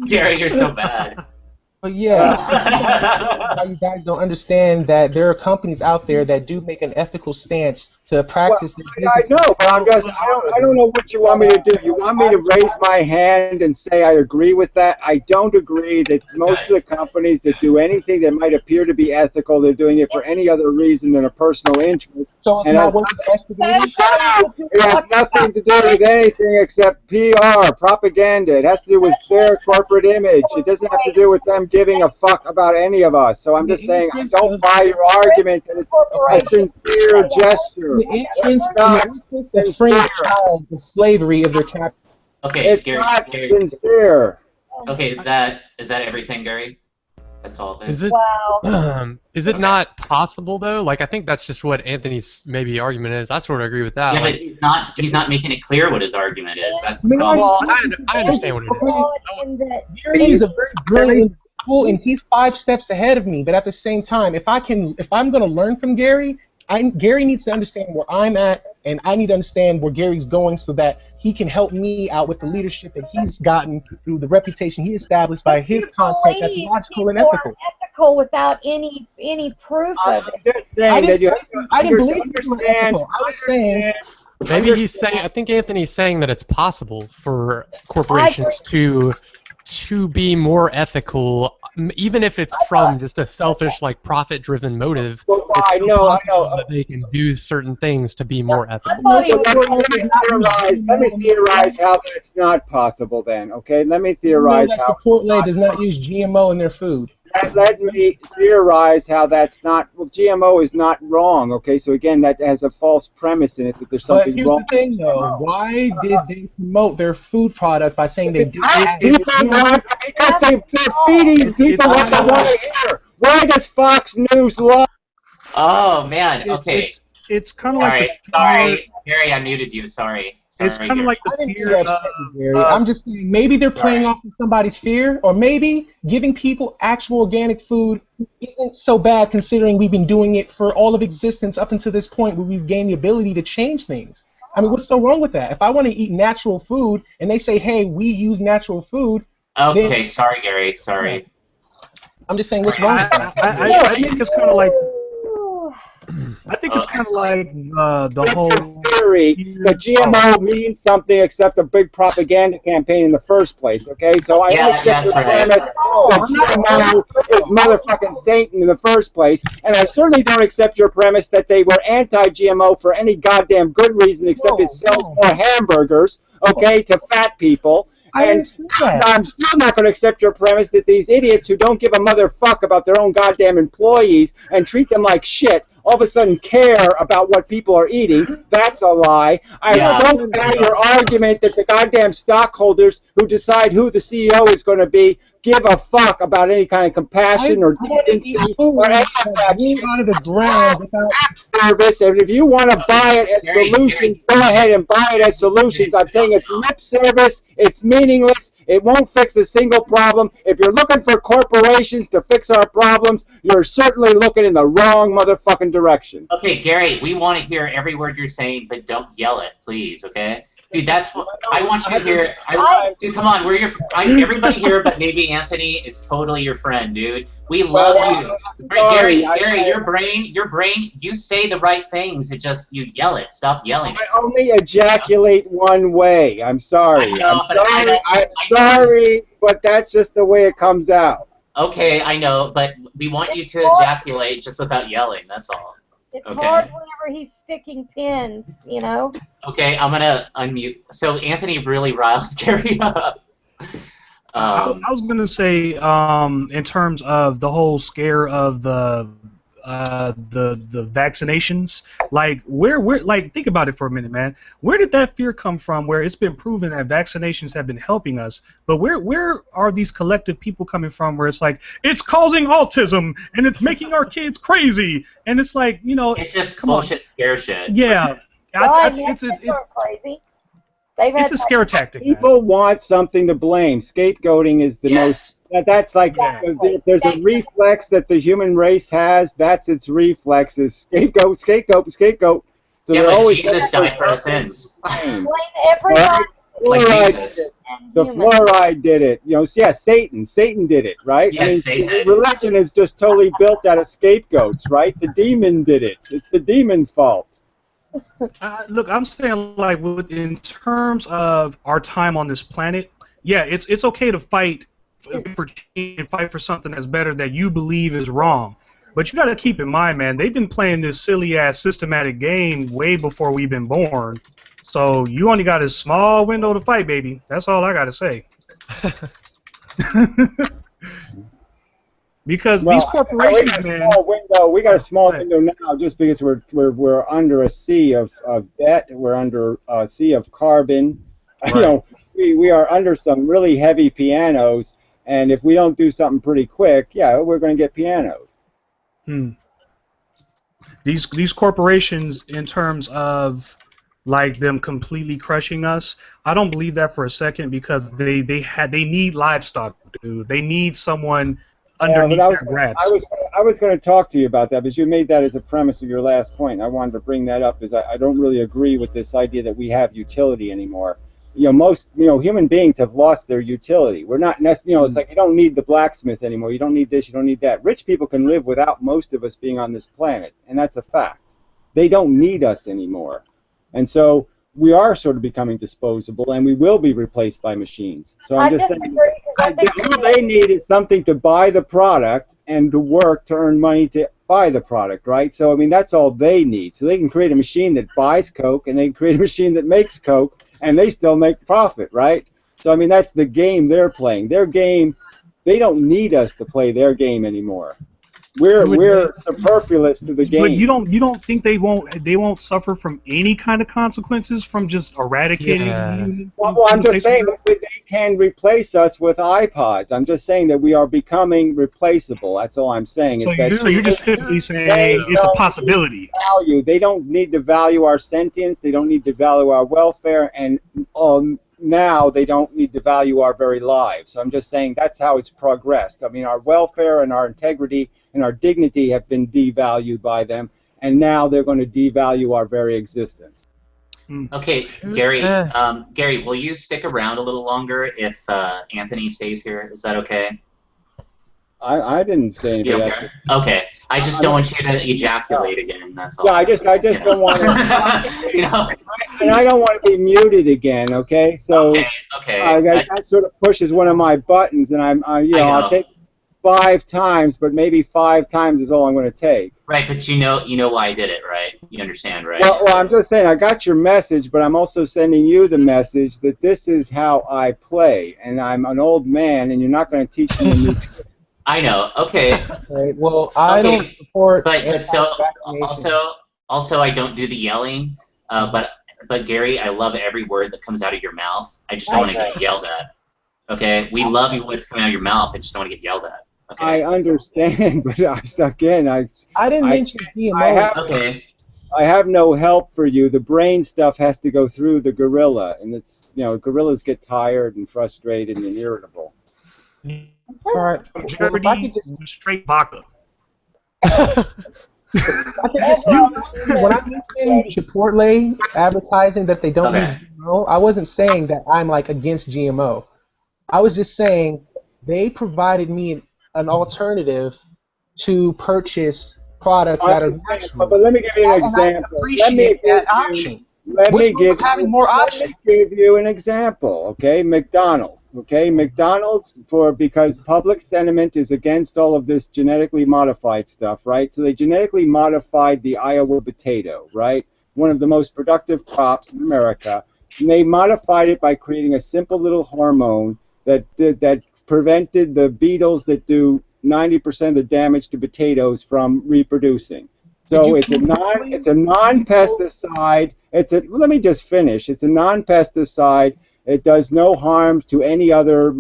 Gary, you're so bad. But yeah, you guys don't understand that there are companies out there that do make an ethical stance to practice their business. I know, but I don't know what you want me to do. You want me to raise my hand and say I agree with that? I don't agree that most of the companies that do anything that might appear to be ethical, they're doing it for any other reason than a personal interest. So it's not worth investigating? It has nothing to do with anything except PR, propaganda. It has to do with their corporate image. It doesn't have to do with them giving a fuck about any of us. So I'm just saying I don't buy your argument that it's a sincere gesture. The entrance that frees child of slavery of their captors. Okay, it's Gary, not sincere. Okay, is that everything, Gary? That's all of it. Is it? Is it not possible though? Like I think that's just what Anthony's maybe argument is. I sort of agree with that. Yeah, like, but he's not making it clear what his argument is. That's the problem. I understand what it is. Gary is a very brilliant individual, and he's 5 steps ahead of me. But at the same time, if I'm going to learn from Gary, Gary needs to understand where I'm at, and I need to understand where Gary's going so that he can help me out with the leadership that he's gotten through the reputation he established by his content that's logical and ethical. Ethical without any proof of it. Just saying that you I didn't believe you were ethical. I was saying. Maybe he's saying. I think Anthony's saying that it's possible for corporations to be more ethical, even if it's from just a selfish, like profit-driven motive. Well, I know that they can do certain things to be more ethical. Let me theorize how that's not possible. Then, okay? Let me theorize how. Chipotle does not use GMO in their food. let me theorize how that's not. Well, GMO is not wrong. Okay, so again, that has a false premise in it that there's something But here's wrong. the thing, though. Why did they promote their food product by saying they didn't have People want, because they're feeding people what they want to hear. Why does Fox News lie? Oh man. Okay. It's kind of All like right. the fear. Sorry, Gary. I muted you. Sorry. It's kind of Gary. like the I didn't fear say upset you, Gary. I'm just saying maybe they're playing off of somebody's fear, or maybe giving people actual organic food isn't so bad considering we've been doing it for all of existence up until this point where we've gained the ability to change things. I mean, what's so wrong with that? If I want to eat natural food and they say, hey, we use natural food. Okay. Then, Sorry, Gary. Sorry. I'm just saying, what's wrong with that? I think it's kind of like. I think it's kind of like the whole theory that GMO means something except a big propaganda campaign in the first place. Okay, so I don't accept the premise that GMO is motherfucking Satan in the first place, and I certainly don't accept your premise that they were anti-GMO for any goddamn good reason except it sells more hamburgers, okay, to fat people. And I'm still not going to accept your premise that these idiots who don't give a motherfuck about their own goddamn employees and treat them like shit all of a sudden care about what people are eating. That's a lie. I don't buy your argument that the goddamn stockholders who decide who the CEO is going to be give a fuck about any kind of compassion or decency or any of that shit. Out of the ground without service, and if you want to buy it as solutions, go ahead and buy it as solutions. I'm saying it's lip service, it's meaningless, it won't fix a single problem. If you're looking for corporations to fix our problems, you're certainly looking in the wrong motherfucking direction. Okay, Gary, we want to hear every word you're saying, but don't yell it, please, okay? Dude, that's what I want you to hear. Dude, come on, we're your. Everybody here, but maybe Anthony is totally your friend, dude. We love you, Gary. Your brain. You say the right things. It just you yell it. Stop yelling. I only ejaculate one way. I'm sorry. I'm sorry, but that's just the way it comes out. Okay, I know, but we want you to ejaculate just without yelling. That's all. It's hard whenever he's sticking pins, you know? Okay, I'm gonna unmute. So Anthony really riles Gary up. I was gonna say, in terms of the whole scare of the vaccinations, like like think about it for a minute, man. Where did that fear come from? Where it's been proven that vaccinations have been helping us, but where are these collective people coming from? Where it's like it's causing autism and it's making our kids crazy, and it's like it's just bullshit scare shit. Yeah, it's crazy. It's a scare tactic. People want something to blame. Scapegoating is the most. That's like there's a reflex that the human race has. That's its reflex is scapegoat, scapegoat, scapegoat. So yeah, but always Jesus died for our sins. Blame everybody. The fluoride did it. You know, yeah, Satan did it, right? Yeah, I mean, Satan. Religion is just totally built out of scapegoats, right? The demon did it. It's the demon's fault. Look, I'm saying, like, in terms of our time on this planet, yeah, it's okay to fight for change and fight for something that's better that you believe is wrong. But you got to keep in mind, man, they've been playing this silly-ass systematic game way before we've been born. So you only got a small window to fight, baby. That's all I got to say. Because these corporations, we got a small window now just because we're under a sea of debt. We're under a sea of carbon. Right. You know, we are under some really heavy pianos, and if we don't do something pretty quick, yeah, we're going to get pianoed. These corporations, in terms of like them completely crushing us, I don't believe that for a second, because they need livestock, dude. They need someone underneath their grasp. I was going to talk to you about that, because you made that as a premise of your last point. I wanted to bring that up, because I don't really agree with this idea that we have utility anymore. You know, most human beings have lost their utility. We're not necessarily, it's like you don't need the blacksmith anymore. You don't need this. You don't need that. Rich people can live without most of us being on this planet, and that's a fact. They don't need us anymore, and so we are sort of becoming disposable, and we will be replaced by machines. So I'm just saying, all they need is something to buy the product and to work to earn money to buy the product, right? So, I mean, that's all they need. So they can create a machine that buys Coke, and they can create a machine that makes Coke, and they still make profit, right? So, I mean, that's the game they're playing. Their game They don't need us to play their game anymore. We're superfluous to the game. But you don't think they won't suffer from any kind of consequences from just eradicating you? Well, I'm just saying that they can replace us with iPods. I'm just saying that we are becoming replaceable. That's all I'm saying. So you're just simply saying it's a possibility. They don't need to value our sentience. They don't need to value our welfare, and now they don't need to value our very lives. So I'm just saying that's how it's progressed. I mean, our welfare and our integrity and our dignity have been devalued by them, and now they're going to devalue our very existence. Okay, Gary. Gary, will you stick around a little longer if Anthony stays here? Is that okay? I didn't say anything. Okay. I just don't want you to ejaculate again. That's all. Yeah, I just don't want to. And I don't want to be muted again. Okay, so that sort of pushes one of my buttons, and I'll take 5 times, but maybe 5 times is all I'm going to take. Right, but you know why I did it, right? You understand, right? Well, I'm just saying I got your message, but I'm also sending you the message that this is how I play, and I'm an old man, and you're not going to teach me a new trick. I know. Okay. Right. Well, I don't support. But so also I don't do the yelling. But Gary, I love every word that comes out of your mouth. I just don't want to get yelled at. Okay. We love you what's coming out of your mouth. I just don't want to get yelled at. Okay. I understand, but I didn't mention GMO. I have no help for you. The brain stuff has to go through the gorilla, and it's gorillas get tired and frustrated and irritable. All right. Well, if I could just straight vodka. When I mentioned Chipotle advertising that they don't use GMO, I wasn't saying that I'm like against GMO. I was just saying they provided me an alternative to purchase products that are natural. But let me give you an example. Let me give you an example. Okay, McDonald's. Okay, McDonald's, because public sentiment is against all of this genetically modified stuff, right? So they genetically modified the Iowa potato, right? One of the most productive crops in America. And they modified it by creating a simple little hormone that prevented the beetles that do 90% of the damage to potatoes from reproducing. So it's a non-pesticide. Let me just finish. It's a non-pesticide. It does no harm to any other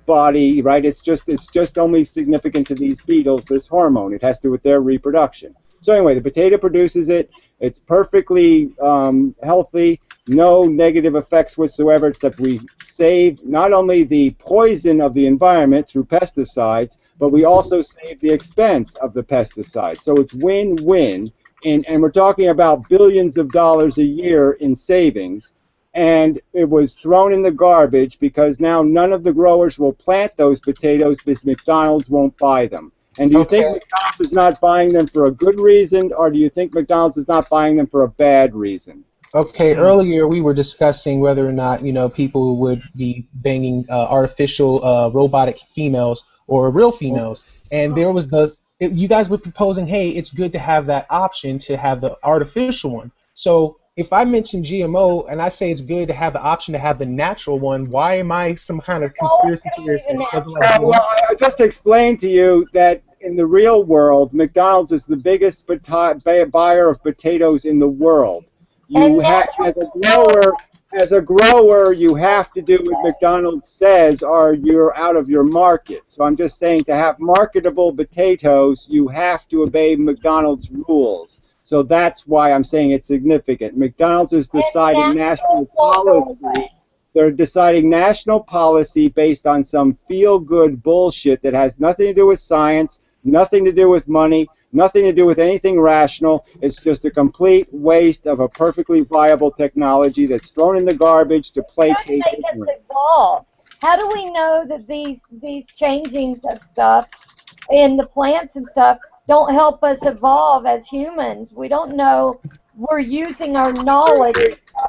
body, right? It's just only significant to these beetles, this hormone. It has to do with their reproduction. So anyway, the potato produces it. It's perfectly healthy, no negative effects whatsoever, except we save not only the poison of the environment through pesticides, but we also save the expense of the pesticides. So it's win-win, and we're talking about billions of dollars a year in savings. And it was thrown in the garbage because now none of the growers will plant those potatoes because McDonald's won't buy them. And do you think McDonald's is not buying them for a good reason, or do you think McDonald's is not buying them for a bad reason? Okay, earlier we were discussing whether or not people would be banging artificial robotic females or real females, and there was you guys were proposing, hey, it's good to have that option to have the artificial one. So if I mention GMO and I say it's good to have the option to have the natural one, why am I some kind of conspiracy theorist that doesn't like GMO? Well, I just explained to you that in the real world, McDonald's is the biggest buyer of potatoes in the world. You have, as a grower, you have to do what McDonald's says, or you're out of your market. So I'm just saying, to have marketable potatoes, you have to obey McDonald's rules. So that's why I'm saying it's significant. McDonald's is deciding national policy. They're deciding national policy based on some feel-good bullshit that has nothing to do with science, nothing to do with money, nothing to do with anything rational. It's just a complete waste of a perfectly viable technology that's thrown in the garbage to placate ignorance. How do we know that these changings of stuff in the plants and stuff don't help us evolve as humans? We don't know. We're using our knowledge.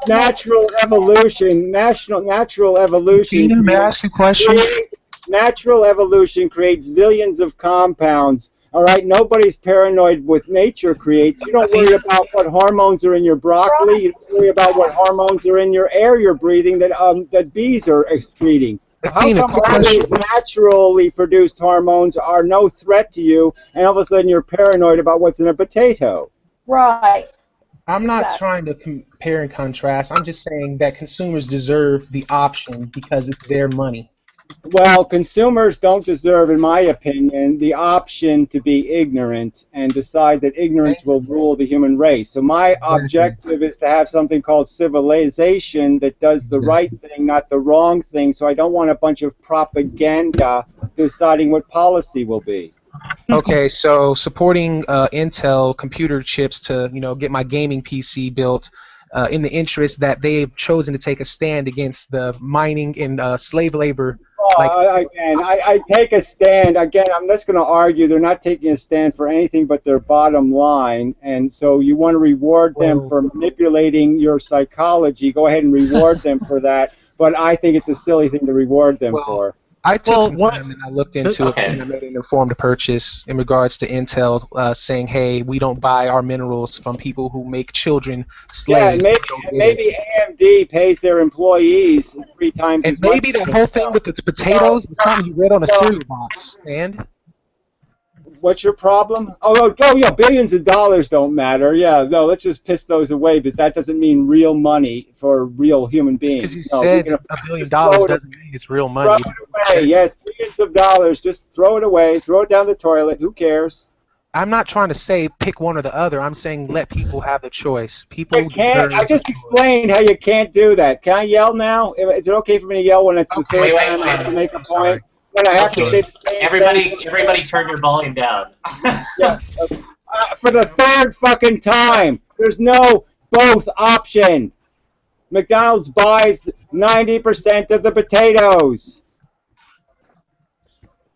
Natural evolution. Natural evolution. May I ask you a question? Natural evolution creates zillions of compounds. All right, nobody's paranoid with nature creates. You don't worry about what hormones are in your broccoli. You don't worry about what hormones are in your air you're breathing that bees are excreting. how come all these naturally produced hormones are no threat to you, and all of a sudden you're paranoid about what's in a potato? Right. I'm not trying to compare and contrast. I'm just saying that consumers deserve the option because it's their money. Well, consumers don't deserve, in my opinion, the option to be ignorant and decide that ignorance will rule the human race. So my objective is to have something called civilization that does the right thing, not the wrong thing. So I don't want a bunch of propaganda deciding what policy will be. Okay, so supporting Intel computer chips to, get my gaming PC built in the interest that they've chosen to take a stand against the mining and slave labor. I take a stand. Again, I'm just going to argue they're not taking a stand for anything but their bottom line. And so you want to reward them for manipulating your psychology. Go ahead and reward them for that. But I think it's a silly thing to reward them for. I took some time and I looked into it and I made an informed purchase in regards to Intel saying, hey, we don't buy our minerals from people who make children slaves. Yeah, maybe AMD pays their employees 3 times as much. And maybe that whole thing with the potatoes was something you read on a cereal box. And? What's your problem? Oh, yeah, billions of dollars don't matter. Yeah, no, let's just piss those away because that doesn't mean real money for real human beings. Because you said $1 billion doesn't mean it's real money. Throw it away. Yes, billions of dollars. Just throw it away. Throw it down the toilet. Who cares? I'm not trying to say pick one or the other. I'm saying let people have the choice. People can't. I just explained how you can't do that. Can I yell now? Is it okay for me to yell when it's the third time I have to make a point? When I have to say the same everybody turn your volume down. Yeah, for the third fucking time. There's no both option. McDonald's buys 90% of the potatoes.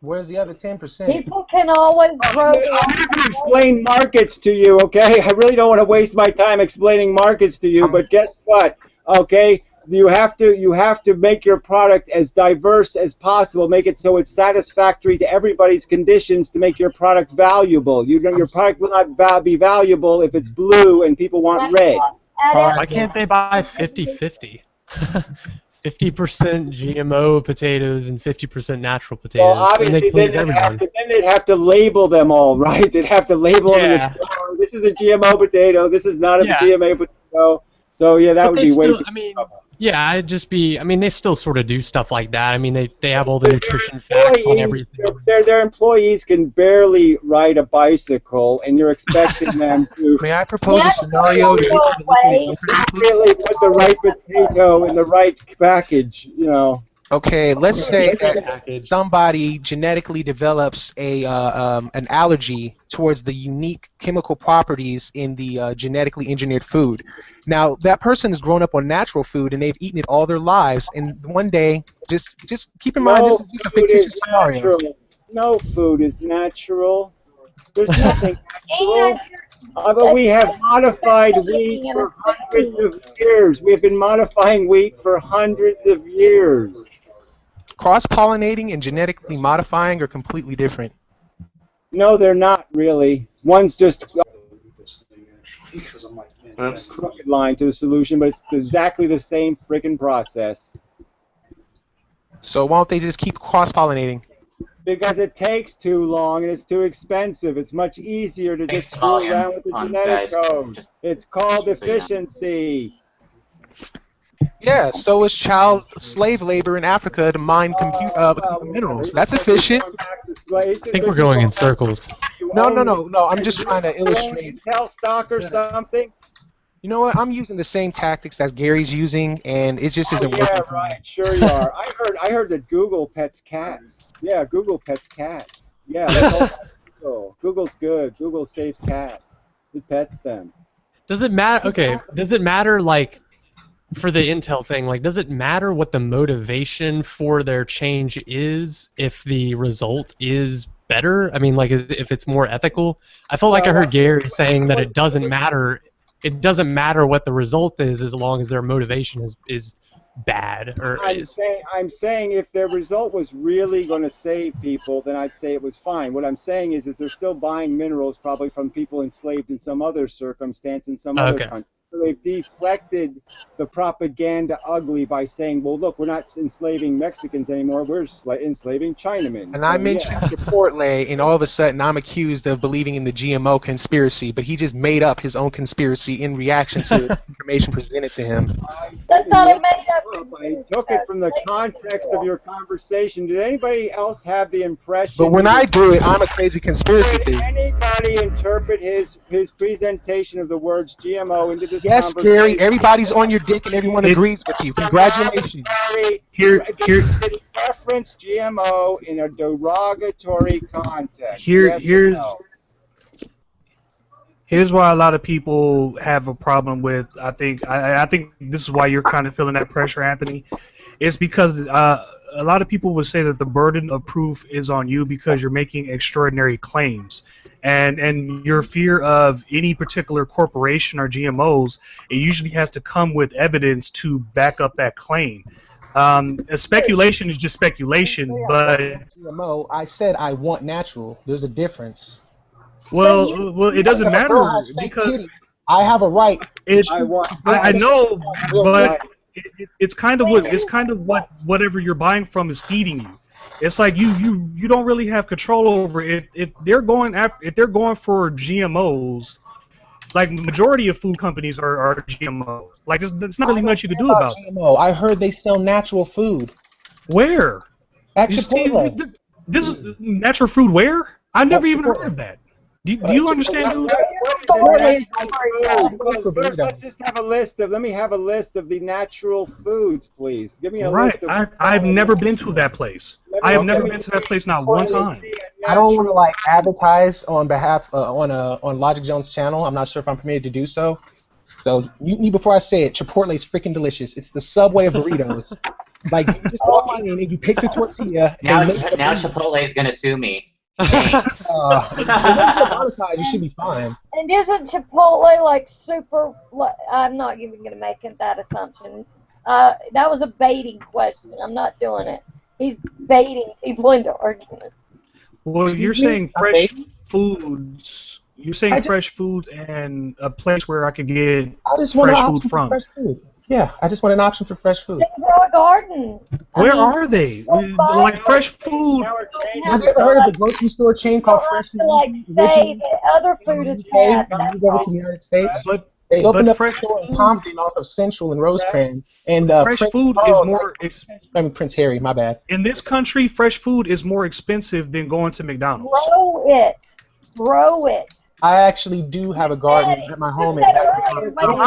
Where's the other 10%? People can always grow. I'm not going to explain markets to you, okay? I really don't want to waste my time explaining markets to you, but guess what? Okay, you have to make your product as diverse as possible. Make it so it's satisfactory to everybody's conditions to make your product valuable. Your product will not be valuable if it's blue and people want red. Why can't they buy 50-50? 50% GMO potatoes and 50% natural potatoes. Well, obviously, then they'd have to label them all, right? They'd have to label them in the store. This is a GMO potato. This is not a GMO potato. So yeah, that would be way too. Yeah, it'd just be. I mean, they still sort of do stuff like that. I mean, they have all the nutrition facts on everything. Their employees can barely ride a bicycle, and you're expecting them to. May I propose a scenario? Really put the right potato in the right package, Okay, let's say that somebody genetically develops an allergy towards the unique chemical properties in the genetically engineered food. Now, that person has grown up on natural food and they've eaten it all their lives, and one day, just keep in mind this is just a fictitious scenario. No food is natural. There's nothing natural. But we have modified wheat for hundreds of years. We have been modifying wheat for hundreds of years. Cross-pollinating and genetically modifying are completely different. No, they're not really. One's just a crooked line to the solution, but it's exactly the same freaking process. So why don't they just keep cross-pollinating? Because it takes too long and it's too expensive. It's much easier to just screw around with the genetic code. It's called efficiency. Yeah, so is child slave labor in Africa to mine minerals. That's efficient. I think we're going in circles. No. I'm just trying to illustrate. Intel stock or something. You know what? I'm using the same tactics that Gary's using, and it just isn't working. Yeah, right. Sure you are. I heard that Google pets cats. Yeah, Google pets cats. Yeah, that's all Google's good. Google saves cats. It pets them. Does it matter? Okay. Does it matter for the Intel thing? Does it matter what the motivation for their change is if the result is better? I mean, if it's more ethical? I felt like I heard Gary saying that it doesn't matter. It doesn't matter what the result is as long as their motivation is bad. I'm saying if their result was really going to save people, then I'd say it was fine. What I'm saying is they're still buying minerals probably from people enslaved in some other circumstance in some other country. they've deflected the propaganda ugly by saying, well, look, we're not enslaving Mexicans anymore, we're enslaving Chinamen. And I mentioned Chipotle, and all of a sudden I'm accused of believing in the GMO conspiracy, but he just made up his own conspiracy in reaction to information presented to him. That's not a made-up conspiracy. I took it from the context of your conversation. Did anybody else have the impression? But when I do it, I'm a crazy conspiracy theorist. Did anybody interpret his presentation of the words GMO into this Yes, conversation? Gary, everybody's on your dick and everyone agrees with you. Congratulations. Did he reference GMO in a derogatory context? Here's why a lot of people have a problem with. I think this is why you're kind of feeling that pressure, Anthony. It's because a lot of people would say that the burden of proof is on you because you're making extraordinary claims, and your fear of any particular corporation or GMOs, it usually has to come with evidence to back up that claim. Speculation is just speculation, but GMO, I said I want natural. There's a difference. Well, it doesn't matter because I have a right. I know, but it's kind of what whatever you're buying from is feeding you. It's like you don't really have control over it. If they're going for GMOs, like the majority of food companies are GMO. Like there's not really much you can do about GMO. I heard they sell natural food. Where? At Chipotle. This is natural food. Where? I never even heard of that. Do you understand, dude? First, let's just have a list of. Let me have a list of the natural foods, please. Give me a list. Right, I've never been to that place. I have never been to that place, not one time. I don't want to like advertise on behalf on Logic Jones' channel. I'm not sure if I'm permitted to do so. So mute me before I say it. Chipotle is freaking delicious. It's the Subway of burritos. Like you just walk in and you pick the tortilla. Now Chipotle is gonna sue me. Monetize, you should be fine. And isn't Chipotle like super? I'm not even going to make that assumption. That was a baiting question. I'm not doing it. He's baiting people into arguments. Well, you're saying fresh foods. You're saying fresh foods and a place where I could get fresh food from. Fresh food. Yeah, I just want an option for fresh food. They grow a garden. Where are they? Like fresh food. Have you ever heard of the grocery store chain called Fresh Food? Like say that other food is bad. Move over to the United States. They opened up fresh a store in Compton off of Central and Rosecrans. And fresh food is more expensive. I mean, Prince Harry, my bad. In this country, fresh food is more expensive than going to McDonald's. Grow it. I actually do have a garden at my home. I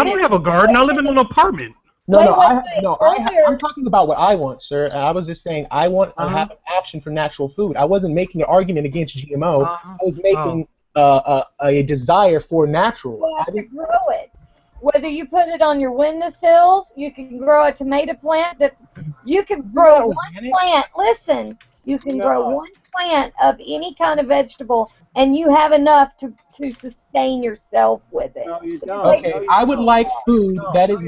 don't have a garden. I live in an apartment. I'm talking about what I want, sir. I was just saying I want to have an option for natural food. I wasn't making an argument against GMO. I was making a desire for natural. You have to grow it. Whether you put it on your windowsills, you can grow a tomato plant. You can grow one plant. Listen, you can grow one plant of any kind of vegetable, and you have enough to sustain yourself with it. No, you don't. Okay, I would like food that is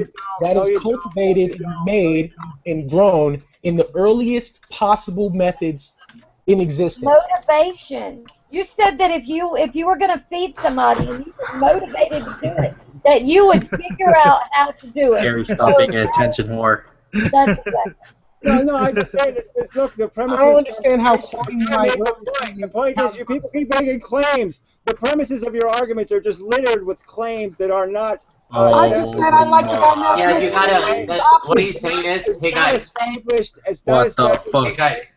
cultivated and made and grown in the earliest possible methods in existence. Motivation. You said that if you were going to feed somebody and you were motivated to do it, that you would figure out how to do it. Gary, stop paying attention more. That's exactly. No, I just say this. Look, the premise. I don't understand how. The point is, people keep making claims. The premises of your arguments are just littered with claims that are not. I just said I like to have natural. Yeah, you gotta. What he's saying is, hey guys. It's not established. Hey guys.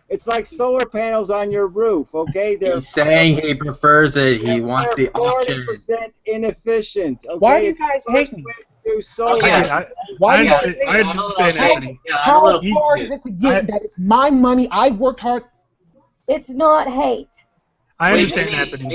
It's like solar panels on your roof, okay? He's saying he prefers it. He wants the option. 40% inefficient. Okay? Why do you guys hate me? Why do you guys hate me? I understand, Anthony. How hard is it to get that? It's my money. I worked hard. It's not hate. I understand, Anthony.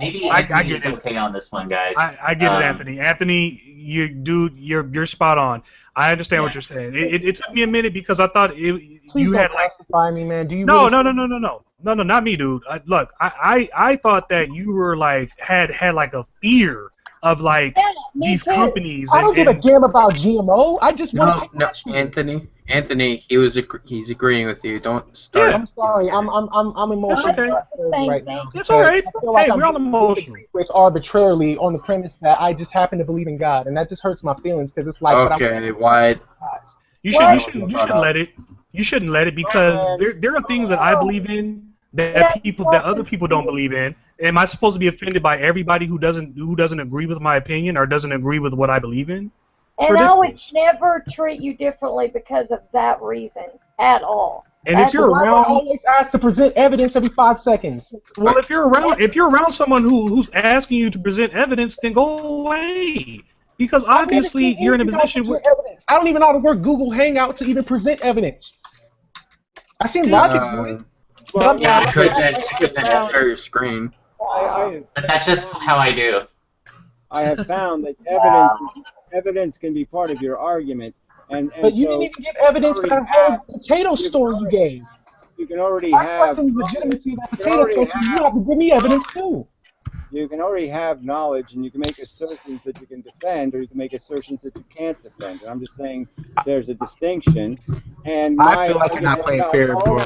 Maybe I get it. Okay on this one, guys. I get it, Anthony. Anthony, you're spot on. I understand what you're saying. It took me a minute because I thought you had like. Classify me, man. Do you? No, not me, dude. Look, I thought that you were like had like a fear of like these companies. I don't give a damn about GMO. I just want to. No, Anthony, he's agreeing with you. Don't start. I'm sorry. I'm emotional right now. It's all right. I feel like we're all emotional. With arbitrarily on the premise that I just happen to believe in God, and that just hurts my feelings because it's like. Okay, why? You shouldn't let it. You shouldn't let it because there are things that I believe in that other people don't believe in. Am I supposed to be offended by everybody who doesn't agree with my opinion or doesn't agree with what I believe in? And I would never treat you differently because of that reason at all. And if you're around, I always asked to present evidence every 5 seconds. Well, if you're around someone who's asking you to present evidence, then go away. Because obviously you're in a position where I don't even know how to work Google Hangout to even present evidence. I seen Logic do it. Well, yeah, because then share your screen. But that's just how I do. I have found that evidence can be part of your argument. But you didn't even give evidence for that whole potato story you gave. You can already I have question the legitimacy of that potato story. You have to give me evidence too. You can already have knowledge, and you can make assertions that you can defend, or you can make assertions that you can't defend. And I'm just saying there's a distinction. And I feel like you're not playing fair, bro.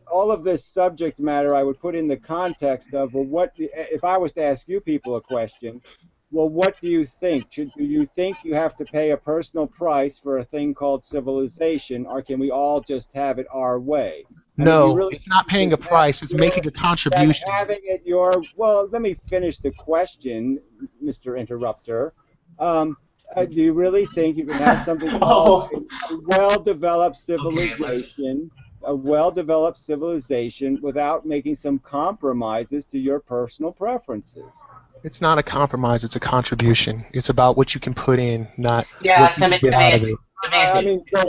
All of this subject matter I would put in the context of, well, what if I was to ask you people a question? Well, what do you think? Do you think you have to pay a personal price for a thing called civilization, or can we all just have it our way? No, it's not paying a price. It's making a contribution. Having it well, let me finish the question, Mr. Interrupter. Do you really think you can have something called a well-developed civilization, without making some compromises to your personal preferences? It's not a compromise. It's a contribution. It's about what you can put in, not what you can get out of it. I mean, so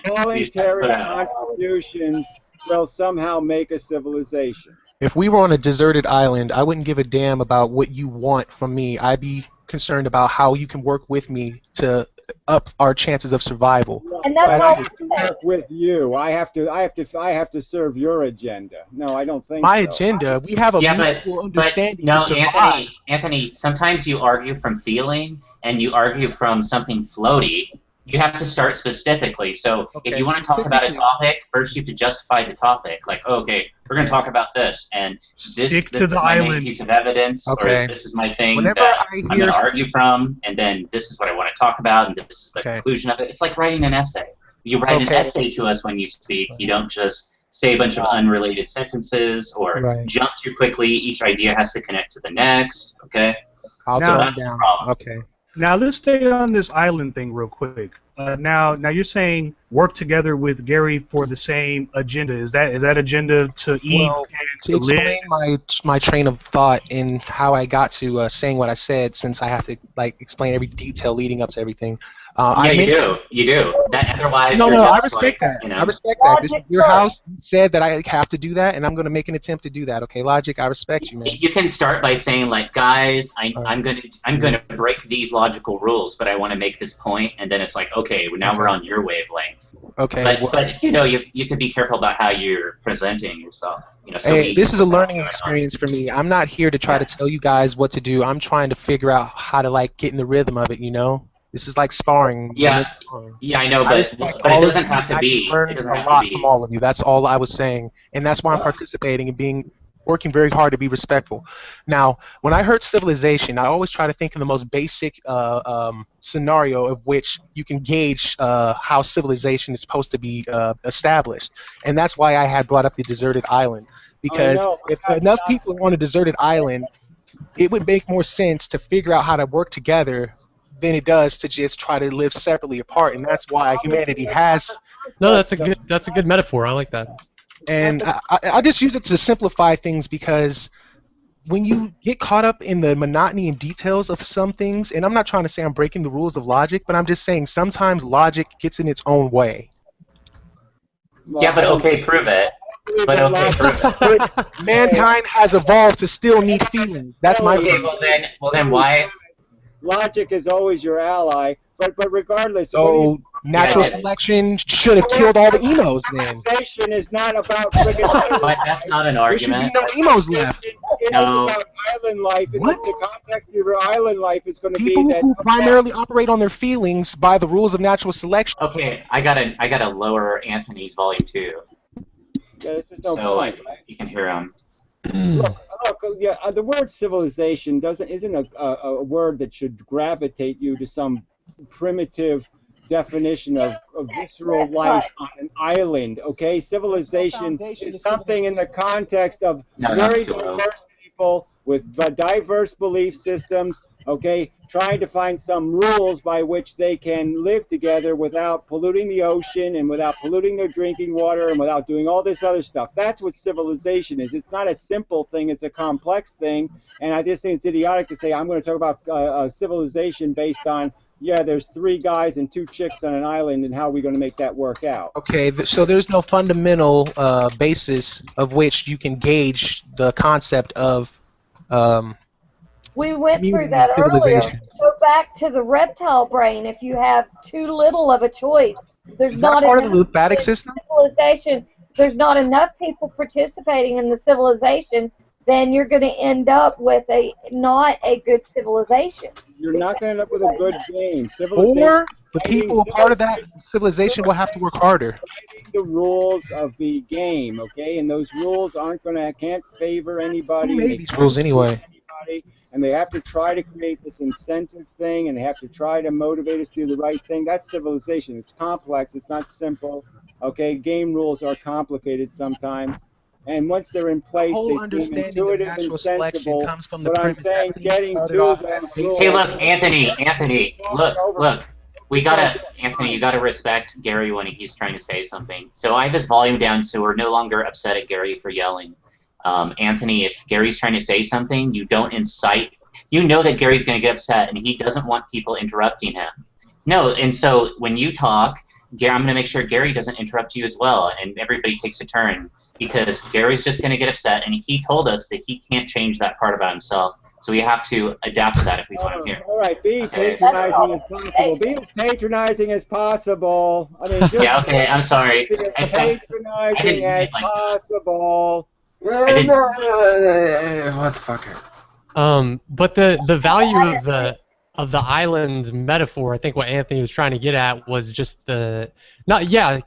voluntary contributions will somehow make a civilization. If we were on a deserted island, I wouldn't give a damn about what you want from me. I'd be concerned about how you can work with me to up our chances of survival. And that's I have to work with you. I have to serve your agenda. No, I don't think my so. agenda. We have a mutual understanding. No, to survive. Anthony. Sometimes you argue from feeling, and you argue from something floaty. You have to start specifically. So if you want to talk about a topic, first you have to justify the topic. Like, okay, we're going to talk about this, and this is my main piece of evidence, or this is my thing that I'm going to argue from, and then this is what I want to talk about, and this is the conclusion of it. It's like writing an essay. You write an essay to us when you speak. You don't just say a bunch of unrelated sentences or jump too quickly. Each idea has to connect to the next. Okay. I'll now, down. Okay. Now let's stay on this island thing real quick. Now you're saying work together with Gary for the same agenda. Is that agenda to eat and to explain my train of thought and how I got to saying what I said, since I have to explain every detail leading up to everything. You do. That otherwise. No, you're I just respect that. I respect that. This is your house. You said that I have to do that, and I'm going to make an attempt to do that. Okay, Logic, I respect you, man. You can start by saying, like, guys, I'm gonna break these logical rules, but I want to make this point, and then it's like, okay, now we're on your wavelength. Okay. But you have to be careful about how you're presenting yourself. This is a learning experience for me. I'm not here to try to tell you guys what to do. I'm trying to figure out how to get in the rhythm of it. This is like sparring. Yeah, I know, but it doesn't have to be. It doesn't have to be. From all of you. That's all I was saying, and that's why I'm participating and working very hard to be respectful. Now, when I heard civilization, I always try to think of the most basic scenario of which you can gauge how civilization is supposed to be established, and that's why I had brought up the deserted island. Because if enough people are on a deserted island, it would make more sense to figure out how to work together than it does to just try to live separately apart, and that's why humanity has. No, that's a good metaphor. I like that. And I just use it to simplify things, because when you get caught up in the monotony and details of some things, and I'm not trying to say I'm breaking the rules of logic, but I'm just saying sometimes logic gets in its own way. Yeah, but okay, prove it. Mankind has evolved to still need feelings. That's my point. Well then why? Logic is always your ally, but regardless. So natural selection should have killed all the emos then. Civilization is not about But that's not an argument. There should be no emos left. No, island life, the context of your island life is going to be people that who primarily operate on their feelings by the rules of natural selection. Okay, I gotta lower Anthony's volume too. Yeah, there's just no so point, like right? you can hear him. Look, yeah, the word civilization isn't a word that should gravitate you to some primitive definition of visceral life on an island. Okay, civilization is something in the context of very diverse people with diverse belief systems. Okay, trying to find some rules by which they can live together without polluting the ocean and without polluting their drinking water and without doing all this other stuff. That's what civilization is. It's not a simple thing, it's a complex thing. And I just think it's idiotic to say I'm going to talk about civilization based on, yeah, there's 3 guys and 2 chicks on an island, and how are we going to make that work out? Okay, so there's no fundamental basis of which you can gauge the concept of we went through that earlier. Go back to the reptile brain. If you have too little of a choice, there's not part of enough the lymphatic system. Civilization. There's not enough people participating in the civilization. Then you're going to end up with not a good civilization. You're not going to end up with a good game. Or the people part of that civilization will have to work harder. The rules of the game, okay, and those rules can't favor anybody. Who made these rules anyway? And they have to try to create this incentive thing, and they have to try to motivate us to do the right thing. That's civilization. It's complex. It's not simple. Okay, game rules are complicated sometimes. And once they're in place, they seem intuitive and sensible. But I'm saying getting to those rules. Hey, look, Anthony, look. Anthony, you gotta respect Gary when he's trying to say something. So I have his volume down, so we're no longer upset at Gary for yelling. Anthony, if Gary's trying to say something, you don't incite. You know that Gary's going to get upset, and he doesn't want people interrupting him. No, and so when you talk, I'm going to make sure Gary doesn't interrupt you as well, and everybody takes a turn, because Gary's just going to get upset, and he told us that he can't change that part about himself, so we have to adapt to that if we want him here. All right, be patronizing as possible. Be as patronizing as possible. I mean, just yeah, okay, I'm sorry. As patronizing as possible. What the fuck? But the value of the island metaphor, I think what Anthony was trying to get at was just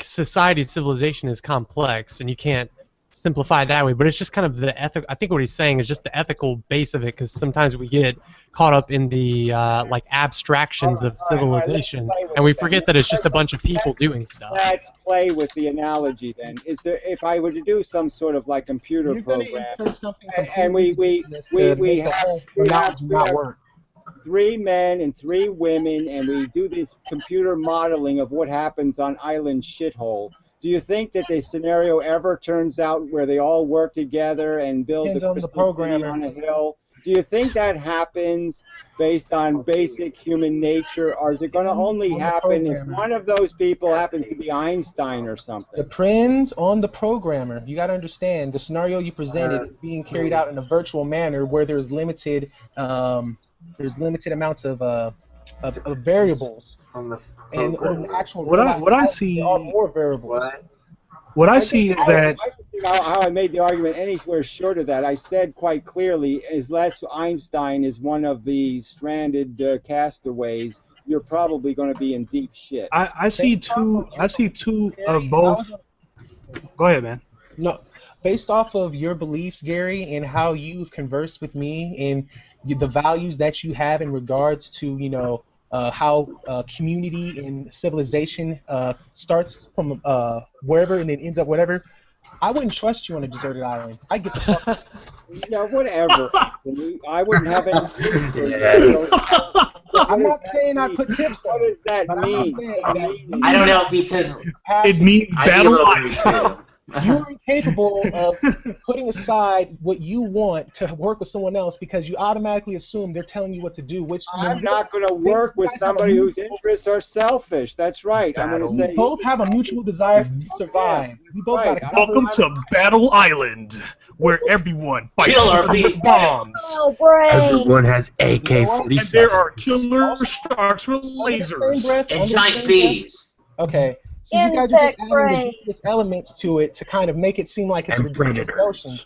society, civilization is complex, and you can't simplify it that way, but it's just kind of the ethical. I think what he's saying is just the ethical base of it, because sometimes we get caught up in the like abstractions of civilization, and we forget that it's just a bunch of people doing stuff. Let's play with the analogy then. If I were to do some sort of like computer program, and we have 3 men and 3 women, and we do this computer modeling of what happens on island shithole. Do you think that the scenario ever turns out where they all work together and build the crystal city on a hill? Do you think that happens based on basic human nature, or is it going to only happen if one of those people happens to be Einstein or something? Depends on the programmer. You got to understand the scenario you presented is being carried out in a virtual manner where there's limited amounts of variables. And on actual what I see are more variables. What I see is that how I made the argument anywhere short of that. I said quite clearly, unless Einstein is one of the stranded castaways, you're probably going to be in deep shit. I see two of both. Go ahead, man. No, based off of your beliefs, Gary, and how you've conversed with me, and the values that you have in regards to, how community and civilization starts from wherever and then ends up whatever, I wouldn't trust you on a deserted island. I get the fuck. Yeah, whatever. I wouldn't have any. I'm not saying I put tips. What does that mean? I don't know, because it means battle. You're incapable of putting aside what you want to work with someone else because you automatically assume they're telling you what to do. Which I'm not going to work with somebody whose interests are selfish. That's right. I'm going to say we both have a mutual desire to survive. We both got to Welcome to Battle Island, where everyone fights with bombs. Everyone has AK-47. And there are killer sharks with lasers and giant bees. Okay. So you guys are just adding ridiculous elements to it to kind of make it seem like it's a ridiculous notion.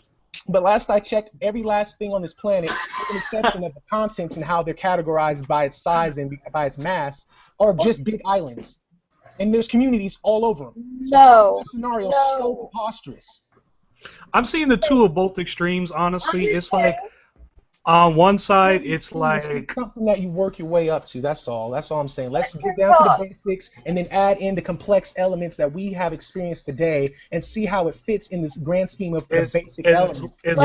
But last I checked, every last thing on this planet, with an exception of the continents and how they're categorized by its size and by its mass, are just big islands. And there's communities all over them. So this scenario is so preposterous. I'm seeing the two of both extremes, honestly. It's like, on one side, it's like something that you work your way up to. That's all. That's all I'm saying. Let's get down to the basics and then add in the complex elements that we have experienced today and see how it fits in this grand scheme of the basic elements. As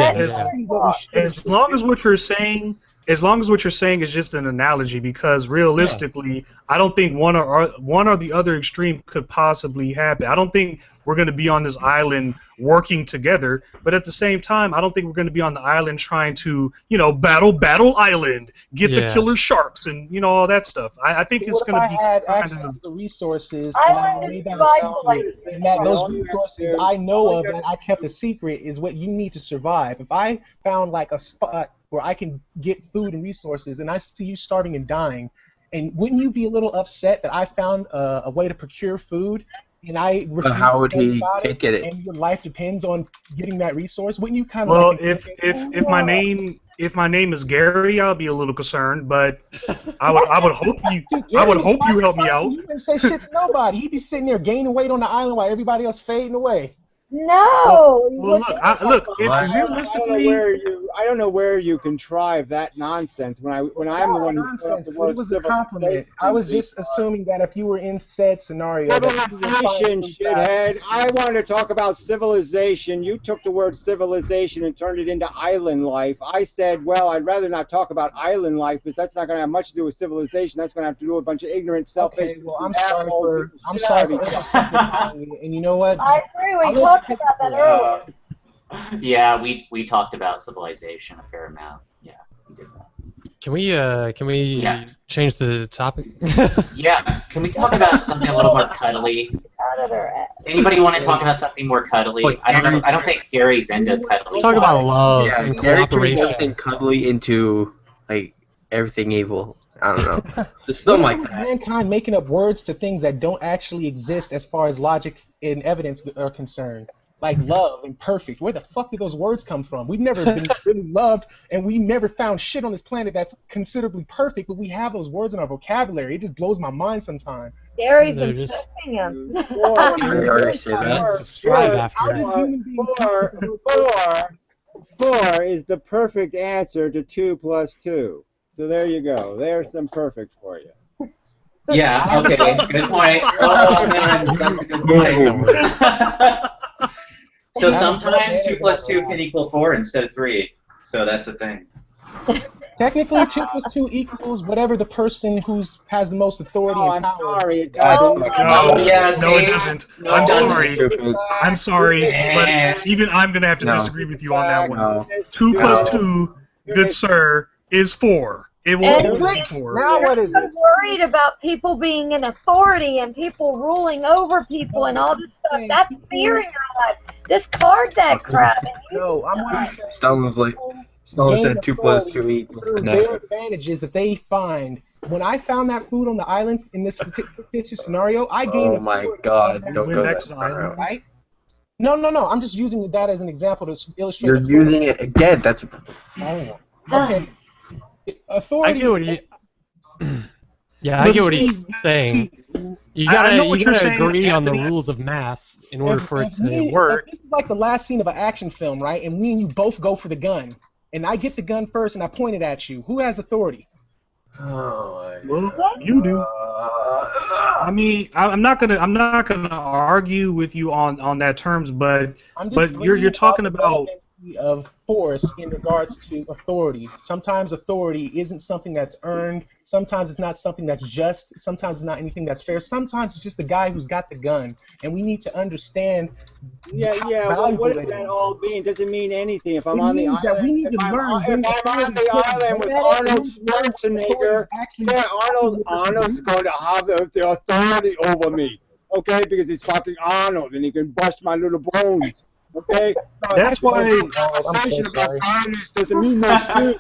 long as what you're saying is just an analogy, because realistically, I don't think one or the other extreme could possibly happen. I don't think we're going to be on this island working together, but at the same time, I don't think we're going to be on the island trying to, battle island, get the killer sharks, and all that stuff. I think it's going to be had access to the resources and I made that a secret, and that those resources I know of and I kept a secret is what you need to survive. If I found like a spot where I can get food and resources, and I see you starving and dying, and wouldn't you be a little upset that I found a way to procure food, and I refuse how would he take it, and your life depends on getting that resource? Wouldn't you kind of? Well, if my name is Gary, I'll be a little concerned, but I would hope you help me out. You wouldn't say shit to nobody. He'd be sitting there gaining weight on the island while everybody else fading away. No. Well, look. If realistically, I don't know where you contrive that nonsense. When I'm the one who put up the word it was a compliment. I was just assuming that if you were in said scenario, civilization, shithead. I wanted to talk about civilization. You took the word civilization and turned it into island life. I said, well, I'd rather not talk about island life because that's not going to have much to do with civilization. That's going to have to do with a bunch of ignorant, selfish, I'm sorry for and you know what? I agree. We talked about that earlier. Yeah, we talked about civilization a fair amount. Yeah, we did that. Can we change the topic? Yeah, can we talk about something a little more cuddly? Anybody want to talk about something more cuddly? I don't think Gary's into cuddly. Let's talk about love and Gary turns cooperation. everything cuddly into like everything evil. I don't know. Just something like that. Mankind making up words to things that don't actually exist as far as logic and evidence are concerned. Like love and perfect. Where the fuck did those words come from? We've never been really loved, and we never found shit on this planet that's considerably perfect, but we have those words in our vocabulary. It just blows my mind sometimes. Gary's insulting him. Four is the perfect answer to 2 + 2. So there you go. There's some perfect for you. Yeah, okay, good point. Oh, man, that's a good point. So sometimes 2 + 2 can equal 4 instead of 3. So that's a thing. Technically, 2 + 2 equals whatever the person who has the most authority and power. I'm sorry. it doesn't. No, I'm it sorry. doesn't. I'm sorry, but even I'm going to have to disagree with you on that one. 2 + 2, good sir, is 4. It will always be 4. Now what is it? I'm worried about people being in authority and people ruling over people and all this stuff. That's fear in your life. Discard that crap. No, I'm what you said. Stone said 2 + 2 equals their advantages that they find. When I found that food on the island in this particular scenario, I gained. Oh my God! Don't go that far. Right? No. I'm just using that as an example to illustrate. You're using it again. That's. Oh. Okay. Authority. I get what I get what he's saying. You gotta agree on the rules of math in order for it to work. This is like the last scene of an action film, right? And me and you both go for the gun, and I get the gun first, and I point it at you. Who has authority? Oh, well, you do. I mean, I'm not gonna argue with you on that terms, but you're talking about of force in regards to authority. Sometimes authority isn't something that's earned. Sometimes it's not something that's just. Sometimes it's not anything that's fair. Sometimes it's just the guy who's got the gun, and we need to understand. Yeah. Well, what does that all mean? Does it mean anything? If I'm on the island, we need to learn. If I'm on the island with Arnold Schwarzenegger, Arnold's going to have the authority over me, okay? Because he's fucking Arnold, and he can bust my little bones. Okay, that's why conversation about violence doesn't mean no shit.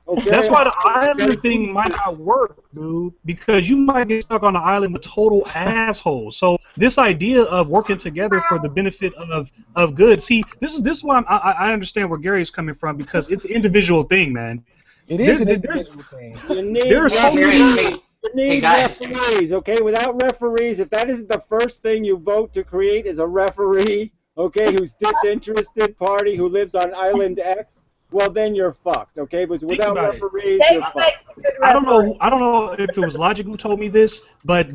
Okay. That's why the island thing might not work, dude, because you might get stuck on the island with total assholes. So this idea of working together for the benefit of good. See, this is why I understand where Gary's coming from, because it's an individual thing, man. It is an individual thing. You need There are so many. referees. You need referees, okay? Without referees, if that isn't the first thing you vote to create is a referee, okay, who's disinterested party who lives on Island X, well then you're fucked, okay? But without referees, you're fucked. I don't know if it was Logic who told me this, but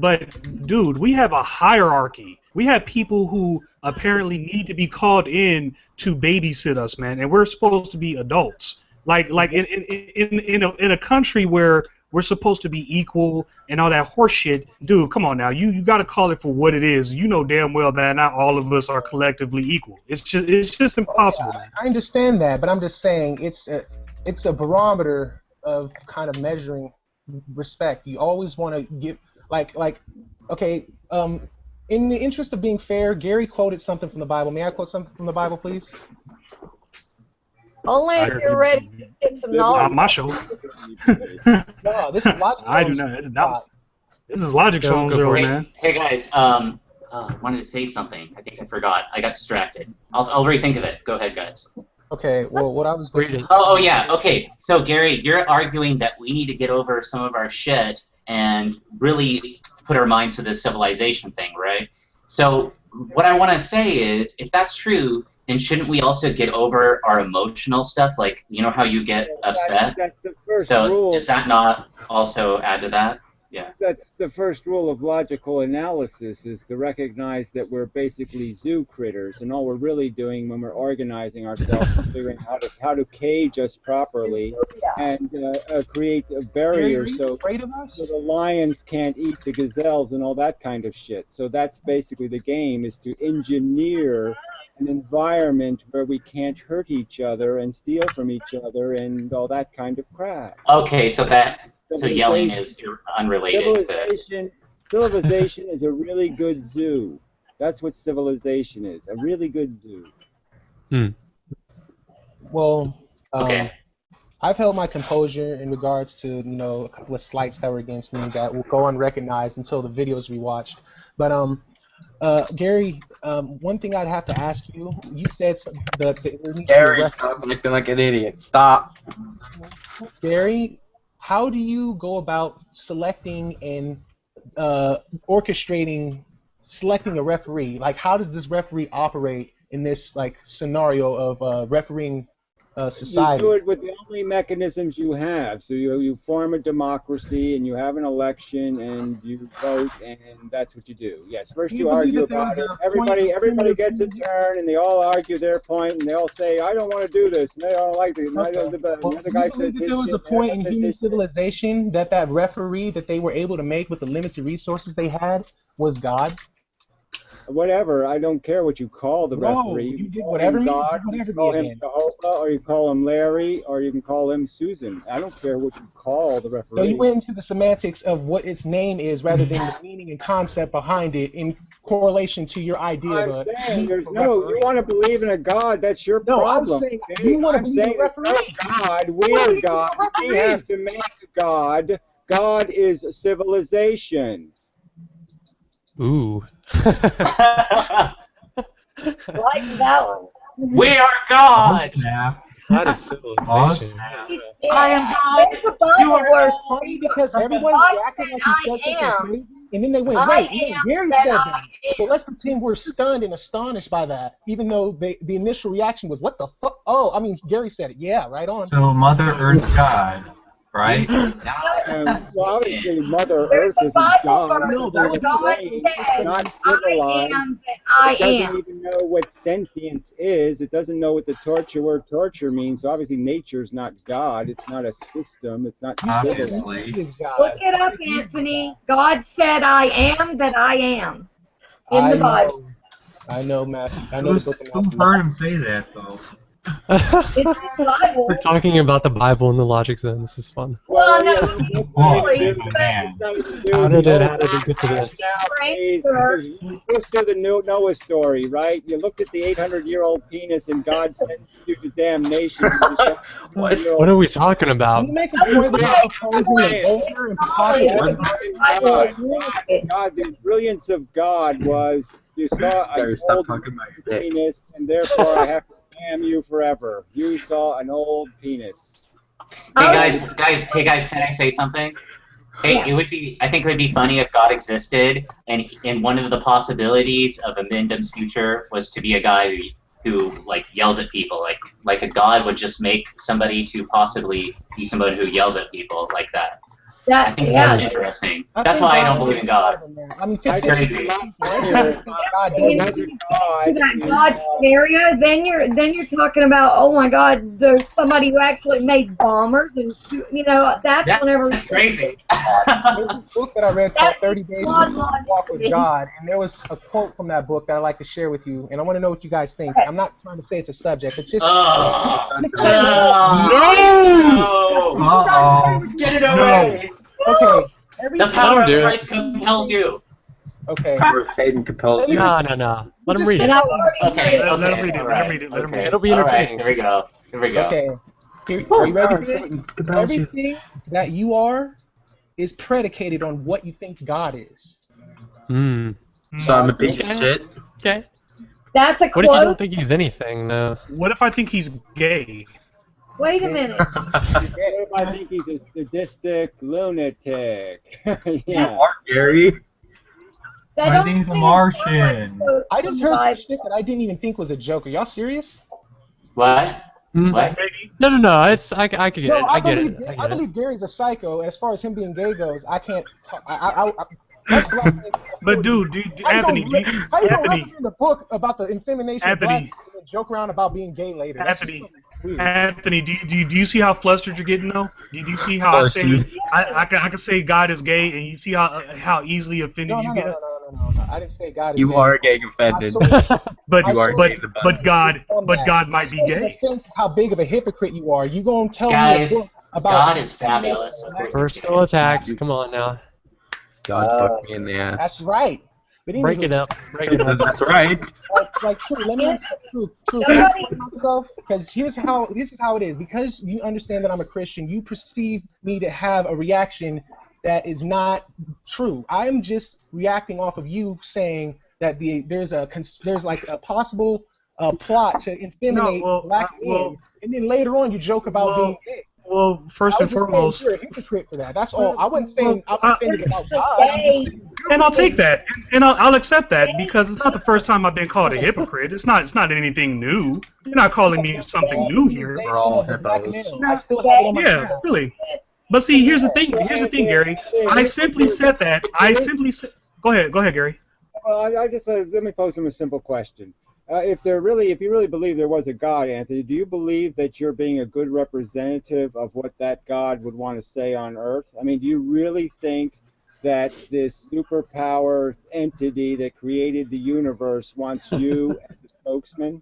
dude, we have a hierarchy. We have people who apparently need to be called in to babysit us, man, and we're supposed to be adults. Like in a country where we're supposed to be equal and all that horse shit, dude, come on now. You got to call it for what it is. You know damn well that not all of us are collectively equal. It's just impossible. Yeah, I understand that, but I'm just saying it's a barometer of kind of measuring respect. You always want to give okay, in the interest of being fair, Gary quoted something from the Bible. May I quote something from the Bible, please? Only if you're ready to get some knowledge. Not my show. No, this is Logic. I do not. This is Logic Zone's show, man. Hey guys, wanted to say something. I think I forgot. I got distracted. I'll rethink of it. Go ahead, guys. Okay. Well, what I was going to. Oh yeah. Okay. So Gary, you're arguing that we need to get over some of our shit and really put our minds to this civilization thing, right? So what I want to say is, if that's true, then shouldn't we also get over our emotional stuff? Like, you know how you get upset? That's the first so rule. Does that not also add to that? Yeah. That's the first rule of logical analysis, is to recognize that we're basically zoo critters, and all we're really doing when we're organizing ourselves is figuring out how to cage us properly and create a barrier so the lions can't eat the gazelles and all that kind of shit. So that's basically the game, is to engineer an environment where we can't hurt each other and steal from each other and all that kind of crap. Okay, so yelling is unrelated to... Civilization is a really good zoo. That's what civilization is, a really good zoo. Well, okay. I've held my composure in regards to, a couple of slights that were against me that will go unrecognized until the videos we watched. But Gary, one thing I'd have to ask you. You said Gary, stop looking like an idiot. Stop. Gary, how do you go about selecting and selecting a referee? Like, how does this referee operate in this scenario of refereeing society? You do it with the only mechanisms you have. So you form a democracy and you have an election and you vote, and that's what you do. Yes, first you argue about it. Everybody gets a turn and they all argue their point and they all say, I don't want to do this, and they don't like it. The guy says there was a point in human civilization that referee that they were able to make with the limited resources they had was God? Whatever, I don't care what you call the referee. You did whatever God, you call him Jehovah, or you call him Larry, or you can call him Susan. I don't care what you call the referee. So you went into the semantics of what its name is rather than the meaning and concept behind it in correlation to your idea of a saying you want to believe in a God, that's your problem. I'm saying you want to believe in a referee. God, we're God. We have to make God. God is civilization. Ooh. Like that one. We are God! That is civilization. I am God. You are funny because everyone reacted like he said something crazy, and then they went, wait, Gary said that. So let's pretend we're stunned and astonished by that, even though the initial reaction was, what the fuck? Oh, I mean, Gary said it. Yeah, right on. So Mother Earth's God, right? Well, obviously, Mother Earth isn't God. It's not civilized. It doesn't even know what sentience is. It doesn't know what the word torture means. So obviously, nature's not God. It's not a system. It's not civilized. Look it up, Anthony. God said, "I am that I am." In the Bible. I know, Matthew. I know Who heard him say that, though? It's in the Bible. We're talking about the Bible in the Logic Zone. This is fun. Well, no, Oh, It's man. nothing to do How with did the it get to this? nowadays, because let's do the Noah story, right? You looked at the 800-year-old penis and God sent you to damnation. What are we talking about? Can you make a point without opposing the vulgar and preposterous? God, the brilliance of God was you saw an old penis, and therefore I have to damn you forever. You saw an old penis. Hey guys, can I say something? Hey, I think it would be funny if God existed, and one of the possibilities of Amendham's future was to be a guy who like yells at people, like a God would just make somebody to possibly be somebody who yells at people like that. I think that's interesting. That's why I don't believe in God. I mean, That's crazy. You got God scenario, then you're talking about, oh my God, there's somebody who actually made bombers, and that's crazy. There's a book that I read called 30 Days of Walk with God, and there was a quote from that book that I'd like to share with you, and I want to know what you guys think. I'm not trying to say it's a subject, it's just... No! Get it away! Okay. The power of Christ compels you. Okay. Power of Satan compels you. No. Let him read it. Okay. Let him read it. It'll be entertaining. Here we go. Okay. Are you ready for this? Everything that you are is predicated on what you think God is. So I'm a piece of shit. Okay. That's a quote. What if you don't think he's anything? What if I think he's gay? Wait a minute. What if I think he's a sadistic lunatic? Yeah. Gary. I think he's a Martian. I just heard some shit that I didn't even think was a joke. Are y'all serious? What? What? No. It's I get it. I get it. I believe Gary's a psycho. As far as him being gay goes, I can't. That's black. But dude, Anthony, how you gonna recommend a book about the infemination of black Anthony, and joke around about being gay later? Anthony, do you see how flustered you're getting though? Do you see how I say I can say God is gay, and you see how easily offended you get? No. I didn't say God is you gay. are getting offended. But God might be gay. Offense is how big of a hypocrite you are. You gonna tell Guys, me a book about God is fabulous. Personal attacks. Come on now. God fucked me in the ass. That's right. But anyway, Break it up. That's right. Like, true. Let me explain myself, because this is how it is. Because you understand that I'm a Christian, you perceive me to have a reaction that is not true. I'm just reacting off of you saying that there's like a possible plot to infeminate black men, and then later on you joke about being gay. Well, first and foremost, you're a hypocrite for that. That's all. I wasn't saying I'm offended about God. And I'll take that, and I'll accept that, because it's not the first time I've been called a hypocrite. It's not anything new. You're not calling me something new here. We're all hippos. Yeah, really. But see, here's the thing. Gary. I simply said that. Go ahead, Gary. Well, I just let me pose him a simple question. If you really believe there was a God, Anthony, do you believe that you're being a good representative of what that God would want to say on Earth? I mean, do you really think that this superpower entity that created the universe wants you as the spokesman?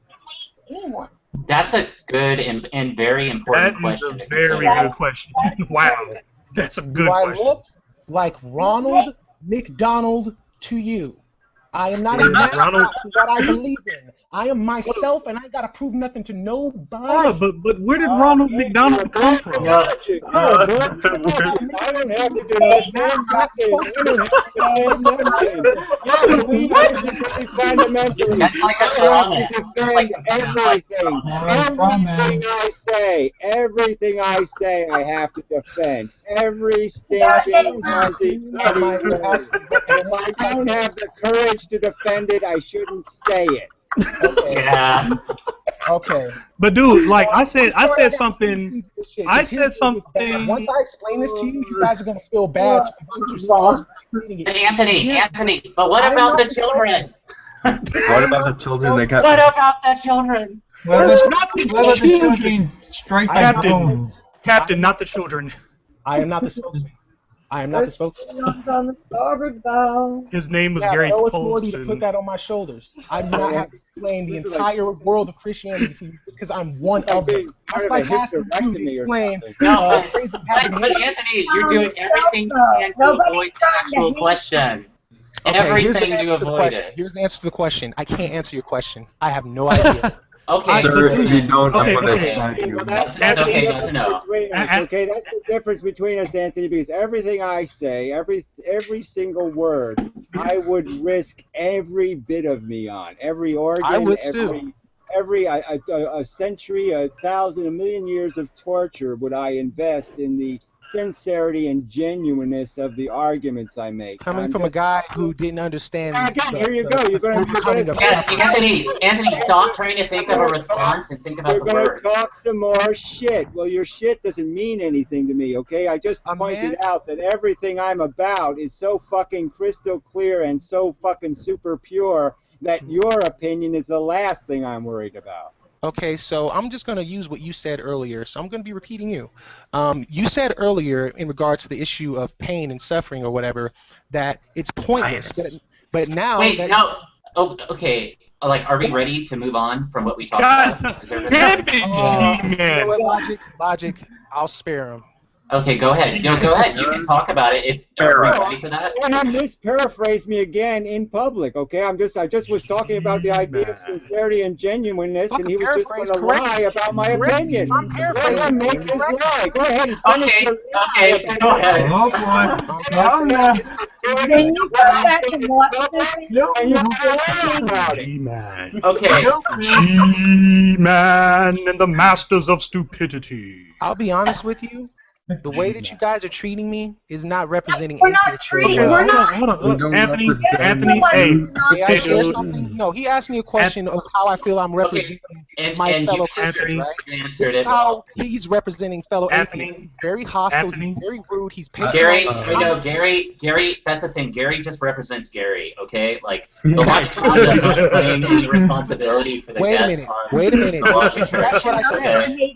That's a good and very important question. That is a very good question. Wow, that's a good question. Do I look like Ronald McDonald to you? I am not a mascot for what I believe in. I am myself, and I ain't got to prove nothing to nobody. But where did Ronald McDonald come from? I don't have to do nothing. Fundamentally, that's like a everything I say, I have to defend. Every stinking Nazi. If I don't have the courage to defend it, I shouldn't say it. Okay. Yeah. Okay. But dude, like I said something. Once I explain this to you, you guys are gonna feel bad about yourselves. Anthony, but what about the children? What about the children that got? What about the children? What about the children strike by bones? Captain, not the children. I am not the spokesman. I am not the spokesman. On the starboard bow. His name was You have Gary no authority to put Colston. that on my shoulders. I do not have to explain the entire world of Christianity to you just because I'm one of them. That's like asking you to explain crazy But Anthony, you're doing everything you can to avoid the actual question. Okay, here's the Everything answer to to the avoid question. it. Here's the answer to the question. I can't answer your question. I have no idea. Okay. Sir, you don't, okay, I'm gonna okay. attack you. Well, that's okay not to know. Okay, that's the difference between us, Anthony, because everything I say, every single word, I would risk every bit of me on. Every organ, I would too. a century, 1,000, 1,000,000 years of torture would I invest in the sincerity and genuineness of the arguments I make. Coming from a guy who didn't understand. Again, here you go. You're going to Anthony, stop trying to think of a response and think about the words. talk some more shit. Well, your shit doesn't mean anything to me, okay? I just pointed out that everything I'm about is so fucking crystal clear and so fucking super pure that your opinion is the last thing I'm worried about. Okay, so I'm just going to use what you said earlier. So I'm going to be repeating you. You said earlier in regards to the issue of pain and suffering or whatever that it's pointless. But now Wait, that no. Oh, okay. Like, are we ready to move on from what we talked about? Is there you know what, Logic, I'll spare him. Okay, go ahead. No, go ahead. You can talk about it. If are we ready for that? Misparaphrase me again in public, okay? I just was talking about the idea of sincerity and genuineness, and he was just going to lie about my opinion. I'm paraphrasing. Make this lie. Go ahead and finish your Okay, go ahead. Oh boy. Can you go back and watch this? G-Man. Okay. G-Man and the Masters of Stupidity. I'll be honest with you. The way that you guys are treating me is not representing. We're not treating. We're not. Hold on. Anthony, hey. May I share something? No, he asked me a question of how I feel I'm representing my fellow Christians, right? This is how he's representing fellow atheists. He's very hostile. He's very rude. He's patronizing. Gary, that's the thing. Gary just represents Gary, okay? Like, the Logic Church does not claim any responsibility for the guests on Wait a minute. the Logic Church. That's what I said. Okay?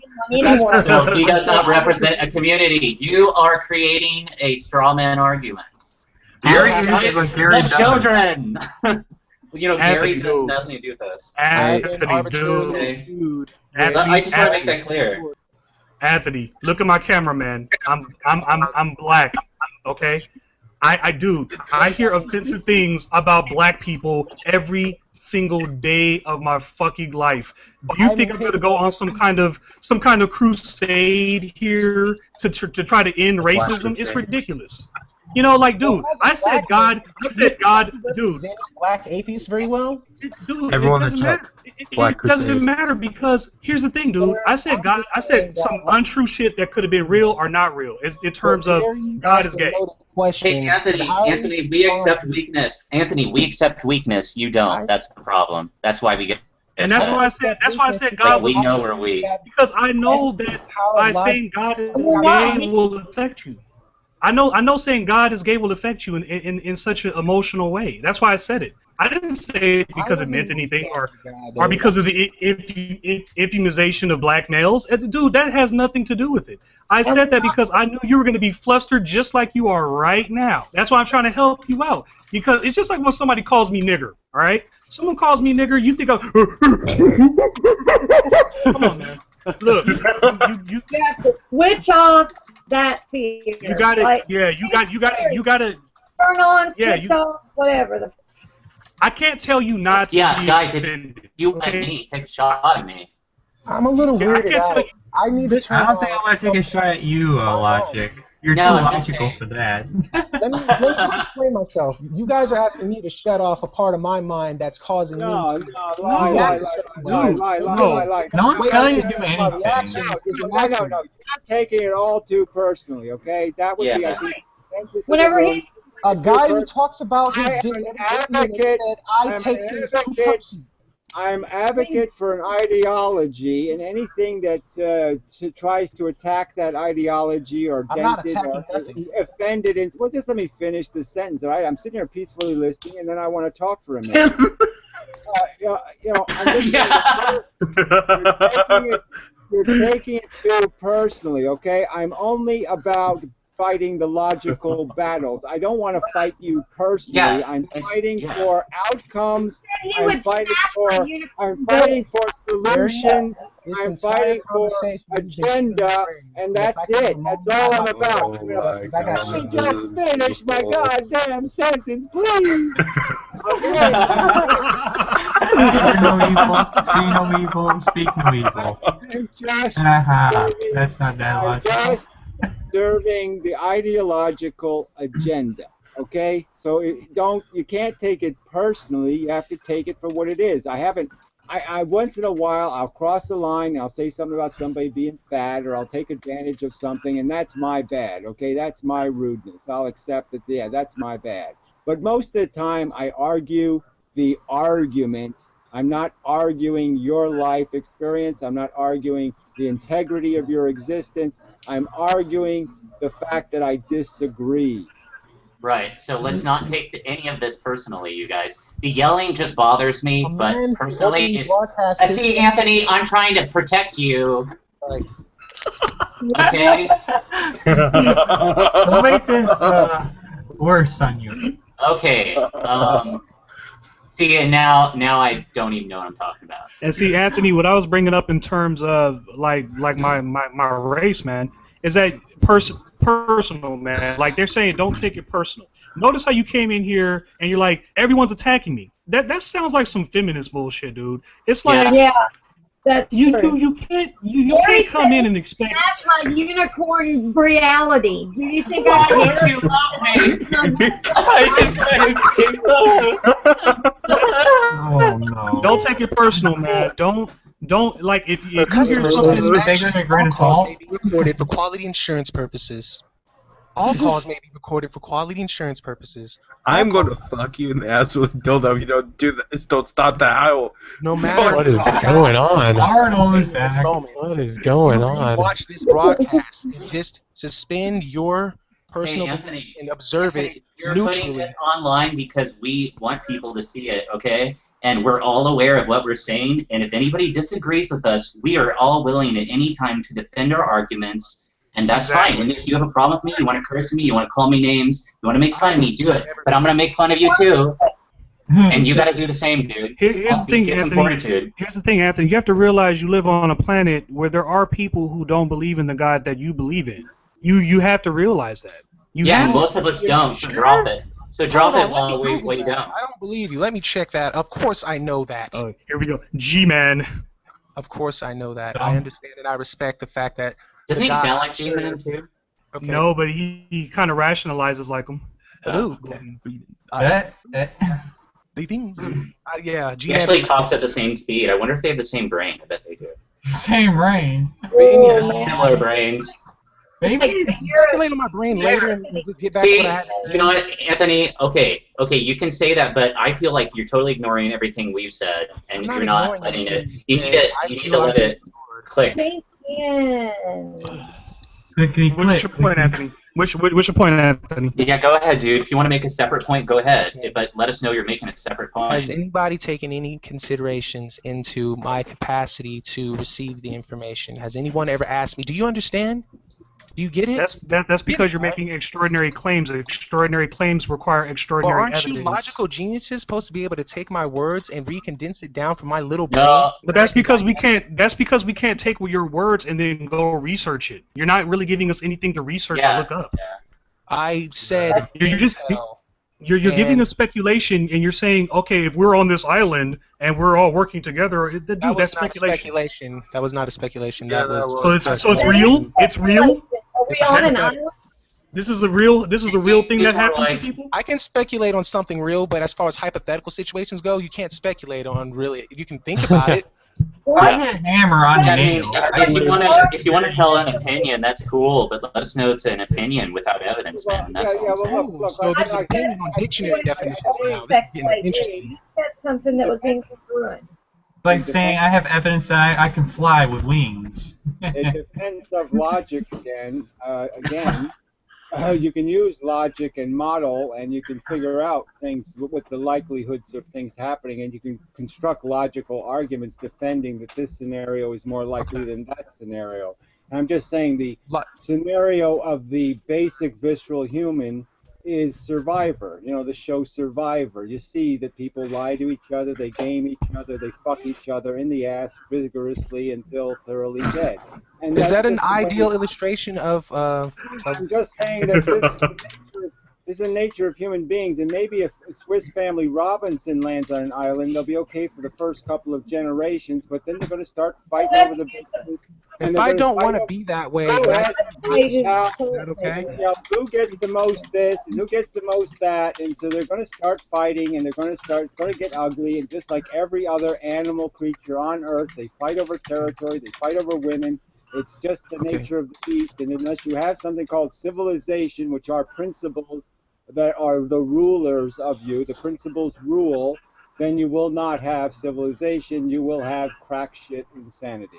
So he does not represent a community. You are creating a straw man argument. Gary is what Gary the does. Children. You know, Anthony, Gary does nothing to do with this. Anthony, dude. I just want to make that clear. Anthony, look at my cameraman. I'm black. Okay. I do. I hear offensive things about black people every single day of my fucking life. Do you think I'm gonna go on some kind of crusade here to try to end racism? It's ridiculous. You know, like, dude, I said God, dude. Black atheists very well. Dude, Everyone it doesn't matter. It doesn't matter because here's the thing, dude. I said God. I said some untrue shit that could have been real or not real. In terms of God is gay. Hey, Anthony, we accept weakness. Anthony, we accept weakness. You don't. That's the problem. That's why we get. And that's why I said. That's why I said God was. We know we're weak. Because I know that by saying God is gay will affect you. I know saying God is gay will affect you in such an emotional way. That's why I said it. I didn't say it because it meant anything or because of the immunization of black males. Dude, that has nothing to do with it. I said that because I knew you were going to be flustered just like you are right now. That's why I'm trying to help you out. Because it's just like when somebody calls me nigger, all right? Someone calls me nigger, you think I'm... Come on, man. Look, you have to switch off that fear. You got it. Like, yeah, you got to turn on, switch off, whatever. I can't tell you not to. Yeah, be guys, offended, if you let me take a shot at me. I'm a little weirded out. I need to turn. I don't think I want to take a shot at you, Logic. You're too logical for that. Let me just explain myself. You guys are asking me to shut off a part of my mind that's causing me to lie. No one's telling you to do anything. No. You're taking it all too personally, okay? That would be, I think, whenever a guy who talks about his advocate, I take things too personally. I'm advocate for an ideology, and anything that tries to attack that ideology or dent it or offend it. Well, just let me finish the sentence, all right? I'm sitting here peacefully listening, and then I want to talk for a minute. I'm just you're taking it too personally, okay? I'm only about fighting the logical battles. I don't want to fight you personally. Yeah, I'm fighting for outcomes. He I'm would fighting smash my for unicorn. solutions. This I'm entire fighting for conversation you've been agenda, and if that's I can it. remove That's all I'm my about. because I got Let me shit. just finish my goddamn sentence, please. Okay. Hear no evil, see no evil, speak no evil. I'm just That's not that logical. serving the ideological agenda. Okay, so you can't take it personally. You have to take it for what it is. I once in a while I'll cross the line and I'll say something about somebody being fat, or I'll take advantage of something, and that's my bad. Okay, that's my rudeness. I'll accept that. Yeah, that's my bad. But most of the time I argue the argument. I'm not arguing your life experience. I'm not arguing the integrity of your existence. I'm arguing the fact that I disagree. Right. So let's not take any of this personally, you guys. The yelling just bothers me, but personally, I see, Anthony, I'm trying to protect you. Okay. Don't make this worse on you. Okay. See, and now I don't even know what I'm talking about. And see, Anthony, what I was bringing up in terms of like my race, man, is that personal, man. Like they're saying, don't take it personal. Notice how you came in here and you're like, everyone's attacking me. That sounds like some feminist bullshit, dude. It's like That's you true. you can't come in and expect. Smash my unicorn reality. Do you think I care? You love me. I just Oh no. Don't take it personal, man. Don't like if you hear Customer something. satisfaction, all calls may be recorded for quality insurance purposes. All calls may be recorded for quality insurance purposes. I'm going to fuck you in the ass with a dildo if you don't do this. Don't stop the howl. No matter What is going on? Arnold is back. What is going on? Watch this broadcast and just suspend your personal Hey, beliefs Anthony, and observe it you're putting neutrally. this online because we want people to see it, okay? And we're all aware of what we're saying, and if anybody disagrees with us, we are all willing at any time to defend our arguments, and that's fine. And if you have a problem with me, you want to curse me, you want to call me names, you want to make fun of me, do it. But I'm going to make fun of you too, and you got to do the same, dude. Here's the thing, Anthony. Here's the thing, Anthony. You have to realize you live on a planet where there are people who don't believe in the God that you believe in. You have to here that. Most of us don't, so drop it. So drop it while we don't. I don't believe you. Let me check that. Of course I know that. Oh, here we go. G-Man. Of course I know that. I understand and I respect the fact that... Doesn't he sound like G-Man too? Okay. No, but he kind of rationalizes like him. Hello. The things. Yeah, He actually talks at the same speed. I wonder if they have the same brain. I bet they do. Same brain. Similar brains. Maybe speculate on my brain later and just get back to what I had to say. You know what, Anthony? Okay, you can say that, but I feel like you're totally ignoring everything we've said, and you're not letting it. You need to let it click. What's your point, Anthony? What's your point, Anthony? Yeah, go ahead, dude. If you want to make a separate point, go ahead. But let us know you're making a separate point. Has anybody taken any considerations into my capacity to receive the information? Has anyone ever asked me, do you understand? Do you get it? That's because you're making extraordinary claims. Extraordinary claims require extraordinary aren't evidence. you logical geniuses supposed to be able to take my words and recondense it down from my little brain? But that's because we can't. That's because we can't take your words and then go research it. You're not really giving us anything to research or look up. I said you're giving us speculation, and you're saying, okay, if we're on this island and we're all working together, that's speculation. That was not a speculation. So it's real. It's real. Are we on an island? This is a real thing that happens to people. I can speculate on something real, but as far as hypothetical situations go, you can't speculate on really. You can think about it. I hit hammer on the nail. If you want to tell an opinion, that's cool, but let us know it's an opinion without evidence, man. That's So there's an opinion on dictionary definitions now. This is getting interesting. You said something that was incongruent. It's like saying I have evidence that I can fly with wings. It depends of logic again. You can use logic and model, and you can figure out things with the likelihoods of things happening, and you can construct logical arguments defending that this scenario is more likely than that scenario. I'm just saying the scenario of the basic visceral human is Survivor. You know, the show Survivor. You see that people lie to each other, they game each other, they fuck each other in the ass vigorously until thoroughly dead. And is that's that an just the way ideal illustration of? I'm just saying that this is the nature of human beings, and maybe if Swiss Family Robinson lands on an island, they'll be okay for the first couple of generations, but then they're going to start fighting over the business. If I don't want to be that way, who has is that okay? You know, who gets the most this and who gets the most that, and so they're going to start fighting, and they're going to start. It's going to get ugly, and just like every other animal creature on Earth, they fight over territory, they fight over women. It's just the nature of the beast, and unless you have something called civilization, which are principles that are the rulers of you, the principles rule, then you will not have civilization. You will have crack shit insanity.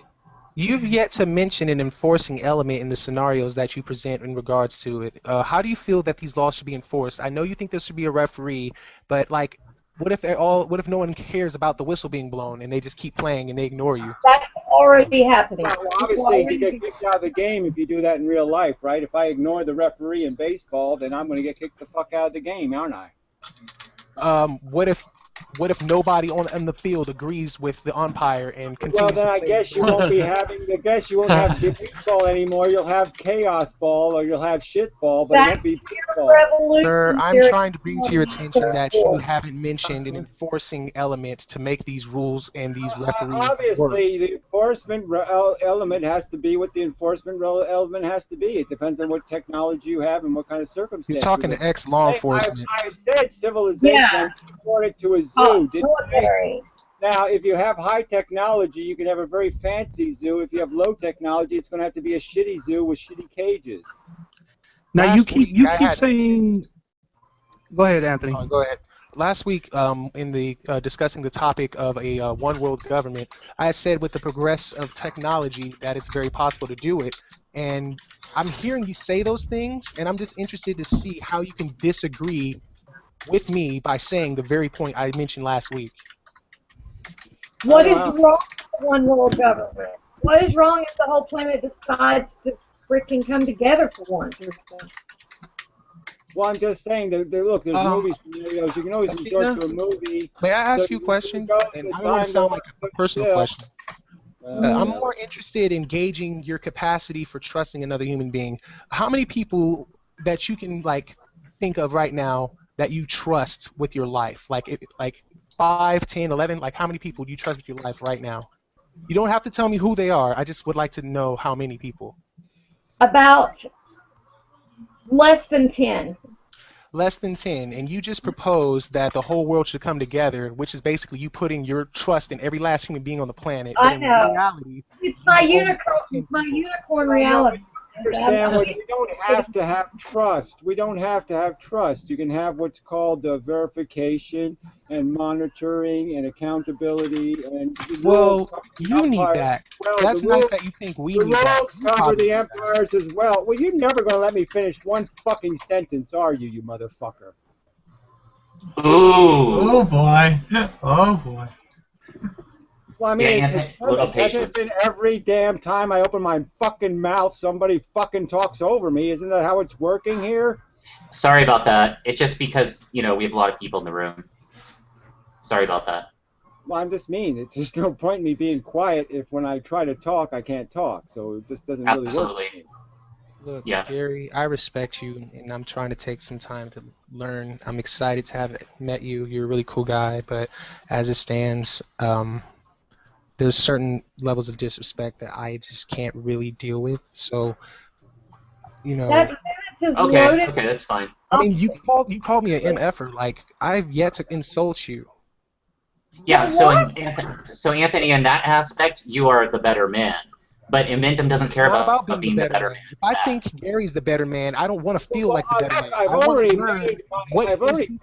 You've yet to mention an enforcing element in the scenarios that you present in regards to it. How do you feel that these laws should be enforced? I know you think there should be a referee, but like, what if no one cares about the whistle being blown and they just keep playing and they ignore you? That's already happening. Well, obviously, you get kicked out of the game if you do that in real life, right? If I ignore the referee in baseball, then I'm going to get kicked the fuck out of the game, aren't I? What if nobody on the field agrees with the umpire and continues? Well, then I guess you won't be having. I guess you won't have baseball anymore. You'll have chaos ball or you'll have shit ball, but it won't be baseball. Sir, I'm trying to bring to your attention that you haven't mentioned an enforcing element to make these rules and these referees Obviously, work. the enforcement element has to be what the enforcement element has to be. It depends on what technology you have and what kind of circumstances. You're talking to ex-law enforcement. I said civilization. Yeah. I compared it to a zoo. Now, if you have high technology, you can have a very fancy zoo. If you have low technology, it's going to have to be a shitty zoo with shitty cages. Now you keep saying. Go ahead, Anthony. Go ahead. Last week, in the discussing the topic of a one world government, I said with the progress of technology that it's very possible to do it, and I'm hearing you say those things, and I'm just interested to see how you can disagree with me by saying the very point I mentioned last week. What is wrong with one world government? What is wrong if the whole planet decides to freaking come together for once? Well, I'm just saying that look, there's movie scenarios. You can always resort to a movie. May I ask you a question? And I don't want to sound like a personal question. I'm more interested in gauging your capacity for trusting another human being. How many people that you can think of right now that you trust with your life? Like 5, 10, 11? Like how many people do you trust with your life right now? You don't have to tell me who they are. I just would like to know how many people. About less than 10. Less than 10, and you just proposed that the whole world should come together, which is basically you putting your trust in every last human being on the planet. I know. Reality, it's my unicorn reality. Understand what we don't have to have trust. We don't have to have trust. You can have what's called verification and monitoring and accountability and. Well, you need that. Well, that's nice that you think we need that. The rules cover the empires as well. Well, you're never going to let me finish one fucking sentence, are you, you motherfucker? Ooh. Oh boy. Oh boy. Well, I mean, it's hasn't been every damn time I open my fucking mouth, somebody fucking talks over me. Isn't that how it's working here? Sorry about that. It's just because, we have a lot of people in the room. Sorry about that. Well, I'm just mean. It's just no point in me being quiet if when I try to talk, I can't talk. So it just doesn't really work. Look, Gary, I respect you, and I'm trying to take some time to learn. I'm excited to have met you. You're a really cool guy, but as it stands, there's certain levels of disrespect that I just can't really deal with. So, That sentence is loaded. Okay, that's fine. I mean, you called me an MFer. Like, I've yet to insult you. Yeah. So Anthony, in that aspect, you are the better man. But inmendham doesn't care about being the better man. If I think Gary's the better man, I don't want to feel like the better man. I've already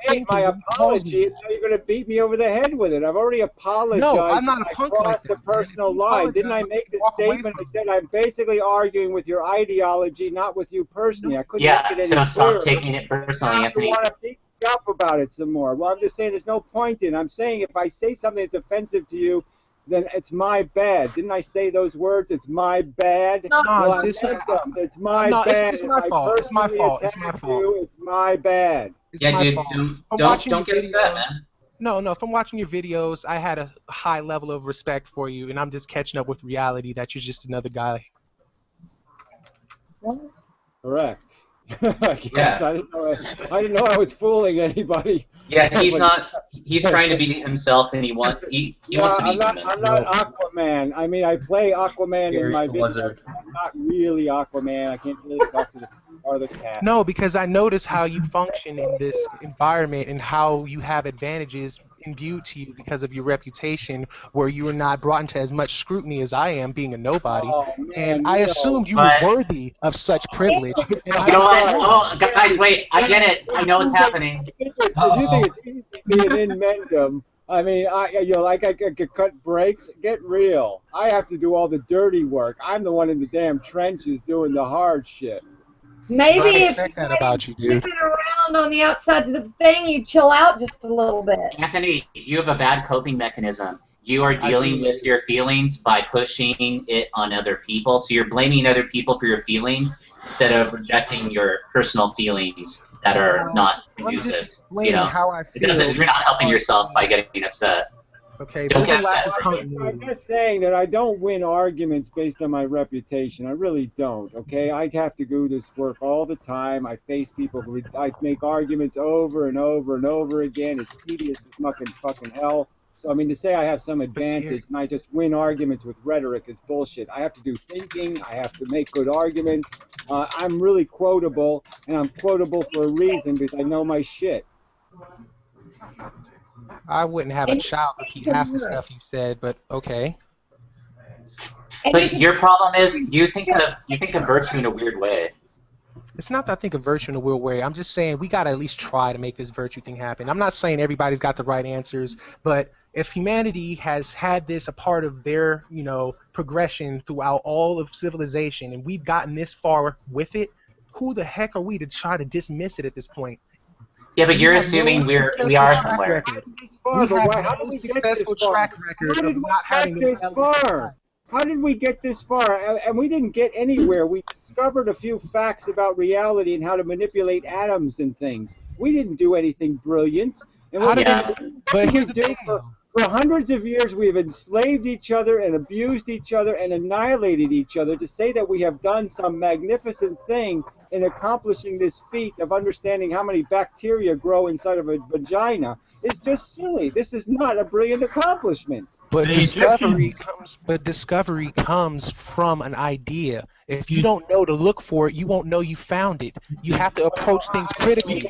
made my apology, and now you're going to beat me over the head with it. I've already apologized. No, I'm not a punk like that. The personal line. Didn't I make the statement? I said I'm basically arguing with your ideology, not with you personally. I couldn't make it any stop taking it personally, Anthony. I want to beat you up about it some more. Well, I'm just saying there's no point in. I'm saying if I say something that's offensive to you, then it's my bad. Didn't I say those words? It's my bad. No, Well, I it's meant them. It's my no, bad. it's my fault. It's my fault. It's my fault. It's my bad. It's Yeah, my dude, fault. don't get upset, man. No, from watching your videos, I had a high level of respect for you, and I'm just catching up with reality that you're just another guy. Correct. I guess I didn't know I was fooling anybody. Yeah, he's not. He's trying to be himself, and he wants to be human. I'm not Aquaman. I mean, I play Aquaman in my videos. I'm not really Aquaman. I can't really talk to the cat. No, because I notice how you function in this environment and how you have advantages imbued to you because of your reputation, where you are not brought into as much scrutiny as I am, being a nobody. And I assumed you were worthy of such privilege. You know what? Oh, guys, wait! I get it. I know what's happening. If you think it's easy being in inmendham, I mean, I could cut breaks. Get real. I have to do all the dirty work. I'm the one in the damn trenches doing the hard shit. Maybe I if respect that about you, dude. moving around on the outside of the thing, you chill out just a little bit. Anthony, you have a bad coping mechanism. You are dealing with your feelings by pushing it on other people. So you're blaming other people for your feelings instead of rejecting your personal feelings that are not conducive. I'm just explaining how I feel. You're not helping yourself by getting upset. Okay, Don't get I'm just saying that I don't win arguments based on my reputation. I really don't, okay? I have to do this work all the time. I face people. I make arguments over and over and over again. It's tedious as fucking hell. So, I mean, to say I have some advantage and I just win arguments with rhetoric is bullshit. I have to do thinking. I have to make good arguments. I'm really quotable, and I'm quotable for a reason because I know my shit. I wouldn't have a child repeat half the stuff you said, but okay. But your problem is you think of virtue in a weird way. It's not that I think of virtue in a weird way. I'm just saying we gotta at least try to make this virtue thing happen. I'm not saying everybody's got the right answers, but if humanity has had this a part of their, progression throughout all of civilization, and we've gotten this far with it, who the heck are we to try to dismiss it at this point? Yeah, but you're assuming we are somewhere. We have a successful track record of not having this far. How did we get this far? And we didn't get anywhere. We discovered a few facts about reality and how to manipulate atoms and things. We didn't do anything brilliant. And but here's the thing. For hundreds of years, we've enslaved each other and abused each other and annihilated each other. To say that we have done some magnificent thing in accomplishing this feat of understanding how many bacteria grow inside of a vagina is just silly. This is not a brilliant accomplishment. But discovery comes from an idea. If you don't know to look for it, you won't know you found it. You have to approach things critically.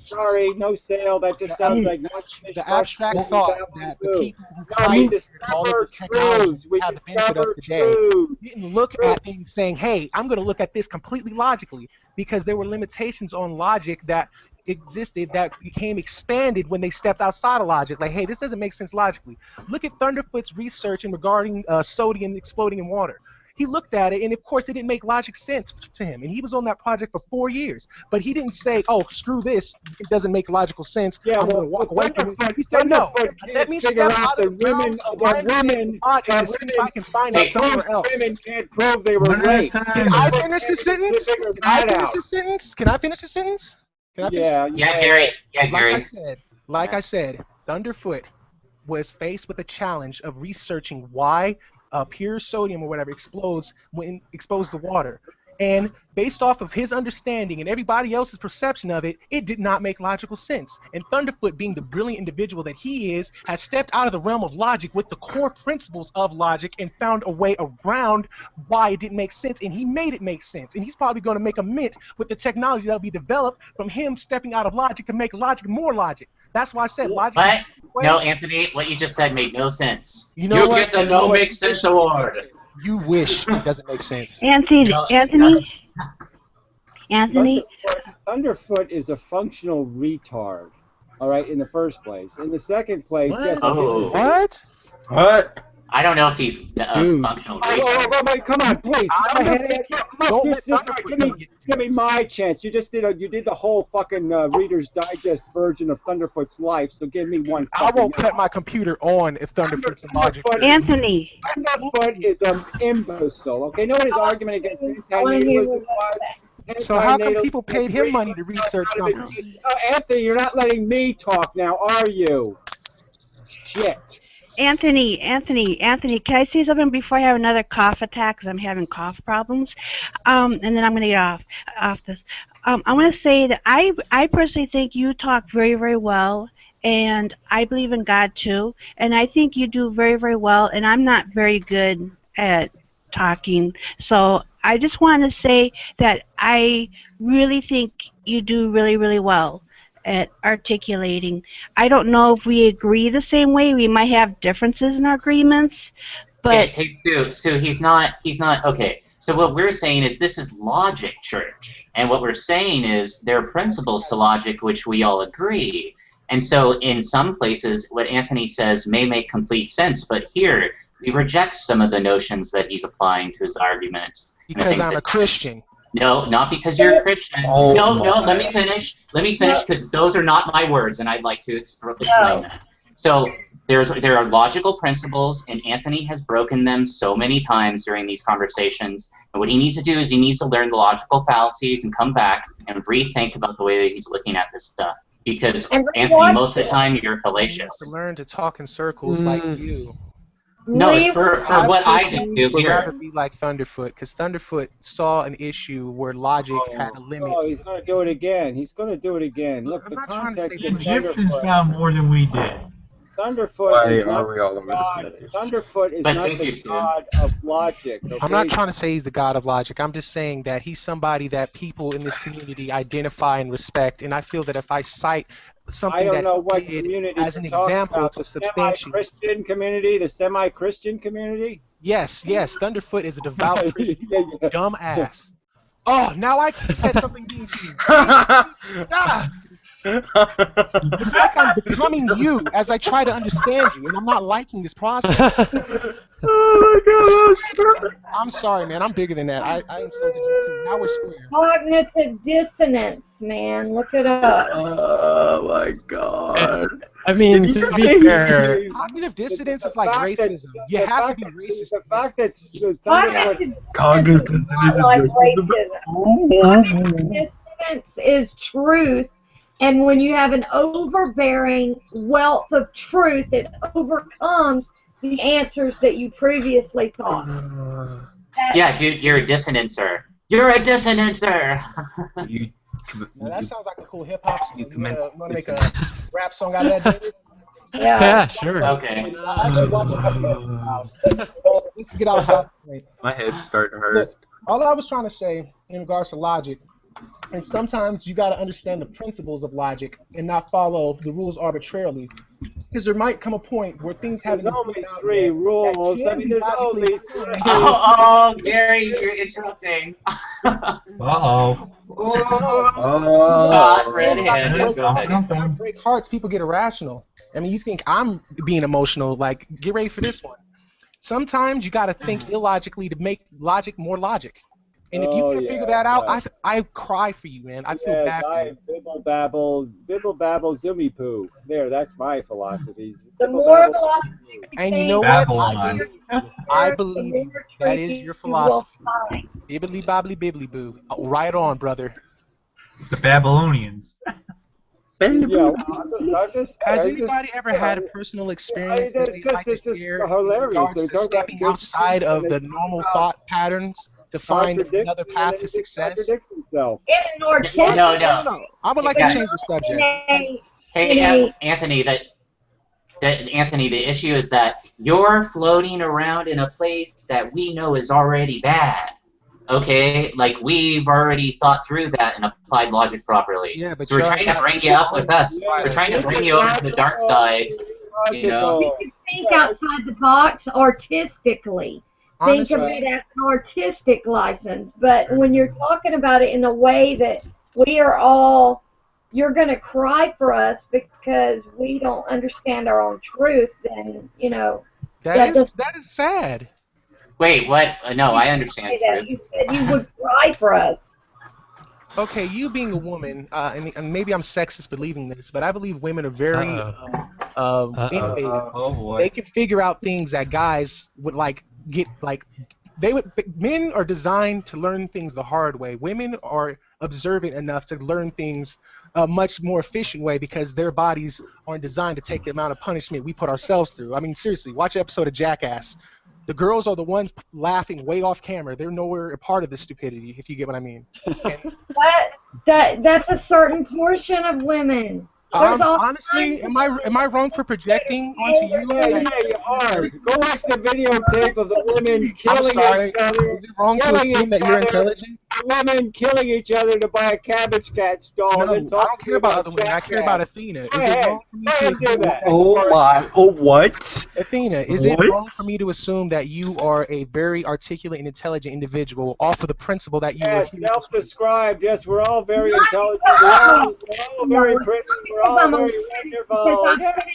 Sorry, no sale. That just sounds like the abstract thought that the people who created all of the technology have the benefit of today didn't look at things saying, hey, I'm going to look at this completely logically, because there were limitations on logic that existed that became expanded when they stepped outside of logic. Like, hey, this doesn't make sense logically. Look at Thunderfoot's research in regarding sodium exploding in water. He looked at it, and of course, it didn't make logic sense to him. And he was on that project for 4 years. But he didn't say, "Oh, screw this! It doesn't make logical sense. I'm going to walk away from it." He said, "No, let me step out of the realms of women and see if I can find it somewhere else." Women can't prove they were right. Can I finish the sentence? Can I finish the sentence? Yeah, Gary. Like I said, Thunderfoot was faced with a challenge of researching why pure sodium or whatever explodes when exposed to water. And based off of his understanding and everybody else's perception of it, it did not make logical sense. And Thunderfoot, being the brilliant individual that he is, has stepped out of the realm of logic with the core principles of logic and found a way around why it didn't make sense, and he made it make sense. And he's probably going to make a mint with the technology that'll be developed from him stepping out of logic to make logic more logic. That's why I said logic. What? No, Anthony, what you just said made no sense. You know what? Get the No Make Sense Award. You wish it doesn't make sense. Anthony. Thunderfoot is a functional retard. All right, in the first place. In the second place, what? yes. What? I I don't know if he's a functional retard. Come on, please. I'm a headache. Don't let Give me my chance. You just did the whole fucking Reader's Digest version of Thunderfoot's life, so give me one. I won't cut my computer on if Thunderfoot's a logic. Anthony. Thunderfoot is an imbecile. Okay, know what his argument against antinatalism was? So how come people paid him money to research something? Anthony, you're not letting me talk now, are you? Shit. Anthony, can I say something before I have another cough attack? Because I'm having cough problems. And then I'm going to get off this. I want to say that I personally think you talk very, very well. And I believe in God, too. And I think you do very, very well. And I'm not very good at talking. So I just want to say that I really think you do really, really well at articulating. I don't know if we agree the same way. We might have differences in our agreements, but hey Sue, he's not okay. So what we're saying is this is logic church, and what we're saying is there are principles to logic which we all agree. And so in some places what Anthony says may make complete sense, but here we reject some of the notions that he's applying to his arguments. Because I'm a Christian. No, not because you're a Christian. No, let me finish. Let me finish, because those are not my words, and I'd like to explain that. So there are logical principles, and Anthony has broken them so many times during these conversations. And what he needs to do is he needs to learn the logical fallacies and come back and rethink about the way that he's looking at this stuff. Because, Anthony, most of the time you're fallacious. You have to learn to talk in circles like you. No, for what I do would here. rather be like Thunderfoot, because Thunderfoot saw an issue where logic had a limit. Oh, he's going to do it again. He's going to do it again. Look, the context The Egyptians found more than we did. Thunderfoot is not God. Thunderfoot is not the god of logic. Okay? I'm not trying to say he's the god of logic. I'm just saying that he's somebody that people in this community identify and respect. And I feel that if I cite something that he did as an example to substantiate. The Christian community, the semi-Christian community? Yes. Thunderfoot is a devout Christian dumb ass. Oh, now I said something mean to you. Ah! It's like I'm becoming you as I try to understand you, and I'm not liking this process. Oh my God! I'm sorry, man. I'm bigger than that. I insulted you too. Now we're square. Cognitive dissonance, man. Look it up. Oh my God. I mean, to be fair, cognitive dissonance is like racism. You have to be racist. The fact that cognitive dissonance is like racism. Cognitive dissonance is truth. And when you have an overbearing wealth of truth, it overcomes the answers that you previously thought. Yeah, dude, you're a dissonancer. You're a dissonancer! Now that sounds like a cool hip-hop song. You want to make a rap song out of that, dude? Yeah, sure. Okay. I actually watched a couple of them. Let's get outside. My head's starting to hurt. Look, all I was trying to say in regards to logic, and sometimes you got to understand the principles of logic and not follow the rules arbitrarily. Because there might come a point where things have only 3 rules. I mean, there's only 3. Oh, Gary, you're interrupting. Uh-oh. Break hearts, people get irrational. I mean, you think I'm being emotional, like, get ready for this one. Sometimes you got to think illogically to make logic more logic. And if you can't figure that out, I cry for you, man. I feel bad for you. Bibble babble, zoomy poo. There, that's my philosophies. The more philosophy, and you know what? I believe that is your philosophy. Bibbly bobbly bibbly boo. Right on, brother. The Babylonians. Has anybody ever had a personal experience that they'd like to share in regards to stepping outside of the normal thought patterns to find another path to success? No. I would like to change the subject. Hey, Anthony, Anthony, the issue is that you're floating around in a place that we know is already bad. Okay, like we've already thought through that and applied logic properly. Yeah, but so we're trying to bring you up with us. We're trying to bring you over to the dark side. You know. We can think outside the box artistically. Think of it as an artistic license. But when you're talking about it in a way that we are all, you're going to cry for us because we don't understand our own truth, then, you know. That is sad. Wait, what? No, I understand truth. You said you would cry for us. Okay, you being a woman, and maybe I'm sexist believing this, but I believe women are very innovative. Oh boy. They can figure out things that guys would men are designed to learn things the hard way. Women are observant enough to learn things a much more efficient way because their bodies aren't designed to take the amount of punishment we put ourselves through. I mean, seriously, watch an episode of Jackass. The girls are the ones laughing way off camera. They're nowhere a part of this stupidity, if you get what I mean. That's a certain portion of women. Honestly, am I wrong for projecting onto you? Yeah, you are. Go watch the videotape of the women killing each other. Is it wrong to assume that you're intelligent? The women killing each other to buy a Cabbage Patch doll. No, I don't care about other women. I care about Athena. Is it wrong for me to do that? Oh my! Oh what? Athena, is it wrong for me to assume that you are a very articulate and intelligent individual off of the principle that you are? Self-described. Yes, we're all very intelligent. We're all very pretty. We're all very wonderful. I spent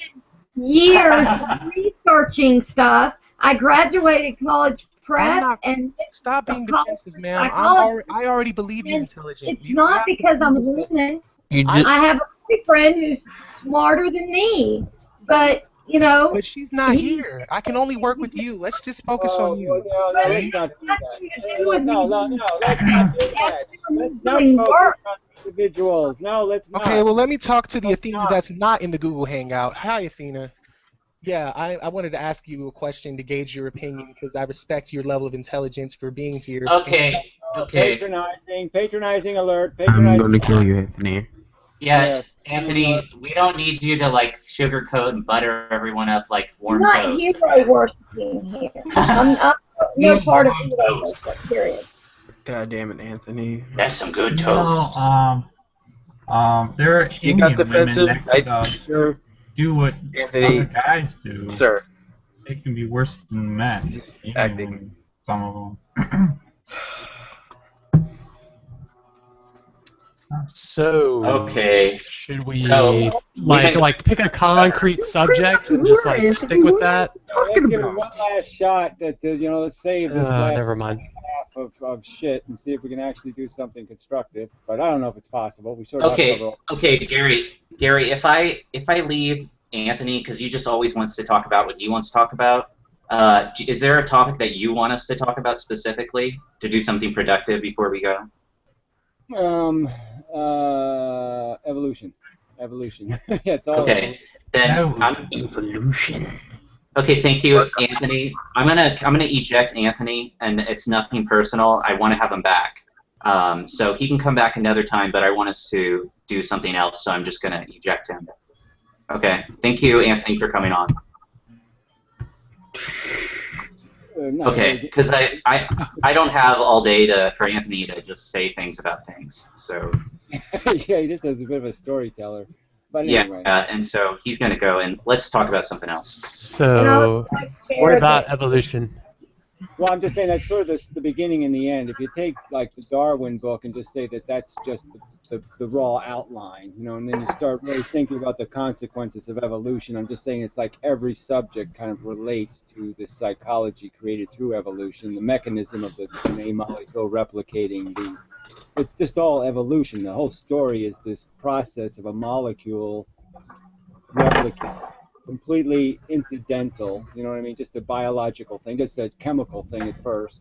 years researching stuff. I graduated college prep and stop being defensive, ma'am. I already believe you're intelligent. It's not because I'm a woman. I have a boyfriend who's smarter than me, but you know. But she's not here. I can only work with you. Let's just focus on you. No, let's not do that. No, let's not do that. Let's not focus on individuals. No, let's not. Okay, well, let me talk to the Athena that's not in the Google Hangout. Hi, Athena. Yeah, I wanted to ask you a question to gauge your opinion because I respect your level of intelligence for being here. Okay. Patronizing alert. I'm going to kill you, Anthony. Yeah, Anthony, we don't need you to like sugarcoat and butter everyone up like warm I'm not toast. hero worshipping here. I'm no part of hero worship, period. God damn it, Anthony. That's some good toast. There are You got Indian defensive. women that Sure. do what Anthony, other guys do. Sir. They can be worse than men. Acting. Some of them. So okay, should we like pick a concrete subject and just like stick with that? Let's give it one last shot. Let's save this last never mind. half of shit and see if we can actually do something constructive. But I don't know if it's possible. We sort of Okay, Gary, if I leave Anthony because he just always wants to talk about what he wants to talk about. Is there a topic that you want us to talk about specifically to do something productive before we go? Evolution. Yeah, it's all okay. Then evolution. Okay, thank you, Anthony. I'm gonna eject Anthony, and it's nothing personal. I want to have him back, so he can come back another time. But I want us to do something else, so I'm just gonna eject him. Okay, thank you, Anthony, for coming on. Okay, because I don't have all day for Anthony to just say things about things. So yeah, he just is a bit of a storyteller. But anyway. Yeah, and so he's gonna go, and let's talk about something else. So what about evolution? Well, I'm just saying that's sort of the beginning and the end. If you take like the Darwin book and just say that that's just the raw outline, and then you start really thinking about the consequences of evolution. I'm just saying it's like every subject kind of relates to the psychology created through evolution, the mechanism of the DNA molecule replicating. It's just all evolution. The whole story is this process of a molecule replicating. Completely incidental, you know what I mean? Just a biological thing, just a chemical thing at first.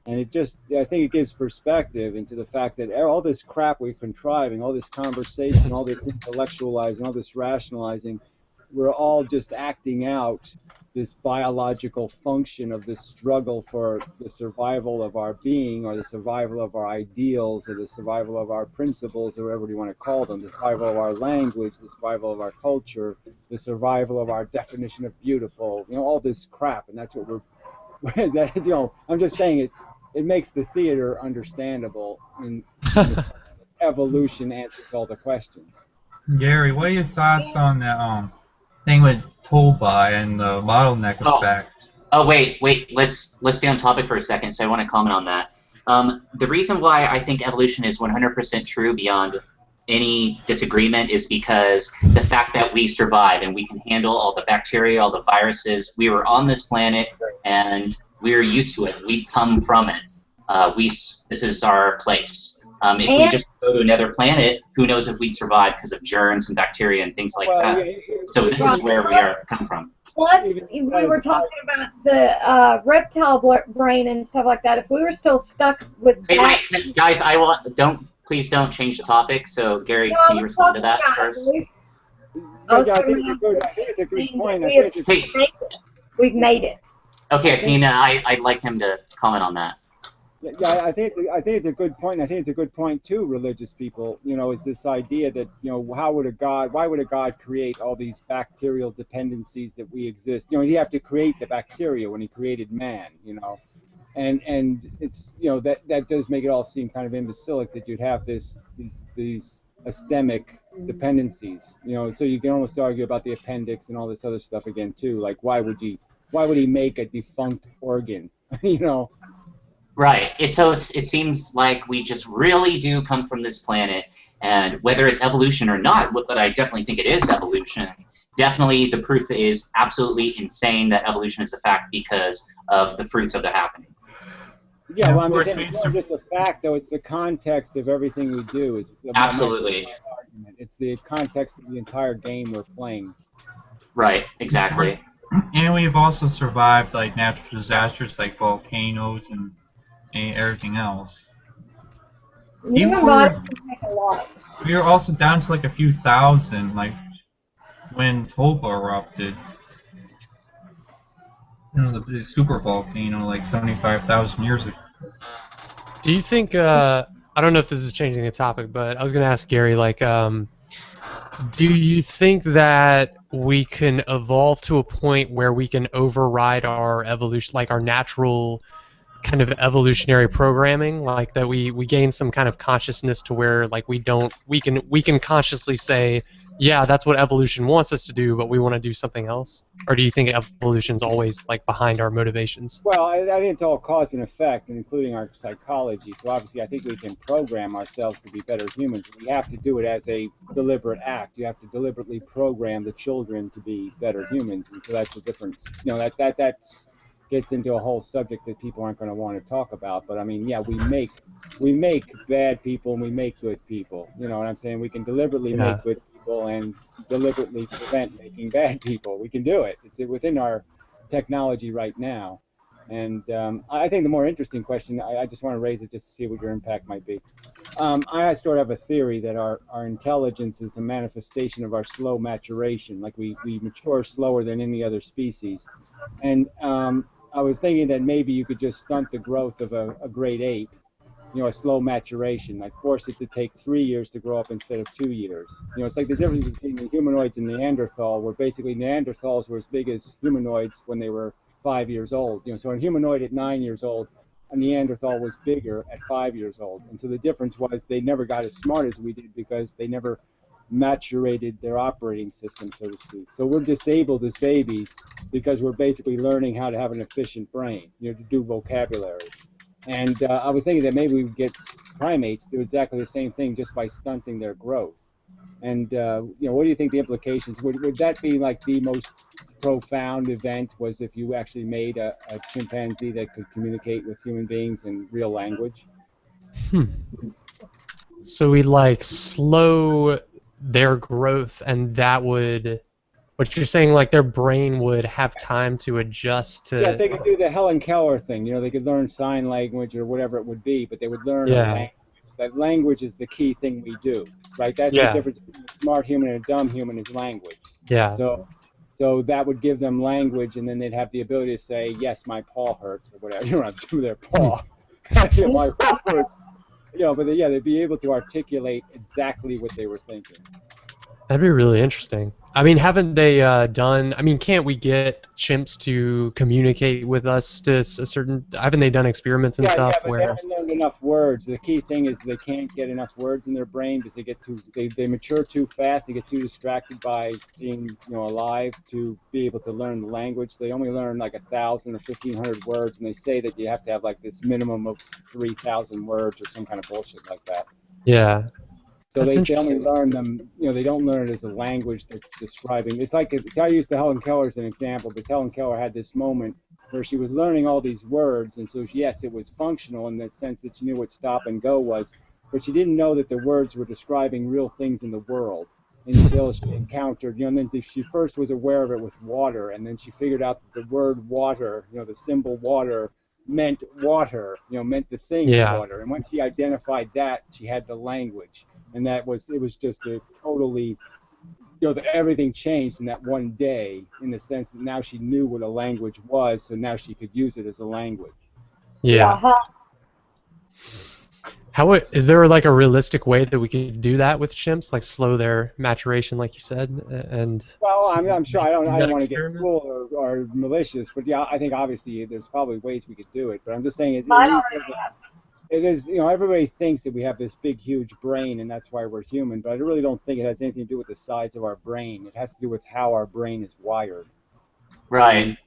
And I think it gives perspective into the fact that all this crap we're contriving, all this conversation, all this intellectualizing, all this rationalizing, we're all just acting out this biological function of this struggle for the survival of our being, or the survival of our ideals, or the survival of our principles, or whatever you want to call them, the survival of our language, the survival of our culture, the survival of our definition of beautiful, all this crap. And that's what I'm just saying it makes the theater understandable, and evolution answers all the questions. Gary, what are your thoughts on that thing with Tolby and the bottleneck effect? Oh wait, let's stay on topic for a second. So I want to comment on that. The reason why I think evolution is 100% true beyond any disagreement is because the fact that we survive and we can handle all the bacteria, all the viruses. We were on this planet and we're used to it. We've come from it. This is our place. If we just go to another planet, who knows if we'd survive because of germs and bacteria and things like that. So this is where we are come from. Plus, we were talking about the reptile brain and stuff like that. If we were still stuck with that, wait, guys, please don't change the topic. So Gary, can you respond to that first? I think it's a good point. We've made it. Okay, Athena, I'd like him to comment on that. Yeah, I think it's a good point. I think it's a good point too. Religious people, is this idea that why would a God create all these bacterial dependencies that we exist? He'd have to create the bacteria when he created man. And it's that does make it all seem kind of imbecilic that you'd have these epistemic dependencies. So you can almost argue about the appendix and all this other stuff again too. Like why would he make a defunct organ? Right. It seems like we just really do come from this planet, and whether it's evolution or not, but I definitely think it is evolution. Definitely, the proof is absolutely insane that evolution is a fact because of the fruits of the happening. Yeah, well, I'm just saying it's not just a fact, though. It's the context of everything we do. Absolutely. It's the context of the entire game we're playing. Right. Exactly. And we've also survived like natural disasters like volcanoes and everything else. We were also down to like a few thousand, like when Toba erupted. The super volcano, like 75,000 years ago. Do you think? I don't know if this is changing the topic, but I was going to ask Gary, like, do you think that we can evolve to a point where we can override our evolution, like our natural kind of evolutionary programming, like that we gain some kind of consciousness to where like we can consciously say, yeah, that's what evolution wants us to do, but we want to do something else? Or do you think evolution's always like behind our motivations? Well, I think it's all cause and effect, including our psychology. So obviously, I think we can program ourselves to be better humans. We have to do it as a deliberate act. You have to deliberately program the children to be better humans, and so that's a difference. That gets into a whole subject that people aren't going to want to talk about. But I mean, yeah, we make bad people and we make good people. You know what I'm saying? We can deliberately make good people and deliberately prevent making bad people. We can do it. It's within our technology right now. And I think the more interesting question, I just want to raise it just to see what your impact might be. I sort of have a theory that our intelligence is a manifestation of our slow maturation. Like we mature slower than any other species. And I was thinking that maybe you could just stunt the growth of a great ape, a slow maturation, like force it to take 3 years to grow up instead of 2 years. It's like the difference between the humanoids and Neanderthal, where basically Neanderthals were as big as humanoids when they were 5 years old. So a humanoid at 9 years old, a Neanderthal was bigger at 5 years old. And so the difference was they never got as smart as we did because they never maturated their operating system, so to speak. So we're disabled as babies because we're basically learning how to have an efficient brain, to do vocabulary. And I was thinking that maybe we would get primates do exactly the same thing just by stunting their growth. And what do you think the implications would that be? Like the most profound event was if you actually made a chimpanzee that could communicate with human beings in real language? So we like slow their growth, and that would, what you're saying, like their brain would have time to adjust to. Yeah, they could do the Helen Keller thing. They could learn sign language or whatever it would be, but they would learn a language. That language is the key thing we do, right? That's the difference between a smart human and a dumb human is language. Yeah. So that would give them language, and then they'd have the ability to say, yes, my paw hurts, or whatever, on some of their paw. My paw hurts. But they'd be able to articulate exactly what they were thinking. That'd be really interesting. I mean, haven't they done? I mean, can't we get chimps to communicate with us to a certain? Haven't they done experiments and stuff but where they haven't learned enough words? The key thing is they can't get enough words in their brain because they mature too fast. They get too distracted by being alive to be able to learn the language. They only learn like 1,000 or 1,500 words, and they say that you have to have like this minimum of 3,000 words or some kind of bullshit like that. Yeah. So That's they only interesting. learn them, they don't learn it as a language that's describing. It's like, I used Helen Keller as an example, because Helen Keller had this moment where she was learning all these words, and so yes, it was functional in the sense that she knew what stop and go was, but she didn't know that the words were describing real things in the world until she encountered, and then she first was aware of it with water, and then she figured out that the word water, the symbol water, meant water, meant the thing Yeah. water. And once she identified that, she had the language. And it was just a totally, everything changed in that one day, in the sense that now she knew what a language was, so now she could use it as a language. Yeah. Is there like a realistic way that we could do that with chimps, like slow their maturation, like you said, and? Well, I'm sure I don't want to get experiment? cruel or malicious, but yeah, I think obviously there's probably ways we could do it. But I'm just saying it is, everybody thinks that we have this big, huge brain, and that's why we're human. But I really don't think it has anything to do with the size of our brain. It has to do with how our brain is wired. Right.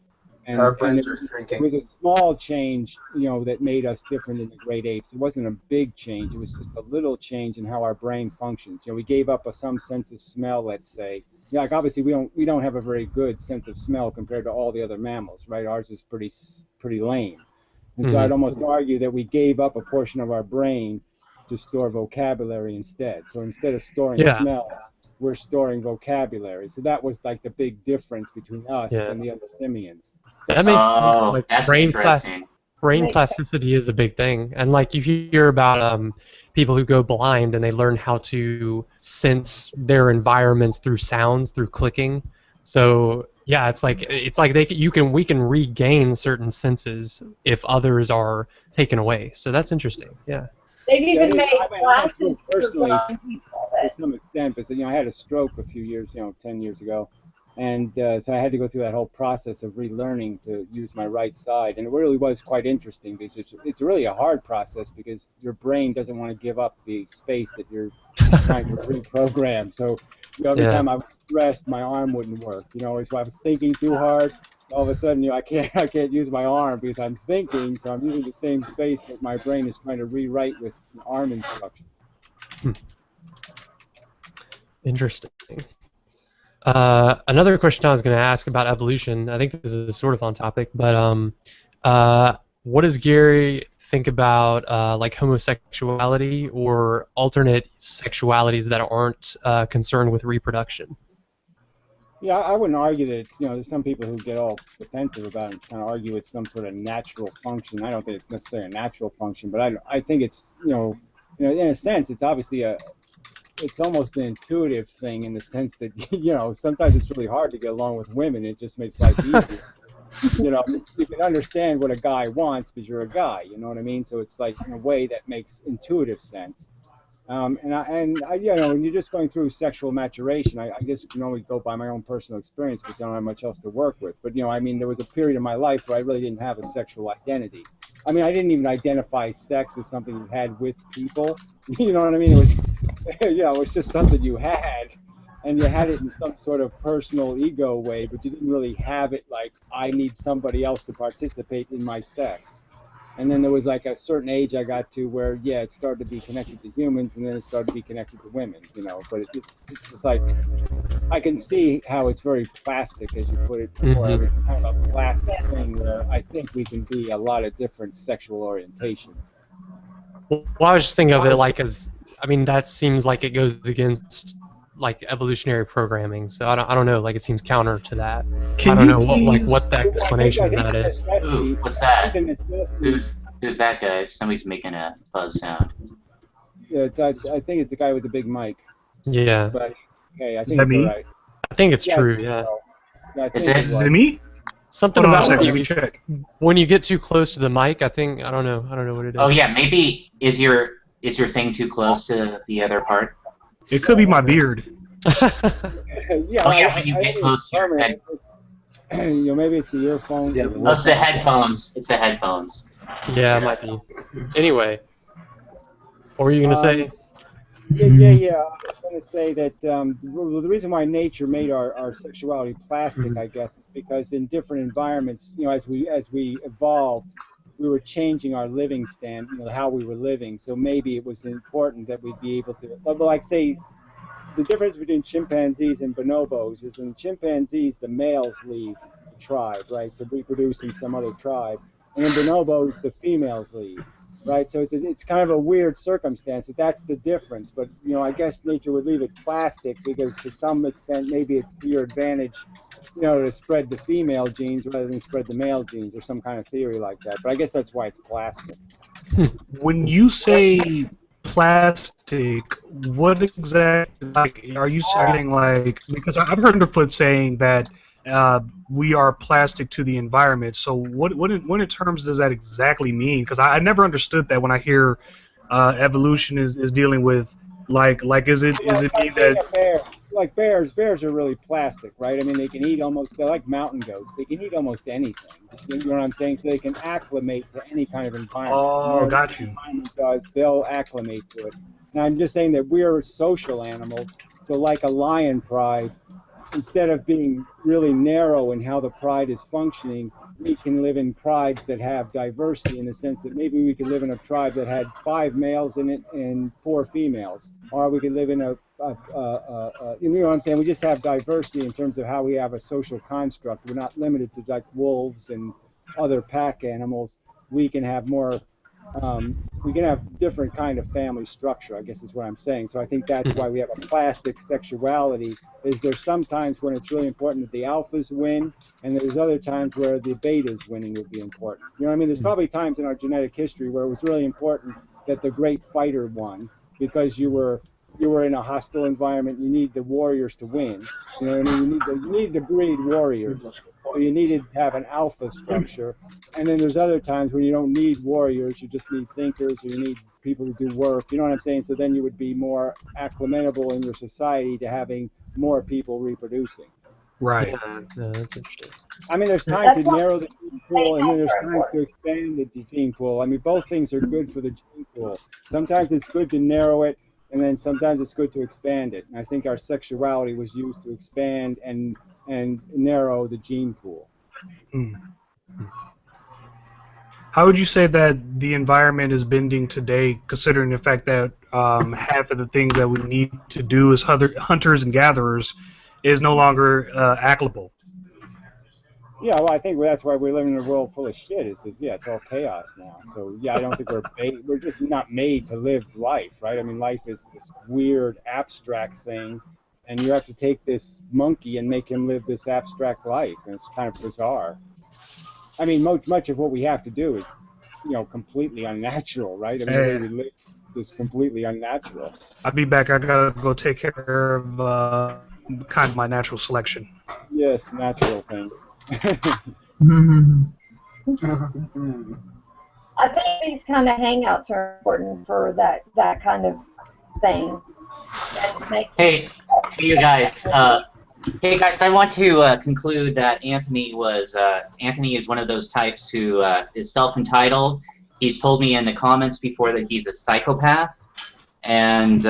Our And brains it are shrinking. was a small change, that made us different than the great apes. It wasn't a big change. It was just a little change in how our brain functions. We gave up some sense of smell, let's say. Like obviously we don't have a very good sense of smell compared to all the other mammals, right? Ours is pretty lame. And so I'd almost argue that we gave up a portion of our brain to store vocabulary instead. So instead of storing smells, we're storing vocabulary. So that was like the big difference between us and the other simians. That makes sense. Like That's interesting. Brain plasticity is a big thing, and like you hear about people who go blind and they learn how to sense their environments through sounds, through clicking. So yeah, it's like we can regain certain senses if others are taken away. So that's interesting. Yeah. They've even made classes personally, for blind people. to some extent, because I had a stroke a few years, 10 years ago, and so I had to go through that whole process of relearning to use my right side, and it really was quite interesting because it's really a hard process because your brain doesn't want to give up the space that you're trying to reprogram. So every time I was stressed, my arm wouldn't work. If I was thinking too hard, all of a sudden, I can't use my arm because I'm thinking, so I'm using the same space that my brain is trying to rewrite with arm instruction. Interesting. Another question I was going to ask about evolution, I think this is sort of on topic, but what does Gary think about like homosexuality or alternate sexualities that aren't concerned with reproduction? Yeah, I wouldn't argue that it's, there's some people who get all defensive about it and kind of argue it's some sort of natural function. I don't think it's necessarily a natural function, but I think it's, in a sense, it's obviously it's almost an intuitive thing in the sense that, sometimes it's really hard to get along with women. It just makes life easier. You can understand what a guy wants because you're a guy, you know what I mean? So it's like, in a way that makes intuitive sense. And when you're just going through sexual maturation, I guess you can only go by my own personal experience because I don't have much else to work with. But, there was a period in my life where I really didn't have a sexual identity. I didn't even identify sex as something you had with people. You know what I mean? It was, it was just something you had. And you had it in some sort of personal ego way, but you didn't really have it like, I need somebody else to participate in my sex. And then there was like a certain age I got to where, it started to be connected to humans, and then it started to be connected to women, But it's just like, I can see how it's very plastic, as you put it before. It's kind of a plastic thing where I think we can be a lot of different sexual orientation. Well, I was just thinking of it like as, that seems like it goes against like evolutionary programming. So I don't know, like it seems counter to that. I don't know what the explanation of that is. Ooh, what's that? Who's that, guys? Somebody's making a buzz sound. Yeah, I think it's the guy with the big mic. Yeah. But okay, I think it's all right. I think it's true. Yeah. Is it me? Something about when you get too close to the mic. I don't know what it is. Oh yeah, maybe is your thing too close to the other part? It could be my beard. When you get close to your head. Maybe it's the earphones. Oh, it's the headphones. It's the headphones. Yeah, it might be. Anyway, what were you gonna say? Yeah. I was going to say that the reason why nature made our sexuality plastic, I guess, is because in different environments, as we evolved, we were changing our living stand, how we were living. So maybe it was important that we'd be able to, but like say, the difference between chimpanzees and bonobos is in chimpanzees, the males leave the tribe, right, to reproduce in some other tribe. And in bonobos, the females leave, right? So it's kind of a weird circumstance that's the difference. But, I guess nature would leave it plastic because to some extent, maybe it's to your advantage, to spread the female genes rather than spread the male genes or some kind of theory like that. But I guess that's why it's plastic. When you say plastic, what exactly are you saying? Like, because I've heard Underfoot saying that we are plastic to the environment. So what in terms does that exactly mean? Because I never understood that when I hear evolution is dealing with like is it mean that like bears are really plastic, right? I mean, they can eat they're like mountain goats. They can eat almost anything. You know what I'm saying? So they can acclimate to any kind of environment. Oh, got you. Environment does, they'll acclimate to it. Now, I'm just saying that we're social animals. So like a lion pride, instead of being really narrow in how the pride is functioning, we can live in prides that have diversity in the sense that maybe we could live in a tribe that had 5 males in it and 4 females, or we could live in you know what I'm saying? We just have diversity in terms of how we have a social construct. We're not limited to like wolves and other pack animals. We can have more. We can have different kind of family structure, I guess is what I'm saying. So I think that's why we have a plastic sexuality. Is there's some times when it's really important that the alphas win, and there's other times where the betas winning would be important. You know what I mean? There's probably times in our genetic history where it was really important that the great fighter won because you were in a hostile environment. You need the warriors to win. You know what I mean? You need to breed warriors. So you needed to have an alpha structure. And then there's other times when you don't need warriors, you just need thinkers, or you need people to do work. You know what I'm saying? So then you would be more acclimatable in your society to having more people reproducing. Right. Yeah, that's interesting. I mean, there's time to narrow the gene pool, and then there's time to expand the gene pool. I mean, both things are good for the gene pool. Sometimes it's good to narrow it, and then sometimes it's good to expand it. And I think our sexuality was used to expand and narrow the gene pool. How would you say that the environment is bending today, considering the fact that half of the things that we need to do as hunters and gatherers is no longer applicable? Yeah, well, I think that's why we live in a world full of shit. Is because it's all chaos now. So I don't think we're just not made to live life, right? I mean, life is this weird abstract thing, and you have to take this monkey and make him live this abstract life, and it's kind of bizarre. I mean, much of what we have to do is, completely unnatural, right? I mean, the way we live is completely unnatural. I'll be back. I gotta go take care of kind of my natural selection. Yes, natural thing. I think these kind of hangouts are important for that kind of thing. Hey, you guys. Hey guys, I want to conclude that Anthony is one of those types who is self-entitled. He's told me in the comments before that he's a psychopath, and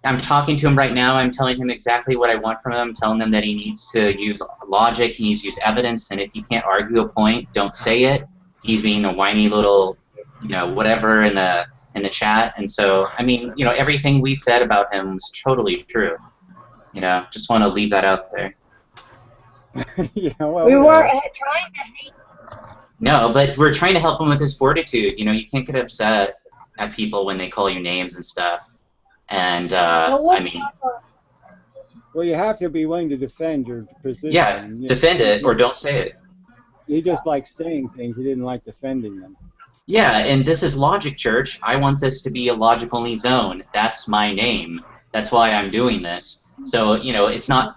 I'm talking to him right now. I'm telling him exactly what I want from him, telling him that he needs to use logic, he needs to use evidence, and if you can't argue a point, don't say it. He's being a whiny little, whatever in the chat, and so, I mean, everything we said about him was totally true. Just want to leave that out there. Yeah, well, we were trying to hate. No, but we're trying to help him with his fortitude. You can't get upset at people when they call you names and stuff. And, I mean... Well, you have to be willing to defend your position. Yeah, defend it or don't say it. He just likes saying things. He didn't like defending them. Yeah, and this is Logic Church. I want this to be a logic-only zone. That's my name. That's why I'm doing this. So, it's not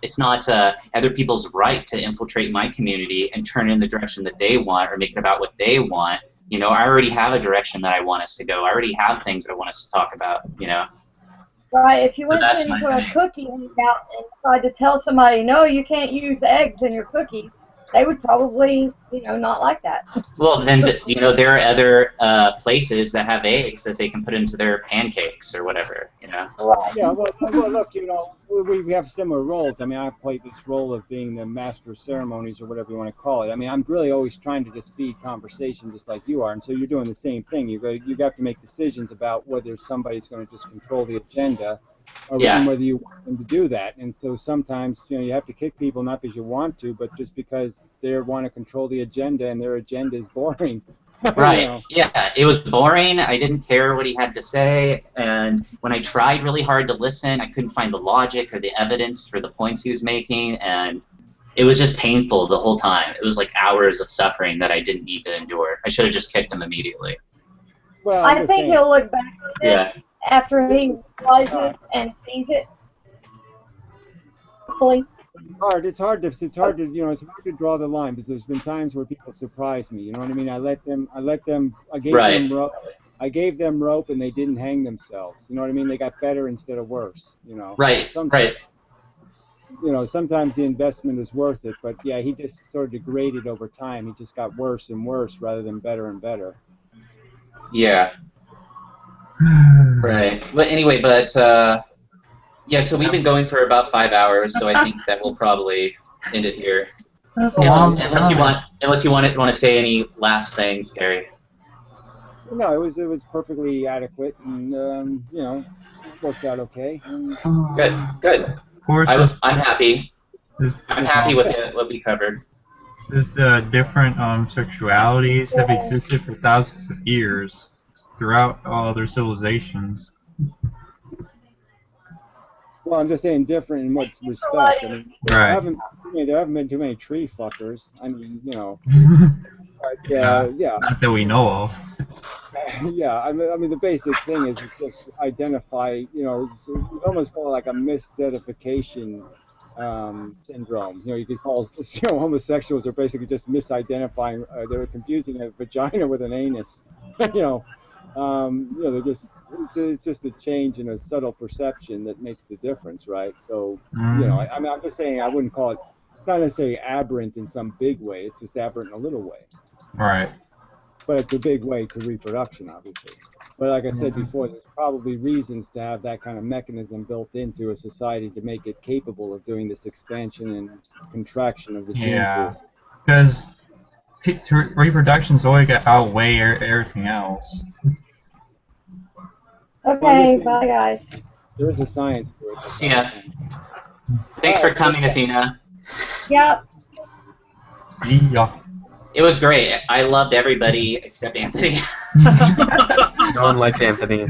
other people's right to infiltrate my community and turn it in the direction that they want or make it about what they want. I already have a direction that I want us to go. I already have things that I want us to talk about, Right, if you went into a cookie hangout and tried to tell somebody, no, you can't use eggs in your cookies, they would probably, not like that. Well, then, there are other places that have eggs that they can put into their pancakes or whatever, Yeah, well, look, we have similar roles. I mean, I play this role of being the master of ceremonies or whatever you want to call it. I mean, I'm really always trying to just feed conversation just like you are, and so you're doing the same thing. You have to make decisions about whether somebody's going to just control the agenda, and whether you want them to do that. And so sometimes, you have to kick people not because you want to, but just because they want to control the agenda, and their agenda is boring. Right. Yeah, it was boring. I didn't care what he had to say, and when I tried really hard to listen, I couldn't find the logic or the evidence for the points he was making, and it was just painful the whole time. It was like hours of suffering that I didn't need to endure. I should have just kicked him immediately. Well, I think he'll look back on this after he realizes and sees it. Hopefully. It's hard to draw the line, because there's been times where people surprise me. You know what I mean? I gave them rope and they didn't hang themselves. You know what I mean? They got better instead of worse. Right. Sometimes the investment is worth it, but yeah, he just sort of degraded over time. He just got worse and worse rather than better and better. Yeah. Right. But anyway, yeah, so we've been going for about 5 hours, so I think that we'll probably end it here. Unless you want to say any last things, Gary. No, it was perfectly adequate, and worked out okay. Good. I'm happy. I'm happy with what we covered. There's the different sexualities have existed for thousands of years throughout all other civilizations. Well, I'm just saying different in what respect. I mean, there haven't been too many tree fuckers. I mean, Not that we know of. Yeah, I mean the basic thing is just identify. We almost call it like a misidentification syndrome. You could call homosexuals are basically just misidentifying. They're confusing a vagina with an anus. They're just it's just a change in a subtle perception that makes the difference, right? So I mean I'm just saying I wouldn't call it. It's not necessarily aberrant in some big way. It's just aberrant in a little way. Right. But it's a big way to reproduction, obviously. But like I said before, there's probably reasons to have that kind of mechanism built into a society to make it capable of doing this expansion and contraction of the gene pool. Because reproduction's always got to outweigh everything else. Okay, bye guys. There is a science for it. See ya. Thanks for coming, Athena. Yep. See ya. It was great. I loved everybody except Anthony. No one likes Anthony.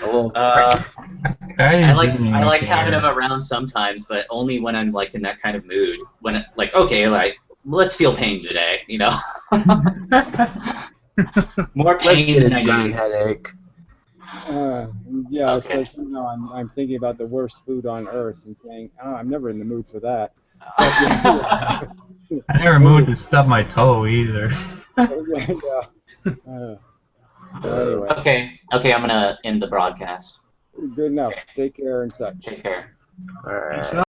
I like having him around sometimes, but only when I'm like in that kind of mood. When let's feel pain today, More pain than I need. Headache. So somehow I'm thinking about the worst food on earth and saying, I'm never in the mood for that. I never moved to stub my toe either. Anyway. Okay, I'm gonna end the broadcast. Good enough. Take care and such. Take care. All right.